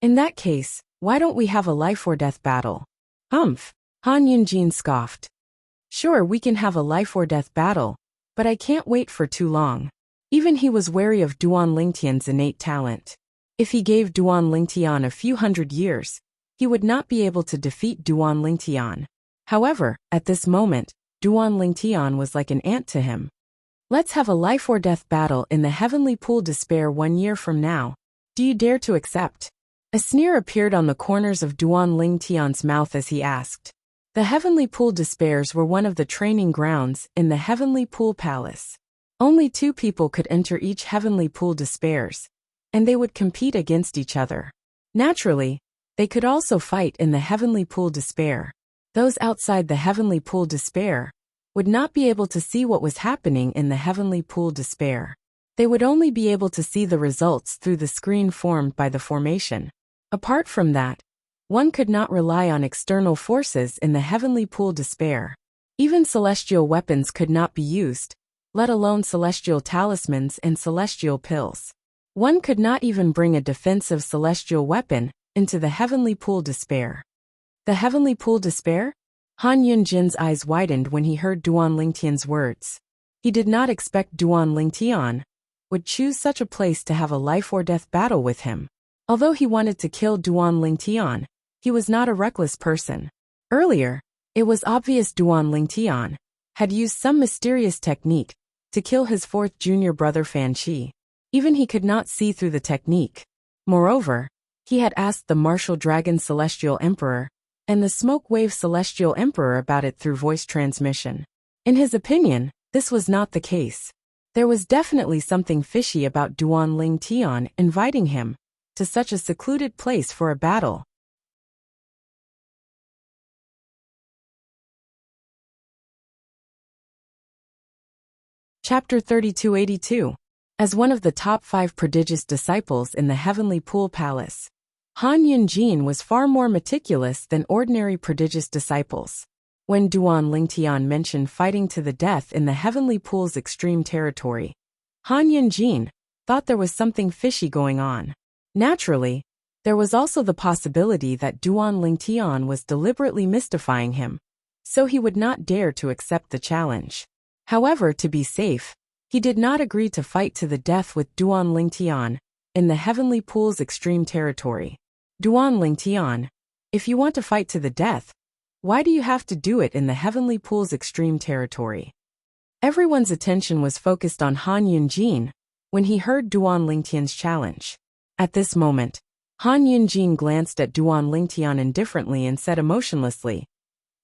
"In that case, why don't we have a life-or-death battle?" "Humph," Han Yunjin scoffed. "Sure, we can have a life-or-death battle, but I can't wait for too long." Even he was wary of Duan Lingtian's innate talent. If he gave Duan Lingtian a few hundred years, he would not be able to defeat Duan Lingtian. However, at this moment, Duan Lingtian was like an ant to him. "Let's have a life-or-death battle in the Heavenly Pool Despair 1 year from now. Do you dare to accept?" A sneer appeared on the corners of Duan Lingtian's mouth as he asked. The Heavenly Pool Despairs were one of the training grounds in the Heavenly Pool Palace. Only 2 people could enter each Heavenly Pool Despairs, and they would compete against each other. Naturally, they could also fight in the Heavenly Pool Despair. Those outside the Heavenly Pool Despair would not be able to see what was happening in the Heavenly Pool Despair. They would only be able to see the results through the screen formed by the formation. Apart from that, one could not rely on external forces in the Heavenly Pool Despair. Even celestial weapons could not be used, let alone celestial talismans and celestial pills. One could not even bring a defensive celestial weapon into the Heavenly Pool Despair. The Heavenly Pool Despair? Han Yunjin's eyes widened when he heard Duan Lingtian's words. He did not expect Duan Lingtian would choose such a place to have a life-or-death battle with him. Although he wanted to kill Duan Lingtian, he was not a reckless person. Earlier, it was obvious Duan Lingtian had used some mysterious technique to kill his fourth junior brother Fan Qi. Even he could not see through the technique. Moreover, he had asked the Martial Dragon Celestial Emperor and the Smoke Wave Celestial Emperor about it through voice transmission. In his opinion, this was not the case. There was definitely something fishy about Duan Lingtian inviting him to such a secluded place for a battle. Chapter 3282. As one of the top 5 prodigious disciples in the Heavenly Pool Palace, Han Yunjin was far more meticulous than ordinary prodigious disciples. When Duan Lingtian mentioned fighting to the death in the Heavenly Pool's extreme territory, Han Yunjin thought there was something fishy going on. Naturally, there was also the possibility that Duan Lingtian was deliberately mystifying him, so he would not dare to accept the challenge. However, to be safe, he did not agree to fight to the death with Duan Lingtian in the Heavenly Pool's extreme territory. Duan Lingtian, if you want to fight to the death, why do you have to do it in the Heavenly Pool's extreme territory? Everyone's attention was focused on Han Yunjin when he heard Duan Lingtian's challenge. At this moment, Han Yunjin glanced at Duan Lingtian indifferently and said emotionlessly,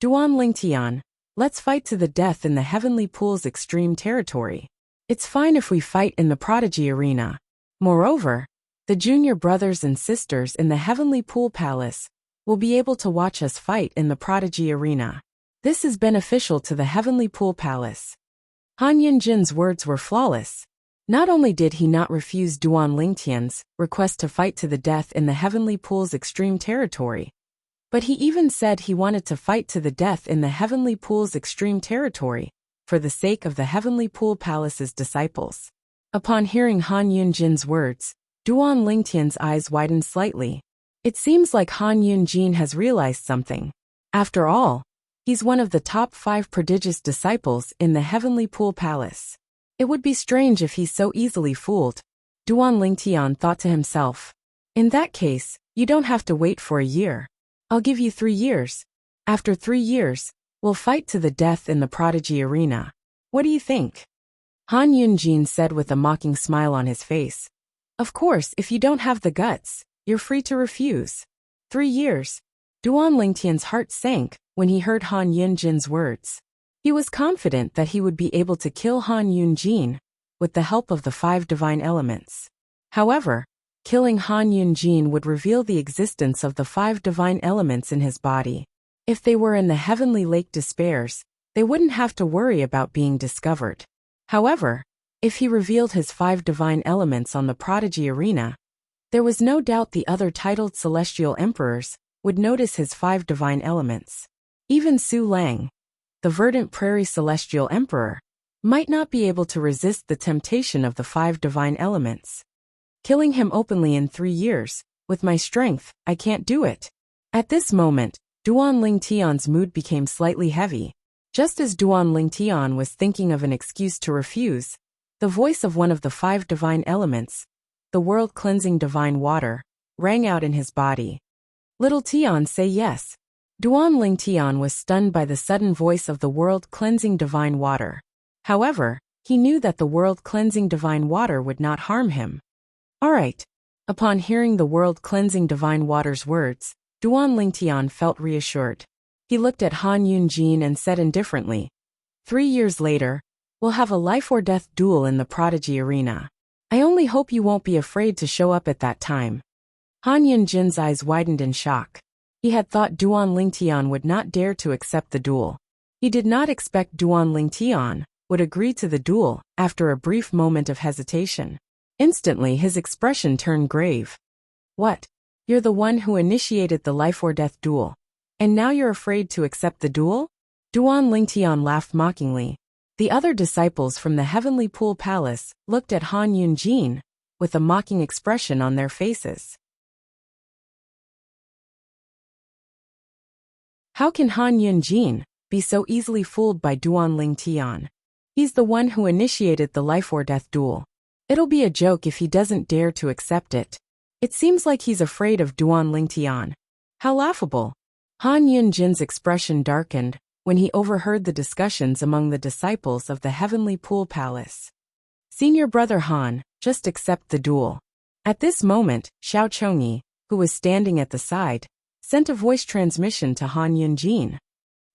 "Duan Lingtian, let's fight to the death in the Heavenly Pool's extreme territory. It's fine if we fight in the Prodigy Arena. Moreover, the junior brothers and sisters in the Heavenly Pool Palace will be able to watch us fight in the Prodigy Arena. This is beneficial to the Heavenly Pool Palace." Han Yunjin's words were flawless. Not only did he not refuse Duan Lingtian's request to fight to the death in the Heavenly Pool's extreme territory, but he even said he wanted to fight to the death in the Heavenly Pool's extreme territory for the sake of the Heavenly Pool Palace's disciples. Upon hearing Han Yunjin's words, Duan Lingtian's eyes widened slightly. It seems like Han Yunjin has realized something. After all, he's one of the top 5 prodigious disciples in the Heavenly Pool Palace. It would be strange if he's so easily fooled, Duan Lingtian thought to himself. In that case, you don't have to wait for a year. I'll give you 3 years. After 3 years, we'll fight to the death in the Prodigy Arena. What do you think? Han Yunjin said with a mocking smile on his face. Of course, if you don't have the guts, you're free to refuse. 3 years. Duan Lingtian's heart sank when he heard Han Yunjin's words. He was confident that he would be able to kill Han Yunjin with the help of the 5 divine elements. However, Killing Han Yunjin would reveal the existence of the 5 divine elements in his body. If they were in the heavenly lake despairs, they wouldn't have to worry about being discovered. However, if he revealed his 5 divine elements on the prodigy arena, there was no doubt the other titled celestial emperors would notice his 5 divine elements. Even Su Lang, the verdant prairie celestial emperor, might not be able to resist the temptation of the 5 divine elements. Killing him openly in 3 years, with my strength, I can't do it. At this moment, Duan Lingtian's mood became slightly heavy. Just as Duan Lingtian was thinking of an excuse to refuse, the voice of one of the 5 divine elements, the world-cleansing divine water, rang out in his body. Little Tian, say yes. Duan Lingtian was stunned by the sudden voice of the world-cleansing divine water. However, he knew that the world-cleansing divine water would not harm him. All right. Upon hearing the world-cleansing divine water's words, Duan Lingtian felt reassured. He looked at Han Yunjin and said indifferently, 3 years later, we'll have a life-or-death duel in the prodigy arena. I only hope you won't be afraid to show up at that time. Han Yunjin's eyes widened in shock. He had thought Duan Lingtian would not dare to accept the duel. He did not expect Duan Lingtian would agree to the duel after a brief moment of hesitation. Instantly his expression turned grave. What? You're the one who initiated the life-or-death duel. And now you're afraid to accept the duel? Duan Lingtian laughed mockingly. The other disciples from the Heavenly Pool Palace looked at Han Yunjin with a mocking expression on their faces. How can Han Yunjin be so easily fooled by Duan Lingtian? He's the one who initiated the life-or-death duel. It'll be a joke if he doesn't dare to accept it. It seems like he's afraid of Duan Lingtian. How laughable. Han Yunjin's expression darkened when he overheard the discussions among the disciples of the Heavenly Pool Palace. Senior brother Han, just accept the duel. At this moment, Xiao Chongyi, who was standing at the side, sent a voice transmission to Han Yunjin.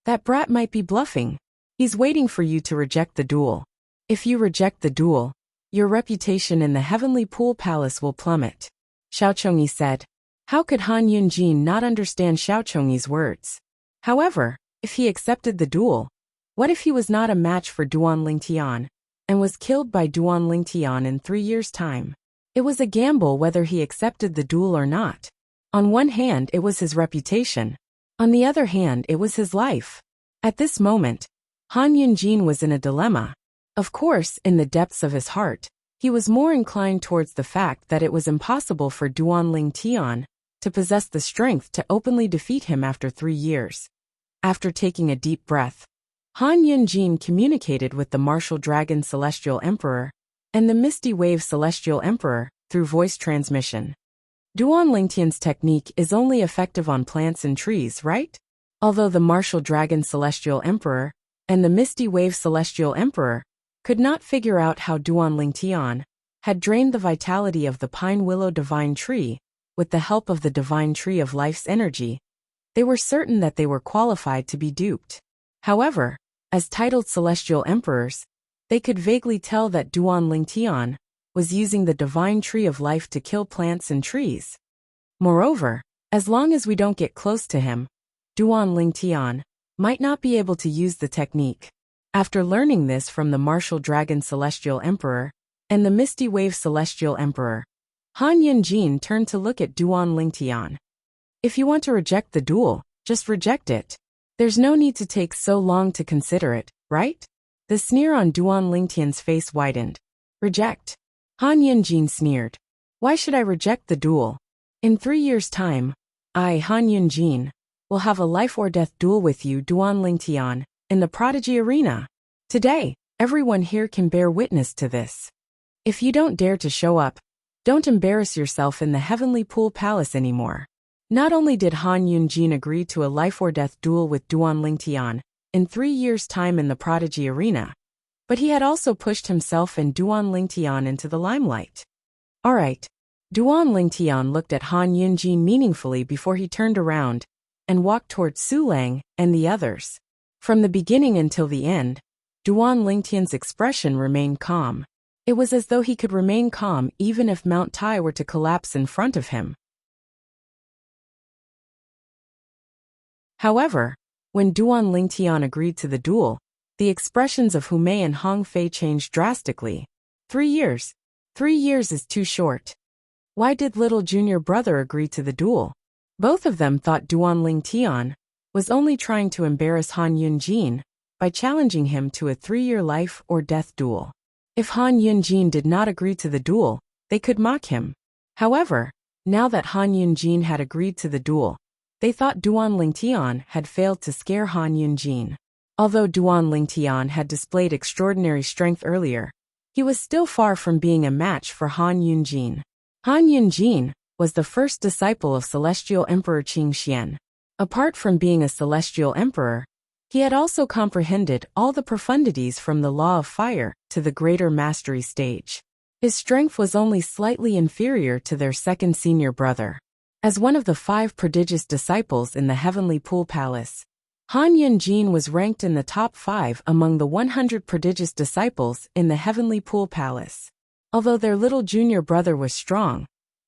That brat might be bluffing. He's waiting for you to reject the duel. If you reject the duel, your reputation in the Heavenly Pool Palace will plummet. Xiao Chongyi said. How could Han Yunjin not understand Xiao Chongyi's words? However, if he accepted the duel, what if he was not a match for Duan Lingtian and was killed by Duan Lingtian in 3 years' time? It was a gamble whether he accepted the duel or not. On one hand, it was his reputation. On the other hand, it was his life. At this moment, Han Yunjin was in a dilemma. Of course, in the depths of his heart, he was more inclined towards the fact that it was impossible for Duan Lingtian to possess the strength to openly defeat him after 3 years. After taking a deep breath, Han Yunjin communicated with the Martial Dragon Celestial Emperor and the Misty Wave Celestial Emperor through voice transmission. Duan Lingtian's technique is only effective on plants and trees, right? Although the Martial Dragon Celestial Emperor and the Misty Wave Celestial Emperor could not figure out how Duan Lingtian had drained the vitality of the Pine Willow Divine Tree with the help of the Divine Tree of Life's energy, they were certain that they were qualified to be duped. However, as titled Celestial Emperors, they could vaguely tell that Duan Lingtian was using the Divine Tree of Life to kill plants and trees. Moreover, as long as we don't get close to him, Duan Lingtian might not be able to use the technique. After learning this from the Martial Dragon Celestial Emperor and the Misty Wave Celestial Emperor, Han Yunjin turned to look at Duan Lingtian. If you want to reject the duel, just reject it. There's no need to take so long to consider it, right? The sneer on Duan Lingtian's face widened. Reject. Han Yunjin sneered. Why should I reject the duel? In 3 years' time, I, Han Yunjin, will have a life-or-death duel with you, Duan Lingtian, in the Prodigy Arena. Today, everyone here can bear witness to this. If you don't dare to show up, don't embarrass yourself in the Heavenly Pool Palace anymore. Not only did Han Yunjin agree to a life-or-death duel with Duan Lingtian in 3 years' time in the Prodigy Arena, but he had also pushed himself and Duan Lingtian into the limelight. All right. Duan Lingtian looked at Han Yunjin meaningfully before he turned around and walked towards Su Lang and the others. From the beginning until the end, Duan Lingtian's expression remained calm. It was as though he could remain calm even if Mount Tai were to collapse in front of him. However, when Duan Lingtian agreed to the duel, the expressions of Hu Mei and Hong Fei changed drastically. 3 years. 3 years is too short. Why did little junior brother agree to the duel? Both of them thought Duan Lingtian was only trying to embarrass Han Yunjin by challenging him to a 3-year life or death duel. If Han Yunjin did not agree to the duel, they could mock him. However, now that Han Yunjin had agreed to the duel, they thought Duan Lingtian had failed to scare Han Yunjin. Although Duan Lingtian had displayed extraordinary strength earlier, he was still far from being a match for Han Yunjin. Han Yunjin was the first disciple of Celestial Emperor Qing Xian. Apart from being a Celestial Emperor, he had also comprehended all the profundities from the Law of Fire to the greater mastery stage. His strength was only slightly inferior to their second senior brother. As one of the 5 prodigious disciples in the Heavenly Pool Palace, Han Yunjin was ranked in the top 5 among the 100 prodigious disciples in the Heavenly Pool Palace. Although their little junior brother was strong,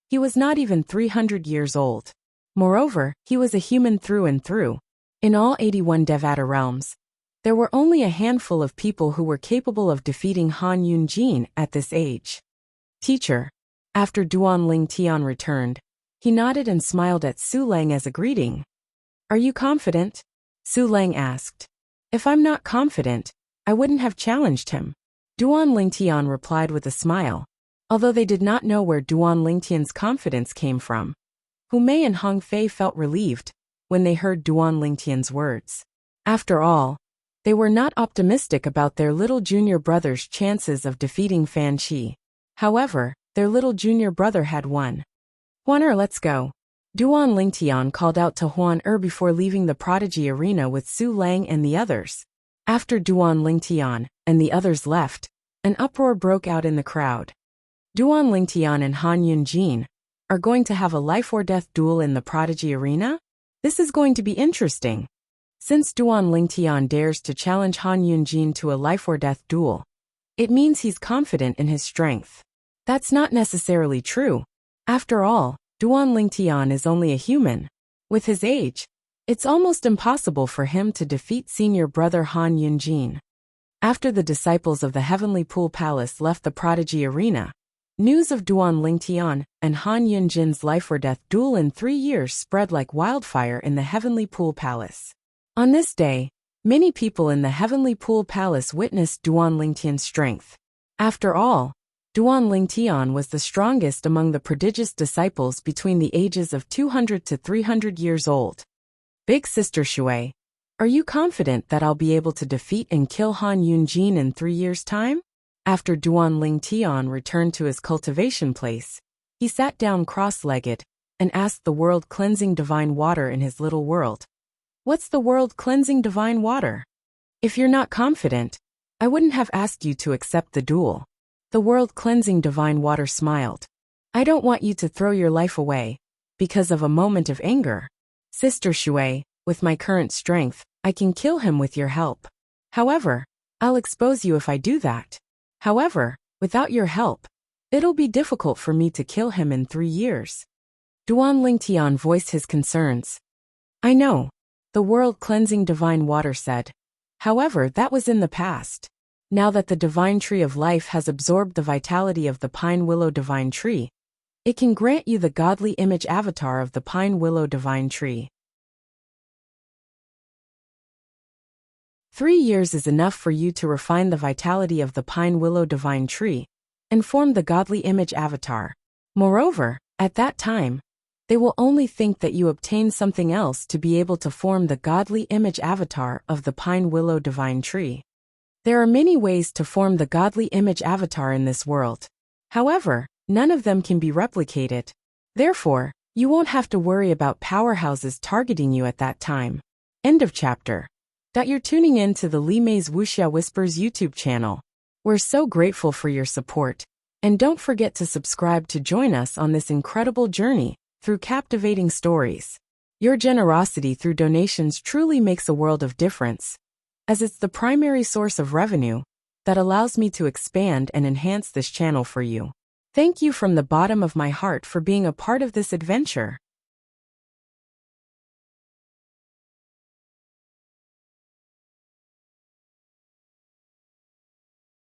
he was not even 300 years old. Moreover, he was a human through and through. In all 81 Devata realms, there were only a handful of people who were capable of defeating Han Yunjin at this age. Teacher. After Duan Lingtian returned, he nodded and smiled at Su Lang as a greeting. Are you confident? Su Lang asked. If I'm not confident, I wouldn't have challenged him. Duan Lingtian replied with a smile. Although they did not know where Duan Lingtian's confidence came from, Hu Mei and Hong Fei felt relieved when they heard Duan Lingtian's words. After all, they were not optimistic about their little junior brother's chances of defeating Fan Qi. However, their little junior brother had won. Huan let's go. Duan Lingtian called out to Huan before leaving the prodigy arena with Su Lang and the others. After Duan Lingtian and the others left, an uproar broke out in the crowd. Duan Lingtian and Han Yunjin are going to have a life-or-death duel in the prodigy arena? This is going to be interesting. Since Duan Lingtian dares to challenge Han Yunjin to a life-or-death duel, it means he's confident in his strength. That's not necessarily true. After all, Duan Lingtian is only a human. With his age, it's almost impossible for him to defeat senior brother Han Yunjin. After the disciples of the Heavenly Pool Palace left the prodigy arena, news of Duan Lingtian and Han Yunjin's life-or-death duel in 3 years spread like wildfire in the Heavenly Pool Palace. On this day, many people in the Heavenly Pool Palace witnessed Duan Lingtian's strength. After all, Duan Lingtian was the strongest among the prodigious disciples between the ages of 200 to 300 years old. Big Sister Shui, are you confident that I'll be able to defeat and kill Han Yunjin in 3 years' time? After Duan Lingtian returned to his cultivation place, he sat down cross-legged and asked the world-cleansing divine water in his little world. What's the world-cleansing divine water? If you're not confident, I wouldn't have asked you to accept the duel. The world-cleansing divine water smiled. I don't want you to throw your life away because of a moment of anger. Sister Shui, with my current strength, I can kill him with your help. However, I'll expose you if I do that. However, without your help, it'll be difficult for me to kill him in 3 years. Duan Lingtian voiced his concerns. I know, the world-cleansing divine water said. However, that was in the past. Now that the divine tree of life has absorbed the vitality of the pine willow divine tree, it can grant you the godly image avatar of the pine willow divine tree. 3 years is enough for you to refine the vitality of the pine willow divine tree and form the godly image avatar. Moreover, at that time, they will only think that you obtained something else to be able to form the godly image avatar of the pine willow divine tree. There are many ways to form the godly image avatar in this world. However, none of them can be replicated. Therefore, you won't have to worry about powerhouses targeting you at that time. End of chapter. You're tuning in to the Li Mei's Wuxia Whispers YouTube channel. We're so grateful for your support. And don't forget to subscribe to join us on this incredible journey through captivating stories. Your generosity through donations truly makes a world of difference, as it's the primary source of revenue that allows me to expand and enhance this channel for you. Thank you from the bottom of my heart for being a part of this adventure.